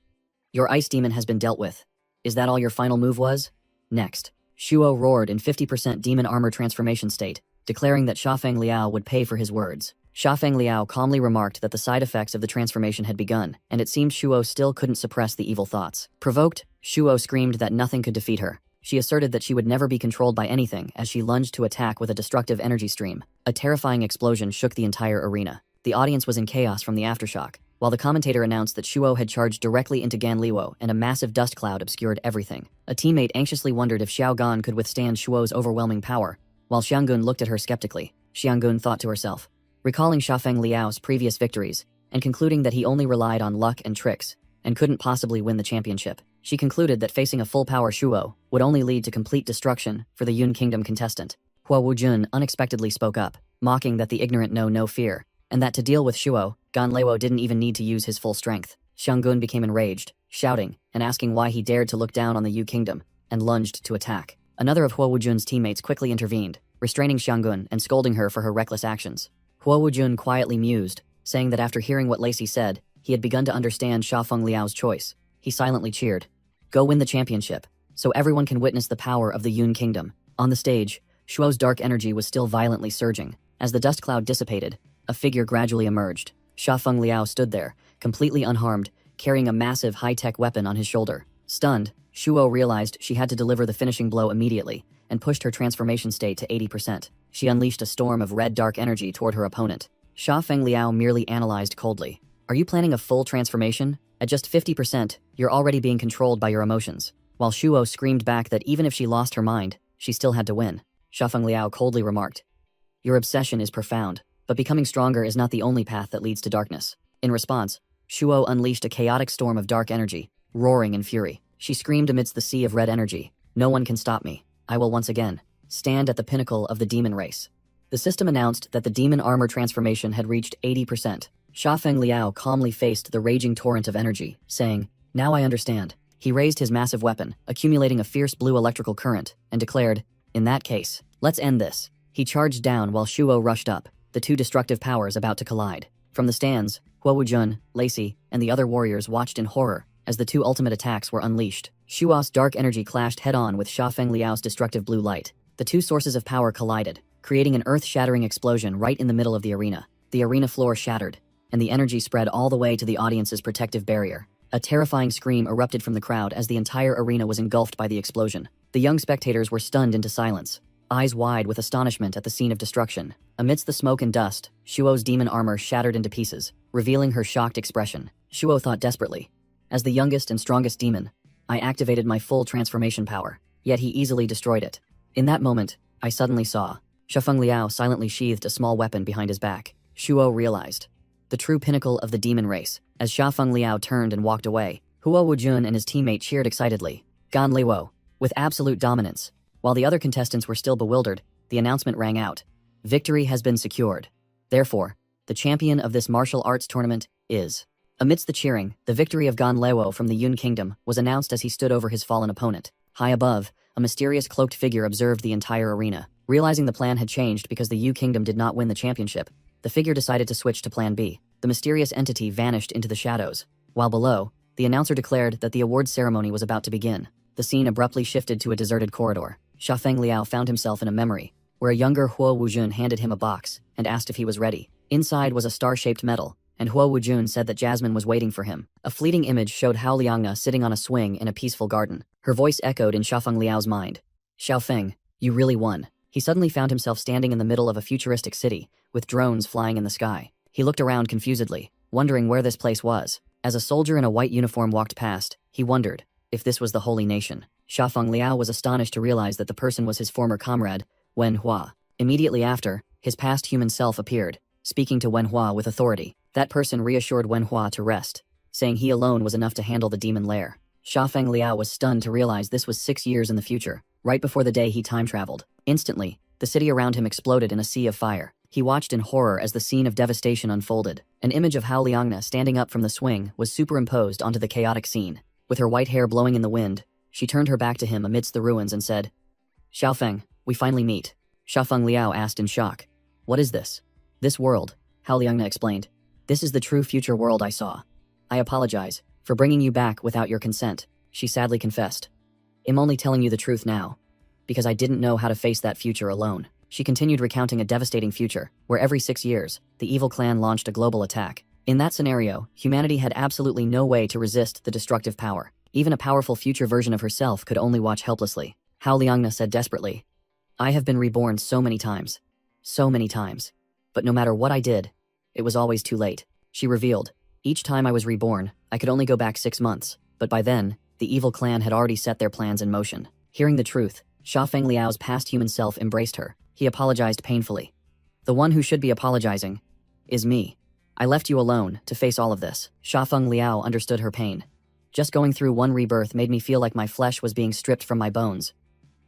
"Your ice demon has been dealt with. Is that all your final move was?" Next, Shuo roared in 50% demon armor transformation state, declaring that Shafeng Liao would pay for his words. Shafeng Liao calmly remarked that the side effects of the transformation had begun, and it seemed Shuo still couldn't suppress the evil thoughts. Provoked, Shuo screamed that nothing could defeat her. She asserted that she would never be controlled by anything as she lunged to attack with a destructive energy stream. A terrifying explosion shook the entire arena. The audience was in chaos from the aftershock, while the commentator announced that Shuo had charged directly into Ganliwo and a massive dust cloud obscured everything. A teammate anxiously wondered if Xiao Gan could withstand Shuo's overwhelming power, while Xiangun looked at her skeptically. Xiangun thought to herself, recalling Shafeng Liao's previous victories, and concluding that he only relied on luck and tricks, and couldn't possibly win the championship. She concluded that facing a full-power Shuo would only lead to complete destruction for the Yun Kingdom contestant. Hua Wujun unexpectedly spoke up, mocking that the ignorant know no fear, and that to deal with Shuo, Ganlewo didn't even need to use his full strength. Xiangun became enraged, shouting and asking why he dared to look down on the Yu Kingdom, and lunged to attack. Another of Hua Wujun's teammates quickly intervened, restraining Xiangun and scolding her for her reckless actions. Hua Wujun quietly mused, saying that after hearing what Lacey said, he had begun to understand Shafeng Liao's choice. He silently cheered, "Go win the championship, so everyone can witness the power of the Yun Kingdom." On the stage, Shuo's dark energy was still violently surging. As the dust cloud dissipated, a figure gradually emerged. Shafeng Liao stood there, completely unharmed, carrying a massive high-tech weapon on his shoulder. Stunned, Shuo realized she had to deliver the finishing blow immediately, and pushed her transformation state to 80%. She unleashed a storm of red dark energy toward her opponent. Shafeng Liao merely analyzed coldly. "Are you planning a full transformation? At just 50%, you're already being controlled by your emotions." While Shuo screamed back that even if she lost her mind, she still had to win, Shafeng Liao coldly remarked, "Your obsession is profound, but becoming stronger is not the only path that leads to darkness." In response, Shuo unleashed a chaotic storm of dark energy, roaring in fury. She screamed amidst the sea of red energy, "No one can stop me. I will once again stand at the pinnacle of the demon race." The system announced that the demon armor transformation had reached 80%. Shafeng Liao calmly faced the raging torrent of energy, saying, "Now I understand." He raised his massive weapon, accumulating a fierce blue electrical current, and declared, "In that case, let's end this." He charged down while Shuo rushed up, the two destructive powers about to collide. From the stands, Hua Wujun, Lacey, and the other warriors watched in horror as the two ultimate attacks were unleashed. Shuo's dark energy clashed head-on with Shafeng Liao's destructive blue light. The two sources of power collided, creating an earth-shattering explosion right in the middle of the arena. The arena floor shattered, and the energy spread all the way to the audience's protective barrier. A terrifying scream erupted from the crowd as the entire arena was engulfed by the explosion. The young spectators were stunned into silence, eyes wide with astonishment at the scene of destruction. Amidst the smoke and dust, Shuo's demon armor shattered into pieces, revealing her shocked expression. Shuo thought desperately, "As the youngest and strongest demon, I activated my full transformation power, yet he easily destroyed it. In that moment, I suddenly saw." Shafeng Liao silently sheathed a small weapon behind his back. Shuo realized the true pinnacle of the demon race. As Shafeng Liao turned and walked away, Hua Wujun and his teammate cheered excitedly, "Gan Liwo," with absolute dominance. While the other contestants were still bewildered, the announcement rang out. Victory has been secured. Therefore, the champion of this martial arts tournament is. Amidst the cheering, the victory of Gan Lewo from the Yun Kingdom was announced as he stood over his fallen opponent. High above, a mysterious cloaked figure observed the entire arena. Realizing the plan had changed because the Yu Kingdom did not win the championship, the figure decided to switch to Plan B. The mysterious entity vanished into the shadows. While below, the announcer declared that the awards ceremony was about to begin. The scene abruptly shifted to a deserted corridor. Shafeng Liao found himself in a memory, where a younger Hua Wujun handed him a box and asked if he was ready. Inside was a star-shaped medal, and Hua Wujun said that Jasmine was waiting for him. A fleeting image showed Hao Liangna sitting on a swing in a peaceful garden. Her voice echoed in Shafeng Liao's mind. "Xiaofeng, you really won." He suddenly found himself standing in the middle of a futuristic city, with drones flying in the sky. He looked around confusedly, wondering where this place was. As a soldier in a white uniform walked past, he wondered if this was the Holy Nation. Shafeng Liao was astonished to realize that the person was his former comrade, Wen Hua. Immediately after, his past human self appeared, speaking to Manhwa with authority. That person reassured Manhwa to rest, saying he alone was enough to handle the demon lair. Xiafeng Liao was stunned to realize this was 6 years in the future, right before the day he time-traveled. Instantly, the city around him exploded in a sea of fire. He watched in horror as the scene of devastation unfolded. An image of Hao Liangna standing up from the swing was superimposed onto the chaotic scene. With her white hair blowing in the wind, she turned her back to him amidst the ruins and said, "Xiaofeng, we finally meet." Xiafeng Liao asked in shock, "What is this?" "This world," Hao Liangna explained. "This is the true future world I saw. I apologize for bringing you back without your consent," she sadly confessed. "I'm only telling you the truth now, because I didn't know how to face that future alone." She continued recounting a devastating future, where every 6 years, the evil clan launched a global attack. In that scenario, humanity had absolutely no way to resist the destructive power. Even a powerful future version of herself could only watch helplessly. Hao Liangna said desperately, "I have been reborn so many times. So many times. But no matter what I did, it was always too late." She revealed, "Each time I was reborn, I could only go back 6 months, but by then, the evil clan had already set their plans in motion." Hearing the truth, Xiafeng Liao's past human self embraced her. He apologized painfully. "The one who should be apologizing is me. I left you alone to face all of this." Xiafeng Liao understood her pain. "Just going through one rebirth made me feel like my flesh was being stripped from my bones.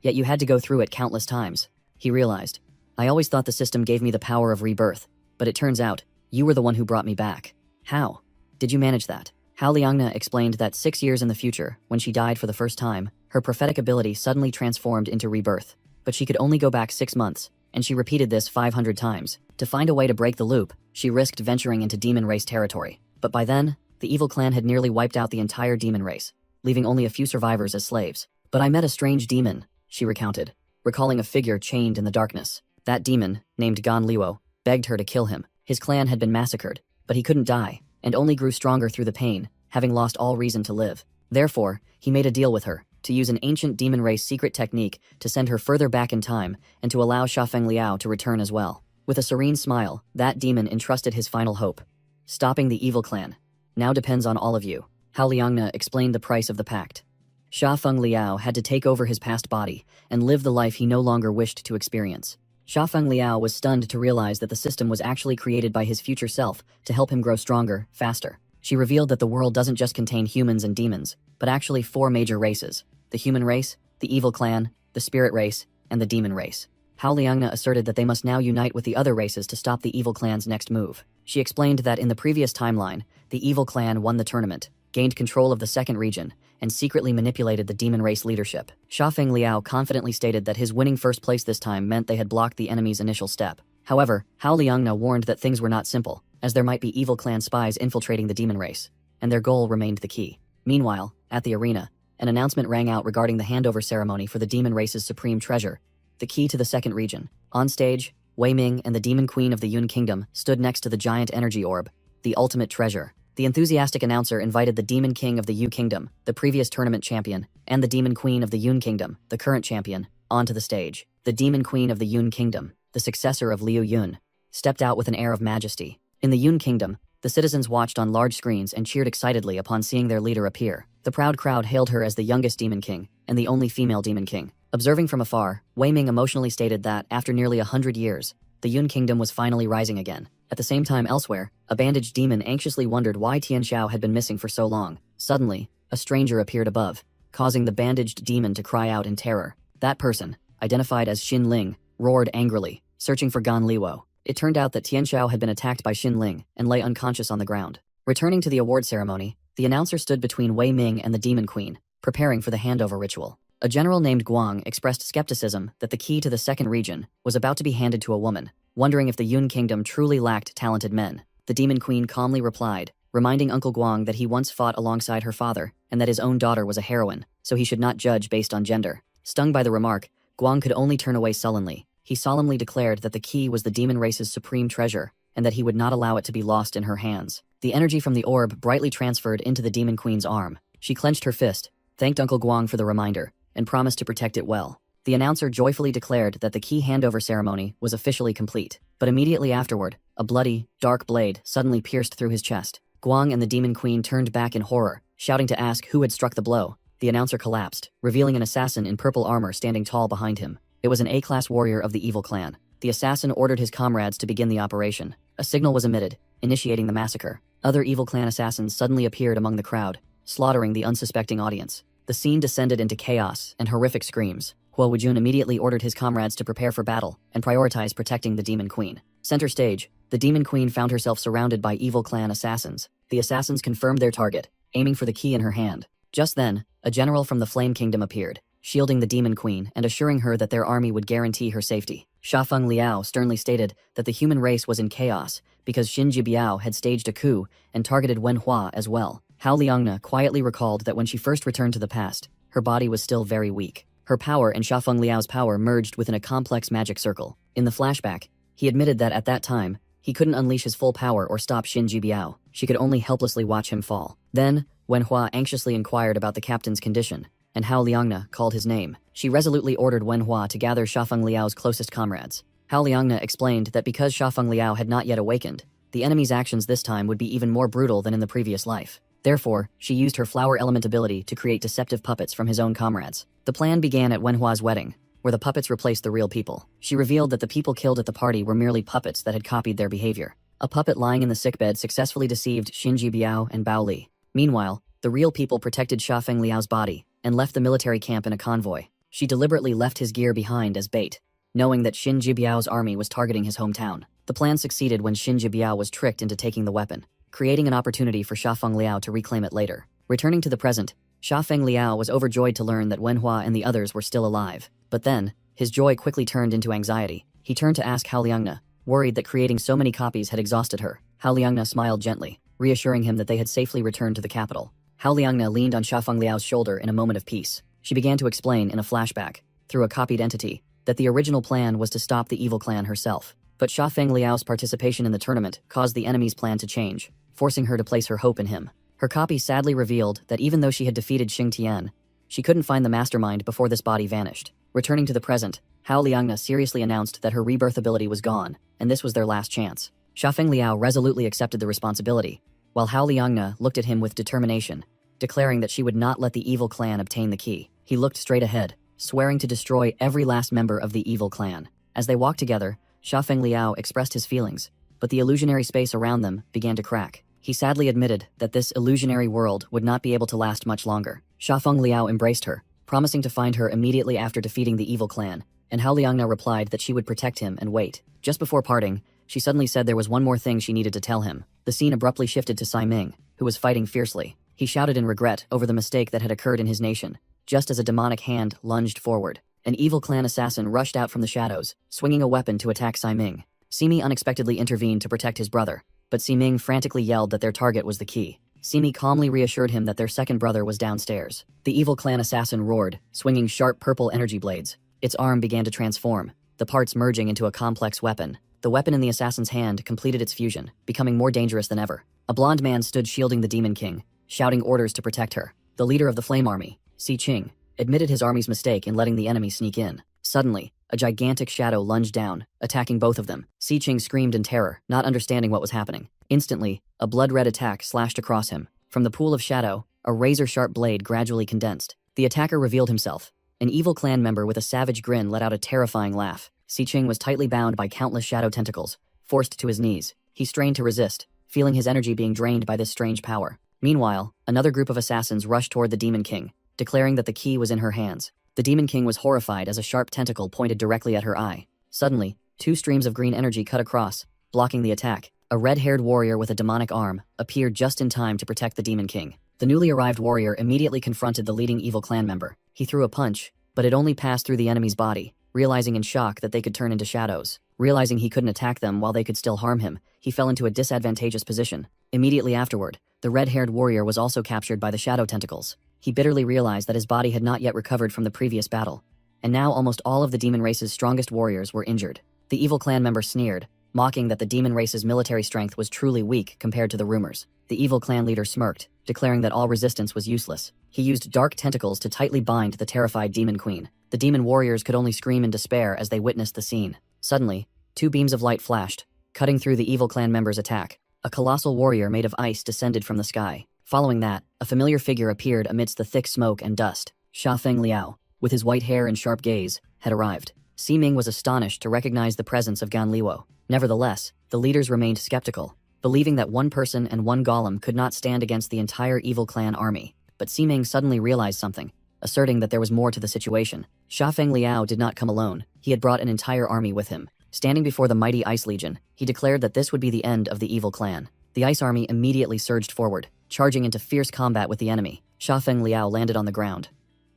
Yet you had to go through it countless times." He realized, "I always thought the system gave me the power of rebirth, but it turns out, you were the one who brought me back. How did you manage that?" Hao Liangna explained that 6 years in the future, when she died for the first time, her prophetic ability suddenly transformed into rebirth. But she could only go back 6 months, and she repeated this 500 times. To find a way to break the loop, she risked venturing into demon race territory. But by then, the evil clan had nearly wiped out the entire demon race, leaving only a few survivors as slaves. "But I met a strange demon," she recounted, recalling a figure chained in the darkness. That demon, named Gan Liwo, begged her to kill him. His clan had been massacred, but he couldn't die, and only grew stronger through the pain, having lost all reason to live. Therefore, he made a deal with her, to use an ancient demon race secret technique to send her further back in time and to allow Xiafeng Liao to return as well. With a serene smile, that demon entrusted his final hope. "Stopping the evil clan now depends on all of you." Hao Liangna explained the price of the pact. Xiafeng Liao had to take over his past body and live the life he no longer wished to experience. Xiafeng Liao was stunned to realize that the system was actually created by his future self to help him grow stronger, faster. She revealed that the world doesn't just contain humans and demons, but actually 4 major races: the human race, the evil clan, the spirit race, and the demon race. Hao Liangna asserted that they must now unite with the other races to stop the evil clan's next move. She explained that in the previous timeline, the evil clan won the tournament, gained control of the second region, and secretly manipulated the demon race leadership. Xiafeng Liao confidently stated that his winning first place this time meant they had blocked the enemy's initial step. However, Hao Liangna warned that things were not simple, as there might be evil clan spies infiltrating the demon race, and their goal remained the key. Meanwhile, at the arena, an announcement rang out regarding the handover ceremony for the demon race's supreme treasure, the key to the second region. On stage, Wei Ming and the demon queen of the Yun Kingdom stood next to the giant energy orb, the ultimate treasure. The enthusiastic announcer invited the demon king of the Yu Kingdom, the previous tournament champion, and the demon queen of the Yun Kingdom, the current champion, onto the stage. The demon queen of the Yun Kingdom, the successor of Liu Yun, stepped out with an air of majesty. In the Yun Kingdom, the citizens watched on large screens and cheered excitedly upon seeing their leader appear. The proud crowd hailed her as the youngest demon king, and the only female demon king. Observing from afar, Wei Ming emotionally stated that, after nearly 100 years, the Yun Kingdom was finally rising again. At the same time elsewhere, a bandaged demon anxiously wondered why Tian Xiao had been missing for so long. Suddenly, a stranger appeared above, causing the bandaged demon to cry out in terror. That person, identified as Xin Ling, roared angrily, searching for Gan Liwo. It turned out that Tian Xiao had been attacked by Xin Ling and lay unconscious on the ground. Returning to the award ceremony, the announcer stood between Wei Ming and the demon queen, preparing for the handover ritual. A general named Guang expressed skepticism that the key to the second region was about to be handed to a woman, wondering if the Yun Kingdom truly lacked talented men. The demon queen calmly replied, reminding Uncle Guang that he once fought alongside her father and that his own daughter was a heroine, so he should not judge based on gender. Stung by the remark, Guang could only turn away sullenly. He solemnly declared that the key was the demon race's supreme treasure, and that he would not allow it to be lost in her hands. The energy from the orb brightly transferred into the demon queen's arm. She clenched her fist, thanked Uncle Guang for the reminder, and promised to protect it well. The announcer joyfully declared that the key handover ceremony was officially complete. But immediately afterward, a bloody, dark blade suddenly pierced through his chest. Guang and the demon queen turned back in horror, shouting to ask who had struck the blow. The announcer collapsed, revealing an assassin in purple armor standing tall behind him. It was an A-class warrior of the evil clan. the assassin ordered his comrades to begin the operation. A signal was emitted, initiating the massacre. Other evil clan assassins suddenly appeared among the crowd, slaughtering the unsuspecting audience. The scene descended into chaos and horrific screams. Huo Wujun immediately ordered his comrades to prepare for battle and prioritize protecting the Demon Queen. Center stage, the Demon Queen found herself surrounded by evil clan assassins. The assassins confirmed their target, aiming for the key in her hand. Just then, a general from the Flame Kingdom appeared, shielding the Demon Queen and assuring her that their army would guarantee her safety. Shafeng Liao sternly stated that the human race was in chaos because Xin Jibiao had staged a coup and targeted Wenhua as well. Hao Liangna quietly recalled that when she first returned to the past, her body was still very weak. Her power and Shafeng Liao's power merged within a complex magic circle. In the flashback, he admitted that at that time, he couldn't unleash his full power or stop Xin Jibiao. She could only helplessly watch him fall. Then, Wenhua anxiously inquired about the captain's condition, and Hao Liangna called his name. She resolutely ordered Wenhua to gather Shafeng Liao's closest comrades. Hao Liangna explained that because Shafeng Liao had not yet awakened, the enemy's actions this time would be even more brutal than in the previous life. Therefore, she used her flower element ability to create deceptive puppets from his own comrades. The plan began at Wenhua's wedding, where the puppets replaced the real people. She revealed that the people killed at the party were merely puppets that had copied their behavior. A puppet lying in the sickbed successfully deceived Xin Jibiao and Bao Li. Meanwhile, the real people protected Shafeng Liao's body and left the military camp in a convoy. She deliberately left his gear behind as bait, knowing that Xin Jibiao's army was targeting his hometown. The plan succeeded when Xin Jibiao was tricked into taking the weapon, creating an opportunity for Shafeng Liao to reclaim it later. Returning to the present, Shafeng Liao was overjoyed to learn that Wenhua and the others were still alive. But then, his joy quickly turned into anxiety. He turned to ask Hao Liangna, worried that creating so many copies had exhausted her. Hao Liangna smiled gently, reassuring him that they had safely returned to the capital. Hao Liangna leaned on Shafeng Liao's shoulder in a moment of peace. She began to explain in a flashback, through a copied entity, that the original plan was to stop the evil clan herself. But Shafeng Liao's participation in the tournament caused the enemy's plan to change, forcing her to place her hope in him. Her copy sadly revealed that even though she had defeated Xing Tian, she couldn't find the mastermind before this body vanished. Returning to the present, Hao Liangna seriously announced that her rebirth ability was gone, and this was their last chance. Shafeng Liao resolutely accepted the responsibility, while Hao Liangna looked at him with determination, declaring that she would not let the evil clan obtain the key. He looked straight ahead, swearing to destroy every last member of the evil clan. As they walked together, Shafeng Liao expressed his feelings, but the illusionary space around them began to crack. He sadly admitted that this illusionary world would not be able to last much longer. Shafeng Liao embraced her, promising to find her immediately after defeating the evil clan, and Hao Liangna replied that she would protect him and wait. Just before parting, she suddenly said there was one more thing she needed to tell him. The scene abruptly shifted to Sai Ming, who was fighting fiercely. He shouted in regret over the mistake that had occurred in his nation, just as a demonic hand lunged forward. An evil clan assassin rushed out from the shadows, swinging a weapon to attack Sai Ming. Simi unexpectedly intervened to protect his brother, but Si Ming frantically yelled that their target was the key. Simi calmly reassured him that their second brother was downstairs. The evil clan assassin roared, swinging sharp purple energy blades. Its arm began to transform, the parts merging into a complex weapon. The weapon in the assassin's hand completed its fusion, becoming more dangerous than ever. A blonde man stood shielding the Demon King, shouting orders to protect her. The leader of the Flame Army, Si Qing, admitted his army's mistake in letting the enemy sneak in. Suddenly, a gigantic shadow lunged down, attacking both of them. Si Qing screamed in terror, not understanding what was happening. Instantly, a blood-red attack slashed across him. From the pool of shadow, a razor-sharp blade gradually condensed. The attacker revealed himself. An evil clan member with a savage grin let out a terrifying laugh. Si Qing was tightly bound by countless shadow tentacles, forced to his knees. He strained to resist, feeling his energy being drained by this strange power. Meanwhile, another group of assassins rushed toward the Demon King, declaring that the key was in her hands. The Demon King was horrified as a sharp tentacle pointed directly at her eye. Suddenly, two streams of green energy cut across, blocking the attack. A red-haired warrior with a demonic arm appeared just in time to protect the Demon King. The newly arrived warrior immediately confronted the leading evil clan member. He threw a punch, but it only passed through the enemy's body, realizing in shock that they could turn into shadows. Realizing he couldn't attack them while they could still harm him, he fell into a disadvantageous position. Immediately afterward, the red-haired warrior was also captured by the shadow tentacles. He bitterly realized that his body had not yet recovered from the previous battle, and now almost all of the demon race's strongest warriors were injured. The evil clan member sneered, mocking that the demon race's military strength was truly weak compared to the rumors. The evil clan leader smirked, declaring that all resistance was useless. He used dark tentacles to tightly bind the terrified demon queen. The demon warriors could only scream in despair as they witnessed the scene. Suddenly, two beams of light flashed, cutting through the evil clan member's attack. A colossal warrior made of ice descended from the sky. Following that, a familiar figure appeared amidst the thick smoke and dust. Shafeng Liao, with his white hair and sharp gaze, had arrived. Ming was astonished to recognize the presence of Gan Liwo. Nevertheless, the leaders remained skeptical, believing that one person and one golem could not stand against the entire evil clan army. But Ming suddenly realized something, asserting that there was more to the situation. Shafeng Liao did not come alone. He had brought an entire army with him. Standing before the mighty Ice Legion, he declared that this would be the end of the evil clan. The Ice Army immediately surged forward, charging into fierce combat with the enemy. Shafeng Liao landed on the ground,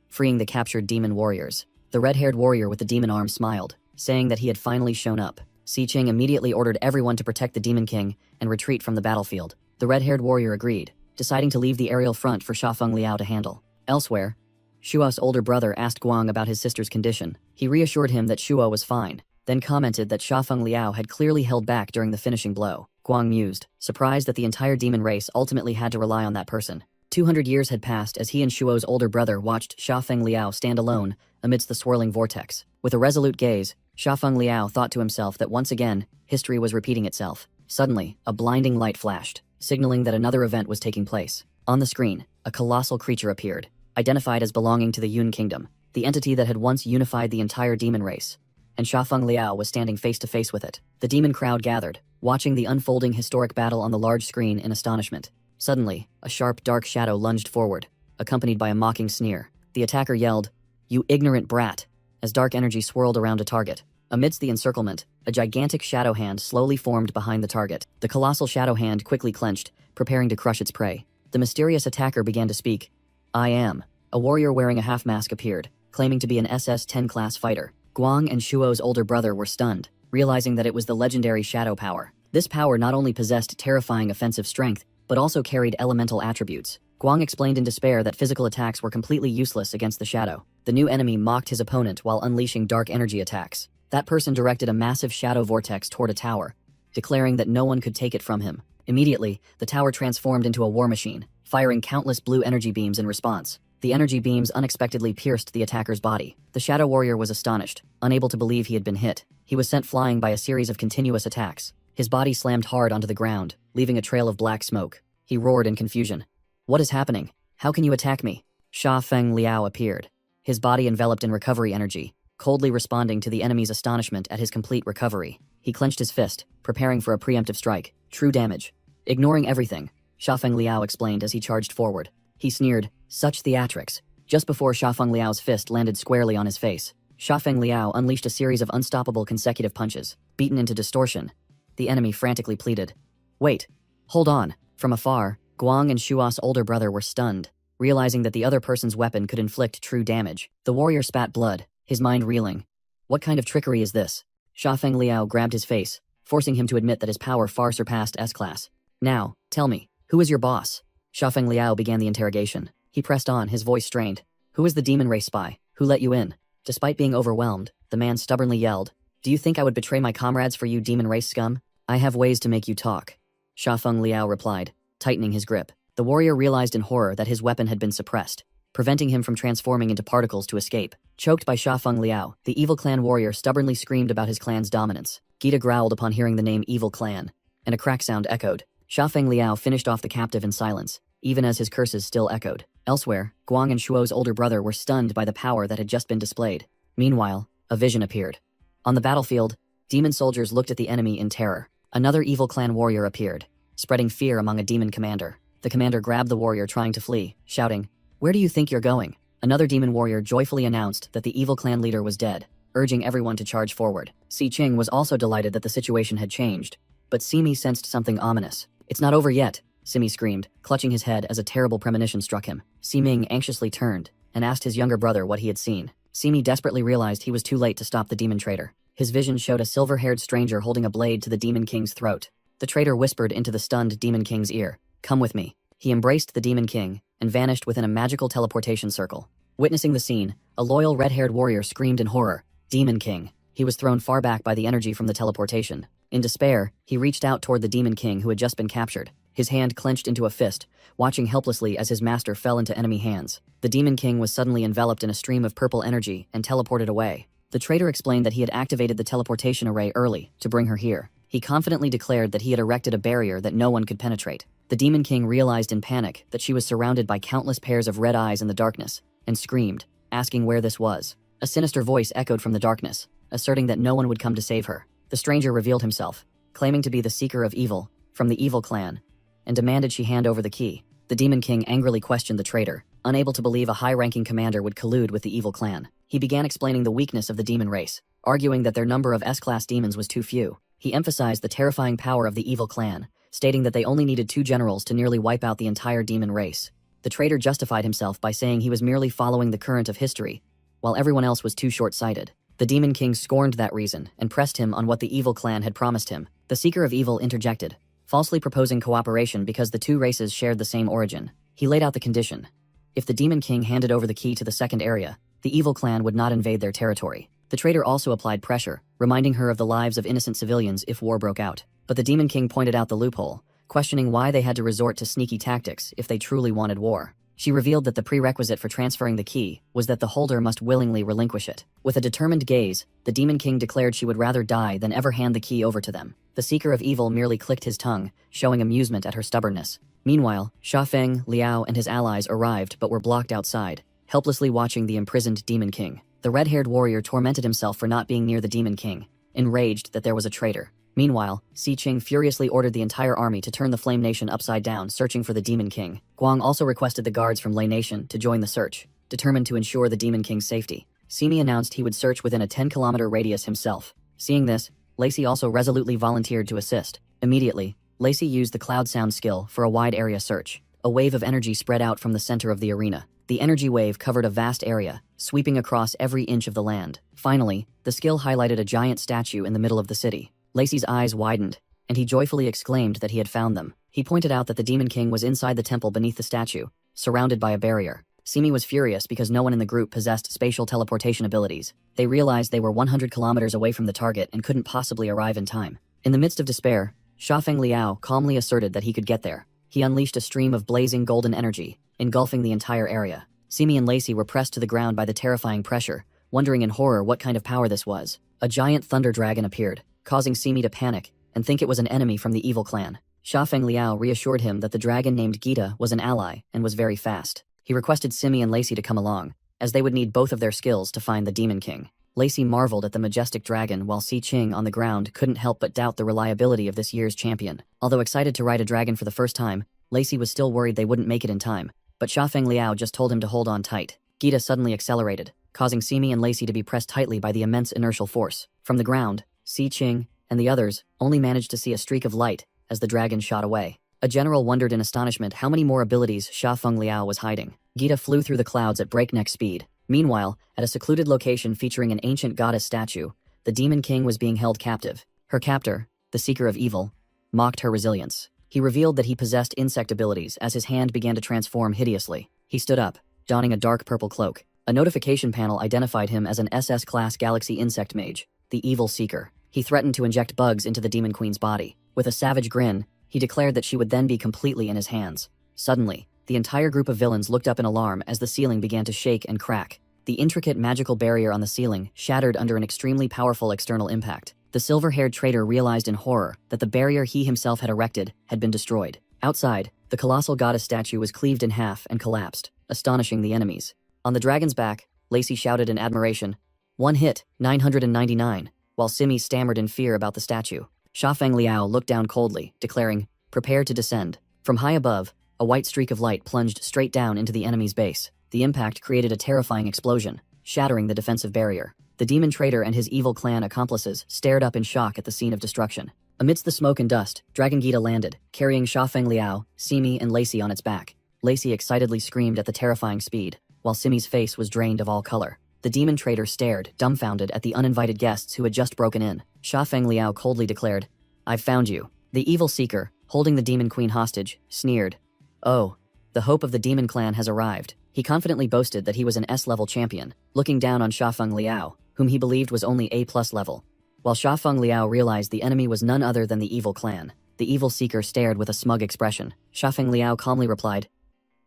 freeing the captured demon warriors. The red-haired warrior with the demon arm smiled, saying that he had finally shown up. Si Qing immediately ordered everyone to protect the Demon King and retreat from the battlefield. The red-haired warrior agreed, deciding to leave the aerial front for Shafeng Liao to handle. Elsewhere, Shuo's older brother asked Guang about his sister's condition. He reassured him that Shuo was fine, then commented that Shafeng Liao had clearly held back during the finishing blow. Guang mused, surprised that the entire demon race ultimately had to rely on that person. 200 years had passed as he and Shuo's older brother watched Shafeng Liao stand alone amidst the swirling vortex. With a resolute gaze, Shafeng Liao thought to himself that once again, history was repeating itself. Suddenly, a blinding light flashed, signaling that another event was taking place. On the screen, a colossal creature appeared, identified as belonging to the Yun Kingdom, the entity that had once unified the entire demon race. And Shafeng Liao was standing face to face with it. The demon crowd gathered, watching the unfolding historic battle on the large screen in astonishment. Suddenly, a sharp, dark shadow lunged forward, accompanied by a mocking sneer. The attacker yelled, "You ignorant brat," as dark energy swirled around a target. Amidst the encirclement, a gigantic shadow hand slowly formed behind the target. The colossal shadow hand quickly clenched, preparing to crush its prey. The mysterious attacker began to speak. "I am." A warrior wearing a half-mask appeared, claiming to be an SS-10 class fighter. Guang and Shuo's older brother were stunned, realizing that it was the legendary shadow power. This power not only possessed terrifying offensive strength, but also carried elemental attributes. Guang explained in despair that physical attacks were completely useless against the shadow. The new enemy mocked his opponent while unleashing dark energy attacks. That person directed a massive shadow vortex toward a tower, declaring that no one could take it from him. Immediately, the tower transformed into a war machine, firing countless blue energy beams in response. The energy beams unexpectedly pierced the attacker's body. The shadow warrior was astonished, unable to believe he had been hit. He was sent flying by a series of continuous attacks. His body slammed hard onto the ground, leaving a trail of black smoke. He roared in confusion. "What is happening? How can you attack me?" Shafeng Liao appeared, his body enveloped in recovery energy, coldly responding to the enemy's astonishment at his complete recovery. He clenched his fist, preparing for a preemptive strike. True damage. Ignoring everything, Shafeng Liao explained as he charged forward. He sneered, "Such theatrics." Just before Shafeng Liao's fist landed squarely on his face, Shafeng Liao unleashed a series of unstoppable consecutive punches. Beaten into distortion, the enemy frantically pleaded, "Wait, hold on." From afar, Guang and Shuo's older brother were stunned, realizing that the other person's weapon could inflict true damage. The warrior spat blood, his mind reeling. What kind of trickery is this? Shafeng Liao grabbed his face, forcing him to admit that his power far surpassed S-class. "Now, tell me, who is your boss?" Shafeng Liao began the interrogation. He pressed on, his voice strained. "Who is the demon race spy? Who let you in?" Despite being overwhelmed, the man stubbornly yelled, "Do you think I would betray my comrades for you, demon race scum? I have ways to make you talk." Shafeng Liao replied, tightening his grip. The warrior realized in horror that his weapon had been suppressed, preventing him from transforming into particles to escape. Choked by Shafeng Liao, the evil clan warrior stubbornly screamed about his clan's dominance. Gita growled upon hearing the name evil clan, and a crack sound echoed. Shafeng Liao finished off the captive in silence, even as his curses still echoed. Elsewhere, Guang and Shuo's older brother were stunned by the power that had just been displayed. Meanwhile, a vision appeared. On the battlefield, demon soldiers looked at the enemy in terror. Another evil clan warrior appeared, spreading fear among a demon commander. The commander grabbed the warrior trying to flee, shouting, "Where do you think you're going?" Another demon warrior joyfully announced that the evil clan leader was dead, urging everyone to charge forward. Si Qing was also delighted that the situation had changed, but Simi sensed something ominous. "It's not over yet," Simi screamed, clutching his head as a terrible premonition struck him. Siming anxiously turned and asked his younger brother what he had seen. Simi desperately realized he was too late to stop the demon traitor. His vision showed a silver-haired stranger holding a blade to the demon king's throat. The traitor whispered into the stunned demon king's ear, "Come with me." He embraced the demon king and vanished within a magical teleportation circle. Witnessing the scene, a loyal red-haired warrior screamed in horror, "Demon King." He was thrown far back by the energy from the teleportation. In despair, he reached out toward the demon king who had just been captured. His hand clenched into a fist, watching helplessly as his master fell into enemy hands. The demon king was suddenly enveloped in a stream of purple energy and teleported away. The traitor explained that he had activated the teleportation array early to bring her here. He confidently declared that he had erected a barrier that no one could penetrate. The demon king realized in panic that she was surrounded by countless pairs of red eyes in the darkness, and screamed, asking where this was. A sinister voice echoed from the darkness, asserting that no one would come to save her. The stranger revealed himself, claiming to be the seeker of evil from the evil clan, and demanded she hand over the key. The Demon King angrily questioned the traitor, unable to believe a high-ranking commander would collude with the evil clan. He began explaining the weakness of the demon race, arguing that their number of S-class demons was too few. He emphasized the terrifying power of the evil clan, stating that they only needed 2 generals to nearly wipe out the entire demon race. The traitor justified himself by saying he was merely following the current of history, while everyone else was too short-sighted. The Demon King scorned that reason and pressed him on what the evil clan had promised him. The Seeker of Evil interjected, falsely proposing cooperation because the 2 races shared the same origin. He laid out the condition. If the Demon King handed over the key to the second area, the evil clan would not invade their territory. The traitor also applied pressure, reminding her of the lives of innocent civilians if war broke out. But the Demon King pointed out the loophole, questioning why they had to resort to sneaky tactics if they truly wanted war. She revealed that the prerequisite for transferring the key was that the holder must willingly relinquish it. With a determined gaze, the Demon King declared she would rather die than ever hand the key over to them. The Seeker of Evil merely clicked his tongue, showing amusement at her stubbornness. Meanwhile, Sha Feng, Liao, and his allies arrived but were blocked outside, helplessly watching the imprisoned Demon King. The red-haired warrior tormented himself for not being near the Demon King, enraged that there was a traitor. Meanwhile, Si Qing furiously ordered the entire army to turn the Flame Nation upside down, searching for the Demon King. Guang also requested the guards from Lei Nation to join the search, determined to ensure the Demon King's safety. Simi announced he would search within a 10-kilometer radius himself. Seeing this, Lacey also resolutely volunteered to assist. Immediately, Lacey used the Cloud Sound skill for a wide area search. A wave of energy spread out from the center of the arena. The energy wave covered a vast area, sweeping across every inch of the land. Finally, the skill highlighted a giant statue in the middle of the city. Lacey's eyes widened, and he joyfully exclaimed that he had found them. He pointed out that the Demon King was inside the temple beneath the statue, surrounded by a barrier. Simi was furious because no one in the group possessed spatial teleportation abilities. They realized they were 100 kilometers away from the target and couldn't possibly arrive in time. In the midst of despair, Shafeng Liao calmly asserted that he could get there. He unleashed a stream of blazing golden energy, engulfing the entire area. Simi and Lacey were pressed to the ground by the terrifying pressure, wondering in horror what kind of power this was. A giant thunder dragon appeared, causing Simi to panic and think it was an enemy from the evil clan. Shafeng Liao reassured him that the dragon named Gita was an ally and was very fast. He requested Simi and Lacey to come along, as they would need both of their skills to find the Demon King. Lacey marveled at the majestic dragon while Si Qing on the ground couldn't help but doubt the reliability of this year's champion. Although excited to ride a dragon for the first time, Lacey was still worried they wouldn't make it in time. But Shafeng Liao just told him to hold on tight. Gita suddenly accelerated, causing Simi and Lacey to be pressed tightly by the immense inertial force. From the ground, Si Qing and the others only managed to see a streak of light as the dragon shot away. A general wondered in astonishment how many more abilities Sha Feng Liao was hiding. Gita flew through the clouds at breakneck speed. Meanwhile, at a secluded location featuring an ancient goddess statue, the Demon King was being held captive. Her captor, the Seeker of Evil, mocked her resilience. He revealed that he possessed insect abilities as his hand began to transform hideously. He stood up, donning a dark purple cloak. A notification panel identified him as an SS-class Galaxy Insect Mage, the Evil Seeker. He threatened to inject bugs into the Demon Queen's body. With a savage grin, he declared that she would then be completely in his hands. Suddenly, the entire group of villains looked up in alarm as the ceiling began to shake and crack. The intricate magical barrier on the ceiling shattered under an extremely powerful external impact. The silver-haired traitor realized in horror that the barrier he himself had erected had been destroyed. Outside, the colossal goddess statue was cleaved in half and collapsed, astonishing the enemies. On the dragon's back, Lacey shouted in admiration, "One hit, 999, while Simi stammered in fear about the statue. Shafeng Liao looked down coldly, declaring, "Prepare to descend." From high above, a white streak of light plunged straight down into the enemy's base. The impact created a terrifying explosion, shattering the defensive barrier. The demon traitor and his evil clan accomplices stared up in shock at the scene of destruction. Amidst the smoke and dust, Dragon Gita landed, carrying Shafeng Liao, Simi, and Lacey on its back. Lacey excitedly screamed at the terrifying speed, while Simi's face was drained of all color. The demon traitor stared, dumbfounded, at the uninvited guests who had just broken in. Shafeng Liao coldly declared, "I've found you." The evil seeker, holding the demon queen hostage, sneered, "Oh, the hope of the demon clan has arrived." He confidently boasted that he was an S-level champion, looking down on Shafeng Liao, whom he believed was only A+ level. While Shafeng Liao realized the enemy was none other than the evil clan, the evil seeker stared with a smug expression. Shafeng Liao calmly replied,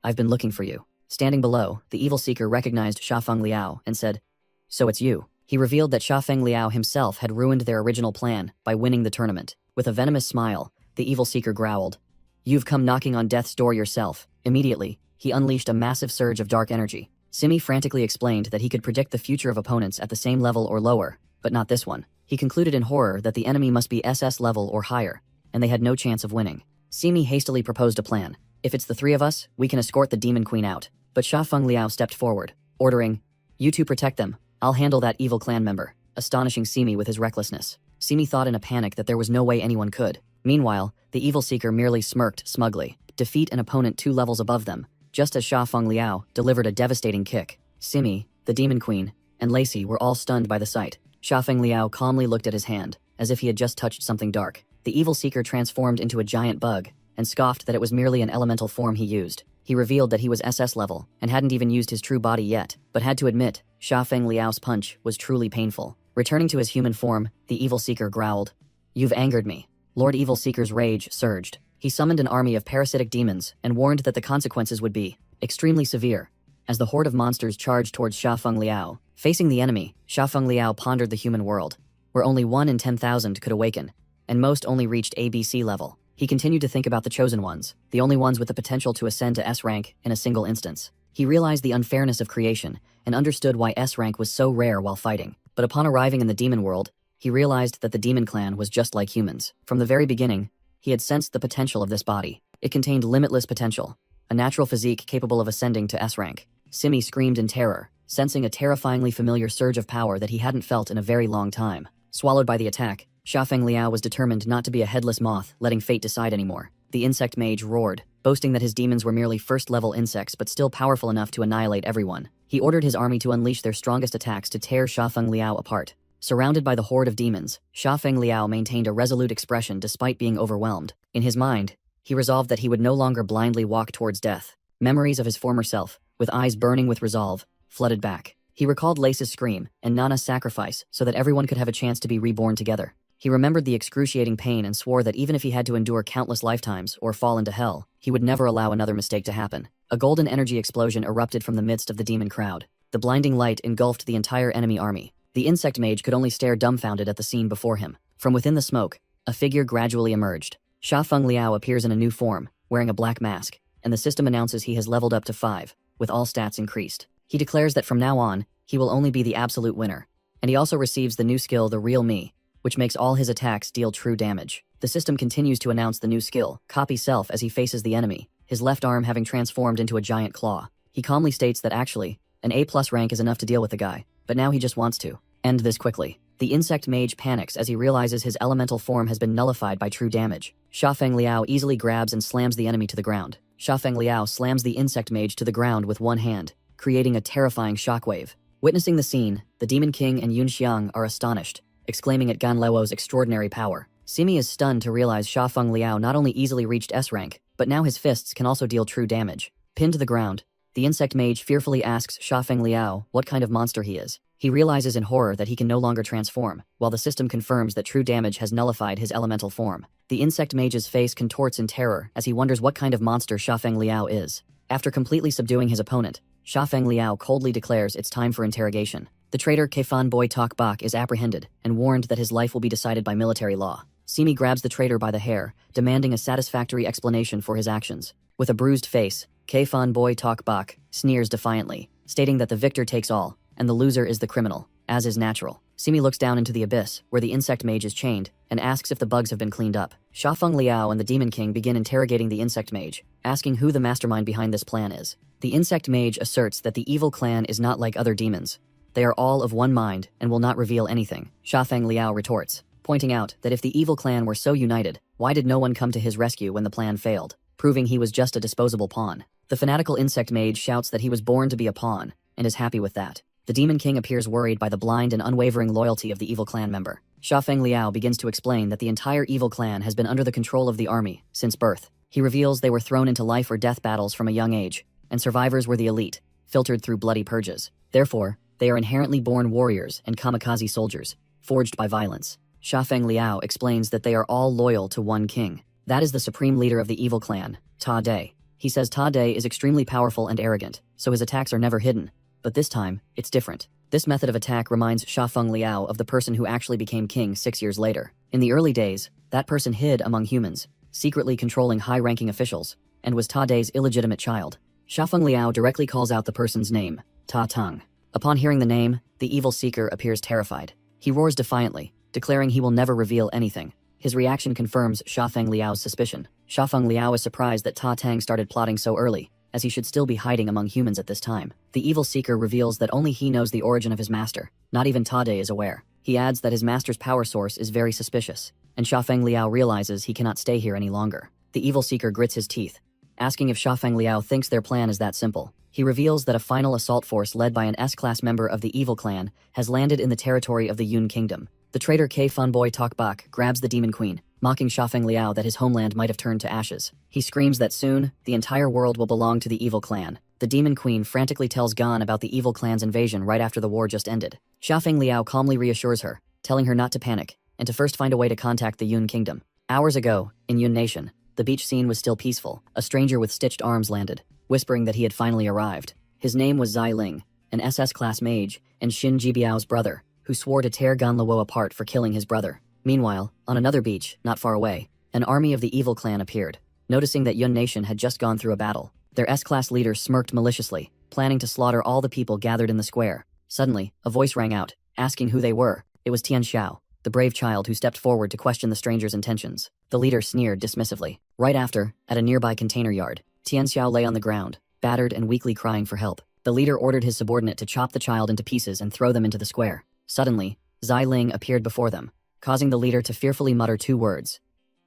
"I've been looking for you." Standing below, the evil seeker recognized Shafeng Liao and said, "So it's you." He revealed that Shafeng Liao himself had ruined their original plan by winning the tournament. With a venomous smile, the evil seeker growled, "You've come knocking on death's door yourself." Immediately, he unleashed a massive surge of dark energy. Simi frantically explained that he could predict the future of opponents at the same level or lower, but not this one. He concluded in horror that the enemy must be SS level or higher, and they had no chance of winning. Simi hastily proposed a plan. If it's the three of us, we can escort the demon queen out. But Sha Feng Liao stepped forward, ordering, "You two protect them. I'll handle that evil clan member," astonishing Simi with his recklessness. Simi thought in a panic that there was no way anyone could. Meanwhile, the evil seeker merely smirked smugly. Defeat an opponent 2 levels above them, just as Sha Feng Liao delivered a devastating kick. Simi, the demon queen, and Lacey were all stunned by the sight. Sha Feng Liao calmly looked at his hand, as if he had just touched something dark. The evil seeker transformed into a giant bug, and scoffed that it was merely an elemental form he used. He revealed that he was SS level, and hadn't even used his true body yet, but had to admit, Sha Feng Liao's punch was truly painful. Returning to his human form, the evil seeker growled, "You've angered me." Lord Evil Seeker's rage surged. He summoned an army of parasitic demons and warned that the consequences would be extremely severe. As the horde of monsters charged towards Sha Feng Liao, facing the enemy, Sha Feng Liao pondered the human world, where only 1 in 10,000 could awaken, and most only reached ABC level. He continued to think about the chosen ones, the only ones with the potential to ascend to S rank in a single instance. He realized the unfairness of creation and understood why S rank was so rare while fighting. But upon arriving in the demon world, he realized that the demon clan was just like humans. From the very beginning, he had sensed the potential of this body. It contained limitless potential, a natural physique capable of ascending to S rank. Simi screamed in terror, sensing a terrifyingly familiar surge of power that he hadn't felt in a very long time. Swallowed by the attack, Sha Feng Liao was determined not to be a headless moth, letting fate decide anymore. The insect mage roared, boasting that his demons were merely first-level insects but still powerful enough to annihilate everyone. He ordered his army to unleash their strongest attacks to tear Sha Feng Liao apart. Surrounded by the horde of demons, Sha Feng Liao maintained a resolute expression despite being overwhelmed. In his mind, he resolved that he would no longer blindly walk towards death. Memories of his former self, with eyes burning with resolve, flooded back. He recalled Lace's scream and Nana's sacrifice so that everyone could have a chance to be reborn together. He remembered the excruciating pain and swore that even if he had to endure countless lifetimes or fall into hell, he would never allow another mistake to happen. A golden energy explosion erupted from the midst of the demon crowd. The blinding light engulfed the entire enemy army. The insect mage could only stare dumbfounded at the scene before him. From within the smoke, a figure gradually emerged. Sha Feng Liao appears in a new form, wearing a black mask, and the system announces he has leveled up to 5, with all stats increased. He declares that from now on, he will only be the absolute winner. And he also receives the new skill, the Real Me, which makes all his attacks deal true damage. The system continues to announce the new skill, Copy Self, as he faces the enemy, his left arm having transformed into a giant claw. He calmly states that actually, an A+ rank is enough to deal with the guy, but now he just wants to end this quickly. The insect mage panics as he realizes his elemental form has been nullified by true damage. Sha Feng Liao easily grabs and slams the enemy to the ground. Sha Feng Liao slams the insect mage to the ground with one hand, creating a terrifying shockwave. Witnessing the scene, the Demon King and Yun Xiang are astonished, exclaiming at Gan Lewo's extraordinary power. Simi is stunned to realize Sha Feng Liao not only easily reached S rank, but now his fists can also deal true damage. Pinned to the ground, the insect mage fearfully asks Sha Feng Liao what kind of monster he is. He realizes in horror that he can no longer transform, while the system confirms that true damage has nullified his elemental form. The insect mage's face contorts in terror as he wonders what kind of monster Sha Feng Liao is. After completely subduing his opponent, Sha Feng Liao coldly declares it's time for interrogation. The traitor Kaifan Boy Tok Bak is apprehended and warned that his life will be decided by military law. Simi grabs the traitor by the hair, demanding a satisfactory explanation for his actions. With a bruised face, Kaifan Boy Tok Bak sneers defiantly, stating that the victor takes all, and the loser is the criminal, as is natural. Simi looks down into the abyss, where the insect mage is chained, and asks if the bugs have been cleaned up. Sha Feng Liao and the Demon King begin interrogating the insect mage, asking who the mastermind behind this plan is. The insect mage asserts that the evil clan is not like other demons. They are all of one mind and will not reveal anything. Sha Feng Liao retorts, pointing out that if the evil clan were so united, why did no one come to his rescue when the plan failed, proving he was just a disposable pawn. The fanatical insect mage shouts that he was born to be a pawn, and is happy with that. The Demon King appears worried by the blind and unwavering loyalty of the evil clan member. Sha Feng Liao begins to explain that the entire evil clan has been under the control of the army since birth. He reveals they were thrown into life or death battles from a young age, and survivors were the elite, filtered through bloody purges. Therefore, they are inherently born warriors and kamikaze soldiers, forged by violence. Sha Feng Liao explains that they are all loyal to one king. That is the supreme leader of the evil clan, Ta De. He says Ta De is extremely powerful and arrogant, so his attacks are never hidden. But this time, it's different. This method of attack reminds Sha Feng Liao of the person who actually became king 6 years later. In the early days, that person hid among humans, secretly controlling high-ranking officials, and was Ta De's illegitimate child. Sha Feng Liao directly calls out the person's name, Ta Tung. Upon hearing the name, the evil seeker appears terrified. He roars defiantly, declaring he will never reveal anything. His reaction confirms Shafeng Liao's suspicion. Shafeng Liao is surprised that Ta Tang started plotting so early, as he should still be hiding among humans at this time. The evil seeker reveals that only he knows the origin of his master. Not even Tade is aware. He adds that his master's power source is very suspicious, and Shafeng Liao realizes he cannot stay here any longer. The evil seeker grits his teeth, asking if Shafeng Liao thinks their plan is that simple. He reveals that a final assault force led by an S-class member of the evil clan has landed in the territory of the Yun Kingdom. The traitor K Fanboy Tokbak grabs the Demon Queen, mocking Shafeng Liao that his homeland might have turned to ashes. He screams that soon, the entire world will belong to the evil clan. The Demon Queen frantically tells Gan about the evil clan's invasion right after the war just ended. Shafeng Liao calmly reassures her, telling her not to panic, and to first find a way to contact the Yun Kingdom. Hours ago, in Yun Nation, the beach scene was still peaceful. A stranger with stitched arms landed, whispering that he had finally arrived. His name was Zai Ling, an SS-class mage, and Xin Jibiao's brother, who swore to tear Gan Luo apart for killing his brother. Meanwhile, on another beach, not far away, an army of the evil clan appeared. Noticing that Yun Nation had just gone through a battle, their S-class leader smirked maliciously, planning to slaughter all the people gathered in the square. Suddenly, a voice rang out, asking who they were. It was Tian Xiao, the brave child who stepped forward to question the stranger's intentions. The leader sneered dismissively. Right after, at a nearby container yard, Tian Xiao lay on the ground, battered and weakly crying for help. The leader ordered his subordinate to chop the child into pieces and throw them into the square. Suddenly, Zai Ling appeared before them, causing the leader to fearfully mutter two words: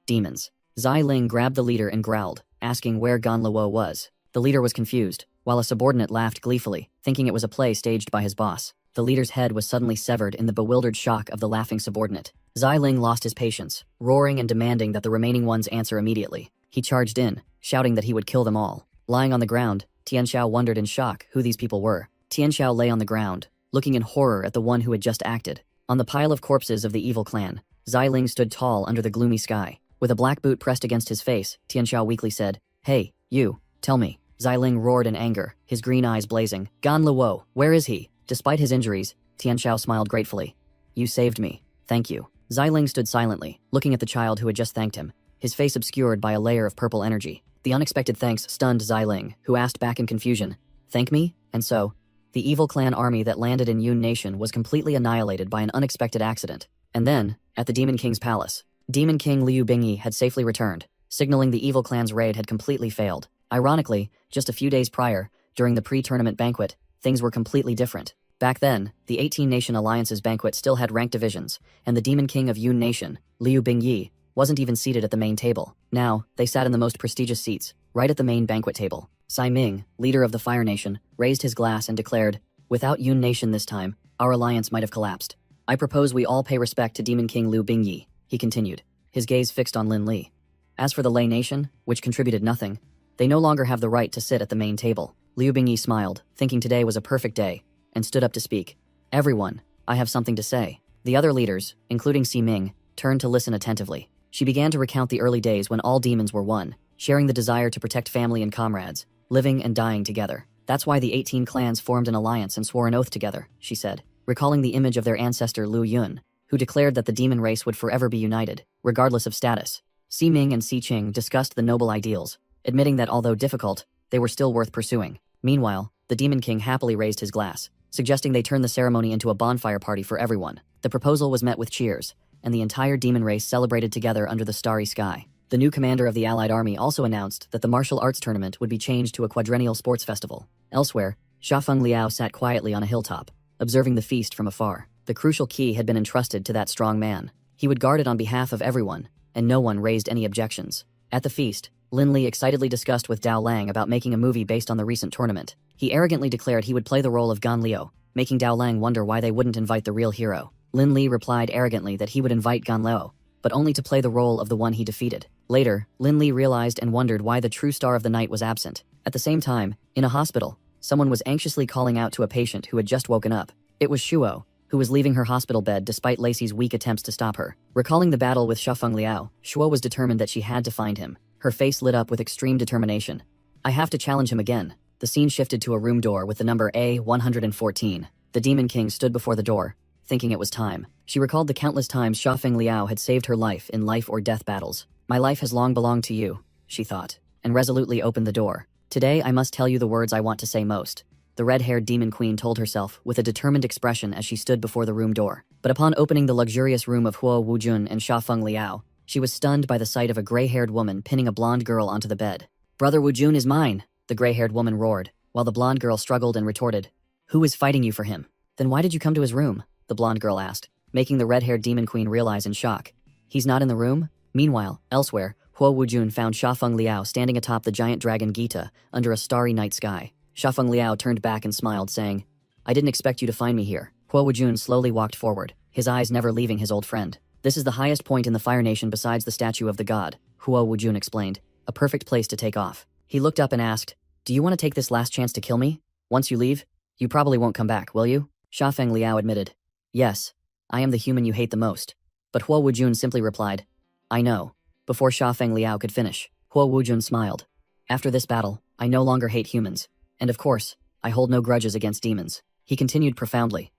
demons. Zai Ling grabbed the leader and growled, asking where Gan Luo was. The leader was confused, while a subordinate laughed gleefully, thinking it was a play staged by his boss. The leader's head was suddenly severed in the bewildered shock of the laughing subordinate. Zai Ling lost his patience, roaring and demanding that the remaining ones answer immediately. He charged in, shouting that he would kill them all. Lying on the ground, Tian Xiao wondered in shock who these people were. Tian Xiao lay on the ground, looking in horror at the one who had just acted. On the pile of corpses of the evil clan, Zai Ling stood tall under the gloomy sky. With a black boot pressed against his face, Tian Xiao weakly said, "Hey, you, tell me." Zai Ling roared in anger, his green eyes blazing. "Gan Luo, where is he?" Despite his injuries, Tian Xiao smiled gratefully. "You saved me. Thank you." Zai Ling stood silently, looking at the child who had just thanked him, his face obscured by a layer of purple energy. The unexpected thanks stunned Zai Ling, who asked back in confusion, "Thank me?" And so, the evil clan army that landed in Yun Nation was completely annihilated by an unexpected accident. And then, at the Demon King's palace, Demon King Liu Bingyi had safely returned, signaling the evil clan's raid had completely failed. Ironically, just a few days prior, during the pre-tournament banquet, things were completely different. Back then, the 18-Nation Alliance's banquet still had ranked divisions, and the Demon King of Yun Nation, Liu Bingyi, wasn't even seated at the main table. Now, they sat in the most prestigious seats, right at the main banquet table. Sai Ming, leader of the Fire Nation, raised his glass and declared, "Without Yun Nation this time, our alliance might have collapsed. I propose we all pay respect to Demon King Liu Bingyi," he continued, his gaze fixed on Lin Li. As for the Lei Nation, which contributed nothing, they no longer have the right to sit at the main table. Liu Bingyi smiled, thinking today was a perfect day, and stood up to speak. "Everyone, I have something to say." The other leaders, including Si Ming, turned to listen attentively. She began to recount the early days when all demons were one, sharing the desire to protect family and comrades, living and dying together. "That's why the 18 clans formed an alliance and swore an oath together," she said, recalling the image of their ancestor Liu Yun, who declared that the demon race would forever be united, regardless of status. Si Ming and Si Qing discussed the noble ideals, admitting that although difficult, they were still worth pursuing. Meanwhile, the Demon King happily raised his glass, suggesting they turn the ceremony into a bonfire party for everyone. The proposal was met with cheers, and the entire demon race celebrated together under the starry sky. The new commander of the Allied army also announced that the martial arts tournament would be changed to a quadrennial sports festival. Elsewhere, Shafeng Liao sat quietly on a hilltop, observing the feast from afar. The crucial key had been entrusted to that strong man. He would guard it on behalf of everyone, and no one raised any objections. At the feast, Lin Li excitedly discussed with Dao Lang about making a movie based on the recent tournament. He arrogantly declared he would play the role of Gan Liu, making Dao Lang wonder why they wouldn't invite the real hero. Lin Li replied arrogantly that he would invite Gan Liu, but only to play the role of the one he defeated. Later, Lin Li realized and wondered why the true star of the night was absent. At the same time, in a hospital, someone was anxiously calling out to a patient who had just woken up. It was Shuo, who was leaving her hospital bed despite Lacey's weak attempts to stop her. Recalling the battle with Shafeng Liao, Shuo was determined that she had to find him. Her face lit up with extreme determination. "I have to challenge him again." The scene shifted to a room door with the number A114. The Demon King stood before the door, thinking it was time. She recalled the countless times Shafeng Liao had saved her life in life or death battles. "My life has long belonged to you," she thought, and resolutely opened the door. "Today I must tell you the words I want to say most. The the red-haired demon queen told herself with a determined expression as she stood before the room door. But upon opening the luxurious room of Huo Wujun and Sha Feng Liao, she was stunned by the sight of a gray-haired woman pinning a blonde girl onto the bed. "Brother Wujun is mine," the gray-haired woman roared, while the blonde girl struggled and retorted, "Who is fighting you for him?" "Then why did you come to his room?" the blonde girl asked, making the red-haired demon queen realize in shock. "He's not in the room?" Meanwhile, elsewhere, Huo Wujun found Sha Feng Liao standing atop the giant dragon Gita under a starry night sky. Sha Feng Liao turned back and smiled, saying, "I didn't expect you to find me here." Huo Wujun slowly walked forward, his eyes never leaving his old friend. "This is the highest point in the Fire Nation besides the statue of the god," Huo Wujun explained, "a perfect place to take off." He looked up and asked, "Do you want to take this last chance to kill me? Once you leave, you probably won't come back, will you?" Sha Feng Liao admitted, "Yes, I am the human you hate the most." But Huo Wujun simply replied, "I know." Before Sha Feng Liao could finish, Huo Wujun smiled. "After this battle, I no longer hate humans. And of course, I hold no grudges against demons." He continued profoundly.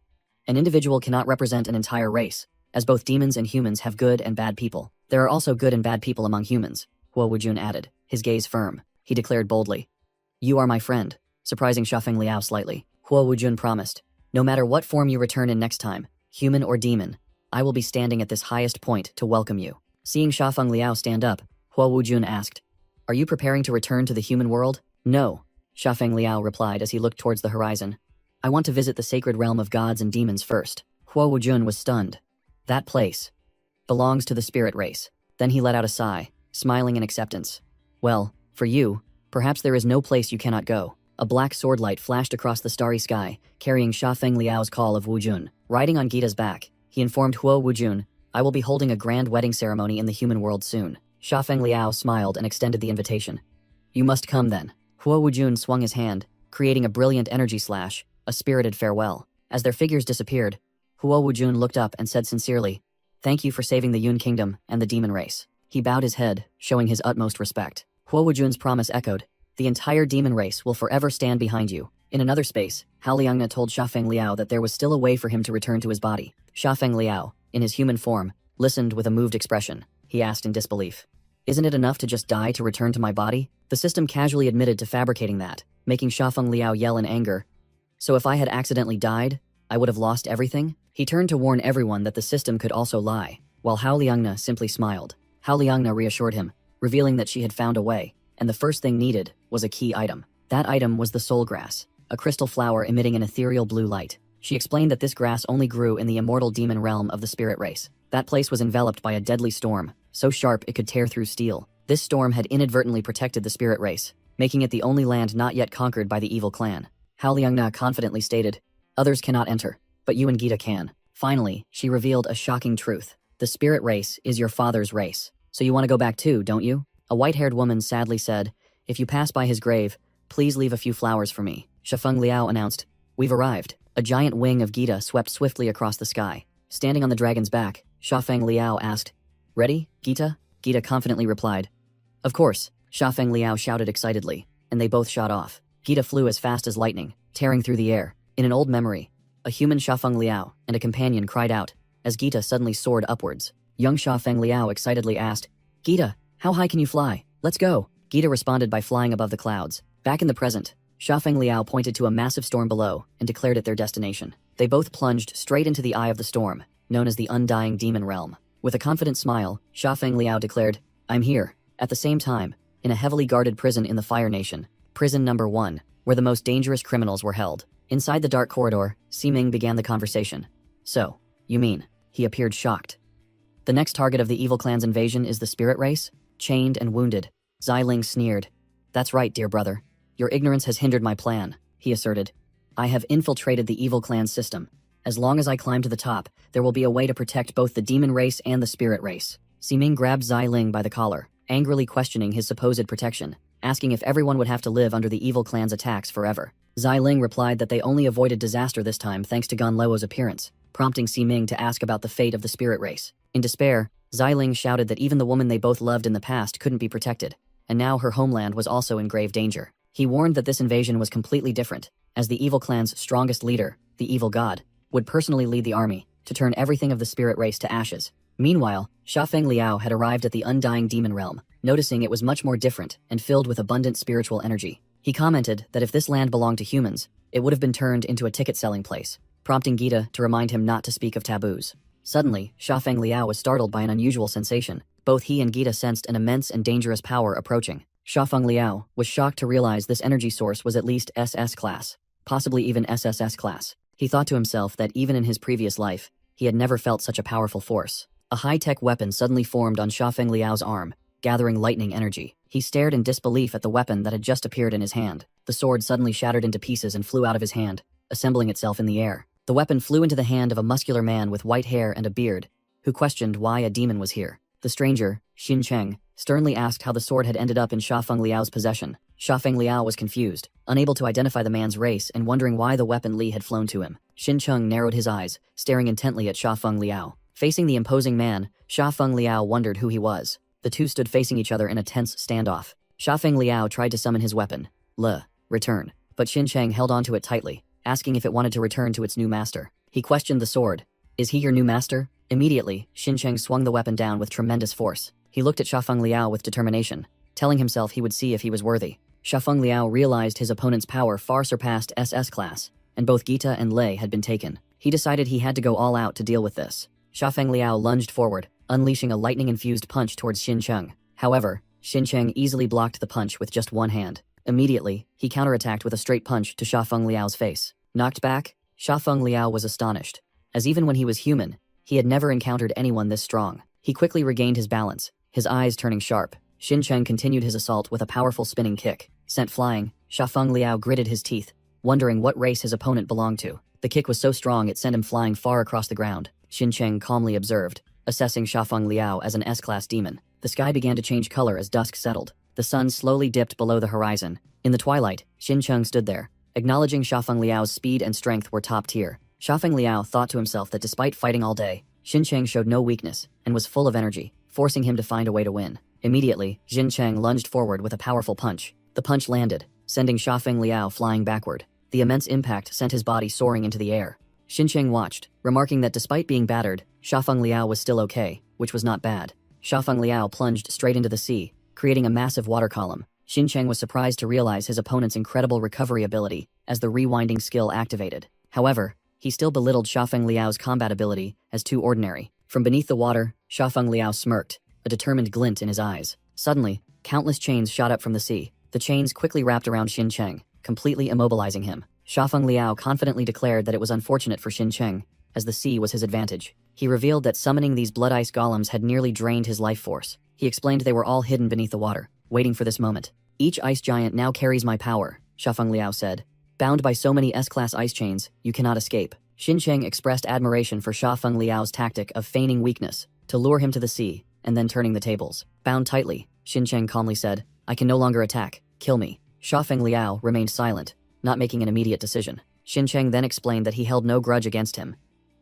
"An individual cannot represent an entire race, as both demons and humans have good and bad people. There are also good and bad people among humans," Huo Wujun added, his gaze firm. He declared boldly, "You are my friend," surprising Sha Feng Liao slightly. Huo Wujun promised, "No matter what form you return in next time, human or demon, I will be standing at this highest point to welcome you." Seeing Sha Feng Liao stand up, Huo Wujun asked, "Are you preparing to return to the human world?" "No," Sha Feng Liao replied as he looked towards the horizon. "I want to visit the sacred realm of gods and demons first." Huo Wujun was stunned. "That place belongs to the spirit race." Then he let out a sigh, smiling in acceptance. "Well, for you, perhaps there is no place you cannot go." A black swordlight flashed across the starry sky, carrying Sha Feng Liao's call of Wujun. Riding on Gita's back, he informed Huo Wujun, "I will be holding a grand wedding ceremony in the human world soon." Sha Feng Liao smiled and extended the invitation. "You must come then." Huo Wujun swung his hand, creating a brilliant energy slash, a spirited farewell. As their figures disappeared, Huo Wujun looked up and said sincerely, "Thank you for saving the Yun Kingdom and the demon race." He bowed his head, showing his utmost respect. Huo Wujun's promise echoed, "The entire demon race will forever stand behind you." In another space, Hao Liangna told Sha Feng Liao that there was still a way for him to return to his body. Sha Feng Liao, in his human form, listened with a moved expression. He asked in disbelief, "Isn't it enough to just die to return to my body?" The system casually admitted to fabricating that, making Sha Feng Liao yell in anger. "So if I had accidentally died, I would have lost everything?" He turned to warn everyone that the system could also lie, while Hao Liangna simply smiled. Hao Liangna reassured him, revealing that she had found a way, and the first thing needed was a key item. That item was the soul grass, a crystal flower emitting an ethereal blue light. She explained that this grass only grew in the immortal demon realm of the spirit race. That place was enveloped by a deadly storm, so sharp it could tear through steel. This storm had inadvertently protected the spirit race, making it the only land not yet conquered by the evil clan. Hao Liangna confidently stated, "Others cannot enter, but you and Gita can." Finally, she revealed a shocking truth. "The spirit race is your father's race. So you want to go back too, don't you?" A white-haired woman sadly said, "If you pass by his grave, please leave a few flowers for me." Sha Feng Liao announced, "We've arrived." A giant wing of Gita swept swiftly across the sky. Standing on the dragon's back, Sha Feng Liao asked, "Ready, Gita?" Gita confidently replied, "Of course." Sha Feng Liao shouted excitedly, and they both shot off. Gita flew as fast as lightning, tearing through the air. In an old memory, a human Sha Feng Liao and a companion cried out, as Gita suddenly soared upwards. Young Sha Feng Liao excitedly asked, "Gita, how high can you fly? Let's go." Gita responded by flying above the clouds. Back in the present, Sha Feng Liao pointed to a massive storm below and declared it their destination. They both plunged straight into the eye of the storm, known as the Undying Demon Realm. With a confident smile, Sha Feng Liao declared, "I'm here." At the same time, in a heavily guarded prison in the Fire Nation, prison number 1, where the most dangerous criminals were held. Inside the dark corridor, Ximing began the conversation. "So, you mean?" He appeared shocked. "The next target of the evil clan's invasion is the spirit race?" Chained and wounded, Xiling sneered. "That's right, dear brother. Your ignorance has hindered my plan," he asserted. "I have infiltrated the evil clan's system. As long as I climb to the top, there will be a way to protect both the demon race and the spirit race." Ximing grabbed Xiling by the collar, angrily questioning his supposed protection, asking if everyone would have to live under the evil clan's attacks forever. Xiling replied that they only avoided disaster this time thanks to Ganluo's appearance, prompting Ximing to ask about the fate of the spirit race. In despair, Xiling shouted that even the woman they both loved in the past couldn't be protected, and now her homeland was also in grave danger. He warned that this invasion was completely different, as the evil clan's strongest leader, the evil god, would personally lead the army to turn everything of the spirit race to ashes. Meanwhile, Sha Feng Liao had arrived at the Undying Demon Realm, noticing it was much more different and filled with abundant spiritual energy. He commented that if this land belonged to humans, it would have been turned into a ticket-selling place, prompting Gita to remind him not to speak of taboos. Suddenly, Xiafeng Liao was startled by an unusual sensation. Both he and Gita sensed an immense and dangerous power approaching. Xiafeng Liao was shocked to realize this energy source was at least SS class, possibly even SSS class. He thought to himself that even in his previous life, he had never felt such a powerful force. A high-tech weapon suddenly formed on Xiafeng Liao's arm, gathering lightning energy. He stared in disbelief at the weapon that had just appeared in his hand. The sword suddenly shattered into pieces and flew out of his hand, assembling itself in the air. The weapon flew into the hand of a muscular man with white hair and a beard, who questioned why a demon was here. The stranger, Xin Cheng, sternly asked how the sword had ended up in Xiafeng Liao's possession. Xiafeng Liao was confused, unable to identify the man's race and wondering why the weapon Li had flown to him. Xin Cheng narrowed his eyes, staring intently at Xiafeng Liao. Facing the imposing man, Xiafeng Liao wondered who he was. The two stood facing each other in a tense standoff. Xiafeng Liao tried to summon his weapon, return, but Xin Cheng held onto it tightly, asking if it wanted to return to its new master. He questioned the sword. Is he your new master? Immediately, Xin Cheng swung the weapon down with tremendous force. He looked at Xiafeng Liao with determination, telling himself he would see if he was worthy. Xiafeng Liao realized his opponent's power far surpassed SS class, and both Gita and Lei had been taken. He decided he had to go all out to deal with this. Xiafeng Liao lunged forward, unleashing a lightning-infused punch towards Xin Cheng. However, Xin Cheng easily blocked the punch with just one hand. Immediately, he counterattacked with a straight punch to Xiafeng Liao's face. Knocked back, Xiafeng Liao was astonished, as even when he was human, he had never encountered anyone this strong. He quickly regained his balance, his eyes turning sharp. Xin Cheng continued his assault with a powerful spinning kick. Sent flying, Xiafeng Liao gritted his teeth, wondering what race his opponent belonged to. The kick was so strong it sent him flying far across the ground. Xin Cheng calmly observed, assessing Xiafeng Liao as an S-class demon. The sky began to change color as dusk settled. The sun slowly dipped below the horizon. In the twilight, Xin Cheng stood there, acknowledging Xiafeng Liao's speed and strength were top tier. Xiafeng Liao thought to himself that despite fighting all day, Xin Cheng showed no weakness and was full of energy, forcing him to find a way to win. Immediately, Xin Cheng lunged forward with a powerful punch. The punch landed, sending Xiafeng Liao flying backward. The immense impact sent his body soaring into the air. Xin Cheng watched, remarking that despite being battered, Xiafeng Liao was still okay, which was not bad. Xiafeng Liao plunged straight into the sea, creating a massive water column. Xin Cheng was surprised to realize his opponent's incredible recovery ability as the rewinding skill activated. However, he still belittled Xiafeng Liao's combat ability as too ordinary. From beneath the water, Xiafeng Liao smirked, a determined glint in his eyes. Suddenly, countless chains shot up from the sea. The chains quickly wrapped around Xin Cheng, completely immobilizing him. Xiafeng Liao confidently declared that it was unfortunate for Xin Cheng, as the sea was his advantage. He revealed that summoning these blood ice golems had nearly drained his life force. He explained they were all hidden beneath the water, waiting for this moment. Each ice giant now carries my power, Xiafeng Liao said. Bound by so many S-class ice chains, you cannot escape. Xin Cheng expressed admiration for Xiafeng Liao's tactic of feigning weakness, to lure him to the sea, and then turning the tables. Bound tightly, Xin Cheng calmly said, I can no longer attack, kill me. Xiafeng Liao remained silent, not making an immediate decision. Xin Cheng then explained that he held no grudge against him,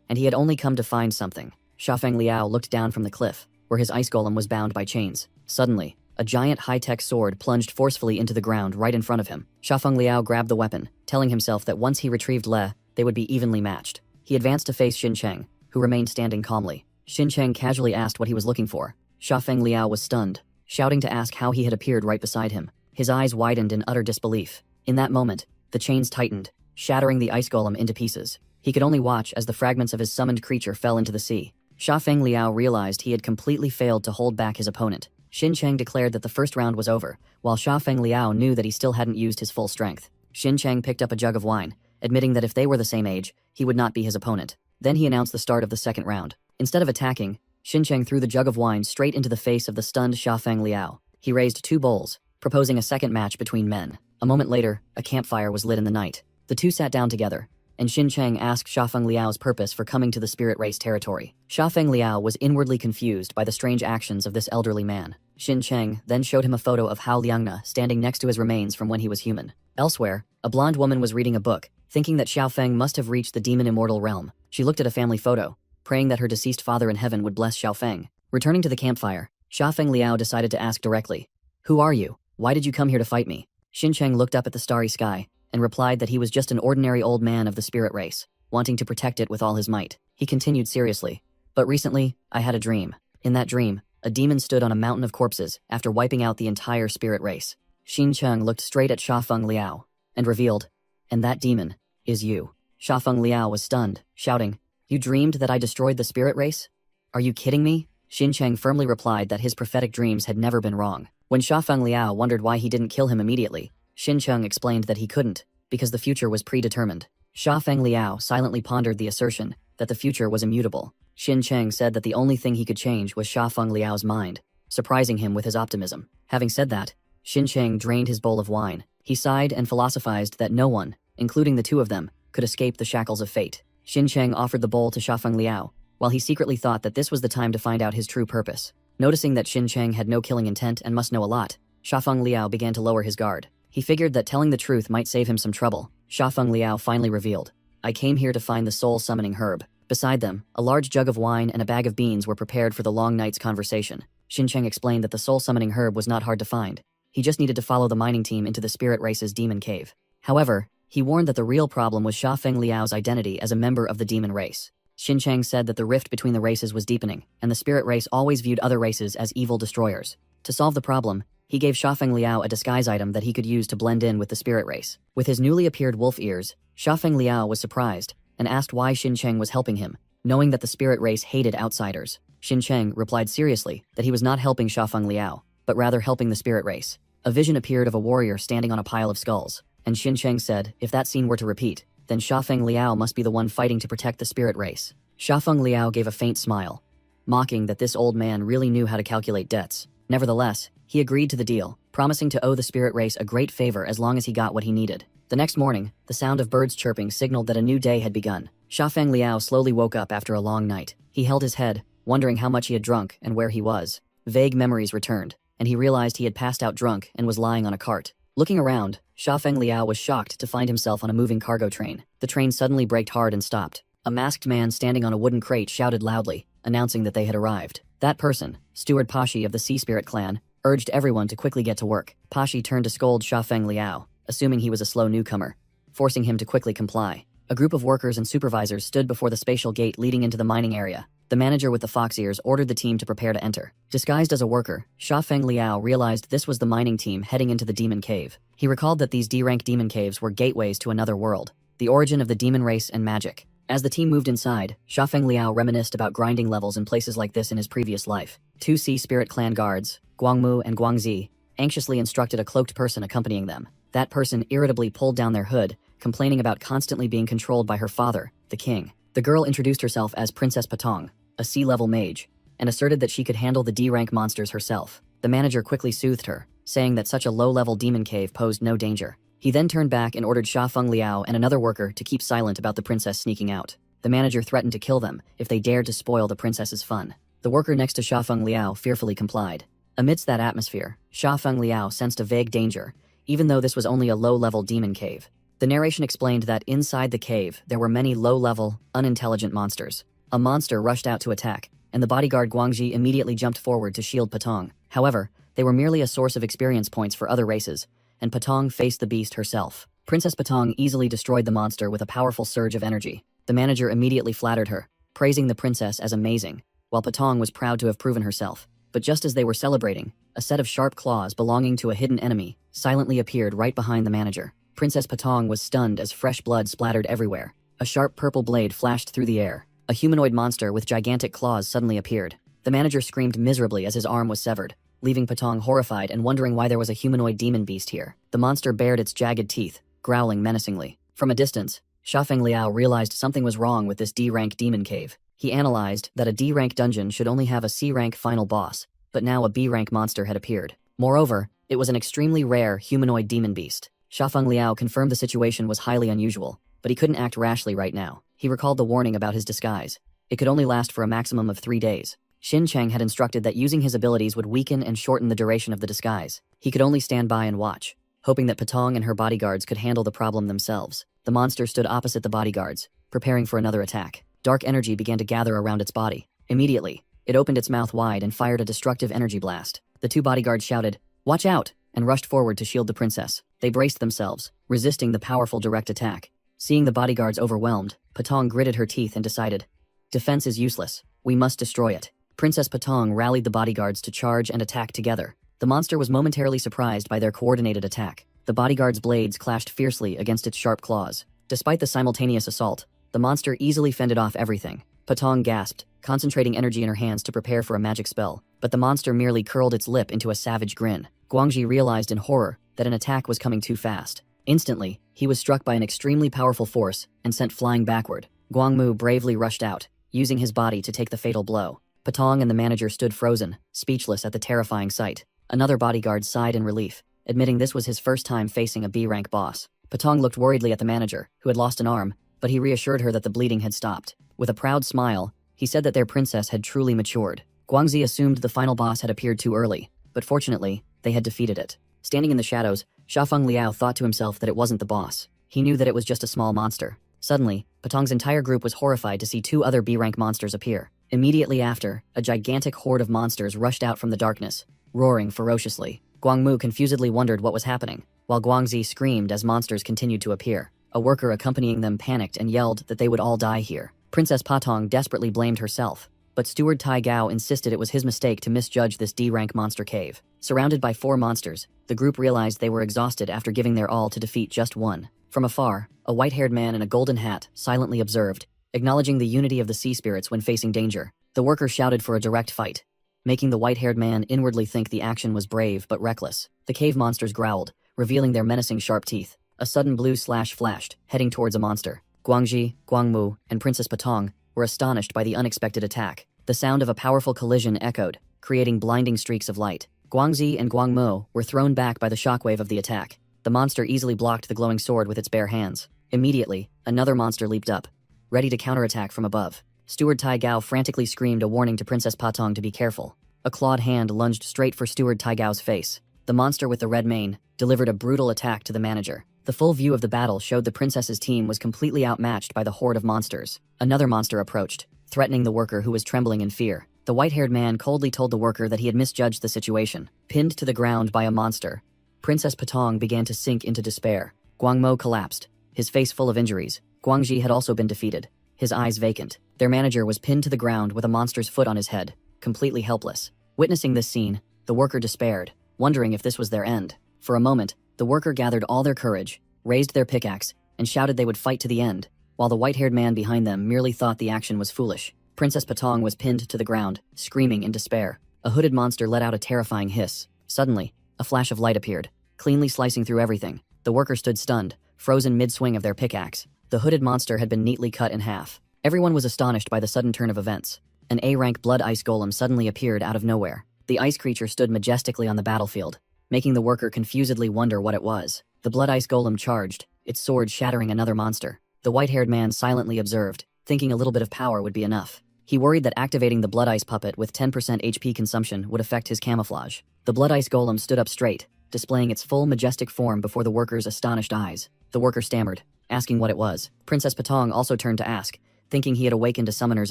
and he had only come to find something. Xiafeng Liao looked down from the cliff, where his ice golem was bound by chains. Suddenly, a giant high-tech sword plunged forcefully into the ground right in front of him. Xiafeng Liao grabbed the weapon, telling himself that once he retrieved Le, they would be evenly matched. He advanced to face Xin Cheng, who remained standing calmly. Xin Cheng casually asked what he was looking for. Xiafeng Liao was stunned, shouting to ask how he had appeared right beside him. His eyes widened in utter disbelief. In that moment, the chains tightened, shattering the ice golem into pieces. He could only watch as the fragments of his summoned creature fell into the sea. Xiafeng Liao realized he had completely failed to hold back his opponent. Xin Cheng declared that the first round was over, while Xiafeng Liao knew that he still hadn't used his full strength. Xin Cheng picked up a jug of wine, admitting that if they were the same age, he would not be his opponent. Then he announced the start of the second round. Instead of attacking, Xin Cheng threw the jug of wine straight into the face of the stunned Xiafeng Liao. He raised 2 bowls, proposing a second match between men. A moment later, a campfire was lit in the night. The two sat down together, and Xin Cheng asked Xiafeng Liao's purpose for coming to the spirit race territory. Xiafeng Liao was inwardly confused by the strange actions of this elderly man. Xin Cheng then showed him a photo of Hao Liangna standing next to his remains from when he was human. Elsewhere, a blonde woman was reading a book, thinking that Xiaofeng must have reached the demon immortal realm. She looked at a family photo, praying that her deceased father in heaven would bless Xiaofeng. Returning to the campfire, Xiafeng Liao decided to ask directly, "Who are you? Why did you come here to fight me?" Xin Cheng looked up at the starry sky, and replied that he was just an ordinary old man of the spirit race, wanting to protect it with all his might. He continued seriously, "But recently, I had a dream. In that dream, a demon stood on a mountain of corpses after wiping out the entire spirit race." Xin Cheng looked straight at Xiafeng Liao, and revealed, And that demon is you. Shafeng Liao was stunned, shouting, "You dreamed that I destroyed the spirit race? Are you kidding me?" Xin Cheng firmly replied that his prophetic dreams had never been wrong. When Shafeng Liao wondered why he didn't kill him immediately, Xin Cheng explained that he couldn't, because the future was predetermined. Shafeng Liao silently pondered the assertion that the future was immutable. Xin Cheng said that the only thing he could change was Shafeng Liao's mind, surprising him with his optimism. Having said that, Xin Cheng drained his bowl of wine. He sighed and philosophized that no one, including the two of them, could escape the shackles of fate. Xin Cheng offered the bowl to Shafeng Liao, while he secretly thought that this was the time to find out his true purpose. Noticing that Xin Cheng had no killing intent and must know a lot, Shafeng Liao began to lower his guard. He figured that telling the truth might save him some trouble. Shafeng Liao finally revealed, "I came here to find the soul-summoning herb." Beside them, a large jug of wine and a bag of beans were prepared for the long night's conversation. Xin Cheng explained that the soul-summoning herb was not hard to find. He just needed to follow the mining team into the spirit race's demon cave. However, he warned that the real problem was Shafeng Liao's identity as a member of the demon race. Xin Cheng said that the rift between the races was deepening, and the spirit race always viewed other races as evil destroyers. To solve the problem, he gave Shafeng Liao a disguise item that he could use to blend in with the spirit race. With his newly appeared wolf ears, Shafeng Liao was surprised and asked why Xin Cheng was helping him, knowing that the spirit race hated outsiders. Xin Cheng replied seriously that he was not helping Shafeng Liao, but rather helping the spirit race. A vision appeared of a warrior standing on a pile of skulls, and Xin Cheng said if that scene were to repeat, then Shafeng Liao must be the one fighting to protect the spirit race. Shafeng Liao gave a faint smile, mocking that this old man really knew how to calculate debts. Nevertheless, he agreed to the deal, promising to owe the spirit race a great favor as long as he got what he needed. The next morning, the sound of birds chirping signaled that a new day had begun. Shafeng Liao slowly woke up after a long night. He held his head, wondering how much he had drunk and where he was. Vague memories returned, and he realized he had passed out drunk and was lying on a cart. Looking around, Shafeng Liao was shocked to find himself on a moving cargo train. The train suddenly braked hard and stopped. A masked man standing on a wooden crate shouted loudly, announcing that they had arrived. That person, Steward Pashi of the Sea Spirit clan, urged everyone to quickly get to work. Pashi turned to scold Shafeng Liao, assuming he was a slow newcomer, forcing him to quickly comply. A group of workers and supervisors stood before the spatial gate leading into the mining area. The manager with the fox ears ordered the team to prepare to enter. Disguised as a worker, Shafeng Liao realized this was the mining team heading into the demon cave. He recalled that these D-rank demon caves were gateways to another world, the origin of the demon race and magic. As the team moved inside, Shafeng Liao reminisced about grinding levels in places like this in his previous life. Two Sea Spirit clan guards, Guangmu and Guangzi, anxiously instructed a cloaked person accompanying them. That person irritably pulled down their hood, complaining about constantly being controlled by her father, the king. The girl introduced herself as Princess Patong, a sea-level mage, and asserted that she could handle the D-rank monsters herself. The manager quickly soothed her, saying that such a low-level demon cave posed no danger. He then turned back and ordered Shafeng Liao and another worker to keep silent about the princess sneaking out. The manager threatened to kill them if they dared to spoil the princess's fun. The worker next to Shafeng Liao fearfully complied. Amidst that atmosphere, Shafeng Liao sensed a vague danger, even though this was only a low-level demon cave. The narration explained that inside the cave there were many low-level, unintelligent monsters. A monster rushed out to attack, and the bodyguard Guangji immediately jumped forward to shield Patong. However, they were merely a source of experience points for other races, and Patong faced the beast herself. Princess Patong easily destroyed the monster with a powerful surge of energy. The manager immediately flattered her, praising the princess as amazing, while Patong was proud to have proven herself. But just as they were celebrating, a set of sharp claws belonging to a hidden enemy silently appeared right behind the manager. Princess Patong was stunned as fresh blood splattered everywhere. A sharp purple blade flashed through the air. A humanoid monster with gigantic claws suddenly appeared. The manager screamed miserably as his arm was severed, leaving Patong horrified and wondering why there was a humanoid demon beast here. The monster bared its jagged teeth, growling menacingly. From a distance, Shafeng Liao realized something was wrong with this D-rank demon cave. He analyzed that a D-rank dungeon should only have a C-rank final boss, but now a B-rank monster had appeared. Moreover, it was an extremely rare humanoid demon beast. Shafeng Liao confirmed the situation was highly unusual, but he couldn't act rashly right now. He recalled the warning about his disguise. It could only last for a maximum of 3 days. Xin Cheng had instructed that using his abilities would weaken and shorten the duration of the disguise. He could only stand by and watch, hoping that Patong and her bodyguards could handle the problem themselves. The monster stood opposite the bodyguards, preparing for another attack. Dark energy began to gather around its body. Immediately, it opened its mouth wide and fired a destructive energy blast. The two bodyguards shouted, "Watch out!" and rushed forward to shield the princess. They braced themselves, resisting the powerful direct attack. Seeing the bodyguards overwhelmed, Patong gritted her teeth and decided, "Defense is useless. We must destroy it." Princess Patong rallied the bodyguards to charge and attack together. The monster was momentarily surprised by their coordinated attack. The bodyguard's blades clashed fiercely against its sharp claws. Despite the simultaneous assault, the monster easily fended off everything. Patong gasped, concentrating energy in her hands to prepare for a magic spell, but the monster merely curled its lip into a savage grin. Guangji realized in horror that an attack was coming too fast. Instantly, he was struck by an extremely powerful force and sent flying backward. Guangmu bravely rushed out, using his body to take the fatal blow. Patong and the manager stood frozen, speechless at the terrifying sight. Another bodyguard sighed in relief, admitting this was his first time facing a B-rank boss. Patong looked worriedly at the manager, who had lost an arm, but he reassured her that the bleeding had stopped. With a proud smile, he said that their princess had truly matured. Guangzi assumed the final boss had appeared too early, but fortunately, they had defeated it. Standing in the shadows, Xiafeng Liao thought to himself that it wasn't the boss. He knew that it was just a small monster. Suddenly, Patong's entire group was horrified to see two other B-rank monsters appear. Immediately after, a gigantic horde of monsters rushed out from the darkness, roaring ferociously. Guangmu confusedly wondered what was happening, while Guangzi screamed as monsters continued to appear. A worker accompanying them panicked and yelled that they would all die here. Princess Patong desperately blamed herself, but Steward Tai Gao insisted it was his mistake to misjudge this D-rank monster cave. Surrounded by 4 monsters, the group realized they were exhausted after giving their all to defeat just one. From afar, a white-haired man in a golden hat silently observed, acknowledging the unity of the sea spirits when facing danger. The worker shouted for a direct fight, making the white-haired man inwardly think the action was brave but reckless. The cave monsters growled, revealing their menacing sharp teeth. A sudden blue slash flashed, heading towards a monster. Guangji, Guangmu, and Princess Patong were astonished by the unexpected attack. The sound of a powerful collision echoed, creating blinding streaks of light. Guangzi and Guangmu were thrown back by the shockwave of the attack. The monster easily blocked the glowing sword with its bare hands. Immediately, another monster leaped up, ready to counterattack from above. Steward Tai Gao frantically screamed a warning to Princess Patong to be careful. A clawed hand lunged straight for Steward Tai Gao's face. The monster with the red mane delivered a brutal attack to the manager. The full view of the battle showed the princess's team was completely outmatched by the horde of monsters. Another monster approached, threatening the worker who was trembling in fear. The white-haired man coldly told the worker that he had misjudged the situation. Pinned to the ground by a monster, Princess Patong began to sink into despair. Guangmo collapsed, his face full of injuries. Guangji had also been defeated, his eyes vacant. Their manager was pinned to the ground with a monster's foot on his head, completely helpless. Witnessing this scene, the worker despaired, wondering if this was their end. For a moment, the worker gathered all their courage, raised their pickaxe, and shouted they would fight to the end, while the white-haired man behind them merely thought the action was foolish. Princess Patong was pinned to the ground, screaming in despair. A hooded monster let out a terrifying hiss. Suddenly, a flash of light appeared, cleanly slicing through everything. The worker stood stunned, frozen mid-swing of their pickaxe. The hooded monster had been neatly cut in half. Everyone was astonished by the sudden turn of events. An A-rank blood ice golem suddenly appeared out of nowhere. The ice creature stood majestically on the battlefield, making the worker confusedly wonder what it was. The blood ice golem charged, its sword shattering another monster. The white-haired man silently observed, thinking a little bit of power would be enough. He worried that activating the blood ice puppet with 10% HP consumption would affect his camouflage. The blood ice golem stood up straight, displaying its full majestic form before the worker's astonished eyes. The worker stammered, asking what it was. Princess Patong also turned to ask, thinking he had awakened a summoner's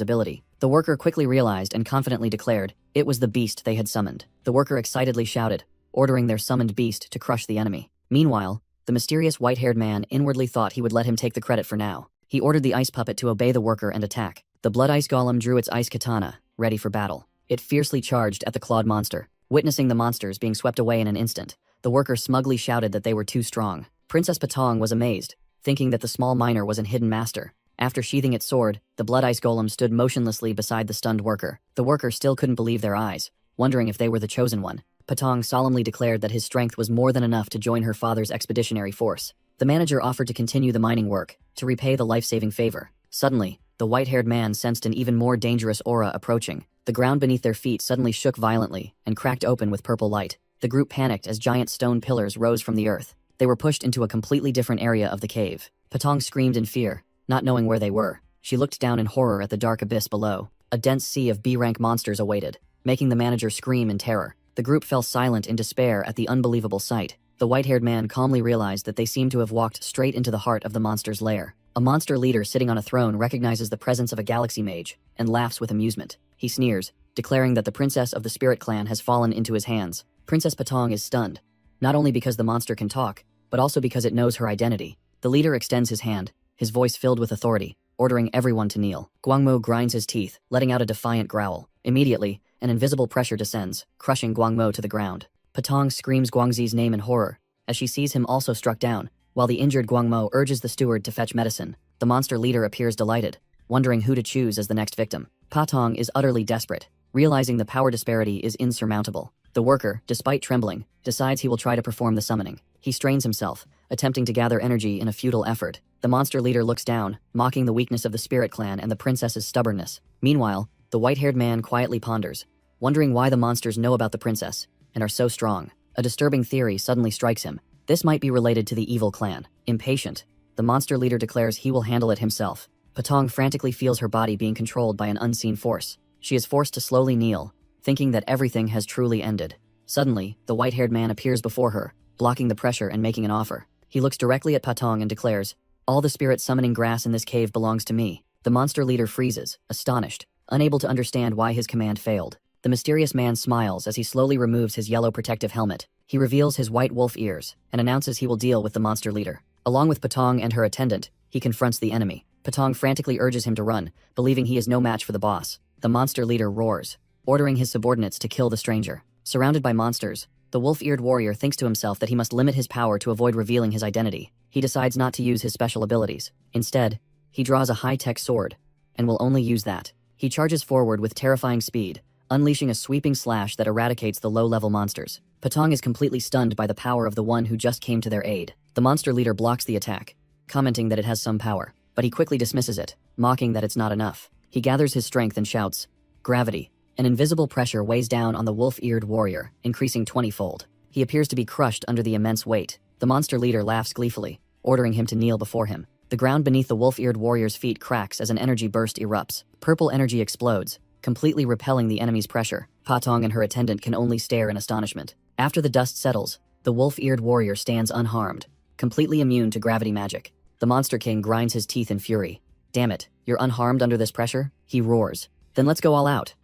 ability. The worker quickly realized and confidently declared it was the beast they had summoned. The worker excitedly shouted, ordering their summoned beast to crush the enemy. Meanwhile, the mysterious white-haired man inwardly thought he would let him take the credit for now. He ordered the ice puppet to obey the worker and attack. The blood ice golem drew its ice katana, ready for battle. It fiercely charged at the clawed monster. Witnessing the monsters being swept away in an instant, the worker smugly shouted that they were too strong. Princess Patong was amazed, thinking that the small miner was an hidden master. After sheathing its sword, the blood ice golem stood motionlessly beside the stunned worker. The worker still couldn't believe their eyes, wondering if they were the chosen one. Patong solemnly declared that his strength was more than enough to join her father's expeditionary force. The manager offered to continue the mining work, to repay the life-saving favor. Suddenly, the white-haired man sensed an even more dangerous aura approaching. The ground beneath their feet suddenly shook violently and cracked open with purple light. The group panicked as giant stone pillars rose from the earth. They were pushed into a completely different area of the cave. Patong screamed in fear, not knowing where they were. She looked down in horror at the dark abyss below. A dense sea of B-rank monsters awaited, making the manager scream in terror. The group fell silent in despair at the unbelievable sight. The white-haired man calmly realized that they seemed to have walked straight into the heart of the monster's lair. A monster leader sitting on a throne recognizes the presence of a galaxy mage and laughs with amusement. He sneers, declaring that the princess of the spirit clan has fallen into his hands. Princess Patong is stunned, not only because the monster can talk, but also because it knows her identity. The leader extends his hand, his voice filled with authority, ordering everyone to kneel. Guangmo grinds his teeth, letting out a defiant growl. Immediately, an invisible pressure descends, crushing Guangmo to the ground. Patong screams Guangzi's name in horror, as she sees him also struck down, while the injured Guangmo urges the steward to fetch medicine. The monster leader appears delighted, wondering who to choose as the next victim. Patong is utterly desperate, realizing the power disparity is insurmountable. The worker, despite trembling, decides he will try to perform the summoning. He strains himself, attempting to gather energy in a futile effort. The monster leader looks down, mocking the weakness of the spirit clan and the princess's stubbornness. Meanwhile, the white-haired man quietly ponders, wondering why the monsters know about the princess and are so strong. A disturbing theory suddenly strikes him. This might be related to the evil clan. Impatient, the monster leader declares he will handle it himself. Patong frantically feels her body being controlled by an unseen force. She is forced to slowly kneel, thinking that everything has truly ended. Suddenly, the white-haired man appears before her, blocking the pressure and making an offer. He looks directly at Patong and declares, "All the spirit summoning grass in this cave belongs to me." The monster leader freezes, astonished, unable to understand why his command failed. The mysterious man smiles as he slowly removes his yellow protective helmet. He reveals his white wolf ears and announces he will deal with the monster leader. Along with Patong and her attendant, he confronts the enemy. Patong frantically urges him to run, believing he is no match for the boss. The monster leader roars, ordering his subordinates to kill the stranger. Surrounded by monsters, the wolf-eared warrior thinks to himself that he must limit his power to avoid revealing his identity. He decides not to use his special abilities. Instead, he draws a high-tech sword, and will only use that. He charges forward with terrifying speed, unleashing a sweeping slash that eradicates the low-level monsters. Patong is completely stunned by the power of the one who just came to their aid. The monster leader blocks the attack, commenting that it has some power, but he quickly dismisses it, mocking that it's not enough. He gathers his strength and shouts, "Gravity!" An invisible pressure weighs down on the wolf-eared warrior, increasing 20-fold. He appears to be crushed under the immense weight. The monster leader laughs gleefully, ordering him to kneel before him. The ground beneath the wolf-eared warrior's feet cracks as an energy burst erupts. Purple energy explodes, completely repelling the enemy's pressure. Patong and her attendant can only stare in astonishment. After the dust settles, the wolf-eared warrior stands unharmed, completely immune to gravity magic. The Monster King grinds his teeth in fury. "Damn it, you're unharmed under this pressure?" he roars. "Then let's go all out,"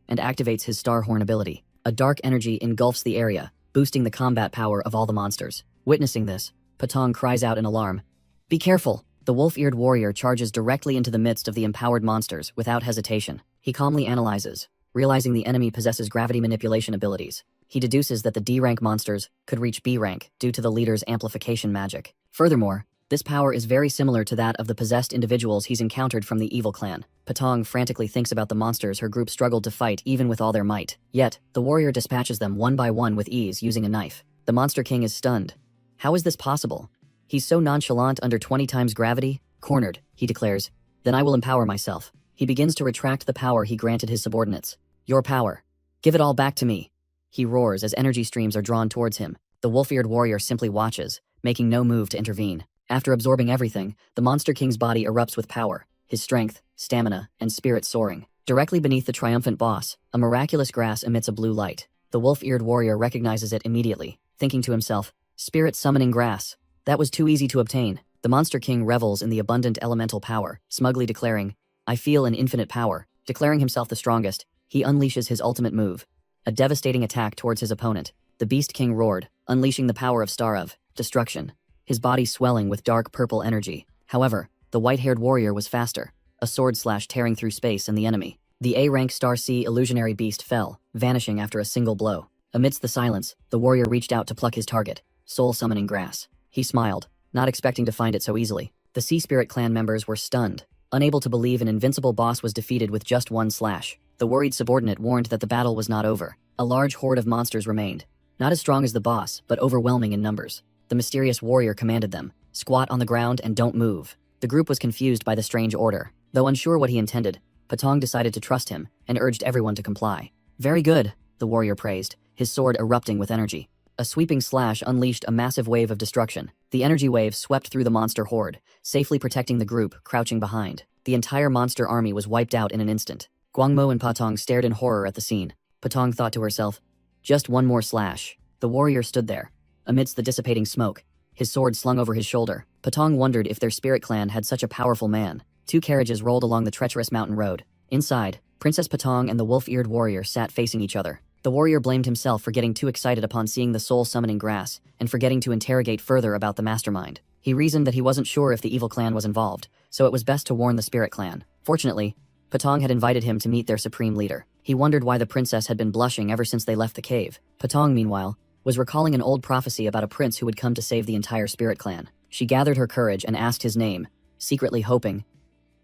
and activates his Star Horn ability. A dark energy engulfs the area, boosting the combat power of all the monsters. Witnessing this, Patong cries out in alarm, "Be careful!" The wolf-eared warrior charges directly into the midst of the empowered monsters without hesitation. He calmly analyzes, realizing the enemy possesses gravity manipulation abilities. He deduces that the D-rank monsters could reach B rank due to the leader's amplification magic. Furthermore, this power is very similar to that of the possessed individuals he's encountered from the evil clan. Patong frantically thinks about the monsters her group struggled to fight even with all their might. Yet, the warrior dispatches them one by one with ease using a knife. The Monster King is stunned. How is this possible? He's so nonchalant under 20 times gravity? Cornered, he declares. Then I will empower myself. He begins to retract the power he granted his subordinates. "Your power. Give it all back to me," he roars as energy streams are drawn towards him. The wolf-eared warrior simply watches, making no move to intervene. After absorbing everything, the Monster King's body erupts with power, his strength, stamina, and spirit soaring. Directly beneath the triumphant boss, a miraculous grass emits a blue light. The wolf-eared warrior recognizes it immediately, thinking to himself, "Spirit summoning grass. That was too easy to obtain." The Monster King revels in the abundant elemental power, smugly declaring, "I feel an infinite power." Declaring himself the strongest, he unleashes his ultimate move, a devastating attack towards his opponent. The Beast King roared, unleashing the power of Star of Destruction, his body swelling with dark purple energy. However, the white-haired warrior was faster, a sword slash tearing through space and the enemy. The A-rank Star C illusionary beast fell, vanishing after a single blow. Amidst the silence, the warrior reached out to pluck his target, soul summoning grass. He smiled, not expecting to find it so easily. The Sea Spirit clan members were stunned, unable to believe an invincible boss was defeated with just one slash. The worried subordinate warned that the battle was not over. A large horde of monsters remained, not as strong as the boss, but overwhelming in numbers. The mysterious warrior commanded them, "Squat on the ground and don't move." The group was confused by the strange order. Though unsure what he intended, Patong decided to trust him and urged everyone to comply. "Very good," the warrior praised, his sword erupting with energy. A sweeping slash unleashed a massive wave of destruction. The energy wave swept through the monster horde, safely protecting the group crouching behind. The entire monster army was wiped out in an instant. Guangmo and Patong stared in horror at the scene. Patong thought to herself, "Just one more slash." The warrior stood there, amidst the dissipating smoke, his sword slung over his shoulder. Patong wondered if their spirit clan had such a powerful man. Two carriages rolled along the treacherous mountain road. Inside, Princess Patong and the wolf-eared warrior sat facing each other. The warrior blamed himself for getting too excited upon seeing the soul-summoning grass, and forgetting to interrogate further about the mastermind. He reasoned that he wasn't sure if the evil clan was involved, so it was best to warn the spirit clan. Fortunately, Patong had invited him to meet their supreme leader. He wondered why the princess had been blushing ever since they left the cave. Patong, meanwhile, was recalling an old prophecy about a prince who would come to save the entire spirit clan. She gathered her courage and asked his name, secretly hoping.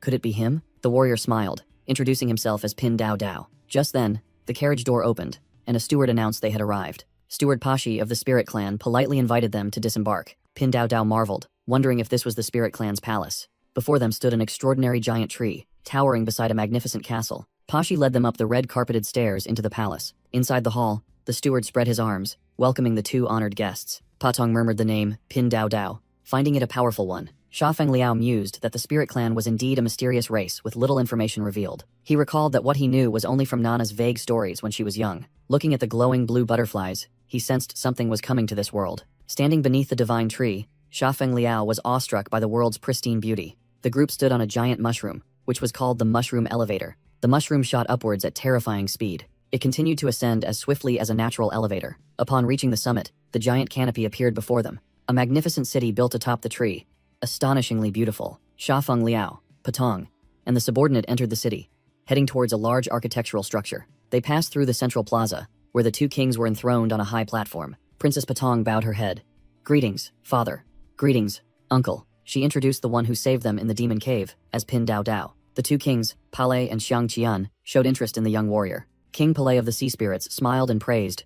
Could it be him? The warrior smiled, introducing himself as Pin Dao Dao. Just then, the carriage door opened, and a steward announced they had arrived. Steward Pashi of the spirit clan politely invited them to disembark. Pin Dao Dao marveled, wondering if this was the spirit clan's palace. Before them stood an extraordinary giant tree, towering beside a magnificent castle. Pashi led them up the red-carpeted stairs into the palace. Inside the hall, the steward spread his arms, welcoming the two honored guests. Patong murmured the name, Pin Dao Dao, finding it a powerful one. Sha Feng Liao mused that the spirit clan was indeed a mysterious race with little information revealed. He recalled that what he knew was only from Nana's vague stories when she was young. Looking at the glowing blue butterflies, he sensed something was coming to this world. Standing beneath the divine tree, Sha Feng Liao was awestruck by the world's pristine beauty. The group stood on a giant mushroom, which was called the mushroom elevator. The mushroom shot upwards at terrifying speed. It continued to ascend as swiftly as a natural elevator. Upon reaching the summit, the giant canopy appeared before them. A magnificent city built atop the tree. Astonishingly beautiful. Sha Feng Liao, Patong, and the subordinate entered the city, heading towards a large architectural structure. They passed through the central plaza, where the two kings were enthroned on a high platform. Princess Patong bowed her head. Greetings, father. Greetings, uncle. She introduced the one who saved them in the demon cave as Pin Dao Dao. The two kings, Palei and Xiang Qian, showed interest in the young warrior. King Palei of the Sea Spirits smiled and praised.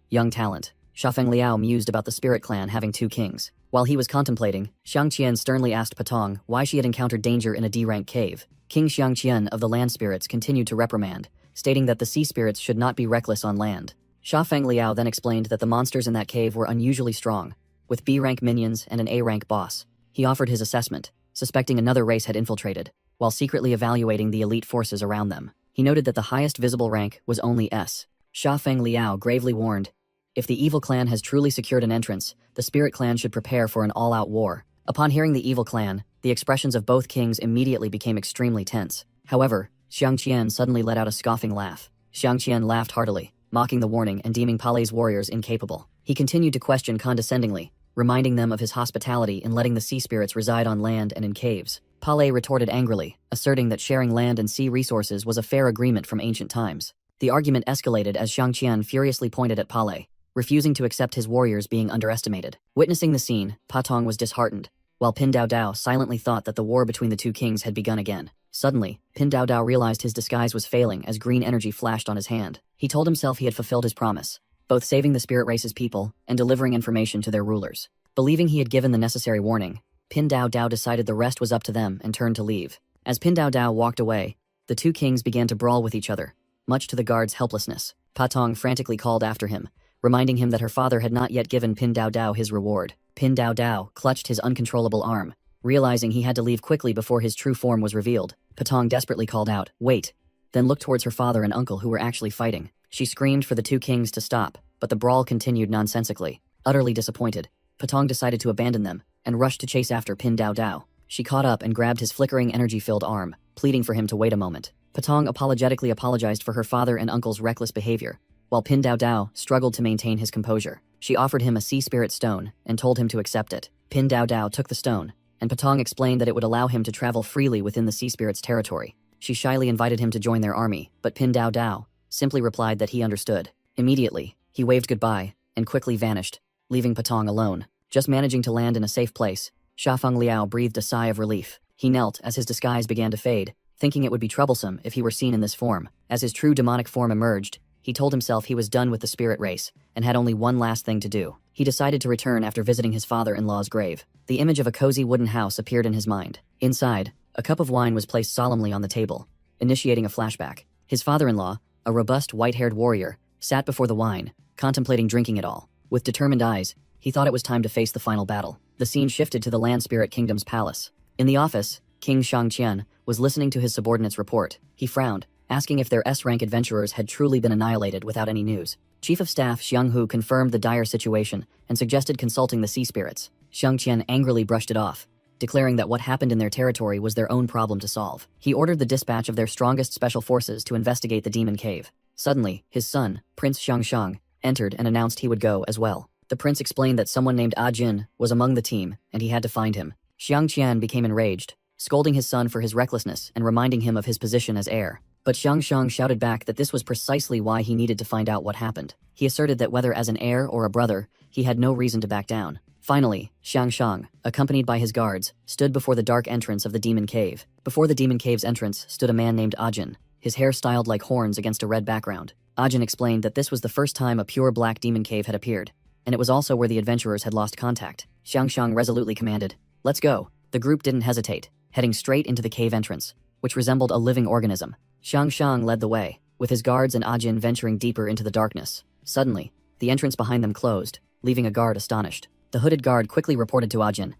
Young talent. Sha Feng Liao mused about the spirit clan having two kings. While he was contemplating, Xiang Qian sternly asked Patong why she had encountered danger in a D-rank cave. King Xiang Qian of the land spirits continued to reprimand, stating that the sea spirits should not be reckless on land. Sha Feng Liao then explained that the monsters in that cave were unusually strong, with B-rank minions and an A-rank boss. He offered his assessment, suspecting another race had infiltrated, while secretly evaluating the elite forces around them. He noted that the highest visible rank was only S. Sha Feng Liao gravely warned, if the evil clan has truly secured an entrance, the spirit clan should prepare for an all-out war. Upon hearing the evil clan, the expressions of both kings immediately became extremely tense. However, Xiang Qian suddenly let out a scoffing laugh. Xiang Qian laughed heartily, mocking the warning and deeming Palei's warriors incapable. He continued to question condescendingly, reminding them of his hospitality in letting the sea spirits reside on land and in caves. Palei retorted angrily, asserting that sharing land and sea resources was a fair agreement from ancient times. The argument escalated as Xiang Qian furiously pointed at Palei, refusing to accept his warriors being underestimated. Witnessing the scene, Patong was disheartened, while Pin Dao Dao silently thought that the war between the two kings had begun again. Suddenly, Pin Dao Dao realized his disguise was failing as green energy flashed on his hand. He told himself he had fulfilled his promise, both saving the spirit race's people and delivering information to their rulers. Believing he had given the necessary warning, Pin Dao Dao decided the rest was up to them and turned to leave. As Pin Dao Dao walked away, the two kings began to brawl with each other, much to the guard's helplessness. Patong frantically called after him, reminding him that her father had not yet given Pin Dao Dao his reward. Pin Dao Dao clutched his uncontrollable arm, realizing he had to leave quickly before his true form was revealed. Patong desperately called out, "Wait," then looked towards her father and uncle who were actually fighting. She screamed for the two kings to stop, but the brawl continued nonsensically. Utterly disappointed, Patong decided to abandon them and rushed to chase after Pin Dao Dao. She caught up and grabbed his flickering energy-filled arm, pleading for him to wait a moment. Patong apologetically apologized for her father and uncle's reckless behavior, while Pin Dao Dao struggled to maintain his composure. She offered him a sea spirit stone and told him to accept it. Pin Dao Dao took the stone, and Patong explained that it would allow him to travel freely within the sea spirit's territory. She shyly invited him to join their army, but Pin Dao Dao simply replied that he understood. Immediately, he waved goodbye and quickly vanished, leaving Patong alone. Just managing to land in a safe place, Sha Feng Liao breathed a sigh of relief. He knelt as his disguise began to fade, thinking it would be troublesome if he were seen in this form. As his true demonic form emerged, he told himself he was done with the spirit race and had only one last thing to do. He decided to return after visiting his father-in-law's grave. The image of a cozy wooden house appeared in his mind. Inside, a cup of wine was placed solemnly on the table, initiating a flashback. His father-in-law, a robust white-haired warrior, sat before the wine, contemplating drinking it all. With determined eyes, he thought it was time to face the final battle. The scene shifted to the Land Spirit Kingdom's palace. In the office, King Xiang Qian was listening to his subordinate's report. He frowned, asking if their S-rank adventurers had truly been annihilated without any news. Chief of Staff Xiang Hu confirmed the dire situation and suggested consulting the sea spirits. Xiang Qian angrily brushed it off, declaring that what happened in their territory was their own problem to solve. He ordered the dispatch of their strongest special forces to investigate the demon cave. Suddenly, his son, Prince Xiangshang, entered and announced he would go as well. The prince explained that someone named Ah Jin was among the team and he had to find him. Xiang Qian became enraged, scolding his son for his recklessness and reminding him of his position as heir. But Xiangxiang shouted back that this was precisely why he needed to find out what happened. He asserted that whether as an heir or a brother, he had no reason to back down. Finally, Xiangxiang, accompanied by his guards, stood before the dark entrance of the demon cave. Before the demon cave's entrance stood a man named Ajin, his hair styled like horns against a red background. Ajin explained that this was the first time a pure black demon cave had appeared, and it was also where the adventurers had lost contact. Xiangxiang resolutely commanded, "Let's go." The group didn't hesitate, heading straight into the cave entrance, which resembled a living organism. Xiangxiang led the way, with his guards and Ajin venturing deeper into the darkness. Suddenly, the entrance behind them closed, leaving a guard astonished. The hooded guard quickly reported to Ajin,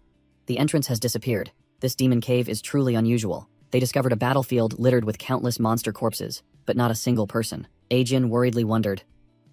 "The entrance has disappeared. This demon cave is truly unusual." They discovered a battlefield littered with countless monster corpses, but not a single person. Ajin worriedly wondered,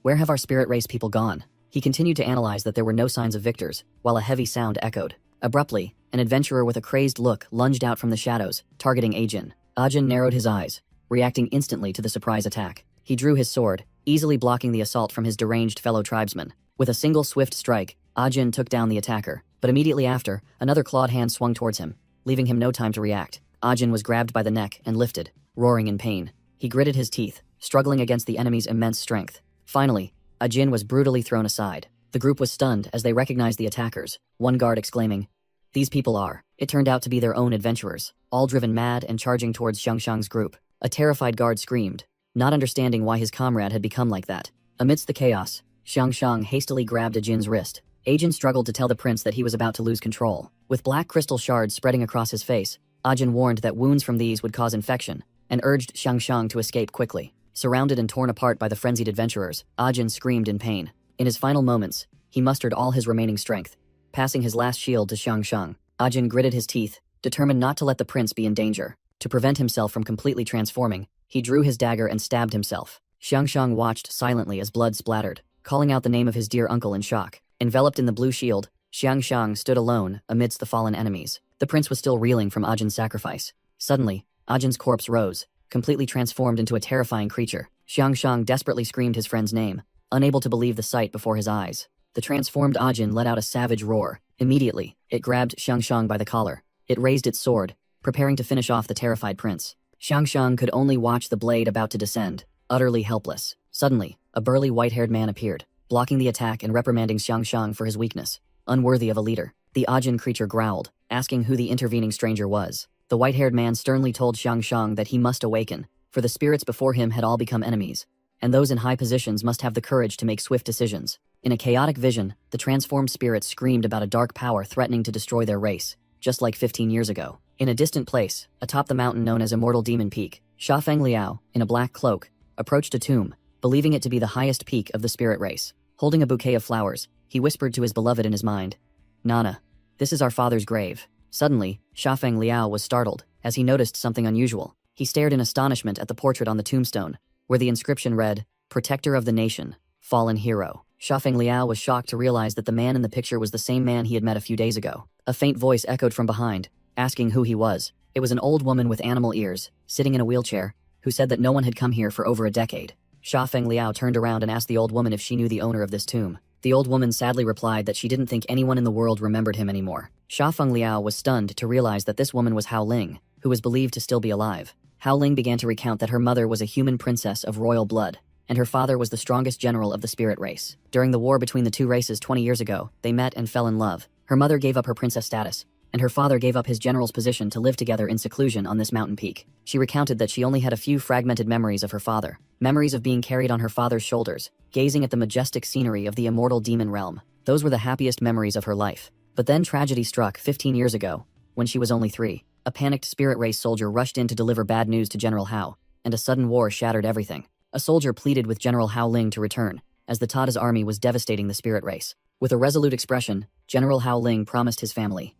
"Where have our spirit race people gone?" He continued to analyze that there were no signs of victors, while a heavy sound echoed. Abruptly, an adventurer with a crazed look lunged out from the shadows, targeting Ajin. Ajin narrowed his eyes, reacting instantly to the surprise attack. He drew his sword, easily blocking the assault from his deranged fellow tribesman. With a single swift strike, Ajin took down the attacker, but immediately after, another clawed hand swung towards him, leaving him no time to react. Ajin was grabbed by the neck and lifted, roaring in pain. He gritted his teeth, struggling against the enemy's immense strength. Finally, Ajin was brutally thrown aside. The group was stunned as they recognized the attackers, one guard exclaiming, "These people are." It turned out to be their own adventurers, all driven mad and charging towards Xiangxiang's group. A terrified guard screamed, not understanding why his comrade had become like that. Amidst the chaos, Xiangxiang hastily grabbed Ajin's wrist. Ajin struggled to tell the prince that he was about to lose control. With black crystal shards spreading across his face, Ajin warned that wounds from these would cause infection, and urged Xiangxiang to escape quickly. Surrounded and torn apart by the frenzied adventurers, Ajin screamed in pain. In his final moments, he mustered all his remaining strength. Passing his last shield to Xiangxiang, Ajin gritted his teeth, determined not to let the prince be in danger. To prevent himself from completely transforming, he drew his dagger and stabbed himself. Xiangxiang watched silently as blood splattered, calling out the name of his dear uncle in shock. Enveloped in the blue shield, Xiangxiang stood alone amidst the fallen enemies. The prince was still reeling from Ajin's sacrifice. Suddenly, Ajin's corpse rose, completely transformed into a terrifying creature. Xiangxiang desperately screamed his friend's name, unable to believe the sight before his eyes. The transformed Ajin let out a savage roar. Immediately, it grabbed Xiangxiang by the collar. It raised its sword, preparing to finish off the terrified prince. Xiangxiang could only watch the blade about to descend, utterly helpless. Suddenly, a burly white-haired man appeared, blocking the attack and reprimanding Xiangxiang for his weakness. Unworthy of a leader, the Ajin creature growled, asking who the intervening stranger was. The white-haired man sternly told Xiangxiang that he must awaken, for the spirits before him had all become enemies, and those in high positions must have the courage to make swift decisions. In a chaotic vision, the transformed spirits screamed about a dark power threatening to destroy their race, just like 15 years ago. In a distant place, atop the mountain known as Immortal Demon Peak, Shafeng Liao, in a black cloak, approached a tomb, believing it to be the highest peak of the spirit race. Holding a bouquet of flowers, he whispered to his beloved in his mind, "Nana, this is our father's grave." Suddenly, Shafeng Liao was startled, as he noticed something unusual. He stared in astonishment at the portrait on the tombstone, where the inscription read, "Protector of the Nation, Fallen Hero." Shafeng Liao was shocked to realize that the man in the picture was the same man he had met a few days ago. A faint voice echoed from behind, asking who he was. It was an old woman with animal ears, sitting in a wheelchair, who said that no one had come here for over a decade. Shafeng Liao turned around and asked the old woman if she knew the owner of this tomb. The old woman sadly replied that she didn't think anyone in the world remembered him anymore. Shafeng Liao was stunned to realize that this woman was Hao Ling, who was believed to still be alive. Hao Ling began to recount that her mother was a human princess of royal blood, and her father was the strongest general of the spirit race. During the war between the two races 20 years ago, they met and fell in love. Her mother gave up her princess status, and her father gave up his general's position to live together in seclusion on this mountain peak. She recounted that she only had a few fragmented memories of her father, memories of being carried on her father's shoulders, gazing at the majestic scenery of the immortal demon realm. Those were the happiest memories of her life. But then tragedy struck 15 years ago, when she was only 3. A panicked spirit race soldier rushed in to deliver bad news to General Hao, and a sudden war shattered everything. A soldier pleaded with General Hao Ling to return, as the Tada's army was devastating the spirit race. With a resolute expression, General Hao Ling promised his family,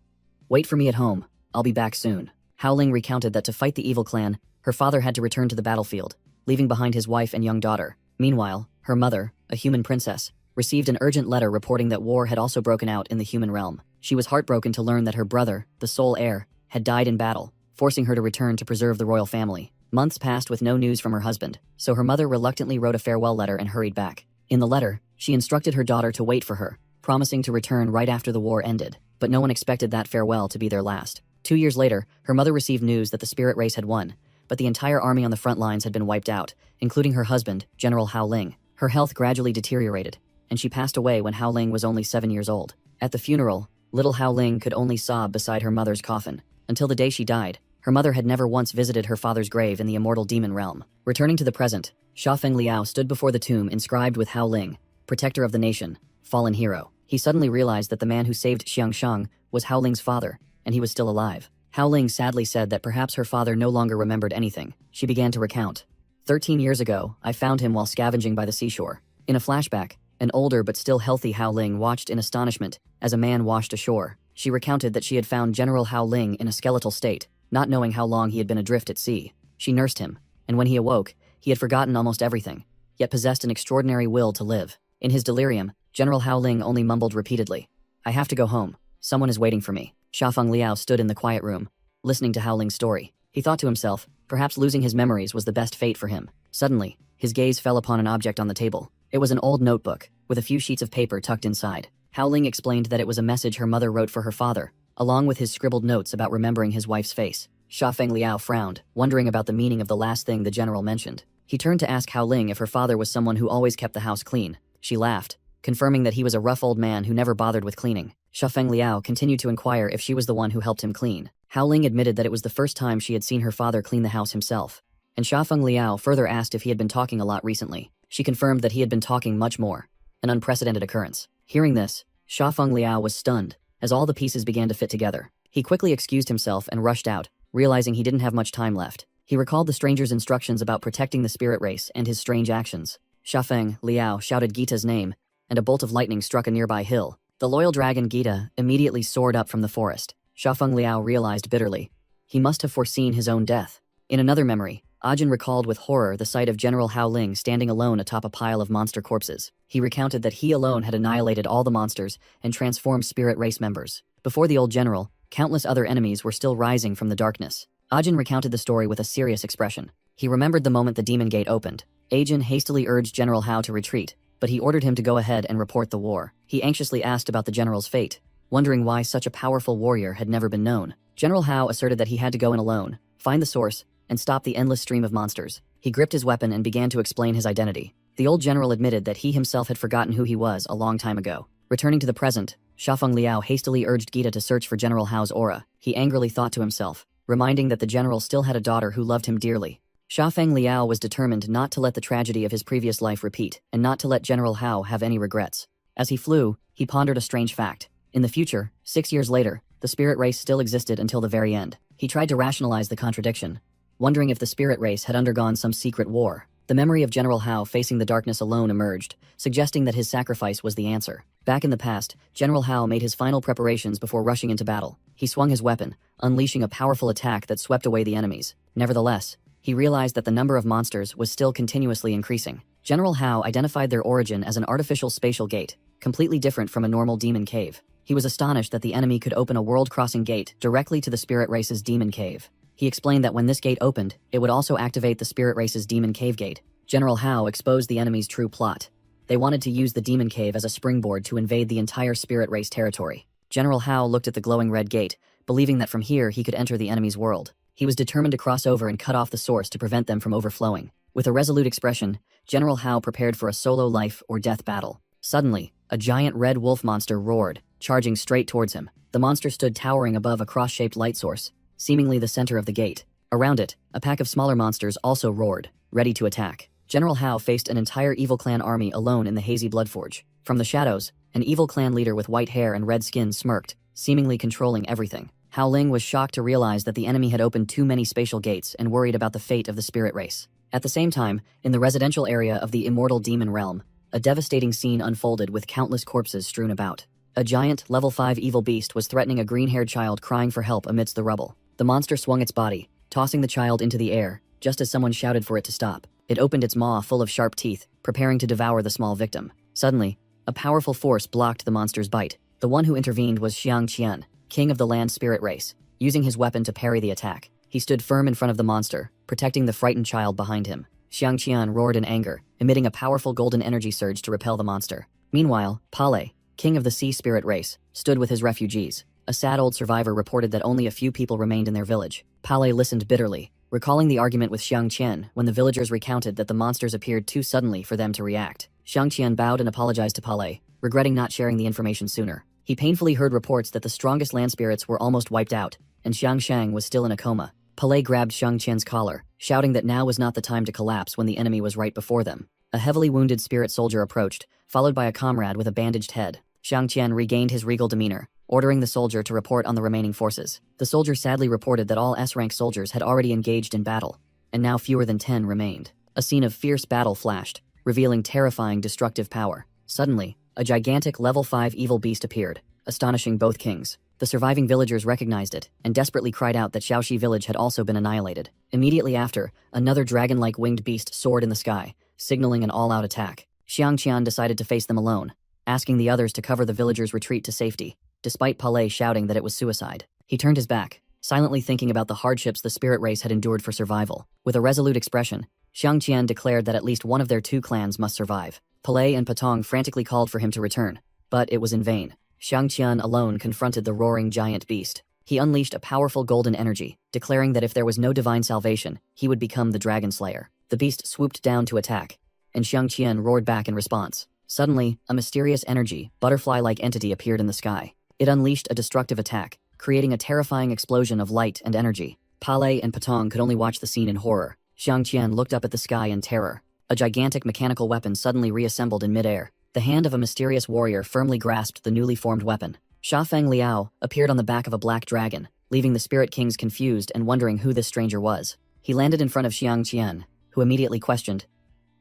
"Wait for me at home, I'll be back soon." Hao Ling recounted that to fight the evil clan, her father had to return to the battlefield, leaving behind his wife and young daughter. Meanwhile, her mother, a human princess, received an urgent letter reporting that war had also broken out in the human realm. She was heartbroken to learn that her brother, the sole heir, had died in battle, forcing her to return to preserve the royal family. Months passed with no news from her husband, so her mother reluctantly wrote a farewell letter and hurried back. In the letter, she instructed her daughter to wait for her, promising to return right after the war ended, but no one expected that farewell to be their last. 2 years later, her mother received news that the spirit race had won, but the entire army on the front lines had been wiped out, including her husband, General Hao Ling. Her health gradually deteriorated, and she passed away when Hao Ling was only 7 years old. At the funeral, little Hao Ling could only sob beside her mother's coffin. Until the day she died, her mother had never once visited her father's grave in the immortal demon realm. Returning to the present, Sha Feng Liao stood before the tomb inscribed with Hao Ling, protector of the nation, fallen hero. He suddenly realized that the man who saved Xiangshang was Hao Ling's father, and he was still alive. Hao Ling sadly said that perhaps her father no longer remembered anything. She began to recount. 13 years ago, I found him while scavenging by the seashore. In a flashback, an older but still healthy Hao Ling watched in astonishment as a man washed ashore. She recounted that she had found General Hao Ling in a skeletal state, not knowing how long he had been adrift at sea. She nursed him, and when he awoke, he had forgotten almost everything, yet possessed an extraordinary will to live. In his delirium, General Hao Ling only mumbled repeatedly, I have to go home. Someone is waiting for me. Sha Feng Liao stood in the quiet room, listening to Hao Ling's story. He thought to himself, perhaps losing his memories was the best fate for him. Suddenly, his gaze fell upon an object on the table. It was an old notebook, with a few sheets of paper tucked inside. Hao Ling explained that it was a message her mother wrote for her father, along with his scribbled notes about remembering his wife's face. Sha Feng Liao frowned, wondering about the meaning of the last thing the general mentioned. He turned to ask Hao Ling if her father was someone who always kept the house clean. She laughed, confirming that he was a rough old man who never bothered with cleaning. Sha Feng Liao continued to inquire if she was the one who helped him clean. Hao Ling admitted that it was the first time she had seen her father clean the house himself. And Sha Feng Liao further asked if he had been talking a lot recently. She confirmed that he had been talking much more. An unprecedented occurrence. Hearing this, Sha Feng Liao was stunned, as all the pieces began to fit together. He quickly excused himself and rushed out, realizing he didn't have much time left. He recalled the stranger's instructions about protecting the spirit race and his strange actions. Sha Feng Liao shouted Gita's name, and a bolt of lightning struck a nearby hill. The loyal dragon Gita immediately soared up from the forest. Sha Feng Liao realized bitterly. He must have foreseen his own death. In another memory, Ajin recalled with horror the sight of General Hao Ling standing alone atop a pile of monster corpses. He recounted that he alone had annihilated all the monsters and transformed spirit race members. Before the old general, countless other enemies were still rising from the darkness. Ajin recounted the story with a serious expression. He remembered the moment the demon gate opened. Ajin hastily urged General Hao to retreat, but he ordered him to go ahead and report the war. He anxiously asked about the general's fate, wondering why such a powerful warrior had never been known. General Hao asserted that he had to go in alone, find the source, and stop the endless stream of monsters. He gripped his weapon and began to explain his identity. The old general admitted that he himself had forgotten who he was a long time ago. Returning to the present, Sha Feng Liao hastily urged Gita to search for General Hao's aura. He angrily thought to himself, reminding that the general still had a daughter who loved him dearly. Sha Feng Liao was determined not to let the tragedy of his previous life repeat, and not to let General Hao have any regrets. As he flew, he pondered a strange fact. In the future, 6 years later, the spirit race still existed until the very end. He tried to rationalize the contradiction, wondering if the spirit race had undergone some secret war. The memory of General Hao facing the darkness alone emerged, suggesting that his sacrifice was the answer. Back in the past, General Hao made his final preparations before rushing into battle. He swung his weapon, unleashing a powerful attack that swept away the enemies. Nevertheless, he realized that the number of monsters was still continuously increasing. General Hao identified their origin as an artificial spatial gate, completely different from a normal demon cave. He was astonished that the enemy could open a world-crossing gate directly to the spirit race's demon cave. He explained that when this gate opened, it would also activate the spirit race's demon cave gate. General Hao exposed the enemy's true plot. They wanted to use the demon cave as a springboard to invade the entire spirit race territory. General Hao looked at the glowing red gate, believing that from here he could enter the enemy's world. He was determined to cross over and cut off the source to prevent them from overflowing. With a resolute expression, General Hao prepared for a solo life or death battle. Suddenly, a giant red wolf monster roared, charging straight towards him. The monster stood towering above a cross-shaped light source, seemingly the center of the gate. Around it, a pack of smaller monsters also roared, ready to attack. General Hao faced an entire evil clan army alone in the hazy Bloodforge. From the shadows, an evil clan leader with white hair and red skin smirked, seemingly controlling everything. Hao Ling was shocked to realize that the enemy had opened too many spatial gates and worried about the fate of the spirit race. At the same time, in the residential area of the immortal demon realm, a devastating scene unfolded with countless corpses strewn about. A giant, level 5 evil beast was threatening a green-haired child crying for help amidst the rubble. The monster swung its body, tossing the child into the air, just as someone shouted for it to stop. It opened its maw full of sharp teeth, preparing to devour the small victim. Suddenly, a powerful force blocked the monster's bite. The one who intervened was Xiang Qian, king of the land spirit race. Using his weapon to parry the attack, he stood firm in front of the monster, protecting the frightened child behind him. Xiang Qian roared in anger, emitting a powerful golden energy surge to repel the monster. Meanwhile, Pale, king of the sea spirit race, stood with his refugees. A sad old survivor reported that only a few people remained in their village. Pale listened bitterly, recalling the argument with Xiang Qian when the villagers recounted that the monsters appeared too suddenly for them to react. Xiang Qian bowed and apologized to Palais, regretting not sharing the information sooner. He painfully heard reports that the strongest land spirits were almost wiped out, and Xiang Shang was still in a coma. Palais grabbed Xiang Qian's collar, shouting that now was not the time to collapse when the enemy was right before them. A heavily wounded spirit soldier approached, followed by a comrade with a bandaged head. Xiang Qian regained his regal demeanor, ordering the soldier to report on the remaining forces. The soldier sadly reported that all S-rank soldiers had already engaged in battle, and now fewer than 10 remained. A scene of fierce battle flashed, revealing terrifying destructive power. Suddenly, a gigantic level 5 evil beast appeared, astonishing both kings. The surviving villagers recognized it, and desperately cried out that Xiaoxi village had also been annihilated. Immediately after, another dragon-like winged beast soared in the sky, signaling an all-out attack. Xiang Qian decided to face them alone, asking the others to cover the villagers' retreat to safety, despite Palais shouting that it was suicide. He turned his back, silently thinking about the hardships the spirit race had endured for survival. With a resolute expression, Xiang Qian declared that at least one of their 2 clans must survive. Palais and Patong frantically called for him to return, but it was in vain. Xiang Qian alone confronted the roaring giant beast. He unleashed a powerful golden energy, declaring that if there was no divine salvation, he would become the Dragon Slayer. The beast swooped down to attack, and Xiang Qian roared back in response. Suddenly, a mysterious energy, butterfly-like entity appeared in the sky. It unleashed a destructive attack, creating a terrifying explosion of light and energy. Palais and Patong could only watch the scene in horror. Xiang Qian looked up at the sky in terror. A gigantic mechanical weapon suddenly reassembled in midair. The hand of a mysterious warrior firmly grasped the newly formed weapon. Sha Feng Liao appeared on the back of a black dragon, leaving the spirit kings confused and wondering who this stranger was. He landed in front of Xiang Qian, who immediately questioned,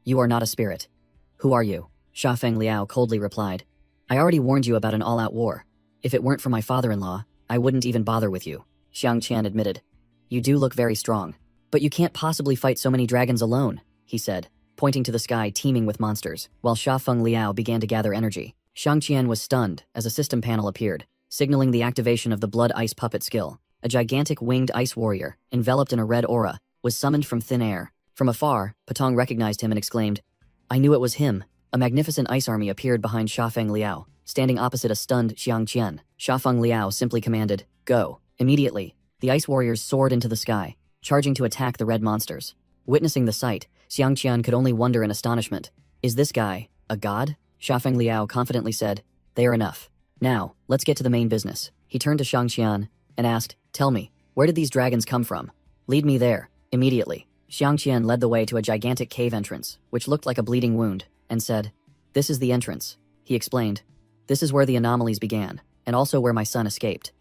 "You are not a spirit. Who are you?" Sha Feng Liao coldly replied, "I already warned you about an all-out war. If it weren't for my father-in-law, I wouldn't even bother with you." Xiang Qian admitted, "You do look very strong. But you can't possibly fight so many dragons alone," he said, pointing to the sky teeming with monsters, while Sha Feng Liao began to gather energy. Xiang Qian was stunned as a system panel appeared, signaling the activation of the Blood Ice Puppet skill. A gigantic winged ice warrior, enveloped in a red aura, was summoned from thin air. From afar, Patong recognized him and exclaimed, "I knew it was him." A magnificent ice army appeared behind Sha Feng Liao, standing opposite a stunned Xiang Qian. Sha Feng Liao simply commanded, "Go." Immediately, the ice warriors soared into the sky, charging to attack the red monsters. Witnessing the sight, Xiang Qian could only wonder in astonishment. "Is this guy a god?" Sha Feng Liao confidently said, "They are enough. Now, let's get to the main business." He turned to Xiang Qian and asked, "Tell me, where did these dragons come from? Lead me there, immediately." Xiang Qian led the way to a gigantic cave entrance, which looked like a bleeding wound, and said, "This is the entrance." He explained, "This is where the anomalies began, and also where my son escaped.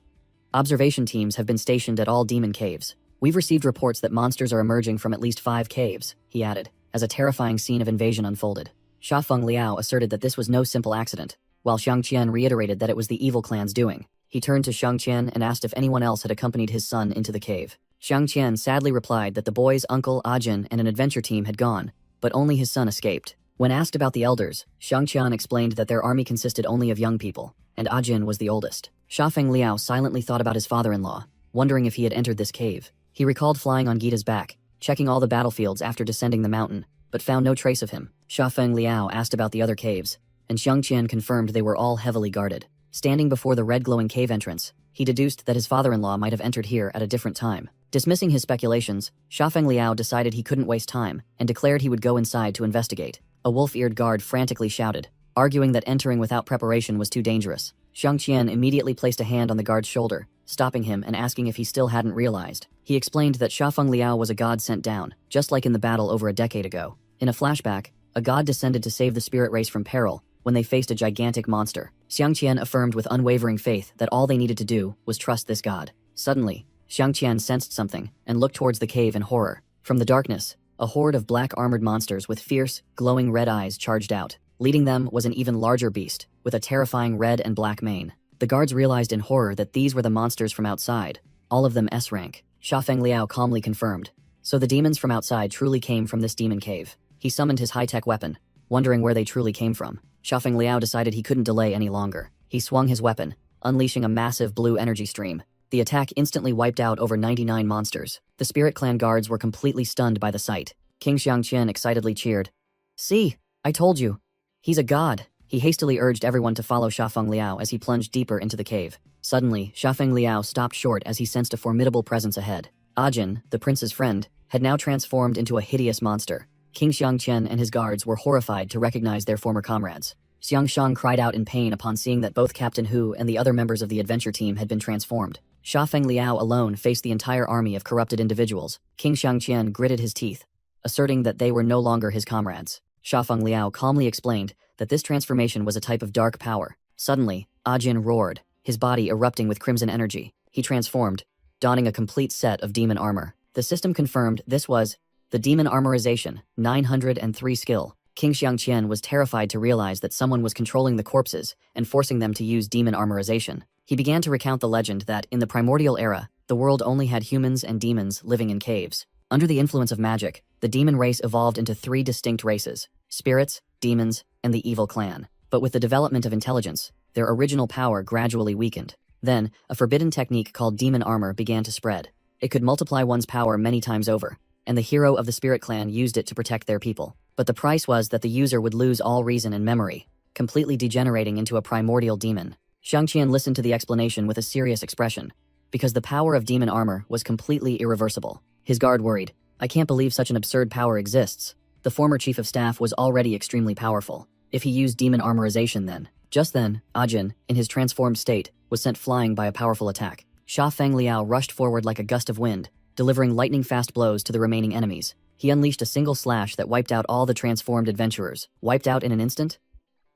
Observation teams have been stationed at all demon caves. We've received reports that monsters are emerging from at least 5 caves," he added, as a terrifying scene of invasion unfolded. Sha Feng Liao asserted that this was no simple accident, while Xiang Qian reiterated that it was the evil clan's doing. He turned to Xiang Qian and asked if anyone else had accompanied his son into the cave. Xiang Qian sadly replied that the boy's uncle Ajin and an adventure team had gone, but only his son escaped. When asked about the elders, Xiang Qian explained that their army consisted only of young people, and Ajin was the oldest. Sha Feng Liao silently thought about his father-in-law, wondering if he had entered this cave. He recalled flying on Gita's back, checking all the battlefields after descending the mountain, but found no trace of him. Sha Feng Liao asked about the other caves, and Xiang Qian confirmed they were all heavily guarded. Standing before the red glowing cave entrance, he deduced that his father-in-law might have entered here at a different time. Dismissing his speculations, Sha Feng Liao decided he couldn't waste time and declared he would go inside to investigate. A wolf-eared guard frantically shouted, arguing that entering without preparation was too dangerous. Xiang Qian immediately placed a hand on the guard's shoulder, stopping him and asking if he still hadn't realized. He explained that Sha Feng Liao was a god sent down, just like in the battle over a decade ago. In a flashback, a god descended to save the spirit race from peril when they faced a gigantic monster. Xiang Qian affirmed with unwavering faith that all they needed to do was trust this god. Suddenly, Xiang Qian sensed something and looked towards the cave in horror. From the darkness, a horde of black armored monsters with fierce, glowing red eyes charged out. Leading them was an even larger beast, with a terrifying red and black mane. The guards realized in horror that these were the monsters from outside, all of them S-rank. Sha Feng Liao calmly confirmed. So the demons from outside truly came from this demon cave. He summoned his high-tech weapon, wondering where they truly came from. Sha Feng Liao decided he couldn't delay any longer. He swung his weapon, unleashing a massive blue energy stream. The attack instantly wiped out over 99 monsters. The Spirit Clan guards were completely stunned by the sight. King Xiang Qian excitedly cheered. "See, I told you. He's a god." He hastily urged everyone to follow Sha Feng Liao as he plunged deeper into the cave. Suddenly, Sha Feng Liao stopped short as he sensed a formidable presence ahead. Ajin, the prince's friend, had now transformed into a hideous monster. King Xiangqian and his guards were horrified to recognize their former comrades. Xiangshang cried out in pain upon seeing that both Captain Hu and the other members of the adventure team had been transformed. Sha Feng Liao alone faced the entire army of corrupted individuals. King Xiangqian gritted his teeth, asserting that they were no longer his comrades. Sha Feng Liao calmly explained that this transformation was a type of dark power. Suddenly, Ajin roared, his body erupting with crimson energy. He transformed, donning a complete set of demon armor. The system confirmed this was the demon armorization, 903 skill. King Xiangqian was terrified to realize that someone was controlling the corpses and forcing them to use demon armorization. He began to recount the legend that, in the primordial era, the world only had humans and demons living in caves. Under the influence of magic, the demon race evolved into 3 distinct races: spirits, demons, and the evil clan. But with the development of intelligence, their original power gradually weakened. Then, a forbidden technique called demon armor began to spread. It could multiply one's power many times over, and the hero of the spirit clan used it to protect their people. But the price was that the user would lose all reason and memory, completely degenerating into a primordial demon. Xiangqian listened to the explanation with a serious expression, because the power of demon armor was completely irreversible. His guard worried, "I can't believe such an absurd power exists." The former chief of staff was already extremely powerful. If he used demon armorization then. Just then, Ajin, in his transformed state, was sent flying by a powerful attack. Sha Feng Liao rushed forward like a gust of wind, delivering lightning-fast blows to the remaining enemies. He unleashed a single slash that wiped out all the transformed adventurers. Wiped out in an instant?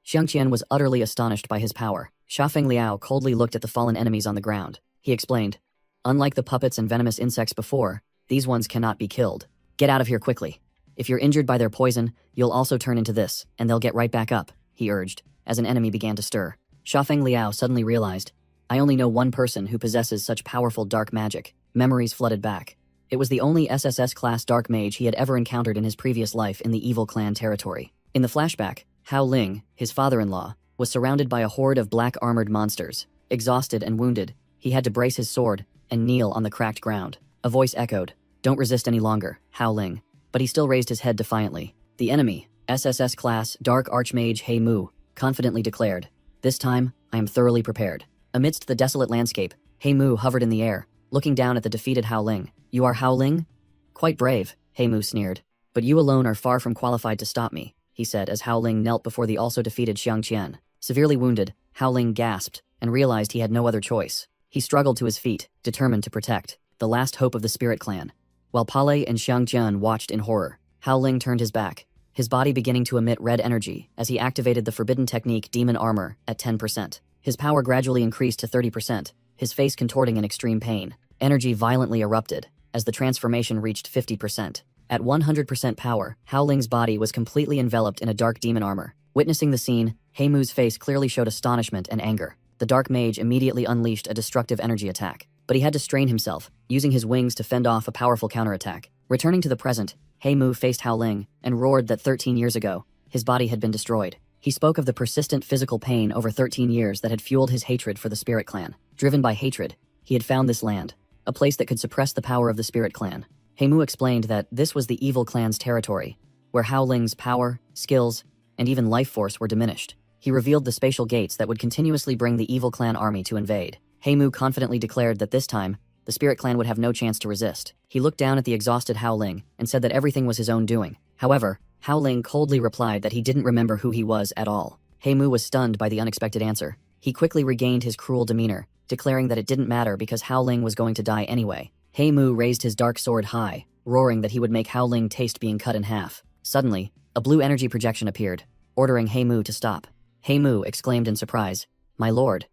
Xiangqian was utterly astonished by his power. Sha Feng Liao coldly looked at the fallen enemies on the ground. He explained, "Unlike the puppets and venomous insects before, these ones cannot be killed. Get out of here quickly. If you're injured by their poison, you'll also turn into this, and they'll get right back up," he urged, as an enemy began to stir. Sha Feng Liao suddenly realized, "I only know one person who possesses such powerful dark magic." Memories flooded back. It was the only SSS-class dark mage he had ever encountered in his previous life in the evil clan territory. In the flashback, Hao Ling, his father-in-law, was surrounded by a horde of black armored monsters. Exhausted and wounded, he had to brace his sword and kneel on the cracked ground. A voice echoed, "Don't resist any longer, Hao Ling." But he still raised his head defiantly. The enemy, SSS-class Dark Archmage He Mu, confidently declared, "This time, I am thoroughly prepared." Amidst the desolate landscape, He Mu hovered in the air, looking down at the defeated Hao Ling. "You are Hao Ling? Quite brave," He Mu sneered. "But you alone are far from qualified to stop me," he said as Hao Ling knelt before the also defeated Xiangqian. Severely wounded, Hao Ling gasped and realized he had no other choice. He struggled to his feet, determined to protect the last hope of the spirit clan. While Pale and Xiangqian watched in horror, Hao Ling turned his back, his body beginning to emit red energy as he activated the forbidden technique Demon Armor at 10%. His power gradually increased to 30%, his face contorting in extreme pain. Energy violently erupted as the transformation reached 50%. At 100% power, Hao Ling's body was completely enveloped in a dark demon armor. Witnessing the scene, He Mu's face clearly showed astonishment and anger. The dark mage immediately unleashed a destructive energy attack, but he had to strain himself, using his wings to fend off a powerful counterattack. Returning to the present, He Mu faced Hao Ling and roared that 13 years ago, his body had been destroyed. He spoke of the persistent physical pain over 13 years that had fueled his hatred for the Spirit Clan. Driven by hatred, he had found this land, a place that could suppress the power of the Spirit Clan. He Mu explained that this was the evil clan's territory, where Hao Ling's power, skills, and even life force were diminished. He revealed the spatial gates that would continuously bring the evil clan army to invade. He Mu confidently declared that this time, the Spirit Clan would have no chance to resist. He looked down at the exhausted Hao Ling and said that everything was his own doing. However, Hao Ling coldly replied that he didn't remember who he was at all. He Mu was stunned by the unexpected answer. He quickly regained his cruel demeanor, declaring that it didn't matter because Hao Ling was going to die anyway. He Mu raised his dark sword high, roaring that he would make Hao Ling taste being cut in half. Suddenly, a blue energy projection appeared, ordering He Mu to stop. He Mu exclaimed in surprise, "My lord."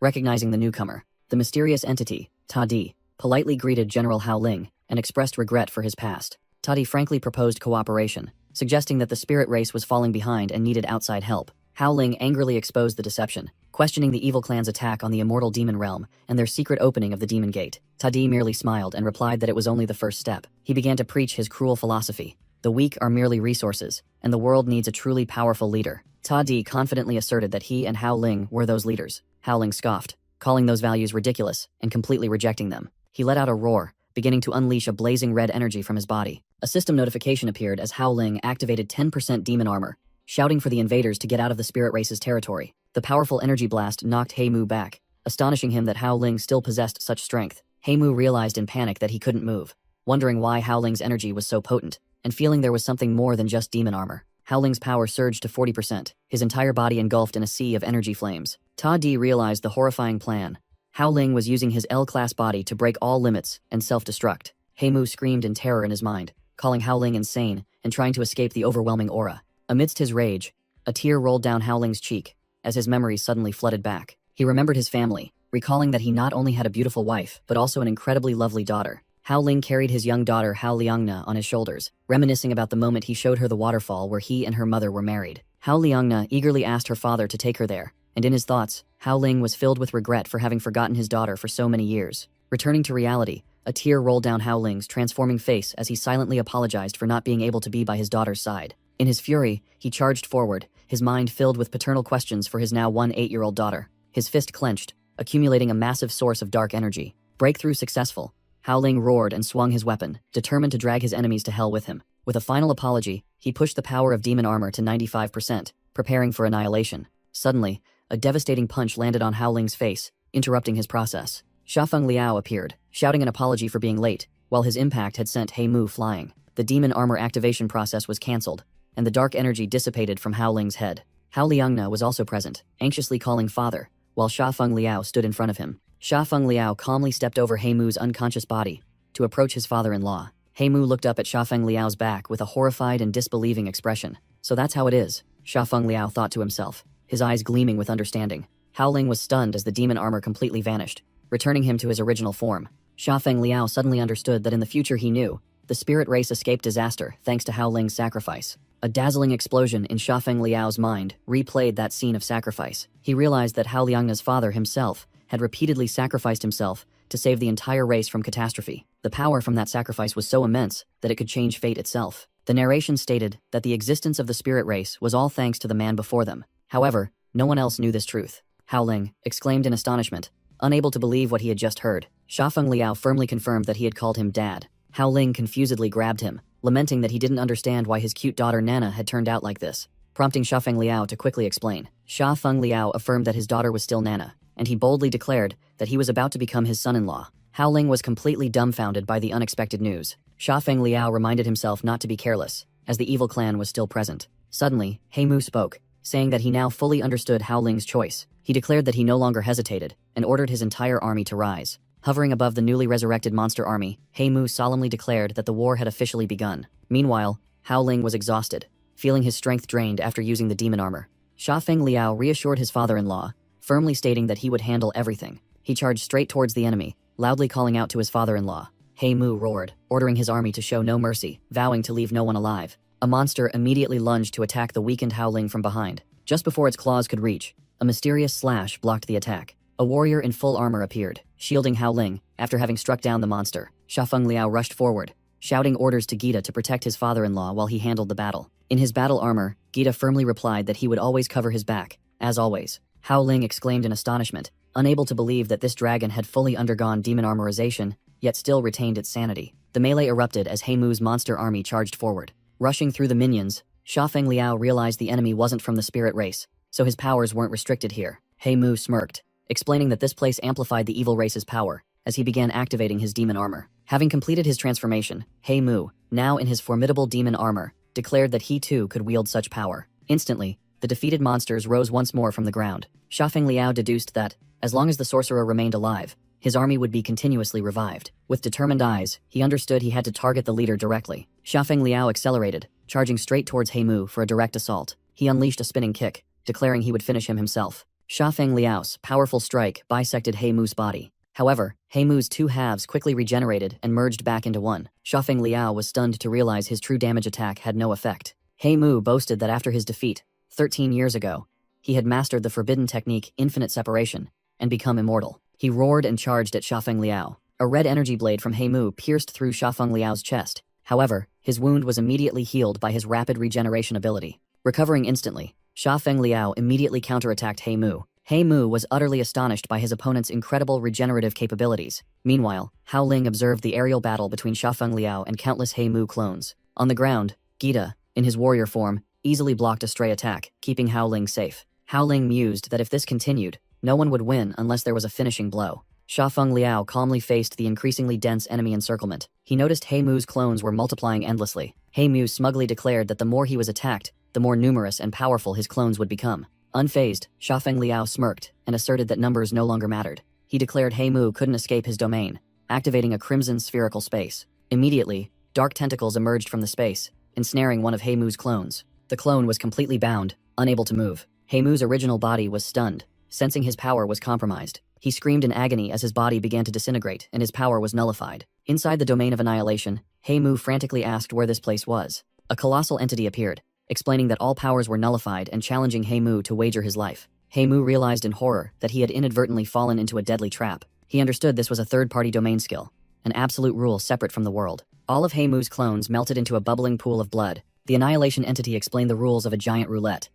Recognizing the newcomer, the mysterious entity, Tadi, politely greeted General Hao Ling and expressed regret for his past. Tadi frankly proposed cooperation, suggesting that the spirit race was falling behind and needed outside help. Hao Ling angrily exposed the deception, questioning the evil clan's attack on the immortal demon realm and their secret opening of the demon gate. Tadi merely smiled and replied that it was only the first step. He began to preach his cruel philosophy. The weak are merely resources, and the world needs a truly powerful leader. Tadi confidently asserted that he and Hao Ling were those leaders. Hao Ling scoffed, calling those values ridiculous and completely rejecting them. He let out a roar, beginning to unleash a blazing red energy from his body. A system notification appeared as Hao Ling activated 10% demon armor, shouting for the invaders to get out of the spirit race's territory. The powerful energy blast knocked He Mu back, astonishing him that Hao Ling still possessed such strength. Mu realized in panic that he couldn't move, wondering why Howling's energy was so potent, and feeling there was something more than just demon armor. Howling's power surged to 40%, his entire body engulfed in a sea of energy flames. Ta Di realized the horrifying plan. Howling was using his L-class body to break all limits and self-destruct. Mu screamed in terror in his mind, calling Howling insane and trying to escape the overwhelming aura. Amidst his rage, a tear rolled down Howling's cheek as his memories suddenly flooded back. He remembered his family, recalling that he not only had a beautiful wife, but also an incredibly lovely daughter. Howling carried his young daughter Hao Liangna on his shoulders, reminiscing about the moment he showed her the waterfall where he and her mother were married. Hao Liangna eagerly asked her father to take her there, and in his thoughts, Howling was filled with regret for having forgotten his daughter for so many years. Returning to reality, a tear rolled down Howling's transforming face as he silently apologized for not being able to be by his daughter's side. In his fury, he charged forward, his mind filled with paternal questions for his now 8-year-old daughter. His fist clenched, accumulating a massive source of dark energy. Breakthrough successful. Howling roared and swung his weapon, determined to drag his enemies to hell with him. With a final apology, he pushed the power of demon armor to 95%, preparing for annihilation. Suddenly, a devastating punch landed on Howling's face, interrupting his process. Shafeng Liao appeared, shouting an apology for being late, while his impact had sent Mu flying. The demon armor activation process was cancelled, and the dark energy dissipated from Howling's head. Hao Liangna was also present, anxiously calling father, while Shafeng Liao stood in front of him. Shafeng Liao calmly stepped over Mu's unconscious body to approach his father-in-law. Mu looked up at Shafeng Liao's back with a horrified and disbelieving expression. So that's how it is, Shafeng Liao thought to himself, his eyes gleaming with understanding. Howling was stunned as the demon armor completely vanished, returning him to his original form. Shafeng Liao suddenly understood that in the future he knew, the spirit race escaped disaster thanks to Howling's sacrifice. A dazzling explosion in Shafeng Liao's mind replayed that scene of sacrifice. He realized that Hao Liangna's father himself had repeatedly sacrificed himself to save the entire race from catastrophe. The power from that sacrifice was so immense that it could change fate itself. The narration stated that the existence of the spirit race was all thanks to the man before them. However, no one else knew this truth. Howling exclaimed in astonishment, unable to believe what he had just heard. Shafeng Liao firmly confirmed that he had called him dad. Howling confusedly grabbed him, lamenting that he didn't understand why his cute daughter Nana had turned out like this, prompting Shafeng Liao to quickly explain. Shafeng Liao affirmed that his daughter was still Nana, and he boldly declared that he was about to become his son-in-law. Howling was completely dumbfounded by the unexpected news. Shafeng Liao reminded himself not to be careless, as the evil clan was still present. Suddenly, Mu spoke, saying that he now fully understood Howling's choice. He declared that he no longer hesitated, and ordered his entire army to rise. Hovering above the newly resurrected monster army, Mu solemnly declared that the war had officially begun. Meanwhile, Howling was exhausted, feeling his strength drained after using the demon armor. Shafeng Liao reassured his father-in-law, firmly stating that he would handle everything. He charged straight towards the enemy, loudly calling out to his father-in-law. Mu roared, ordering his army to show no mercy, vowing to leave no one alive. A monster immediately lunged to attack the weakened Howling from behind. Just before its claws could reach, a mysterious slash blocked the attack. A warrior in full armor appeared, shielding Howling after having struck down the monster. Shafeng Liao rushed forward, shouting orders to Gita to protect his father-in-law while he handled the battle. In his battle armor, Gita firmly replied that he would always cover his back, as always. Howling exclaimed in astonishment, unable to believe that this dragon had fully undergone demon armorization, yet still retained its sanity. The melee erupted as Mu's monster army charged forward. Rushing through the minions, Shafeng Liao realized the enemy wasn't from the spirit race, so his powers weren't restricted here. Mu smirked, explaining that this place amplified the evil race's power, as he began activating his demon armor. Having completed his transformation, Mu, now in his formidable demon armor, declared that he too could wield such power. Instantly, the defeated monsters rose once more from the ground. Shafeng Liao deduced that, as long as the sorcerer remained alive, his army would be continuously revived. With determined eyes, he understood he had to target the leader directly. Shafeng Liao accelerated, charging straight towards Mu for a direct assault. He unleashed a spinning kick, declaring he would finish him himself. Shafeng Liao's powerful strike bisected Mu's body. However, Mu's two halves quickly regenerated and merged back into one. Shafeng Liao was stunned to realize his true damage attack had no effect. Mu boasted that after his defeat, 13 years ago, he had mastered the forbidden technique Infinite Separation and become immortal. He roared and charged at Shafeng Liao. A red energy blade from Mu pierced through Shafeng Liao's chest. However, his wound was immediately healed by his rapid regeneration ability. Recovering instantly, Shafeng Liao immediately counterattacked Mu. Mu was utterly astonished by his opponent's incredible regenerative capabilities. Meanwhile, Howling observed the aerial battle between Shafeng Liao and countless Mu clones. On the ground, Gita, in his warrior form, easily blocked a stray attack, keeping Howling safe. Howling mused that if this continued, no one would win unless there was a finishing blow. Sha Feng Liao calmly faced the increasingly dense enemy encirclement. He noticed He Mu's clones were multiplying endlessly. He Mu smugly declared that the more he was attacked, the more numerous and powerful his clones would become. Unfazed, Sha Feng Liao smirked and asserted that numbers no longer mattered. He declared He Mu couldn't escape his domain, activating a crimson spherical space. Immediately, dark tentacles emerged from the space, ensnaring one of He Mu's clones. The clone was completely bound, unable to move. He Mu's original body was stunned, sensing his power was compromised. He screamed in agony as his body began to disintegrate and his power was nullified. Inside the domain of annihilation, He Mu frantically asked where this place was. A colossal entity appeared, explaining that all powers were nullified and challenging He Mu to wager his life. He Mu realized in horror that he had inadvertently fallen into a deadly trap. He understood this was a third-party domain skill, an absolute rule separate from the world. All of He Mu's clones melted into a bubbling pool of blood. The annihilation entity explained the rules of a giant roulette.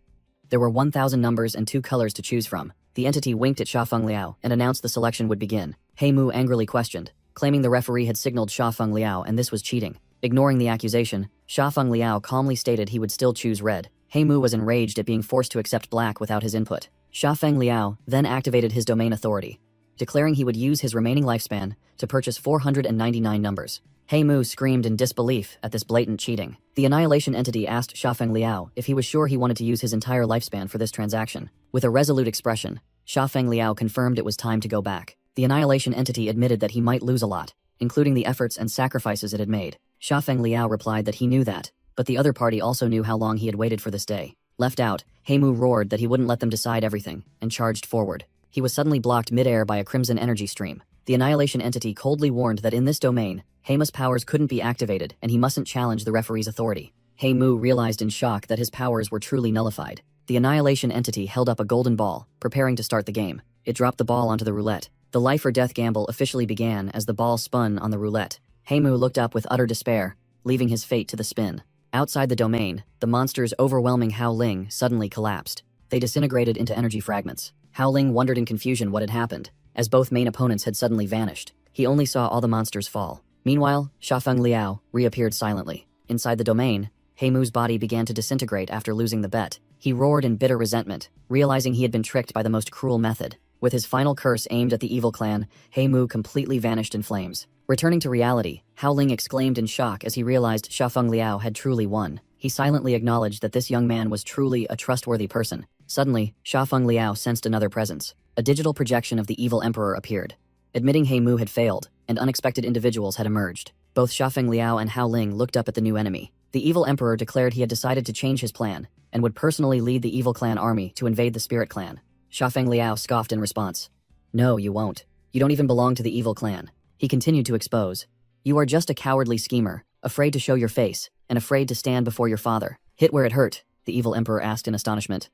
There were 1,000 numbers and 2 colors to choose from. The entity winked at Sha Feng Liao and announced the selection would begin. He Mu angrily questioned, claiming the referee had signaled Sha Feng Liao and this was cheating. Ignoring the accusation, Sha Feng Liao calmly stated he would still choose red. He Mu was enraged at being forced to accept black without his input. Sha Feng Liao then activated his domain authority, declaring he would use his remaining lifespan to purchase 499 numbers. He Mu screamed in disbelief at this blatant cheating. The annihilation entity asked Sha Feng Liao if he was sure he wanted to use his entire lifespan for this transaction. With a resolute expression, Sha Feng Liao confirmed it was time to go back. The annihilation entity admitted that he might lose a lot, including the efforts and sacrifices it had made. Sha Feng Liao replied that he knew that, but the other party also knew how long he had waited for this day. Left out, He Mu roared that he wouldn't let them decide everything, and charged forward. He was suddenly blocked mid-air by a crimson energy stream. The annihilation entity coldly warned that in this domain, He Mu's powers couldn't be activated and he mustn't challenge the referee's authority. He Mu realized in shock that his powers were truly nullified. The annihilation entity held up a golden ball, preparing to start the game. It dropped the ball onto the roulette. The life or death gamble officially began as the ball spun on the roulette. He Mu looked up with utter despair, leaving his fate to the spin. Outside the domain, the monster's overwhelming Howling suddenly collapsed. They disintegrated into energy fragments. Howling wondered in confusion what had happened, as both main opponents had suddenly vanished. He only saw all the monsters fall. Meanwhile, Sha Feng Liao reappeared silently. Inside the domain, He Mu's body began to disintegrate after losing the bet. He roared in bitter resentment, realizing he had been tricked by the most cruel method. With his final curse aimed at the evil clan, He Mu completely vanished in flames. Returning to reality, Howling exclaimed in shock as he realized Sha Feng Liao had truly won. He silently acknowledged that this young man was truly a trustworthy person. Suddenly, Sha Feng Liao sensed another presence. A digital projection of the evil emperor appeared, admitting He Mu had failed, and unexpected individuals had emerged. Both Sha Feng Liao and Howling looked up at the new enemy. The evil emperor declared he had decided to change his plan, and would personally lead the evil clan army to invade the spirit clan. Sha Feng Liao scoffed in response. "No, you won't. You don't even belong to the evil clan." He continued to expose. "You are just a cowardly schemer, afraid to show your face, and afraid to stand before your father." "Hit where it hurt?" the evil emperor asked in astonishment.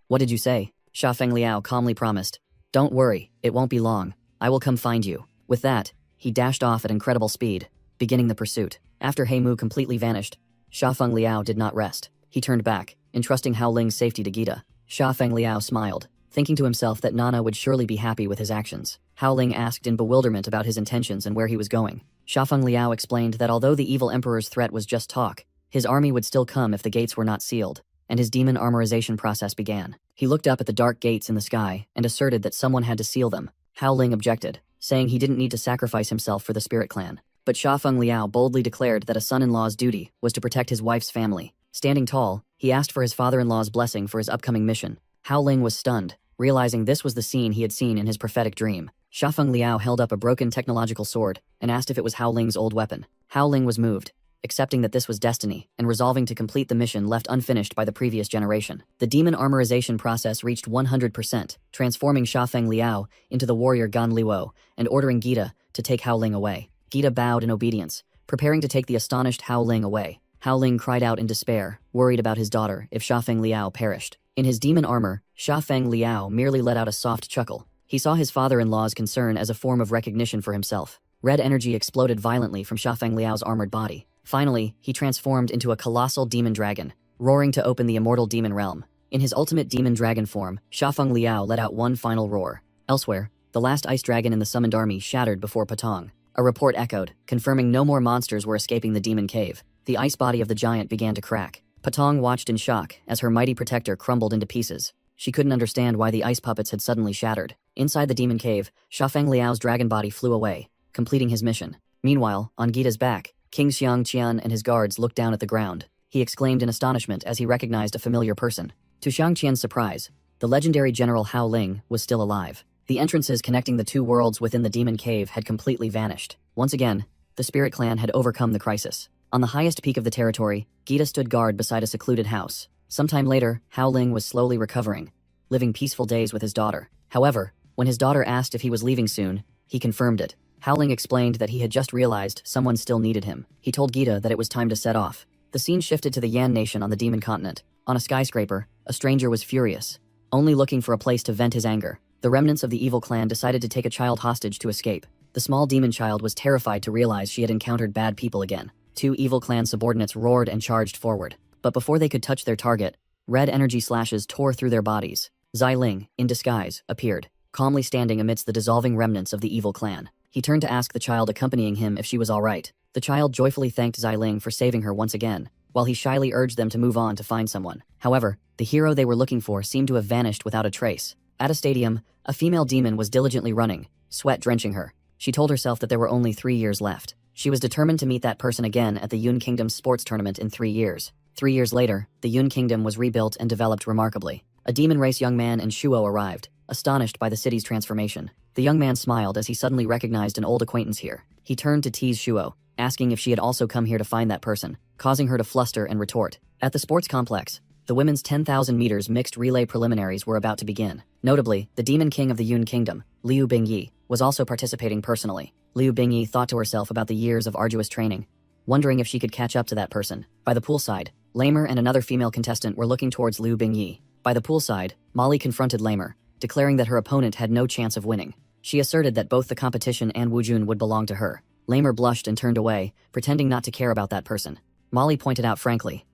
"What did you say?" Sha Feng Liao calmly promised. "Don't worry, it won't be long. I will come find you." With that, he dashed off at incredible speed, beginning the pursuit. After He Mu completely vanished, Sha Feng Liao did not rest. He turned back, entrusting Howling's safety to Gita. Sha Feng Liao smiled, thinking to himself that Nana would surely be happy with his actions. Howling asked in bewilderment about his intentions and where he was going. Sha Feng Liao explained that although the evil emperor's threat was just talk, his army would still come if the gates were not sealed, and his demon armorization process began. He looked up at the dark gates in the sky and asserted that someone had to seal them. Howling objected, saying he didn't need to sacrifice himself for the spirit clan. But Sha Feng Liao boldly declared that a son-in-law's duty was to protect his wife's family. Standing tall, he asked for his father-in-law's blessing for his upcoming mission. Howling was stunned, realizing this was the scene he had seen in his prophetic dream. Sha Feng Liao held up a broken technological sword and asked if it was Howling's old weapon. Howling was moved, accepting that this was destiny and resolving to complete the mission left unfinished by the previous generation. The demon armorization process reached 100%, transforming Sha Feng Liao into the warrior Gan Liwo and ordering Gita to take Howling away. Gita bowed in obedience, preparing to take the astonished Howling away. Howling cried out in despair, worried about his daughter if Sha Feng Liao perished. In his demon armor, Sha Feng Liao merely let out a soft chuckle. He saw his father-in-law's concern as a form of recognition for himself. Red energy exploded violently from Sha Feng Liao's armored body. Finally, he transformed into a colossal demon dragon, roaring to open the immortal demon realm. In his ultimate demon dragon form, Sha Feng Liao let out one final roar. Elsewhere, the last ice dragon in the summoned army shattered before Patong. A report echoed, confirming no more monsters were escaping the demon cave. The ice body of the giant began to crack. Patong watched in shock as her mighty protector crumbled into pieces. She couldn't understand why the ice puppets had suddenly shattered. Inside the demon cave, Shafeng Liao's dragon body flew away, completing his mission. Meanwhile, on Gita's back, King Xiang Qian and his guards looked down at the ground. He exclaimed in astonishment as he recognized a familiar person. To Xiang Qian's surprise, the legendary General Hao Ling was still alive. The entrances connecting the two worlds within the demon cave had completely vanished. Once again, the Spirit Clan had overcome the crisis. On the highest peak of the territory, Gita stood guard beside a secluded house. Sometime later, Hao Ling was slowly recovering, living peaceful days with his daughter. However, when his daughter asked if he was leaving soon, he confirmed it. Hao Ling explained that he had just realized someone still needed him. He told Gita that it was time to set off. The scene shifted to the Yan nation on the demon continent. On a skyscraper, a stranger was furious, only looking for a place to vent his anger. The remnants of the evil clan decided to take a child hostage to escape. The small demon child was terrified to realize she had encountered bad people again. Two evil clan subordinates roared and charged forward. But before they could touch their target, red energy slashes tore through their bodies. Zai Ling, in disguise, appeared, calmly standing amidst the dissolving remnants of the evil clan. He turned to ask the child accompanying him if she was all right. The child joyfully thanked Zai Ling for saving her once again, while he shyly urged them to move on to find someone. However, the hero they were looking for seemed to have vanished without a trace. At a stadium, a female demon was diligently running, sweat drenching her. She told herself that there were only 3 years left. She was determined to meet that person again at the Yun Kingdom's sports tournament in 3 years. 3 years later, the Yun Kingdom was rebuilt and developed remarkably. A demon race young man and Shuo arrived, astonished by the city's transformation. The young man smiled as he suddenly recognized an old acquaintance here. He turned to tease Shuo, asking if she had also come here to find that person, causing her to fluster and retort. At the sports complex, the women's 10,000 meters mixed relay preliminaries were about to begin. Notably, the demon king of the Yun Kingdom, Liu Bingyi, was also participating personally. Liu Bingyi thought to herself about the years of arduous training, wondering if she could catch up to that person. By the poolside, Lamer and another female contestant were looking towards Liu Bingyi. By the poolside, Molly confronted Lamer, declaring that her opponent had no chance of winning. She asserted that both the competition and Wujun would belong to her. Lamer blushed and turned away, pretending not to care about that person. Molly pointed out frankly,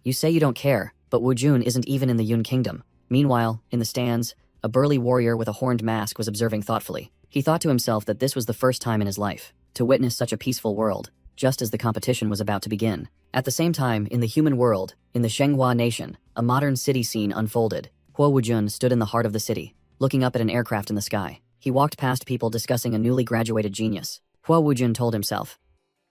"You say you don't care, but Wujun isn't even in the Yun Kingdom." Meanwhile, in the stands, a burly warrior with a horned mask was observing thoughtfully. He thought to himself that this was the first time in his life to witness such a peaceful world, just as the competition was about to begin. At the same time, in the human world, in the Shenghua nation, a modern city scene unfolded. Huo Wujun stood in the heart of the city, looking up at an aircraft in the sky. He walked past people discussing a newly graduated genius. Huo Wujun told himself,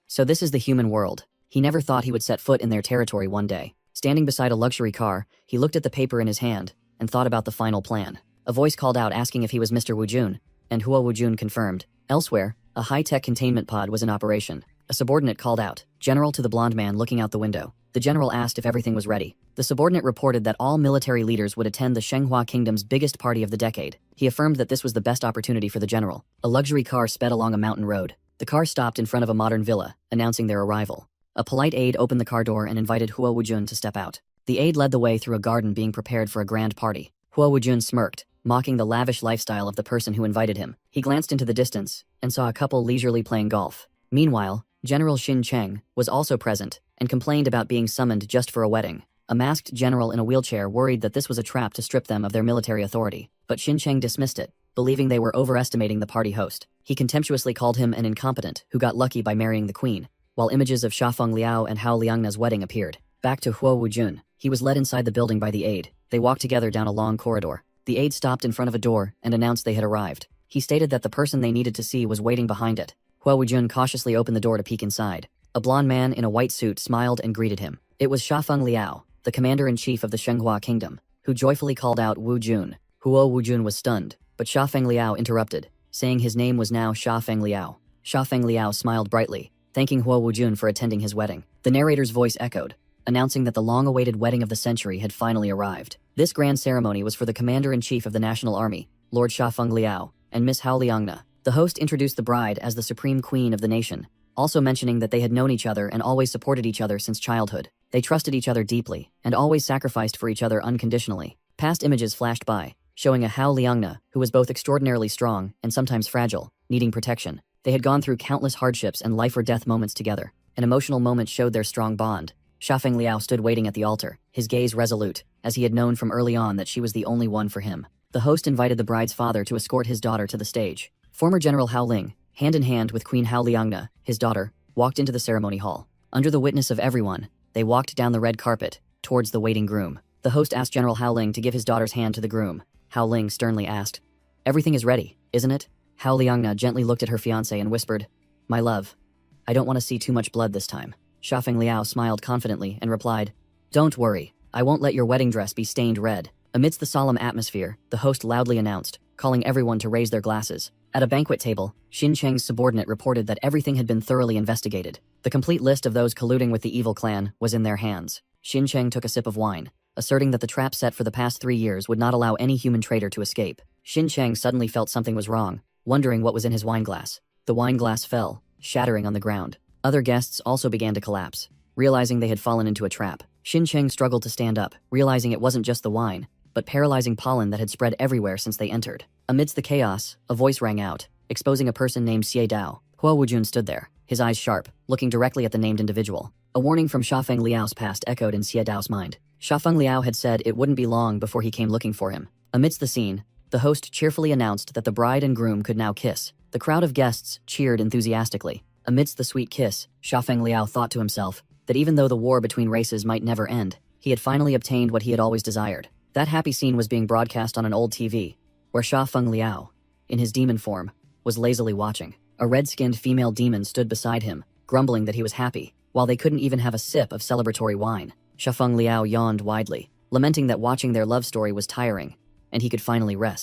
"So this is the human world." He never thought he would set foot in their territory one day. Standing beside a luxury car, he looked at the paper in his hand and thought about the final plan. A voice called out asking if he was Mr. Wujun, and Huo Wujun confirmed. Elsewhere, a high-tech containment pod was in operation. A subordinate called out, "General," to the blonde man looking out the window. The general asked if everything was ready. The subordinate reported that all military leaders would attend the Shenghua Kingdom's biggest party of the decade. He affirmed that this was the best opportunity for the general. A luxury car sped along a mountain road. The car stopped in front of a modern villa, announcing their arrival. A polite aide opened the car door and invited Huo Wujun to step out. The aide led the way through a garden being prepared for a grand party. Huo Wujun smirked, mocking the lavish lifestyle of the person who invited him. He glanced into the distance and saw a couple leisurely playing golf. Meanwhile, General Xin Cheng was also present and complained about being summoned just for a wedding. A masked general in a wheelchair worried that this was a trap to strip them of their military authority, but Xin Cheng dismissed it, believing they were overestimating the party host. He contemptuously called him an incompetent who got lucky by marrying the queen, while images of Shafeng Liao and Hao Liangna's wedding appeared. Back to Huo Wujun. He was led inside the building by the aide. They walked together down a long corridor. The aide stopped in front of a door and announced they had arrived. He stated that the person they needed to see was waiting behind it. Huo Wujun cautiously opened the door to peek inside. A blond man in a white suit smiled and greeted him. It was Shafeng Liao, the commander-in-chief of the Shenghua Kingdom, who joyfully called out Wu Jun. Huo Wujun was stunned, but Shafeng Liao interrupted, saying his name was now Shafeng Liao. Shafeng Liao smiled brightly, thanking Huo Wujun for attending his wedding. The narrator's voice echoed, announcing that the long-awaited wedding of the century had finally arrived. This grand ceremony was for the commander-in-chief of the National Army, Lord Shafeng Liao, and Miss Hao Liangna. The host introduced the bride as the supreme queen of the nation, also mentioning that they had known each other and always supported each other since childhood. They trusted each other deeply and always sacrificed for each other unconditionally. Past images flashed by, showing a Hao Liangna who was both extraordinarily strong and sometimes fragile, needing protection. They had gone through countless hardships and life-or-death moments together. An emotional moment showed their strong bond. Shafeng Liao stood waiting at the altar, his gaze resolute, as he had known from early on that she was the only one for him. The host invited the bride's father to escort his daughter to the stage. Former General Hao Ling, hand in hand with Queen Hao Liangna, his daughter, walked into the ceremony hall. Under the witness of everyone, they walked down the red carpet, towards the waiting groom. The host asked General Hao Ling to give his daughter's hand to the groom. Hao Ling sternly asked, Everything is ready, isn't it? Hao Liangna gently looked at her fiancé and whispered, "My love, I don't want to see too much blood this time." Shafeng Liao smiled confidently and replied, "Don't worry, I won't let your wedding dress be stained red." Amidst the solemn atmosphere, the host loudly announced, calling everyone to raise their glasses. At a banquet table, Xin Cheng's subordinate reported that everything had been thoroughly investigated. The complete list of those colluding with the evil clan was in their hands. Xin Cheng took a sip of wine, asserting that the trap set for the past 3 years would not allow any human traitor to escape. Xin Cheng suddenly felt something was wrong, wondering what was in his wine glass. The wine glass fell, shattering on the ground. Other guests also began to collapse, realizing they had fallen into a trap. Xin Cheng struggled to stand up, realizing it wasn't just the wine, but paralyzing pollen that had spread everywhere since they entered. Amidst the chaos, a voice rang out, exposing a person named Xie Dao. Hua Wujun stood there, his eyes sharp, looking directly at the named individual. A warning from Shafeng Liao's past echoed in Xie Dao's mind. Shafeng Liao had said it wouldn't be long before he came looking for him. Amidst the scene, the host cheerfully announced that the bride and groom could now kiss. The crowd of guests cheered enthusiastically. Amidst the sweet kiss, Shafeng Liao thought to himself that even though the war between races might never end, he had finally obtained what he had always desired. That happy scene was being broadcast on an old TV, where Shafeng Liao, in his demon form, was lazily watching. A red-skinned female demon stood beside him, grumbling that he was happy, while they couldn't even have a sip of celebratory wine. Shafeng Liao yawned widely, lamenting that watching their love story was tiring, and he could finally rest.